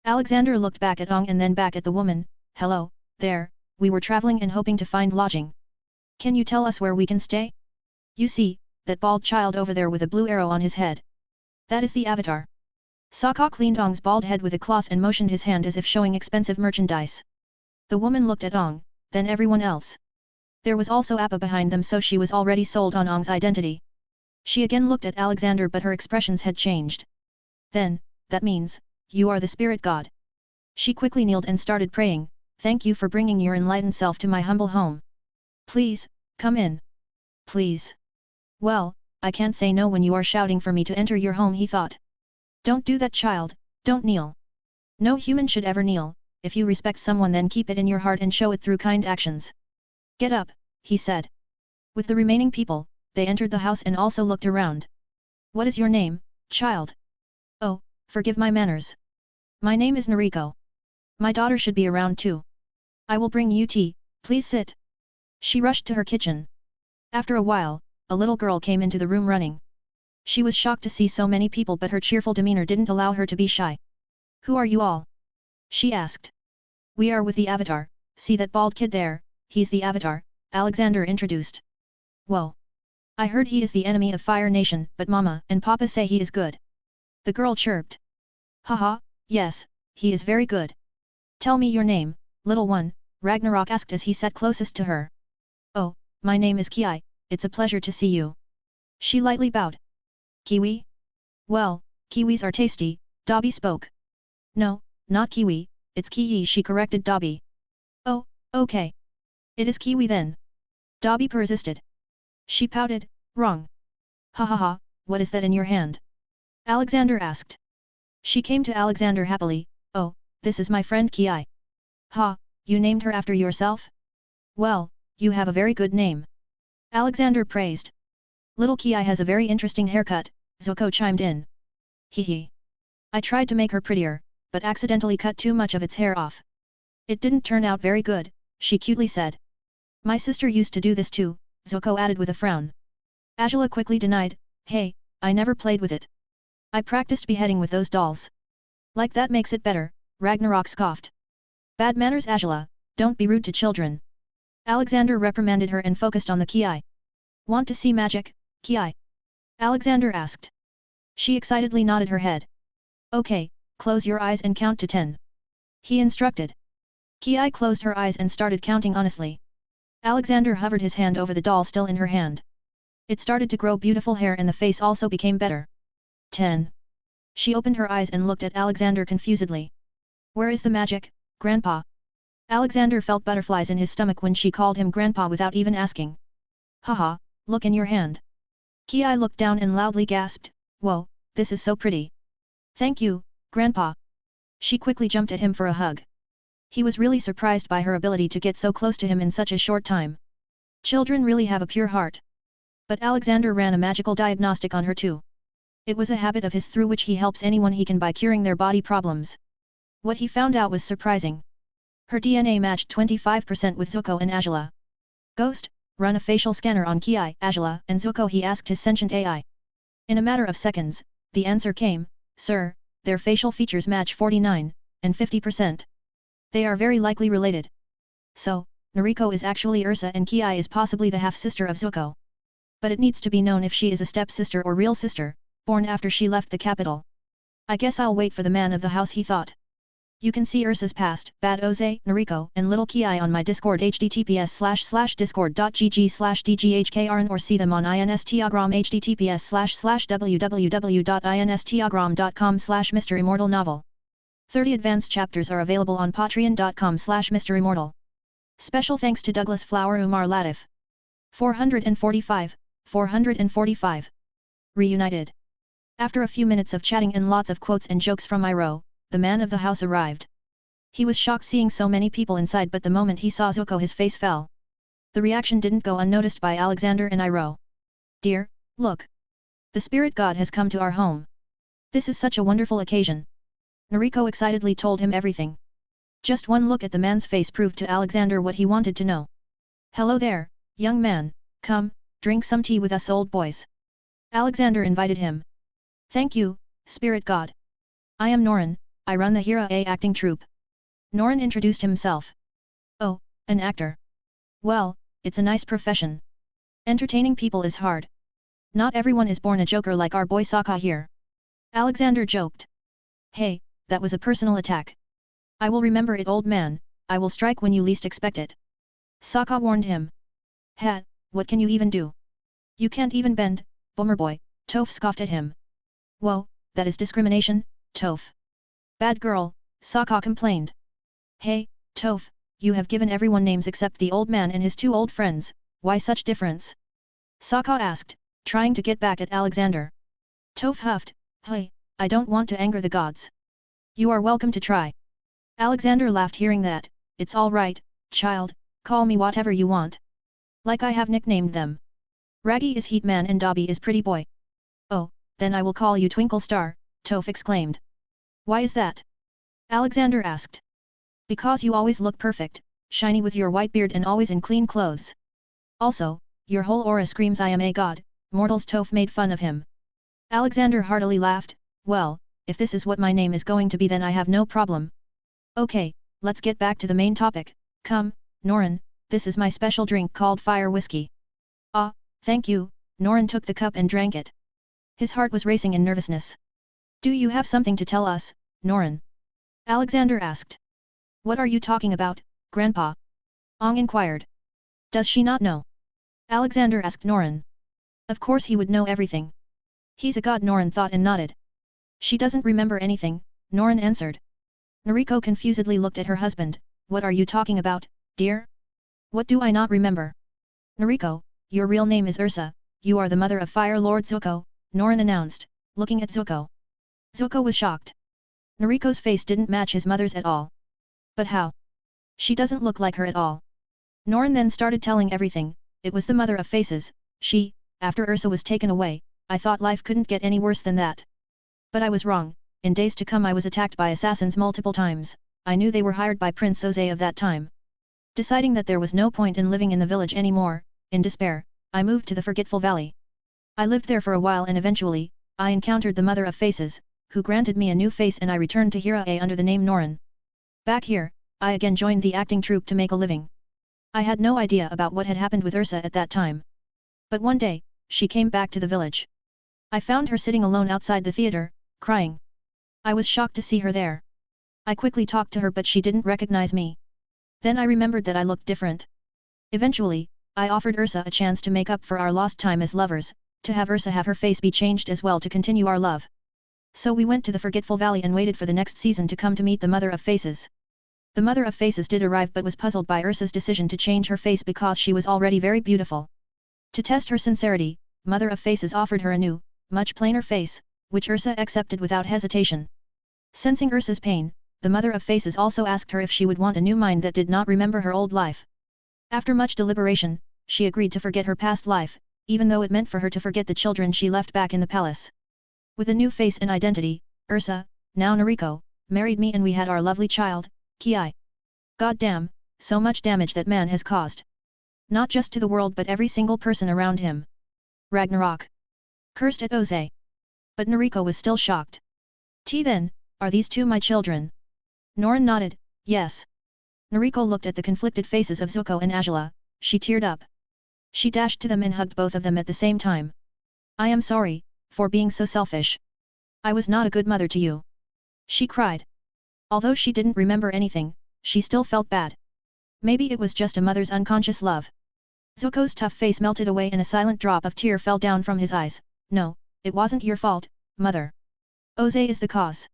Alexander looked back at Ong and then back at the woman. Hello, there, we were traveling and hoping to find lodging. Can you tell us where we can stay? You see, that bald child over there with a blue arrow on his head. That is the Avatar. Sokka cleaned Ong's bald head with a cloth and motioned his hand as if showing expensive merchandise. The woman looked at Ong, then everyone else. There was also Appa behind them so she was already sold on Ong's identity. She again looked at Alexander but her expressions had changed. Then, that means, you are the spirit god. She quickly kneeled and started praying, thank you for bringing your enlightened self to my humble home. Please, come in. Please. Well, I can't say no when you are shouting for me to enter your home he thought. Don't do that child, don't kneel. No human should ever kneel, if you respect someone then keep it in your heart and show it through kind actions. Get up, he said. With the remaining people, they entered the house and also looked around. What is your name, child? Oh, forgive my manners. My name is Noriko. My daughter should be around too. I will bring you tea, please sit. She rushed to her kitchen. After a while, a little girl came into the room running. She was shocked to see so many people but her cheerful demeanor didn't allow her to be shy. Who are you all? She asked. We are with the Avatar, see that bald kid there, he's the Avatar, Alexander introduced. Whoa. I heard he is the enemy of Fire Nation but Mama and Papa say he is good. The girl chirped. Haha, yes, he is very good. Tell me your name, little one, Ragnarok asked as he sat closest to her. Oh, my name is Kiai, it's a pleasure to see you. She lightly bowed. Kiwi? Well, kiwis are tasty, Dobby spoke. No, not kiwi, it's kiyi she corrected Dobby. Oh, okay. It is kiwi then. Dobby persisted. She pouted, wrong. Ha ha ha, what is that in your hand? Alexander asked. She came to Alexander happily, oh, this is my friend Kiai. Ha, you named her after yourself? Well, you have a very good name. Alexander praised. Little Kiai has a very interesting haircut, Zuko chimed in. Hee hee. I tried to make her prettier, but accidentally cut too much of its hair off. It didn't turn out very good, she cutely said. My sister used to do this too, Zuko added with a frown. Azula quickly denied, hey, I never played with it. I practiced beheading with those dolls. Like that makes it better, Ragnarok scoffed. Bad manners Azula, don't be rude to children. Alexander reprimanded her and focused on the Kiai. Want to see magic, Kiai? Alexander asked. She excitedly nodded her head. Okay, close your eyes and count to 10. He instructed. Kiai closed her eyes and started counting honestly. Alexander hovered his hand over the doll still in her hand. It started to grow beautiful hair and the face also became better. 10. She opened her eyes and looked at Alexander confusedly. Where is the magic, Grandpa? Alexander felt butterflies in his stomach when she called him Grandpa without even asking. Haha, look in your hand. Ki looked down and loudly gasped, "Whoa, this is so pretty. Thank you, Grandpa." She quickly jumped at him for a hug. He was really surprised by her ability to get so close to him in such a short time. Children really have a pure heart. But Alexander ran a magical diagnostic on her too. It was a habit of his through which he helps anyone he can by curing their body problems. What he found out was surprising. Her DNA matched 25% with Zuko and Azula. "Ghost, run a facial scanner on Ki, Azula, and Zuko," he asked his sentient AI. In a matter of seconds, the answer came, "Sir, their facial features match 49 and 50%. They are very likely related. So, Noriko is actually Ursa and Ki is possibly the half-sister of Zuko. But it needs to be known if she is a step-sister or real sister, born after she left the capital. I guess I'll wait for the man of the house," he thought. You can see Ursa's past, Bad Oze, Noriko, and Little Ki on my Discord https://discord.gg/dghkrn or see them on Instagram https://www.instagram.com/MisterImmortal novel. 30 advanced chapters are available on patreon.com/MisterImmortal. Special thanks to Douglas Flower Umar Latif. 445. Reunited. After a few minutes of chatting and lots of quotes and jokes from Iroh, the man of the house arrived. He was shocked seeing so many people inside, but the moment he saw Zuko his face fell. The reaction didn't go unnoticed by Alexander and Iroh. "Dear, look! The spirit god has come to our home. This is such a wonderful occasion." Noriko excitedly told him everything. Just one look at the man's face proved to Alexander what he wanted to know. "Hello there, young man, come, drink some tea with us old boys." Alexander invited him. "Thank you, spirit god. I am Norin, I run the Hira A acting troupe." Norin introduced himself. "Oh, an actor. Well, it's a nice profession. Entertaining people is hard. Not everyone is born a joker like our boy Sokka here." Alexander joked. "Hey, that was a personal attack. I will remember it, old man, I will strike when you least expect it." Sokka warned him. "Ha, what can you even do? You can't even bend, Boomerboy," Toph scoffed at him. "Whoa, that is discrimination, Toph." "Bad girl," Sokka complained. "Hey, Toph, you have given everyone names except the old man and his two old friends, why such difference?" Sokka asked, trying to get back at Alexander. Toph huffed, "Hey, I don't want to anger the gods. You are welcome to try." Alexander laughed hearing that. "It's all right, child, call me whatever you want. Like I have nicknamed them. Raggy is Heat Man and Dobby is Pretty Boy." "Oh, then I will call you Twinkle Star," Toph exclaimed. "Why is that?" Alexander asked. "Because you always look perfect, shiny with your white beard and always in clean clothes. Also, your whole aura screams I am a god," mortals. Toph made fun of him. Alexander heartily laughed. "Well, if this is what my name is going to be, then I have no problem. Okay, let's get back to the main topic. Come, Norin, this is my special drink called Fire Whiskey." "Ah, thank you." Norin took the cup and drank it. His heart was racing in nervousness. "Do you have something to tell us, Norin?" Alexander asked. "What are you talking about, Grandpa?" Ong inquired. "Does she not know?" Alexander asked Norin. Of course he would know everything. He's a god, Norin thought and nodded. "She doesn't remember anything," Norin answered. Noriko confusedly looked at her husband. "What are you talking about, dear? What do I not remember?" "Noriko, your real name is Ursa, you are the mother of Fire Lord Zuko," Norin announced, looking at Zuko. Zuko was shocked. Noriko's face didn't match his mother's at all. "But how? She doesn't look like her at all." Norin then started telling everything. "It was the mother of faces, after Ursa was taken away, I thought life couldn't get any worse than that. But I was wrong, in days to come I was attacked by assassins multiple times, I knew they were hired by Prince Oze of that time. Deciding that there was no point in living in the village anymore, in despair, I moved to the Forgetful Valley. I lived there for a while and eventually, I encountered the Mother of Faces, who granted me a new face and I returned to Hira A under the name Norin. Back here, I again joined the acting troupe to make a living. I had no idea about what had happened with Ursa at that time. But one day, she came back to the village. I found her sitting alone outside the theater, crying. I was shocked to see her there. I quickly talked to her but she didn't recognize me. Then I remembered that I looked different. Eventually, I offered Ursa a chance to make up for our lost time as lovers, to have Ursa have her face be changed as well to continue our love. So we went to the Forgetful Valley and waited for the next season to come to meet the Mother of Faces. The Mother of Faces did arrive but was puzzled by Ursa's decision to change her face because she was already very beautiful. To test her sincerity, Mother of Faces offered her a new, much plainer face, which Ursa accepted without hesitation. Sensing Ursa's pain, the Mother of Faces also asked her if she would want a new mind that did not remember her old life. After much deliberation, she agreed to forget her past life, even though it meant for her to forget the children she left back in the palace. With a new face and identity, Ursa, now Noriko, married me and we had our lovely child, Ki. God damn, so much damage that man has caused. Not just to the world but every single person around him. Ragnarok. Cursed at Oze. But Noriko was still shocked. Then, are these two my children? Norin nodded, yes. Noriko looked at the conflicted faces of Zuko and Azula, she teared up. She dashed to them and hugged both of them at the same time. I am sorry, for being so selfish. I was not a good mother to you. She cried. Although she didn't remember anything, she still felt bad. Maybe it was just a mother's unconscious love. Zuko's tough face melted away and a silent drop of tear fell down from his eyes. No, it wasn't your fault, mother. Oze is the cause.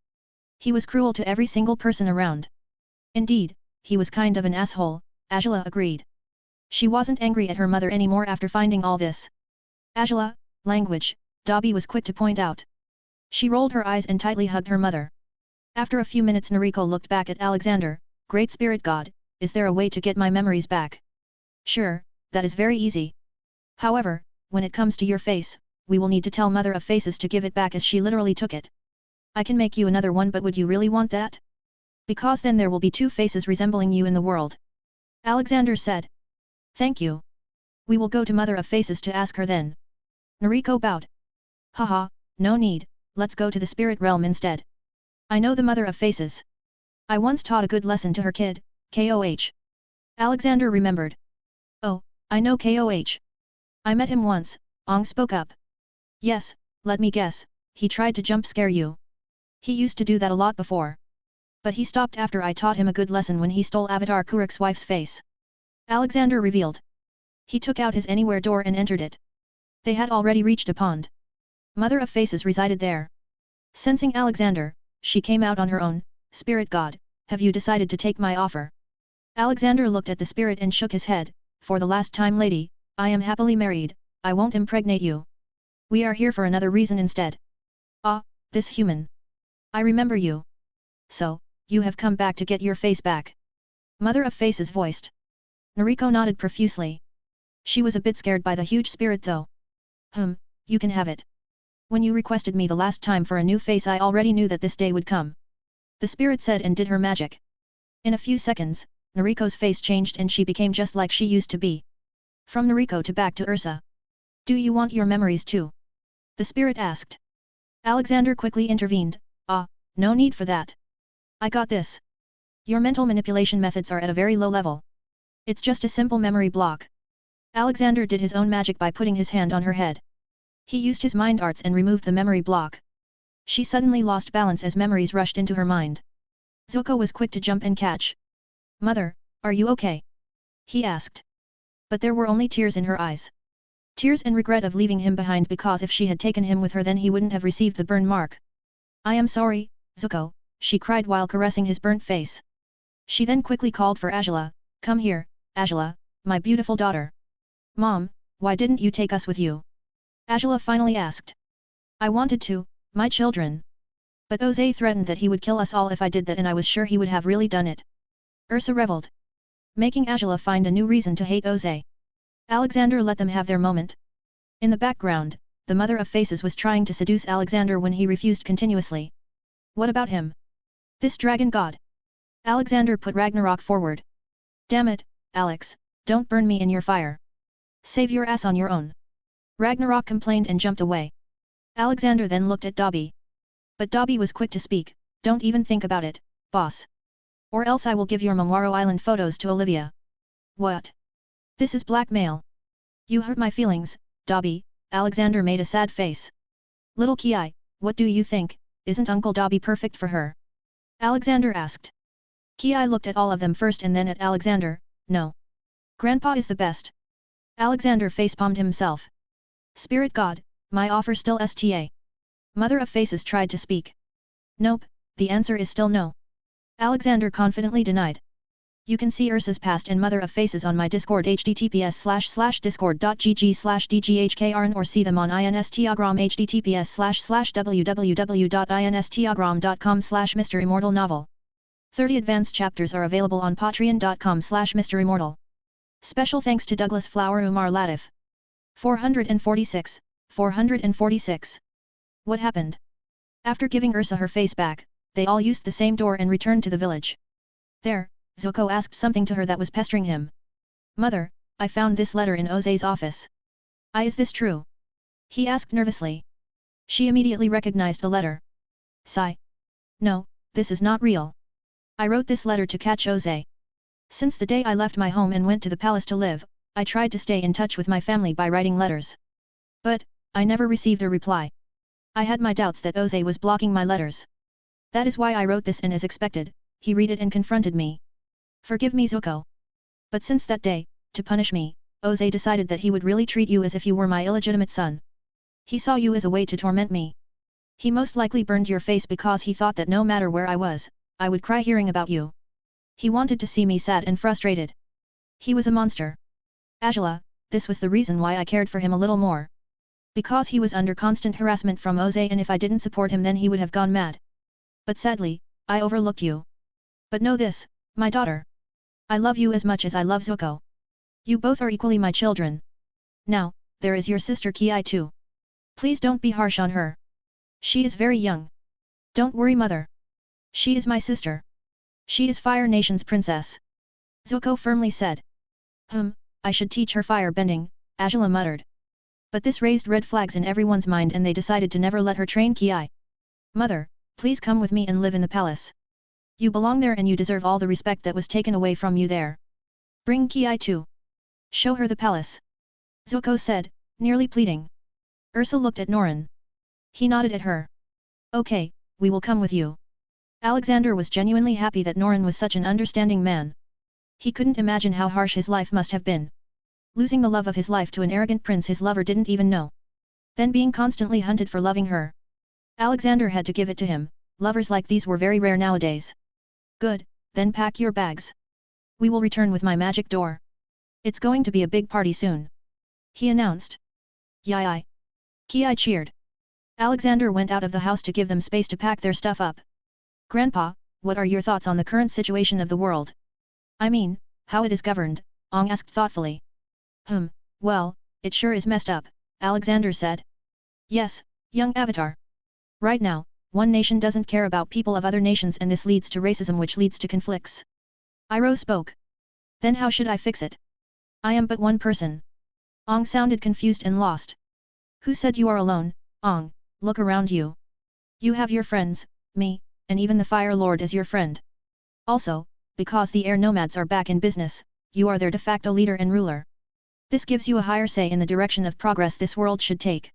He was cruel to every single person around. Indeed, he was kind of an asshole, Azula agreed. She wasn't angry at her mother anymore after finding all this. Azula, language, Dobby was quick to point out. She rolled her eyes and tightly hugged her mother. After a few minutes Noriko looked back at Alexander, Great Spirit God, is there a way to get my memories back? Sure, that is very easy. However, when it comes to your face, we will need to tell Mother of Faces to give it back as she literally took it. I can make you another one but would you really want that? Because then there will be two faces resembling you in the world. Alexander said. Thank you. We will go to Mother of Faces to ask her then. Noriko bowed. Haha, no need, let's go to the spirit realm instead. I know the Mother of Faces. I once taught a good lesson to her kid, KOH. Alexander remembered. Oh, I know KOH. I met him once, Ong spoke up. Yes, let me guess, he tried to jump scare you. He used to do that a lot before. But he stopped after I taught him a good lesson when he stole Avatar Kuruk's wife's face. Alexander revealed. He took out his anywhere door and entered it. They had already reached a pond. Mother of Faces resided there. Sensing Alexander, she came out on her own. Spirit God, have you decided to take my offer? Alexander looked at the spirit and shook his head. For the last time lady, I am happily married, I won't impregnate you. We are here for another reason instead. Ah, this human. I remember you. So, you have come back to get your face back. Mother of Faces voiced. Noriko nodded profusely. She was a bit scared by the huge spirit though. You can have it. When you requested me the last time for a new face I already knew that this day would come. The spirit said and did her magic. In a few seconds, Noriko's face changed and she became just like she used to be. From Noriko to back to Ursa. Do you want your memories too? The spirit asked. Alexander quickly intervened. No need for that. I got this. Your mental manipulation methods are at a very low level. It's just a simple memory block. Alexander did his own magic by putting his hand on her head. He used his mind arts and removed the memory block. She suddenly lost balance as memories rushed into her mind. Zuko was quick to jump and catch. Mother, are you okay? He asked. But there were only tears in her eyes. Tears and regret of leaving him behind because if she had taken him with her then he wouldn't have received the burn mark. I am sorry, Zuko, she cried while caressing his burnt face. She then quickly called for Azula. Come here, Azula, my beautiful daughter. Mom, why didn't you take us with you? Azula finally asked. I wanted to, my children. But Oze threatened that he would kill us all if I did that and I was sure he would have really done it. Ursa reveled. Making Azula find a new reason to hate Oze. Alexander let them have their moment. In the background, the Mother of Faces was trying to seduce Alexander when he refused continuously. What about him? This dragon god. Alexander put Ragnarok forward. Damn it, Alex, don't burn me in your fire. Save your ass on your own. Ragnarok complained and jumped away. Alexander then looked at Dobby. But Dobby was quick to speak, don't even think about it, boss. Or else I will give your Momoro Island photos to Olivia. What? This is blackmail. You hurt my feelings, Dobby, Alexander made a sad face. Little Ki, what do you think, isn't Uncle Dobby perfect for her? Alexander asked. Ki looked at all of them first and then at Alexander, no. Grandpa is the best. Alexander facepalmed himself. Spirit God, my offer still sta. Mother of Faces tried to speak. Nope, the answer is still no. Alexander confidently denied. You can see Ursa's past and Mother of Faces on my Discord https://discord.gg/dghkrn or see them on Instagram https://www.instagram.com/MisterImmortal novel. 30 advanced chapters are available on patreon.com/MisterImmortal. Special thanks to Douglas Flower Umar Latif. 446. What happened? After giving Ursa her face back, they all used the same door and returned to the village. There, Zuko asked something to her that was pestering him. Mother, I found this letter in Oze's office. Is this true? He asked nervously. She immediately recognized the letter. Sigh. No, this is not real. I wrote this letter to catch Oze. Since the day I left my home and went to the palace to live, I tried to stay in touch with my family by writing letters. But, I never received a reply. I had my doubts that Oze was blocking my letters. That is why I wrote this, and as expected, he read it and confronted me. Forgive me, Zuko. But since that day, to punish me, Oze decided that he would really treat you as if you were my illegitimate son. He saw you as a way to torment me. He most likely burned your face because he thought that no matter where I was, I would cry hearing about you. He wanted to see me sad and frustrated. He was a monster. Angela, this was the reason why I cared for him a little more. Because he was under constant harassment from Oze, and if I didn't support him then he would have gone mad. But sadly, I overlooked you. But know this, my daughter. I love you as much as I love Zuko. You both are equally my children. Now, there is your sister Ki too. Please don't be harsh on her. She is very young. Don't worry, mother. She is my sister. She is Fire Nation's princess. Zuko firmly said. I should teach her fire bending, Angela muttered. But this raised red flags in everyone's mind and they decided to never let her train Ki. Mother, please come with me and live in the palace. You belong there and you deserve all the respect that was taken away from you there. Bring Ki too. Show her the palace. Zuko said, nearly pleading. Ursa looked at Norin. He nodded at her. Okay, we will come with you. Alexander was genuinely happy that Norin was such an understanding man. He couldn't imagine how harsh his life must have been. Losing the love of his life to an arrogant prince his lover didn't even know. Then being constantly hunted for loving her. Alexander had to give it to him, lovers like these were very rare nowadays. Good, then pack your bags. We will return with my magic door. It's going to be a big party soon. He announced. Yai. Ki cheered. Alexander went out of the house to give them space to pack their stuff up. Grandpa, what are your thoughts on the current situation of the world? I mean, how it is governed, Ong asked thoughtfully. Well, it sure is messed up, Alexander said. Yes, young Avatar. Right now, one nation doesn't care about people of other nations and this leads to racism which leads to conflicts. Iroh spoke. Then how should I fix it? I am but one person. Ong sounded confused and lost. Who said you are alone, Ong? Look around you. You have your friends, me, and even the Fire Lord as your friend. Also, because the air nomads are back in business, you are their de facto leader and ruler. This gives you a higher say in the direction of progress this world should take.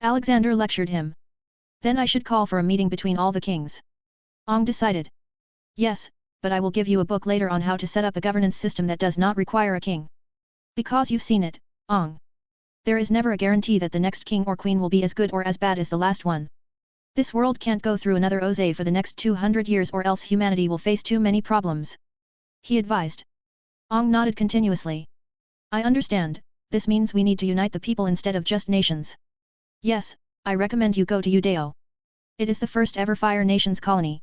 Alexander lectured him. Then I should call for a meeting between all the kings. Ong decided. Yes, but I will give you a book later on how to set up a governance system that does not require a king. Because you've seen it, Ong. There is never a guarantee that the next king or queen will be as good or as bad as the last one. This world can't go through another Oze for the next 200 years or else humanity will face too many problems. He advised. Ong nodded continuously. I understand, this means we need to unite the people instead of just nations. Yes, I recommend you go to Udeo. It is the first ever Fire Nation's colony.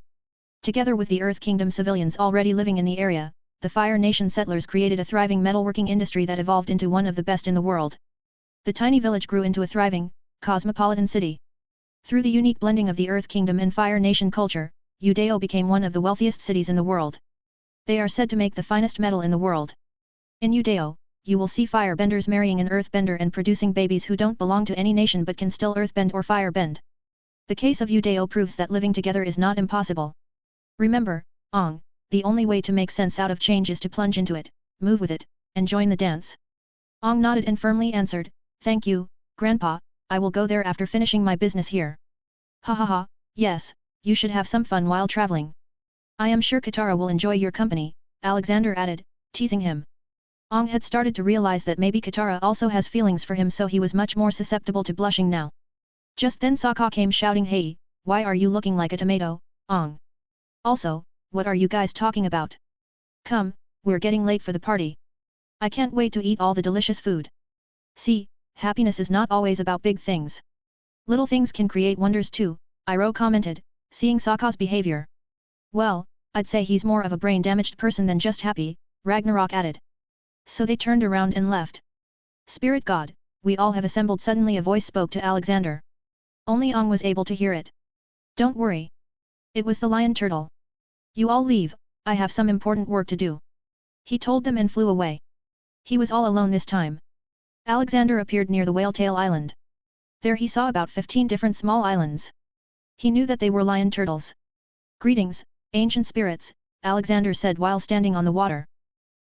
Together with the Earth Kingdom civilians already living in the area, the Fire Nation settlers created a thriving metalworking industry that evolved into one of the best in the world. The tiny village grew into a thriving, cosmopolitan city. Through the unique blending of the Earth Kingdom and Fire Nation culture, Udeo became one of the wealthiest cities in the world. They are said to make the finest metal in the world. In Udeo, you will see firebenders marrying an earthbender and producing babies who don't belong to any nation but can still earthbend or firebend. The case of Udeo proves that living together is not impossible. Remember, Ong, the only way to make sense out of change is to plunge into it, move with it, and join the dance. Ong nodded and firmly answered, Thank you, Grandpa, I will go there after finishing my business here. Ha ha ha, yes, you should have some fun while traveling. I am sure Katara will enjoy your company, Alexander added, teasing him. Ong had started to realize that maybe Katara also has feelings for him so he was much more susceptible to blushing now. Just then Sokka came shouting, Hey, why are you looking like a tomato, Ong? Also, what are you guys talking about? Come, we're getting late for the party. I can't wait to eat all the delicious food. See, happiness is not always about big things. Little things can create wonders too, Iroh commented, seeing Sokka's behavior. Well, I'd say he's more of a brain-damaged person than just happy, Ragnarok added. So they turned around and left. Spirit God, we all have assembled. Suddenly a voice spoke to Alexander. Only Ong was able to hear it. Don't worry. It was the lion turtle. You all leave, I have some important work to do. He told them and flew away. He was all alone this time. Alexander appeared near the Whaletail Island. There he saw about 15 different small islands. He knew that they were lion turtles. Greetings, ancient spirits, Alexander said while standing on the water.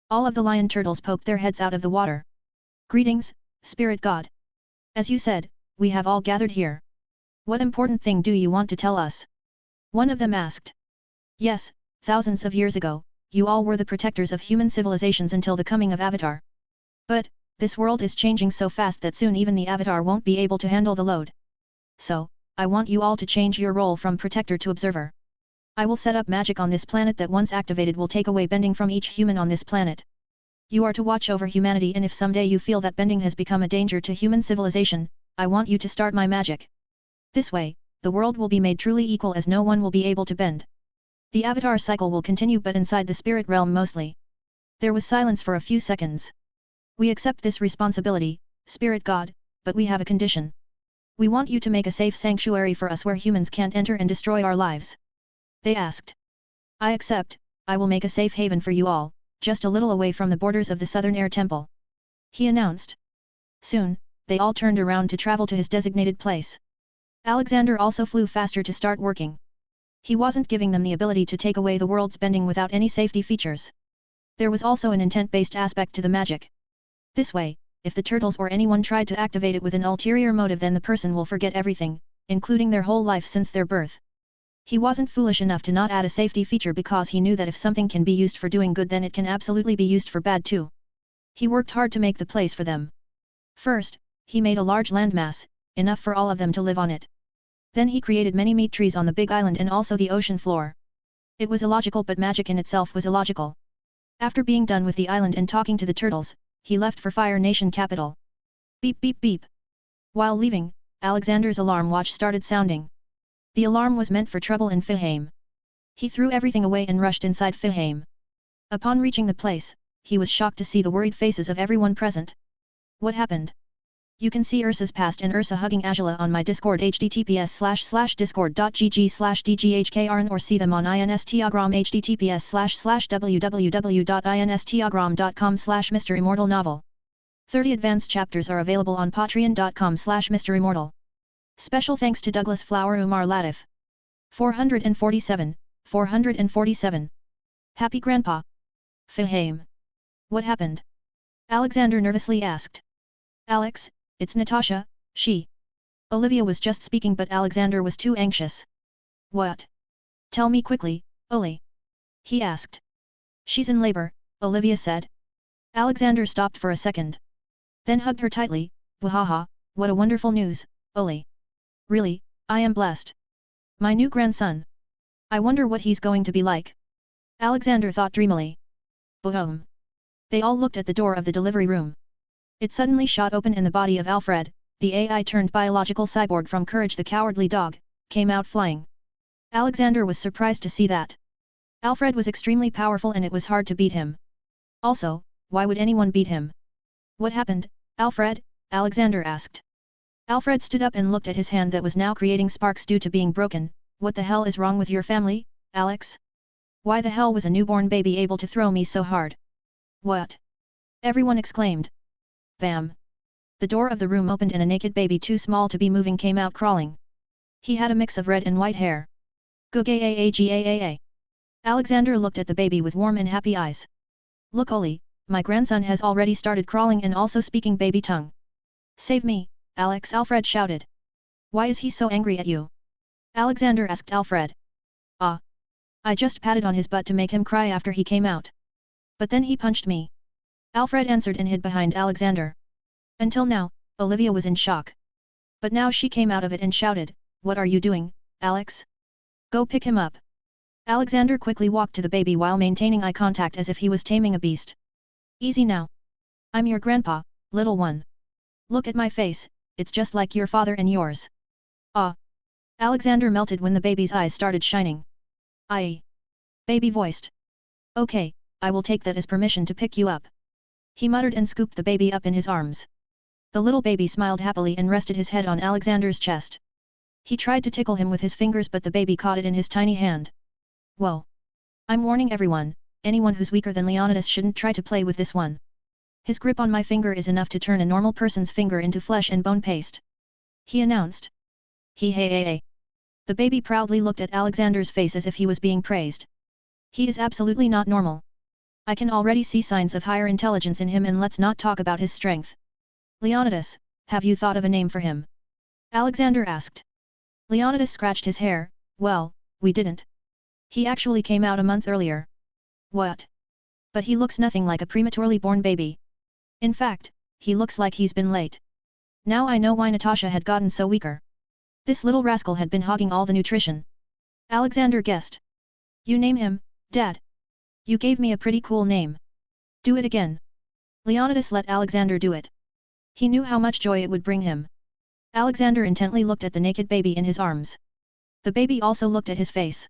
All of the lion turtles poked their heads out of the water. Greetings, Spirit God. As you said, we have all gathered here. What important thing do you want to tell us? One of them asked. Yes, thousands of years ago, you all were the protectors of human civilizations until the coming of Avatar. But, this world is changing so fast that soon even the Avatar won't be able to handle the load. So, I want you all to change your role from protector to observer. I will set up magic on this planet that once activated will take away bending from each human on this planet. You are to watch over humanity, and if someday you feel that bending has become a danger to human civilization, I want you to start my magic. This way, the world will be made truly equal as no one will be able to bend. The Avatar cycle will continue but inside the spirit realm mostly. There was silence for a few seconds. We accept this responsibility, Spirit God, but we have a condition. We want you to make a safe sanctuary for us where humans can't enter and destroy our lives. They asked. I accept, I will make a safe haven for you all, just a little away from the borders of the Southern Air Temple. He announced. Soon, they all turned around to travel to his designated place. Alexander also flew faster to start working. He wasn't giving them the ability to take away the world's bending without any safety features. There was also an intent-based aspect to the magic. This way, if the turtles or anyone tried to activate it with an ulterior motive, then the person will forget everything, including their whole life since their birth. He wasn't foolish enough to not add a safety feature because he knew that if something can be used for doing good, then it can absolutely be used for bad too. He worked hard to make the place for them. First, he made a large landmass, enough for all of them to live on it. Then he created many meat trees on the big island and also the ocean floor. It was illogical, but magic in itself was illogical. After being done with the island and talking to the turtles, he left for Fire Nation capital. Beep beep beep. While leaving, Alexander's alarm watch started sounding. The alarm was meant for trouble in Fihame. He threw everything away and rushed inside Fihame. Upon reaching the place, he was shocked to see the worried faces of everyone present. What happened? You can see Ursa's past and Ursa hugging Angela on my Discord https://discord.gg/dghkrn or see them on Instagram https://www.instagram.com/MisterImmortal novel. 30 advanced chapters are available on patreon.com/MisterImmortal. Special thanks to Douglas Flower Umar Latif. 447, 447. Happy Grandpa. Fihame. What happened? Alexander nervously asked. Alex, it's Natasha, she. Olivia was just speaking, but Alexander was too anxious. What? Tell me quickly, Oli. He asked. She's in labor, Olivia said. Alexander stopped for a second. Then hugged her tightly. Wahaha, what a wonderful news, Oli. Really, I am blessed. My new grandson. I wonder what he's going to be like. Alexander thought dreamily. Boom. They all looked at the door of the delivery room. It suddenly shot open and the body of Alfred, the AI-turned-biological cyborg from Courage the Cowardly Dog, came out flying. Alexander was surprised to see that. Alfred was extremely powerful and it was hard to beat him. Also, why would anyone beat him? What happened, Alfred? Alexander asked. Alfred stood up and looked at his hand that was now creating sparks due to being broken. What the hell is wrong with your family, Alex? Why the hell was a newborn baby able to throw me so hard? What? Everyone exclaimed. Bam! The door of the room opened and a naked baby too small to be moving came out crawling. He had a mix of red and white hair. Gagaagagaa. Alexander looked at the baby with warm and happy eyes. Look, Oli, my grandson has already started crawling and also speaking baby tongue. Save me, Alex, Alfred shouted. Why is he so angry at you? Alexander asked Alfred. Ah. I just patted on his butt to make him cry after he came out. But then he punched me. Alfred answered and hid behind Alexander. Until now, Olivia was in shock. But now she came out of it and shouted, What are you doing, Alex? Go pick him up. Alexander quickly walked to the baby while maintaining eye contact as if he was taming a beast. Easy now. I'm your grandpa, little one. Look at my face, it's just like your father and yours. Ah. Alexander melted when the baby's eyes started shining. Aye. Baby voiced. Okay, I will take that as permission to pick you up. He muttered and scooped the baby up in his arms. The little baby smiled happily and rested his head on Alexander's chest. He tried to tickle him with his fingers but the baby caught it in his tiny hand. Whoa. I'm warning everyone, anyone who's weaker than Leonidas shouldn't try to play with this one. His grip on my finger is enough to turn a normal person's finger into flesh and bone paste. He announced. Hey. The baby proudly looked at Alexander's face as if he was being praised. He is absolutely not normal. I can already see signs of higher intelligence in him, and let's not talk about his strength. Leonidas, have you thought of a name for him? Alexander asked. Leonidas scratched his hair. Well, we didn't. He actually came out a month earlier. What? But he looks nothing like a prematurely born baby. In fact, he looks like he's been late. Now I know why Natasha had gotten so weaker. This little rascal had been hogging all the nutrition. Alexander guessed. You name him, Dad. You gave me a pretty cool name. Do it again. Leonidas let Alexander do it. He knew how much joy it would bring him. Alexander intently looked at the naked baby in his arms. The baby also looked at his face.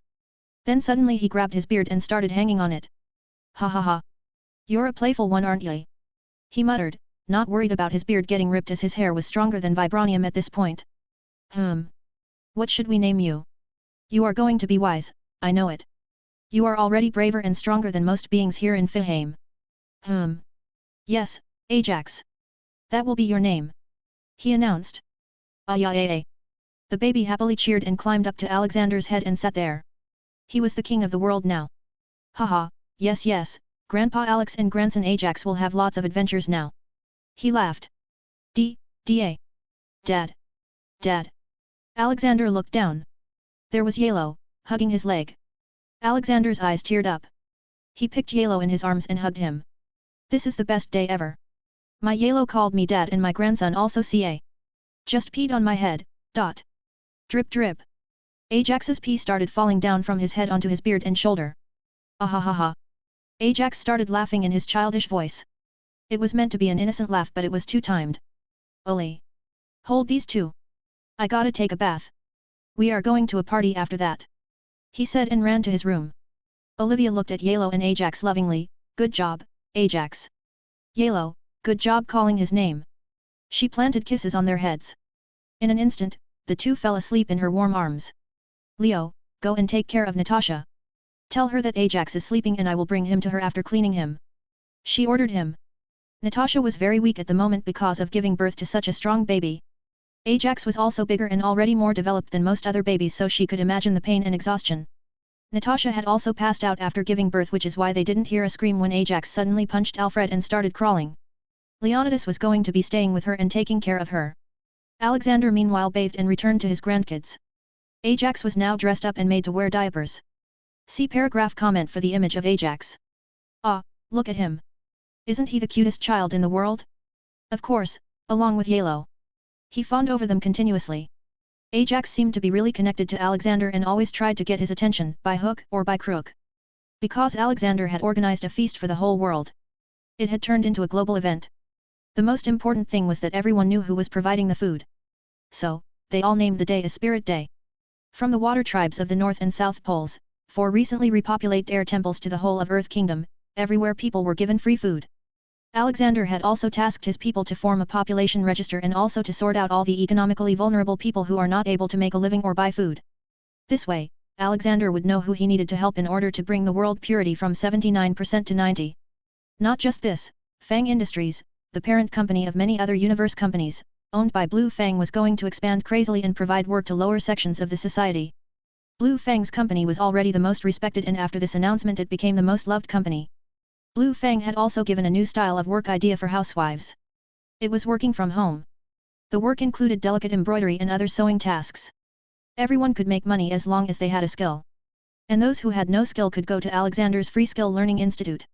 Then suddenly he grabbed his beard and started hanging on it. Ha ha ha. You're a playful one, aren't you? He muttered, not worried about his beard getting ripped as his hair was stronger than vibranium at this point. What should we name you? You are going to be wise, I know it. You are already braver and stronger than most beings here in Fihame. Yes, Ajax. That will be your name. He announced. Ayayay. The baby happily cheered and climbed up to Alexander's head and sat there. He was the king of the world now. Haha, yes, Grandpa Alex and grandson Ajax will have lots of adventures now. He laughed. Da. Dad. Alexander looked down. There was Yellow, hugging his leg. Alexander's eyes teared up. He picked Yellow in his arms and hugged him. This is the best day ever. My Yellow called me Dad and my grandson also ca. Just peed on my head, dot. Drip. Ajax's pee started falling down from his head onto his beard and shoulder. Ahahaha. Ajax started laughing in his childish voice. It was meant to be an innocent laugh but it was too timed. Oli. Hold these two. I gotta take a bath. We are going to a party after that. He said and ran to his room. Olivia looked at Yellow and Ajax lovingly. Good job, Ajax. Yellow, good job calling his name. She planted kisses on their heads. In an instant, the two fell asleep in her warm arms. Leo, go and take care of Natasha. Tell her that Ajax is sleeping and I will bring him to her after cleaning him. She ordered him. Natasha was very weak at the moment because of giving birth to such a strong baby. Ajax was also bigger and already more developed than most other babies, so she could imagine the pain and exhaustion. Natasha had also passed out after giving birth, which is why they didn't hear a scream when Ajax suddenly punched Alfred and started crawling. Leonidas was going to be staying with her and taking care of her. Alexander meanwhile bathed and returned to his grandkids. Ajax was now dressed up and made to wear diapers. See paragraph comment for the image of Ajax. Ah, look at him. Isn't he the cutest child in the world? Of course, along with Yellow. He fawned over them continuously. Ajax seemed to be really connected to Alexander and always tried to get his attention, by hook or by crook. Because Alexander had organized a feast for the whole world. It had turned into a global event. The most important thing was that everyone knew who was providing the food. So, they all named the day as Spirit Day. From the water tribes of the North and South Poles, 4 recently repopulated air temples to the whole of Earth Kingdom, everywhere people were given free food. Alexander had also tasked his people to form a population register and also to sort out all the economically vulnerable people who are not able to make a living or buy food. This way, Alexander would know who he needed to help in order to bring the world purity from 79% to 90%. Not just this, Fang Industries, the parent company of many other universe companies, owned by Blue Fang, was going to expand crazily and provide work to lower sections of the society. Blue Fang's company was already the most respected, and after this announcement it became the most loved company. Blue Fang had also given a new style of work idea for housewives. It was working from home. The work included delicate embroidery and other sewing tasks. Everyone could make money as long as they had a skill. And those who had no skill could go to Alexander's Free Skill Learning Institute.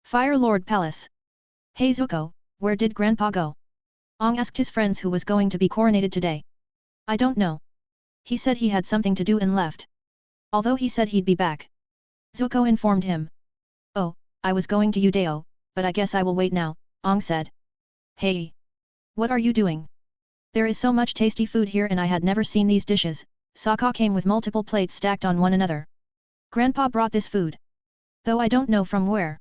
Fire Lord Palace. Hey Zuko, where did Grandpa go? Ong asked his friends who was going to be coronated today. I don't know. He said he had something to do and left. Although he said he'd be back. Zuko informed him. Oh, I was going to Udao, but I guess I will wait now, Ong said. Hey! What are you doing? There is so much tasty food here and I had never seen these dishes. Sokka came with multiple plates stacked on one another. Grandpa brought this food. Though I don't know from where.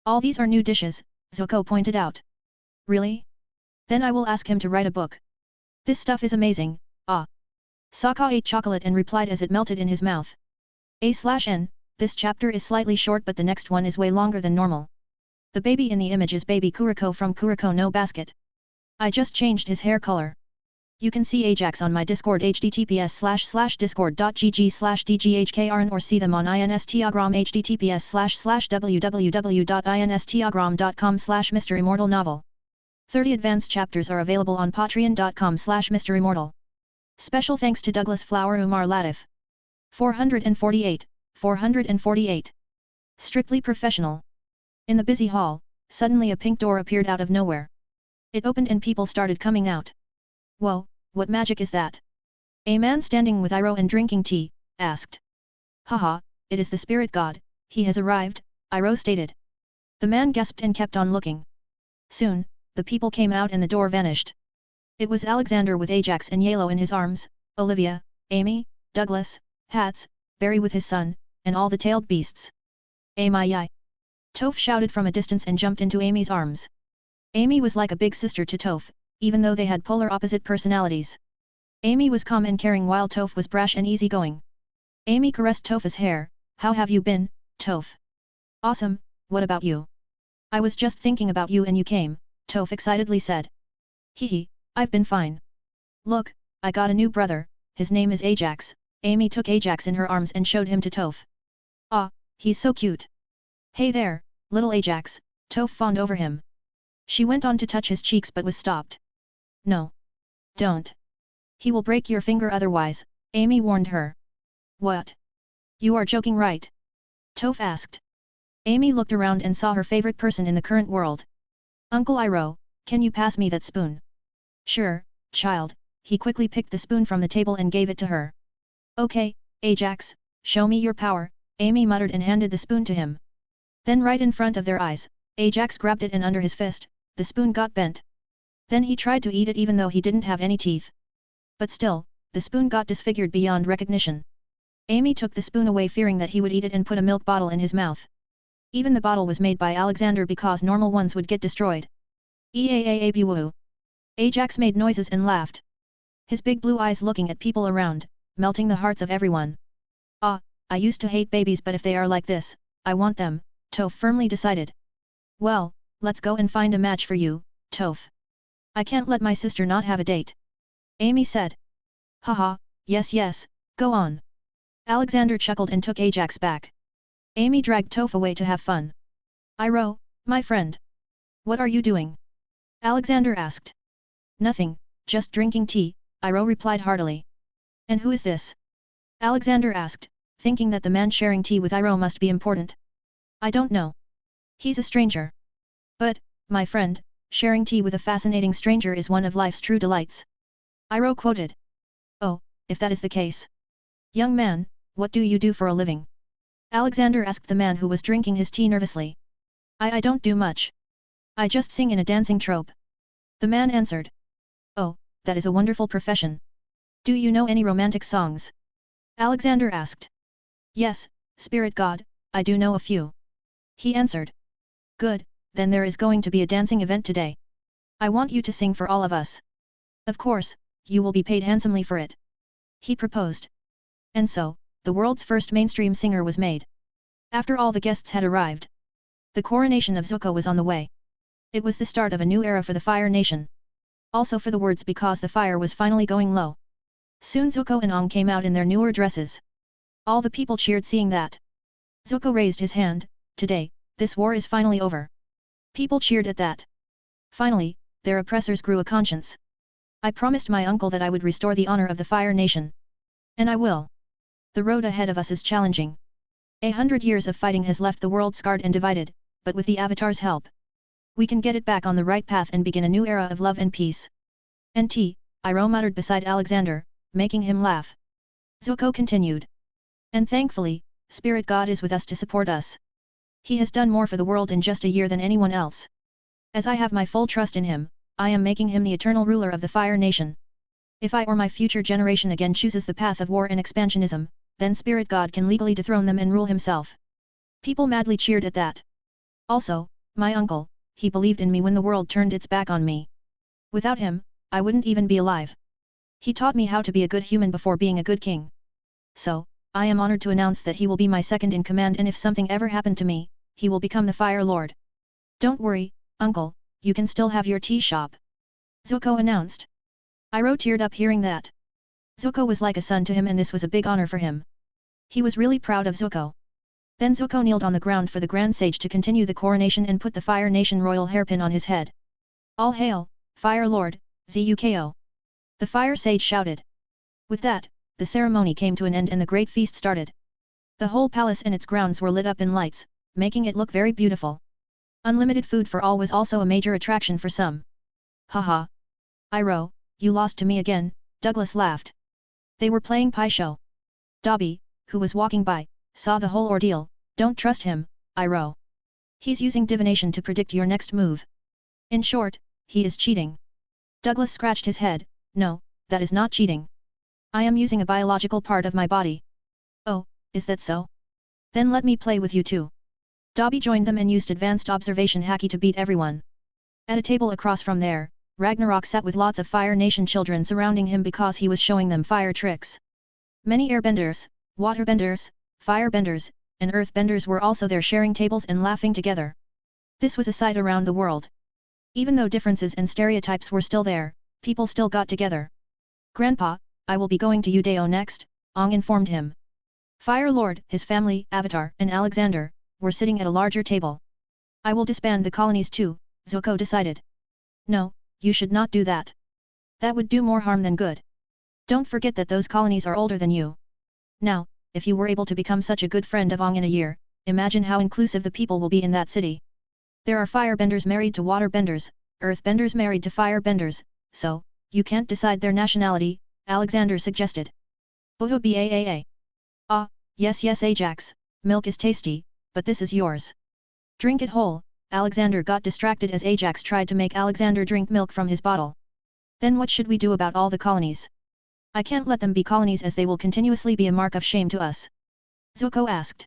All these are new dishes, Zuko pointed out. Really? Then I will ask him to write a book. This stuff is amazing, ah. Sokka ate chocolate and replied as it melted in his mouth. A/N, this chapter is slightly short but the next one is way longer than normal. The baby in the image is baby Kuriko from Kuriko no Basket. I just changed his hair color. You can see Ajax on my Discord https://discord.gg/dghkrn or see them on Instagram https://www.instagram.com/MisterImmortal. 30 advanced chapters are available on patreon.com/MisterImmortal. Special thanks to Douglas Flower Umar Latif. 448. Strictly professional. In the busy hall, suddenly a pink door appeared out of nowhere. It opened and people started coming out. Whoa, what magic is that? A man standing with Iroh and drinking tea, asked. Haha, it is the spirit god, he has arrived, Iroh stated. The man gasped and kept on looking. Soon, the people came out and the door vanished. It was Alexander with Ajax and Yalo in his arms, Olivia, Amy, Douglas, Hats, Barry with his son, and all the tailed beasts. Amai! Toph shouted from a distance and jumped into Amy's arms. Amy was like a big sister to Toph, even though they had polar opposite personalities. Amy was calm and caring while Toph was brash and easygoing. Amy caressed Toph's hair. How have you been, Toph? Awesome, what about you? I was just thinking about you and you came, Toph excitedly said. Hehe, I've been fine. Look, I got a new brother, his name is Ajax. Amy took Ajax in her arms and showed him to Toph. Ah, he's so cute. Hey there, little Ajax, Toph fawned over him. She went on to touch his cheeks but was stopped. No. Don't. He will break your finger otherwise, Amy warned her. What? You are joking, right? Toph asked. Amy looked around and saw her favorite person in the current world. Uncle Iroh, can you pass me that spoon? Sure, child, he quickly picked the spoon from the table and gave it to her. Okay, Ajax, show me your power, Amy muttered and handed the spoon to him. Then right in front of their eyes, Ajax grabbed it and under his fist, the spoon got bent. Then he tried to eat it even though he didn't have any teeth. But still, the spoon got disfigured beyond recognition. Amy took the spoon away fearing that he would eat it and put a milk bottle in his mouth. Even the bottle was made by Alexander because normal ones would get destroyed. Eaaabwoo. Ajax made noises and laughed. His big blue eyes looking at people around, melting the hearts of everyone. Ah, I used to hate babies but if they are like this, I want them, Toph firmly decided. Well, let's go and find a match for you, Toph. I can't let my sister not have a date. Amy said. Haha, yes, go on. Alexander chuckled and took Ajax back. Amy dragged Toph away to have fun. Iroh, my friend. What are you doing? Alexander asked. Nothing, just drinking tea, Iroh replied heartily. And who is this? Alexander asked, thinking that the man sharing tea with Iroh must be important. I don't know. He's a stranger. But, my friend, sharing tea with a fascinating stranger is one of life's true delights. Iroh quoted. Oh, if that is the case. Young man, what do you do for a living? Alexander asked the man who was drinking his tea nervously. I don't do much. I just sing in a dancing troupe. The man answered. Oh, that is a wonderful profession. Do you know any romantic songs? Alexander asked. Yes, spirit god, I do know a few. He answered. Good, then there is going to be a dancing event today. I want you to sing for all of us. Of course, you will be paid handsomely for it. He proposed. And so, the world's first mainstream singer was made. After all the guests had arrived, the coronation of Zuko was on the way. It was the start of a new era for the Fire Nation. Also for the words because the fire was finally going low. Soon Zuko and Ong came out in their newer dresses. All the people cheered seeing that. Zuko raised his hand, today, this war is finally over. People cheered at that. Finally, their oppressors grew a conscience. I promised my uncle that I would restore the honor of the Fire Nation. And I will. The road ahead of us is challenging. 100 years of fighting has left the world scarred and divided, but with the Avatar's help, we can get it back on the right path and begin a new era of love and peace. Nt, Iroh muttered beside Alexander, making him laugh. Zuko continued. And thankfully, Spirit God is with us to support us. He has done more for the world in just a year than anyone else. As I have my full trust in him, I am making him the eternal ruler of the Fire Nation. If I or my future generation again chooses the path of war and expansionism, then Spirit God can legally dethrone them and rule himself. People madly cheered at that. Also, my uncle, he believed in me when the world turned its back on me. Without him, I wouldn't even be alive. He taught me how to be a good human before being a good king. So, I am honored to announce that he will be my second in command, and if something ever happened to me, he will become the Fire Lord. Don't worry, uncle, you can still have your tea shop. Zuko announced. Iroh teared up hearing that. Zuko was like a son to him and this was a big honor for him. He was really proud of Zuko. Then Zuko kneeled on the ground for the Grand Sage to continue the coronation and put the Fire Nation royal hairpin on his head. All hail, Fire Lord, Zuko! The Fire Sage shouted. With that, the ceremony came to an end and the great feast started. The whole palace and its grounds were lit up in lights, making it look very beautiful. Unlimited food for all was also a major attraction for some. Haha! Iroh, you lost to me again, Douglas laughed. They were playing pie show. Dobby, who was walking by, saw the whole ordeal. Don't trust him, Iroh. He's using divination to predict your next move. In short, he is cheating. Douglas scratched his head. No, that is not cheating. I am using a biological part of my body. Oh, is that so? Then let me play with you too. Dobby joined them and used advanced observation haki to beat everyone. At a table across from there, Ragnarok sat with lots of Fire Nation children surrounding him because he was showing them fire tricks. Many airbenders, waterbenders, firebenders, and earthbenders were also there sharing tables and laughing together. This was a sight around the world. Even though differences and stereotypes were still there, people still got together. Grandpa, I will be going to Udao next, Ong informed him. Fire Lord, his family, Avatar, and Alexander, were sitting at a larger table. I will disband the colonies too, Zuko decided. No, you should not do that. That would do more harm than good. Don't forget that those colonies are older than you. Now, if you were able to become such a good friend of Ong in a year, imagine how inclusive the people will be in that city. There are firebenders married to waterbenders, earthbenders married to firebenders, so, you can't decide their nationality, Alexander suggested. Boho baa. Ah, yes Ajax, milk is tasty, but this is yours. Drink it whole. Alexander got distracted as Ajax tried to make Alexander drink milk from his bottle. Then what should we do about all the colonies? I can't let them be colonies as they will continuously be a mark of shame to us. Zuko asked.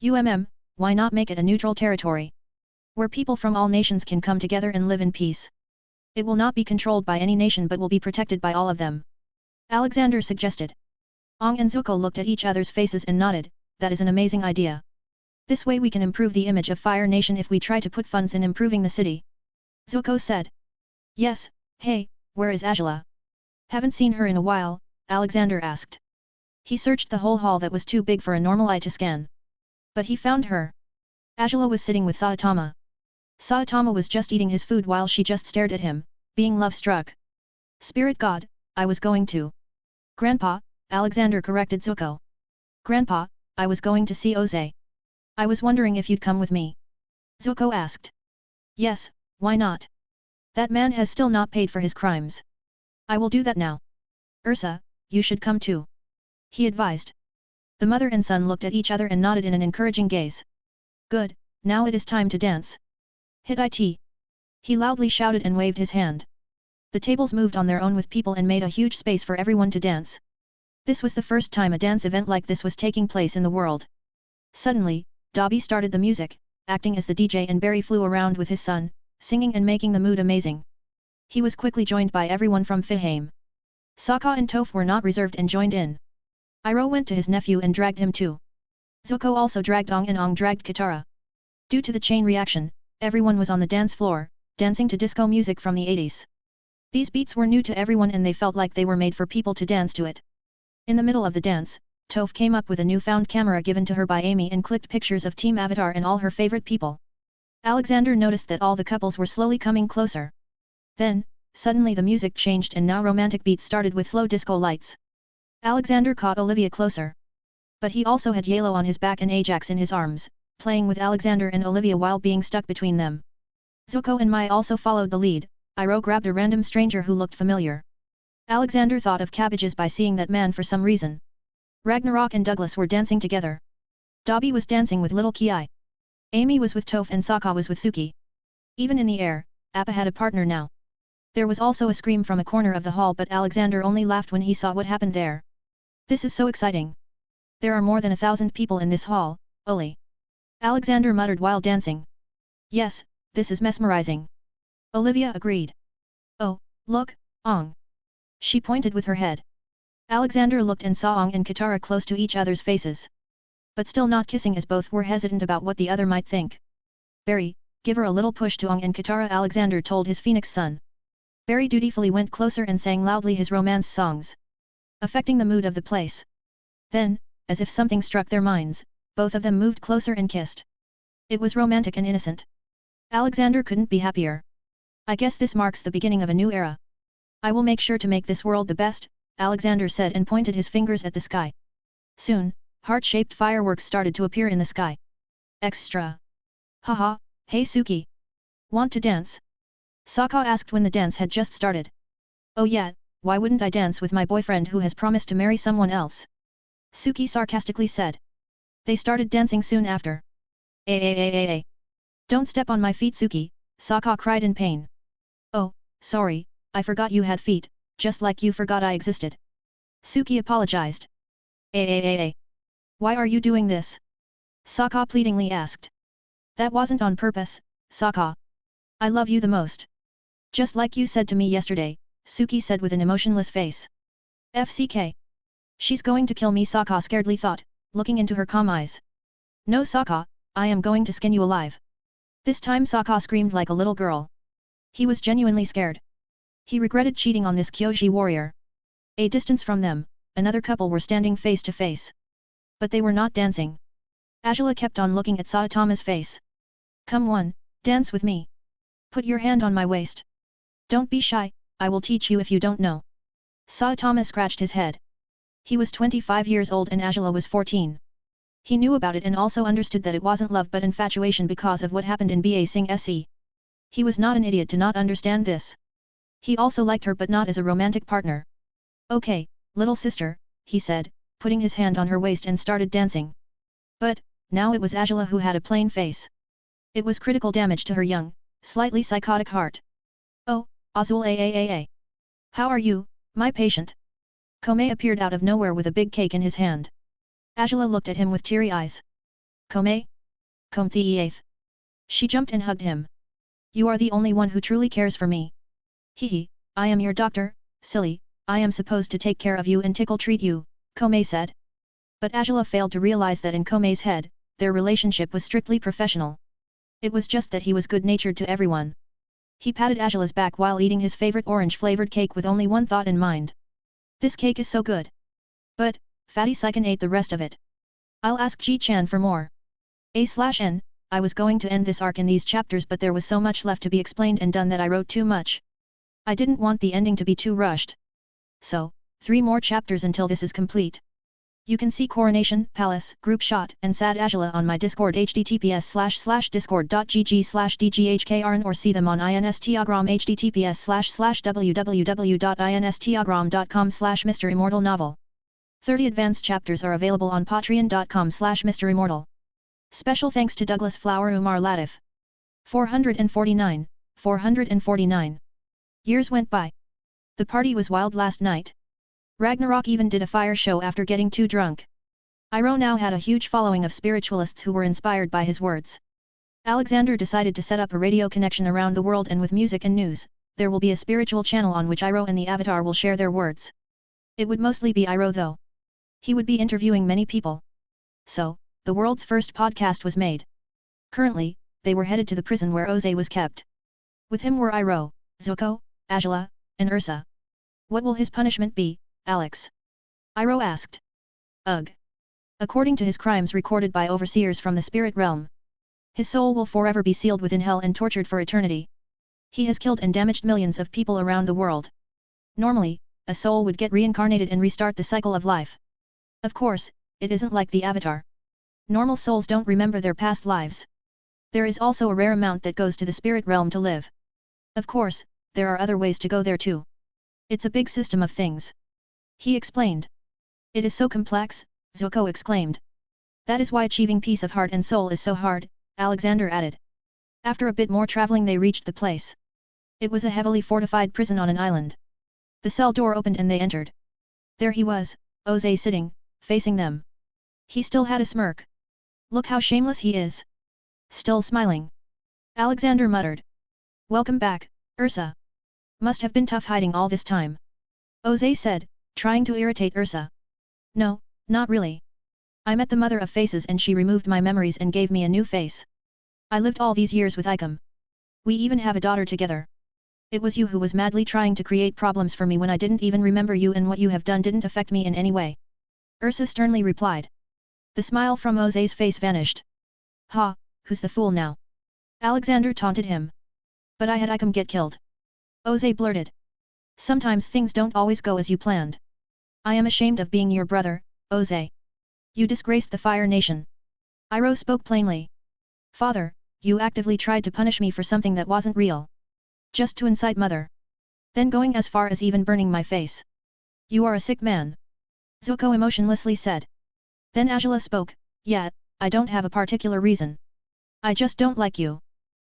Why not make it a neutral territory? Where people from all nations can come together and live in peace. It will not be controlled by any nation but will be protected by all of them. Alexander suggested. Ong and Zuko looked at each other's faces and nodded. That is an amazing idea. This way we can improve the image of Fire Nation if we try to put funds in improving the city. Zuko said. Yes, hey, where is Azula? Haven't seen her in a while, Alexander asked. He searched the whole hall that was too big for a normal eye to scan. But he found her. Azula was sitting with Saitama. Saitama was just eating his food while she just stared at him, being love-struck. Spirit God, I was going to. Grandpa, Alexander corrected Zuko. Grandpa, I was going to see Oze. I was wondering if you'd come with me. Zuko asked. Yes, why not? That man has still not paid for his crimes. I will do that now. Ursa, you should come too. He advised. The mother and son looked at each other and nodded in an encouraging gaze. Good, now it is time to dance. Hit it! He loudly shouted and waved his hand. The tables moved on their own with people and made a huge space for everyone to dance. This was the first time a dance event like this was taking place in the world. Suddenly, Dobby started the music, acting as the DJ, and Barry flew around with his son, singing and making the mood amazing. He was quickly joined by everyone from Fihame. Sokka and Toph were not reserved and joined in. Iroh went to his nephew and dragged him too. Zuko also dragged Ong and Ong dragged Katara. Due to the chain reaction, everyone was on the dance floor, dancing to disco music from the 80s. These beats were new to everyone and they felt like they were made for people to dance to it. In the middle of the dance, Toph came up with a newfound camera given to her by Amy and clicked pictures of Team Avatar and all her favorite people. Alexander noticed that all the couples were slowly coming closer. Then, suddenly the music changed and now romantic beats started with slow disco lights. Alexander caught Olivia closer. But he also had Yalo on his back and Ajax in his arms, playing with Alexander and Olivia while being stuck between them. Zuko and Mai also followed the lead. Iroh grabbed a random stranger who looked familiar. Alexander thought of cabbages by seeing that man for some reason. Ragnarok and Douglas were dancing together. Dabi was dancing with little Ki. Amy was with Toph and Sokka was with Suki. Even in the air, Appa had a partner now. There was also a scream from a corner of the hall, but Alexander only laughed when he saw what happened there. This is so exciting. There are more than 1,000 people in this hall, Oli. Alexander muttered while dancing. Yes, this is mesmerizing. Olivia agreed. Oh, look, Ong. She pointed with her head. Alexander looked and saw Ong and Katara close to each other's faces. But still not kissing, as both were hesitant about what the other might think. Barry, give her a little push to Ong and Katara, Alexander told his phoenix son. Barry dutifully went closer and sang loudly his romance songs, affecting the mood of the place. Then, as if something struck their minds, both of them moved closer and kissed. It was romantic and innocent. Alexander couldn't be happier. I guess this marks the beginning of a new era. I will make sure to make this world the best, Alexander said and pointed his fingers at the sky. Soon, heart-shaped fireworks started to appear in the sky. Extra! Haha, hey Suki! Want to dance? Sokka asked when the dance had just started. Oh yeah, why wouldn't I dance with my boyfriend who has promised to marry someone else? Suki sarcastically said. They started dancing soon after. Ay. Don't step on my feet, Suki, Sokka cried in pain. Oh, sorry, I forgot you had feet, just like you forgot I existed. Suki apologized. Ay. Why are you doing this? Sokka pleadingly asked. That wasn't on purpose, Sokka. I love you the most. Just like you said to me yesterday, Suki said with an emotionless face. FCK. She's going to kill me, Sokka scaredly thought, looking into her calm eyes. No, Sokka, I am going to skin you alive. This time Sokka screamed like a little girl. He was genuinely scared. He regretted cheating on this Kyoji warrior. A distance from them, another couple were standing face to face. But they were not dancing. Angela kept on looking at Saitama's face. Come on, dance with me. Put your hand on my waist. Don't be shy, I will teach you if you don't know. Saitama scratched his head. He was 25 years old and Angela was 14. He knew about it and also understood that it wasn't love but infatuation because of what happened in Ba Sing Se. He was not an idiot to not understand this. He also liked her but not as a romantic partner. Okay, little sister, he said, putting his hand on her waist and started dancing. But, now it was Angela who had a plain face. It was critical damage to her young, slightly psychotic heart. Oh, Azul Aaa. How are you, my patient? Kome appeared out of nowhere with a big cake in his hand. Angela looked at him with teary eyes. Kome? Kome the 8th. She jumped and hugged him. You are the only one who truly cares for me. Hehe, I am your doctor, silly, I am supposed to take care of you and treat you, Kome said. But Angela failed to realize that in Kome's head, their relationship was strictly professional. It was just that he was good-natured to everyone. He patted Angela's back while eating his favorite orange-flavored cake with only one thought in mind. This cake is so good. But, Fatty Saiken ate the rest of it. I'll ask Ji-chan for more. A/N, I was going to end this arc in these chapters but there was so much left to be explained and done that I wrote too much. I didn't want the ending to be too rushed. So, 3 more chapters until this is complete. You can see Coronation, Palace, Group Shot, and Sad Angela on my Discord https://discord.gg/dghkrn or see them on Instagram https://www.instagram.com/MisterImmortal novel. 30 advanced chapters are available on patreon.com/MisterImmortal. Special thanks to Douglas Flower Umar Latif. 449. Years went by. The party was wild last night. Ragnarok even did a fire show after getting too drunk. Iroh now had a huge following of spiritualists who were inspired by his words. Alexander decided to set up a radio connection around the world and with music and news, there will be a spiritual channel on which Iroh and the Avatar will share their words. It would mostly be Iroh though. He would be interviewing many people. So, the world's first podcast was made. Currently, they were headed to the prison where Oze was kept. With him were Iroh, Zuko, Angela, and Ursa. What will his punishment be, Alex? Iroh asked. Ugh. According to his crimes recorded by overseers from the spirit realm, his soul will forever be sealed within hell and tortured for eternity. He has killed and damaged millions of people around the world. Normally, a soul would get reincarnated and restart the cycle of life. Of course, it isn't like the Avatar. Normal souls don't remember their past lives. There is also a rare amount that goes to the spirit realm to live. Of course, there are other ways to go there too. It's a big system of things. He explained. It is so complex, Zuko exclaimed. That is why achieving peace of heart and soul is so hard, Alexander added. After a bit more traveling they reached the place. It was a heavily fortified prison on an island. The cell door opened and they entered. There he was, Oze sitting, facing them. He still had a smirk. Look how shameless he is. Still smiling. Alexander muttered. Welcome back, Ursa. Must have been tough hiding all this time. Oze said, trying to irritate Ursa. No, not really. I met the mother of faces and she removed my memories and gave me a new face. I lived all these years with Icom. We even have a daughter together. It was you who was madly trying to create problems for me when I didn't even remember you, and what you have done didn't affect me in any way. Ursa sternly replied. The smile from Oze's face vanished. Ha, who's the fool now? Alexander taunted him. But I had Icom get killed. Oze blurted. Sometimes things don't always go as you planned. I am ashamed of being your brother, Oze. You disgraced the Fire Nation. Iroh spoke plainly. Father, you actively tried to punish me for something that wasn't real. Just to incite Mother. Then going as far as even burning my face. You are a sick man. Zuko emotionlessly said. Then Azula spoke, yeah, I don't have a particular reason. I just don't like you.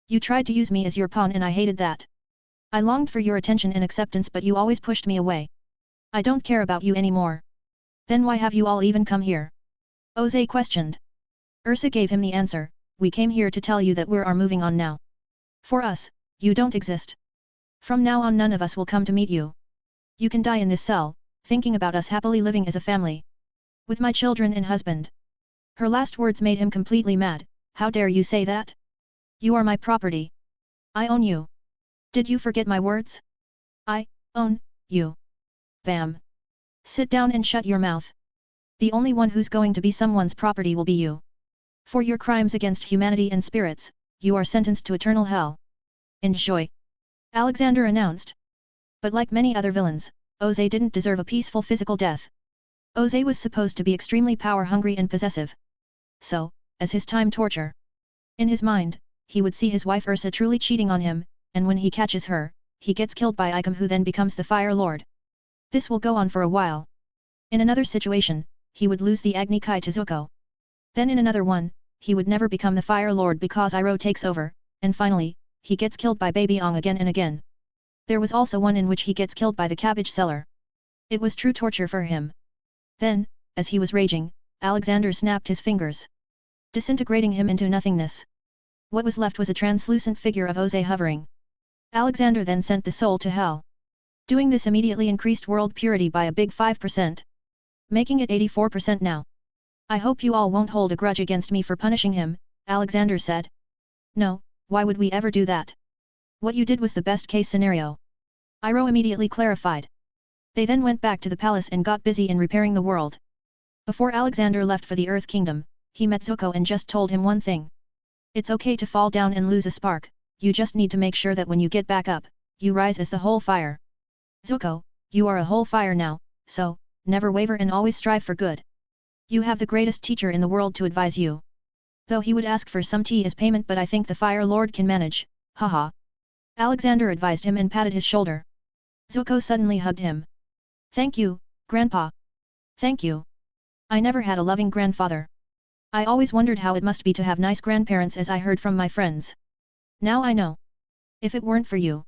You tried to use me as your pawn and I hated that. I longed for your attention and acceptance but you always pushed me away. I don't care about you anymore. Then why have you all even come here? Oze questioned. Ursa gave him the answer, we came here to tell you that we are moving on now. For us, you don't exist. From now on none of us will come to meet you. You can die in this cell, thinking about us happily living as a family. With my children and husband. Her last words made him completely mad. How dare you say that? You are my property. I own you. Did you forget my words? I own you. Bam. Sit down and shut your mouth. The only one who's going to be someone's property will be you. For your crimes against humanity and spirits, you are sentenced to eternal hell. Enjoy. Alexander announced. But like many other villains, Oze didn't deserve a peaceful physical death. Oze was supposed to be extremely power-hungry and possessive. So, as his time torture. In his mind, he would see his wife Ursa truly cheating on him, and when he catches her, he gets killed by Icom who then becomes the Fire Lord. This will go on for a while. In another situation, he would lose the Agni Kai to Zuko. Then in another one, he would never become the Fire Lord because Iroh takes over, and finally, he gets killed by Baby Ong again and again. There was also one in which he gets killed by the cabbage seller. It was true torture for him. Then, as he was raging, Alexander snapped his fingers, disintegrating him into nothingness. What was left was a translucent figure of Oze hovering. Alexander then sent the soul to hell. Doing this immediately increased world purity by a big 5%. Making it 84% now. I hope you all won't hold a grudge against me for punishing him, Alexander said. No, why would we ever do that? What you did was the best case scenario. Iroh immediately clarified. They then went back to the palace and got busy in repairing the world. Before Alexander left for the Earth Kingdom, he met Zuko and just told him one thing. It's okay to fall down and lose a spark, you just need to make sure that when you get back up, you rise as the whole fire. Zuko, you are a whole fire now, so, never waver and always strive for good. You have the greatest teacher in the world to advise you. Though he would ask for some tea as payment but I think the Fire Lord can manage, haha. Alexander advised him and patted his shoulder. Zuko suddenly hugged him. Thank you, Grandpa. Thank you. I never had a loving grandfather. I always wondered how it must be to have nice grandparents as I heard from my friends. Now I know. If it weren't for you,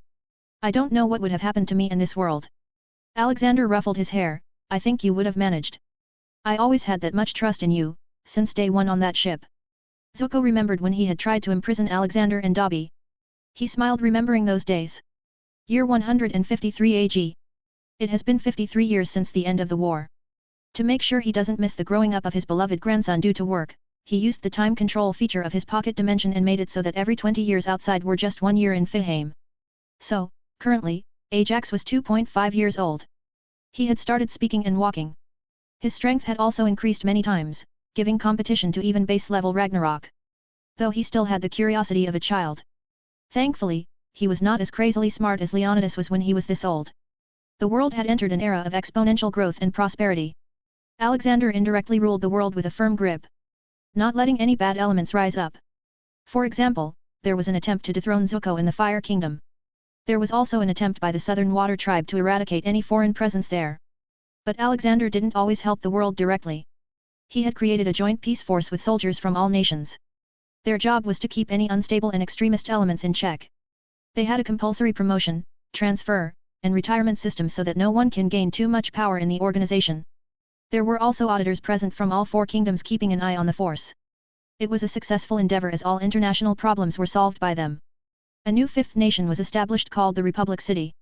I don't know what would have happened to me in this world. Alexander ruffled his hair, I think you would have managed. I always had that much trust in you, since day one on that ship. Zuko remembered when he had tried to imprison Alexander and Dobby. He smiled remembering those days. Year 153 AG. It has been 53 years since the end of the war. To make sure he doesn't miss the growing up of his beloved grandson due to work, he used the time control feature of his pocket dimension and made it so that every 20 years outside were just 1 year in Fihame. So, currently, Ajax was 2.5 years old. He had started speaking and walking. His strength had also increased many times, giving competition to even base-level Ragnarok. Though he still had the curiosity of a child. Thankfully, he was not as crazily smart as Leonidas was when he was this old. The world had entered an era of exponential growth and prosperity. Alexander indirectly ruled the world with a firm grip, not letting any bad elements rise up. For example, there was an attempt to dethrone Zuko in the Fire Kingdom. There was also an attempt by the Southern Water Tribe to eradicate any foreign presence there. But Alexander didn't always help the world directly. He had created a joint peace force with soldiers from all nations. Their job was to keep any unstable and extremist elements in check. They had a compulsory promotion, transfer, and retirement system so that no one can gain too much power in the organization. There were also auditors present from all 4 kingdoms keeping an eye on the force. It was a successful endeavor as all international problems were solved by them. A new 5th nation was established called the Republic City.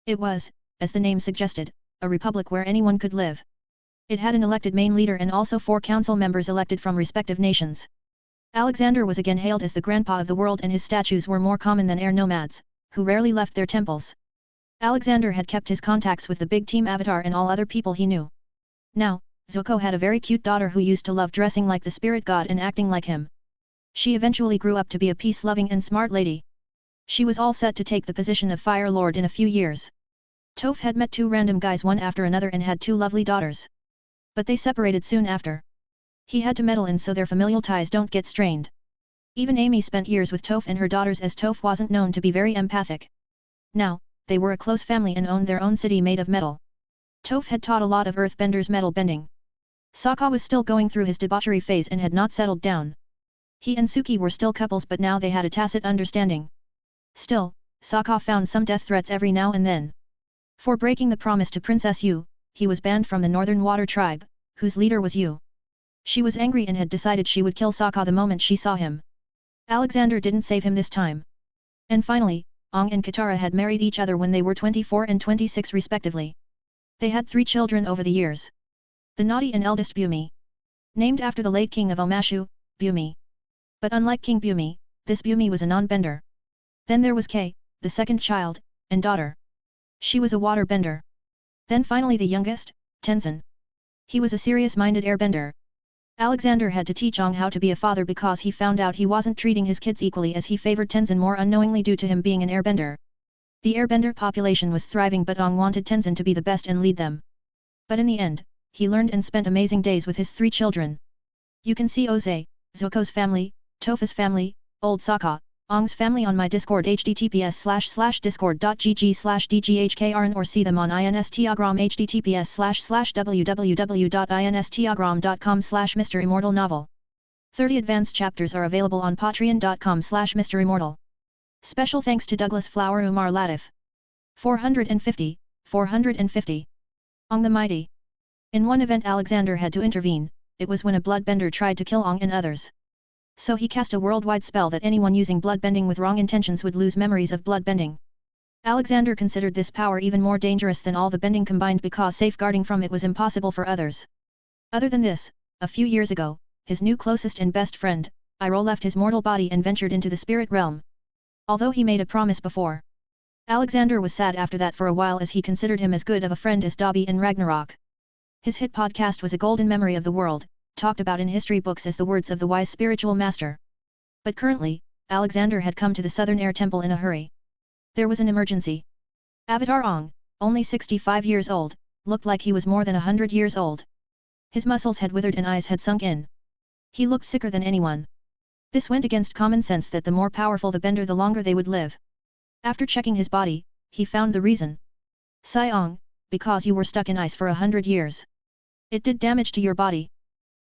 It was, as the name suggested, a republic where anyone could live. It had an elected main leader and also 4 council members elected from respective nations. Alexander was again hailed as the grandpa of the world and his statues were more common than air nomads, who rarely left their temples. Alexander had kept his contacts with the big team Avatar and all other people he knew. Now, Zuko had a very cute daughter who used to love dressing like the spirit god and acting like him. She eventually grew up to be a peace-loving and smart lady. She was all set to take the position of Fire Lord in a few years. Toph had met 2 random guys one after another and had 2 lovely daughters. But they separated soon after. He had to meddle in so their familial ties don't get strained. Even Amy spent years with Toph and her daughters as Toph wasn't known to be very empathic. Now, they were a close family and owned their own city made of metal. Toph had taught a lot of earthbenders metal bending. Sokka was still going through his debauchery phase and had not settled down. He and Suki were still couples but now they had a tacit understanding. Still, Sokka found some death threats every now and then. For breaking the promise to Princess Yu, he was banned from the Northern Water Tribe, whose leader was Yu. She was angry and had decided she would kill Sokka the moment she saw him. Alexander didn't save him this time. And finally, Aang and Katara had married each other when they were 24 and 26 respectively. They had 3 children over the years. The naughty and eldest Bumi. Named after the late king of Omashu, Bumi. But unlike King Bumi, this Bumi was a non-bender. Then there was Kay, the second child, and daughter. She was a water bender. Then finally the youngest, Tenzin. He was a serious-minded airbender. Alexander had to teach Aang how to be a father because he found out he wasn't treating his kids equally as he favored Tenzin more unknowingly due to him being an airbender. The airbender population was thriving but Aang wanted Tenzin to be the best and lead them. But in the end, he learned and spent amazing days with his 3 children. You can see Oze, Zuko's family, Topha's family, Old Sokka, Aang's family on my Discord https://discord.gg/dghkrn or see them on Instagram https://www.instagram.com/MisterImmortal novel. 30 advanced chapters are available on patreon.com/MisterImmortal. Special thanks to Douglas Flower Umar Latif. 450. Aang the Mighty. In one event Alexander had to intervene, it was when a bloodbender tried to kill Aang and others. So he cast a worldwide spell that anyone using bloodbending with wrong intentions would lose memories of bloodbending. Alexander considered this power even more dangerous than all the bending combined because safeguarding from it was impossible for others. Other than this, a few years ago, his new closest and best friend, Iroh left his mortal body and ventured into the spirit realm. Although he made a promise before. Alexander was sad after that for a while as he considered him as good of a friend as Dobby in Ragnarok. His hit podcast was a golden memory of the world, talked about in history books as the words of the wise spiritual master. But currently, Alexander had come to the Southern Air Temple in a hurry. There was an emergency. Avatar Aang, only 65 years old, looked like he was more than 100 years old. His muscles had withered and eyes had sunk in. He looked sicker than anyone. This went against common sense that the more powerful the bender the longer they would live. After checking his body, he found the reason. Sai Aang, because you were stuck in ice for 100 years. It did damage to your body.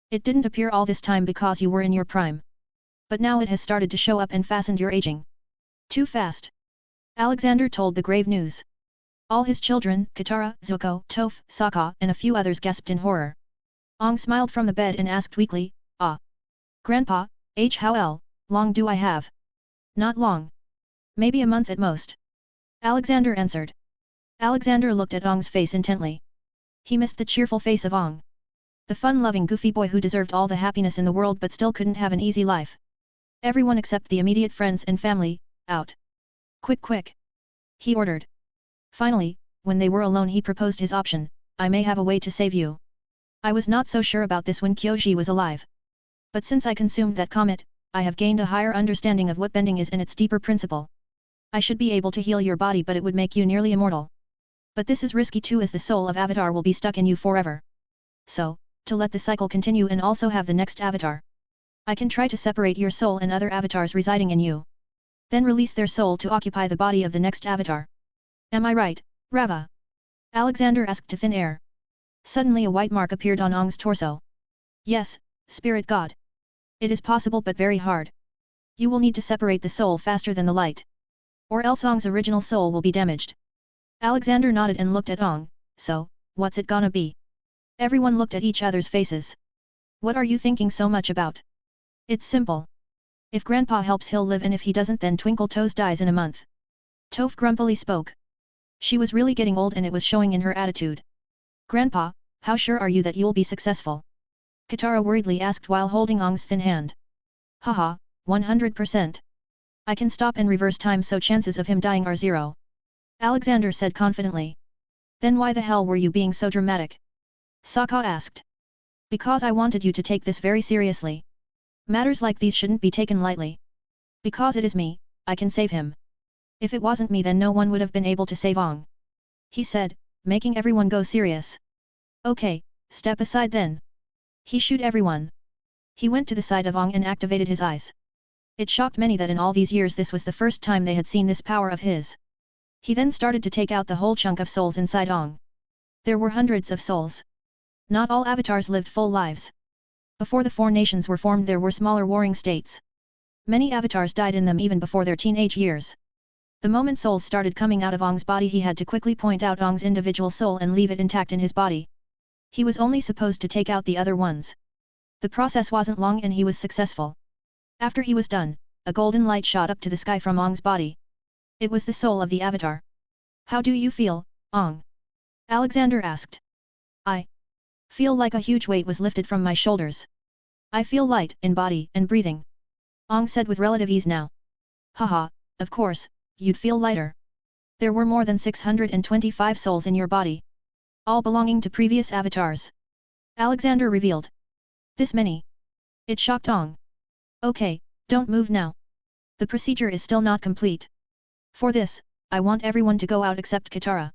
It didn't appear all this time because you were in your prime. But now it has started to show up and fastened your aging. Too fast. Alexander told the grave news. All his children, Katara, Zuko, Toph, Sokka, and a few others gasped in horror. Aang smiled from the bed and asked weakly, "Ah. Grandpa, how long do I have?" "Not long. Maybe a month at most." Alexander answered. Alexander looked at Aang's face intently. He missed the cheerful face of Aang. The fun-loving goofy boy who deserved all the happiness in the world but still couldn't have an easy life. Everyone except the immediate friends and family, out. Quick! He ordered. Finally, when they were alone he proposed his option, "I may have a way to save you." I was not so sure about this when Kyoji was alive. But since I consumed that comet, I have gained a higher understanding of what bending is and its deeper principle. I should be able to heal your body but it would make you nearly immortal. But this is risky too as the soul of Avatar will be stuck in you forever. So, to let the cycle continue and also have the next avatar. I can try to separate your soul and other avatars residing in you. Then release their soul to occupy the body of the next avatar. Am I right, Rava? Alexander asked to thin air. Suddenly a white mark appeared on Aang's torso. Yes, Spirit God. It is possible but very hard. You will need to separate the soul faster than the light. Or else Ong's original soul will be damaged. Alexander nodded and looked at Ong, so, what's it gonna be? Everyone looked at each other's faces. What are you thinking so much about? It's simple. If Grandpa helps he'll live and if he doesn't then Twinkle Toes dies in a month. Toph grumpily spoke. She was really getting old and it was showing in her attitude. Grandpa, how sure are you that you'll be successful? Katara worriedly asked while holding Ong's thin hand. Haha, 100%. I can stop and reverse time so chances of him dying are 0. Alexander said confidently. Then why the hell were you being so dramatic? Sokka asked. Because I wanted you to take this very seriously. Matters like these shouldn't be taken lightly. Because it is me, I can save him. If it wasn't me then no one would have been able to save Ong. He said, making everyone go serious. Okay, step aside then. He shoot everyone. He went to the side of Ong and activated his eyes. It shocked many that in all these years this was the first time they had seen this power of his. He then started to take out the whole chunk of souls inside Ong. There were hundreds of souls. Not all avatars lived full lives. Before the 4 nations were formed there were smaller warring states. Many avatars died in them even before their teenage years. The moment souls started coming out of Ong's body he had to quickly point out Ong's individual soul and leave it intact in his body. He was only supposed to take out the other ones. The process wasn't long and he was successful. After he was done, a golden light shot up to the sky from Ong's body. It was the soul of the avatar. How do you feel, Ong? Alexander asked. I feel like a huge weight was lifted from my shoulders. I feel light in body and breathing. Ong said with relative ease now. Haha, of course, you'd feel lighter. There were more than 625 souls in your body. All belonging to previous avatars. Alexander revealed. This many. It shocked Ong. Okay, don't move now. The procedure is still not complete. For this, I want everyone to go out except Katara.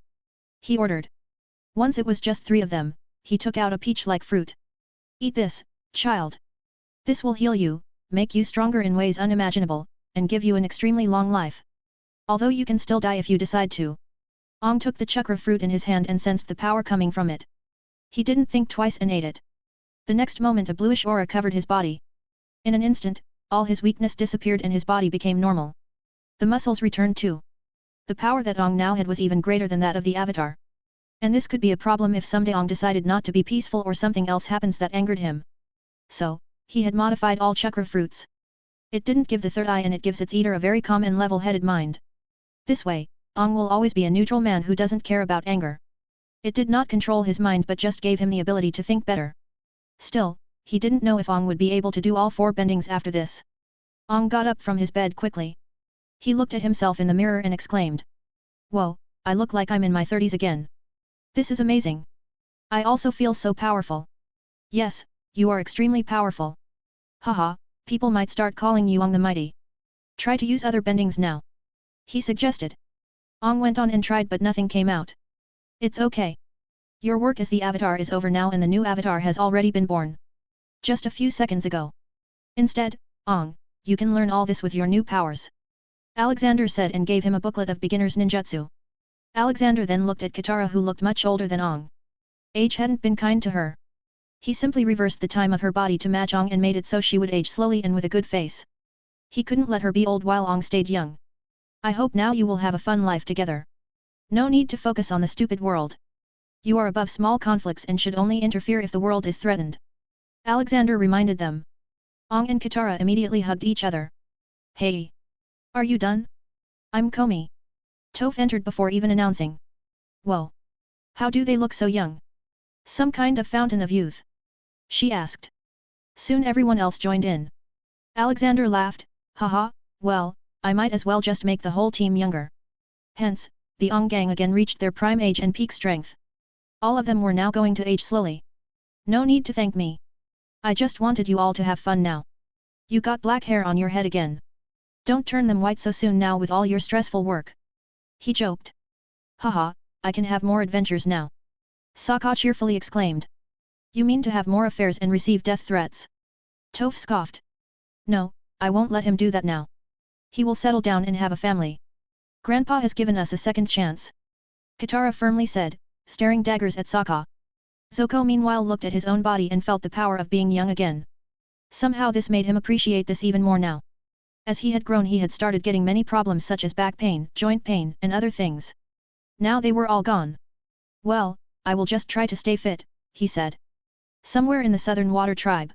He ordered. Once it was just 3 of them, he took out a peach-like fruit. Eat this, child. This will heal you, make you stronger in ways unimaginable, and give you an extremely long life. Although you can still die if you decide to. Ong took the chakra fruit in his hand and sensed the power coming from it. He didn't think twice and ate it. The next moment a bluish aura covered his body. In an instant, all his weakness disappeared and his body became normal. The muscles returned too. The power that Ong now had was even greater than that of the avatar. And this could be a problem if someday Ong decided not to be peaceful or something else happens that angered him. So, he had modified all chakra fruits. It didn't give the third eye and it gives its eater a very calm and level-headed mind. This way, Ong will always be a neutral man who doesn't care about anger. It did not control his mind but just gave him the ability to think better. Still, he didn't know if Ong would be able to do all 4 bendings after this. Ong got up from his bed quickly. He looked at himself in the mirror and exclaimed. Whoa, I look like I'm in my 30s again. This is amazing. I also feel so powerful. Yes, you are extremely powerful. Haha, people might start calling you Ong the Mighty. Try to use other bendings now. He suggested. Ong went on and tried but nothing came out. It's okay. Your work as the avatar is over now and the new avatar has already been born. Just a few seconds ago. Instead, Ong, you can learn all this with your new powers. Alexander said and gave him a booklet of beginner's ninjutsu. Alexander then looked at Katara who looked much older than Ong. Age hadn't been kind to her. He simply reversed the time of her body to match Ong and made it so she would age slowly and with a good face. He couldn't let her be old while Ong stayed young. I hope now you will have a fun life together. No need to focus on the stupid world. You are above small conflicts and should only interfere if the world is threatened. Alexander reminded them. Ong and Katara immediately hugged each other. Hey! Are you done? I'm Komi. Toph entered before even announcing. Whoa! How do they look so young? Some kind of fountain of youth? She asked. Soon everyone else joined in. Alexander laughed, haha, well, I might as well just make the whole team younger. Hence, the Ong gang again reached their prime age and peak strength. All of them were now going to age slowly. No need to thank me. I just wanted you all to have fun now. You got black hair on your head again. Don't turn them white so soon now with all your stressful work. He joked. Haha, I can have more adventures now. Sokka cheerfully exclaimed. You mean to have more affairs and receive death threats? Toph scoffed. No, I won't let him do that now. He will settle down and have a family. Grandpa has given us a second chance. Katara firmly said, staring daggers at Sokka. Zuko meanwhile looked at his own body and felt the power of being young again. Somehow this made him appreciate this even more now. As he had grown he had started getting many problems such as back pain, joint pain, and other things. Now they were all gone. Well, I will just try to stay fit, he said. Somewhere in the southern water tribe,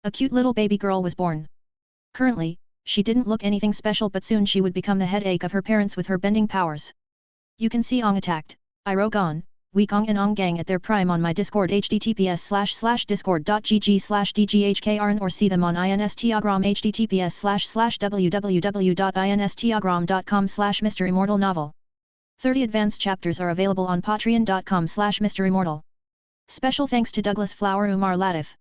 a cute little baby girl was born. Currently, she didn't look anything special but soon she would become the headache of her parents with her bending powers. You can see Ong attacked, Iroh Wekong and Ong Gang at their prime on my Discord https://discord.gg/dghkrn or see them on Instagram https://www.instagram.com/MisterImmortal novel. 30 advanced chapters are available on patreon.com/MisterImmortal. Special thanks to Douglas Flower Umar Latif.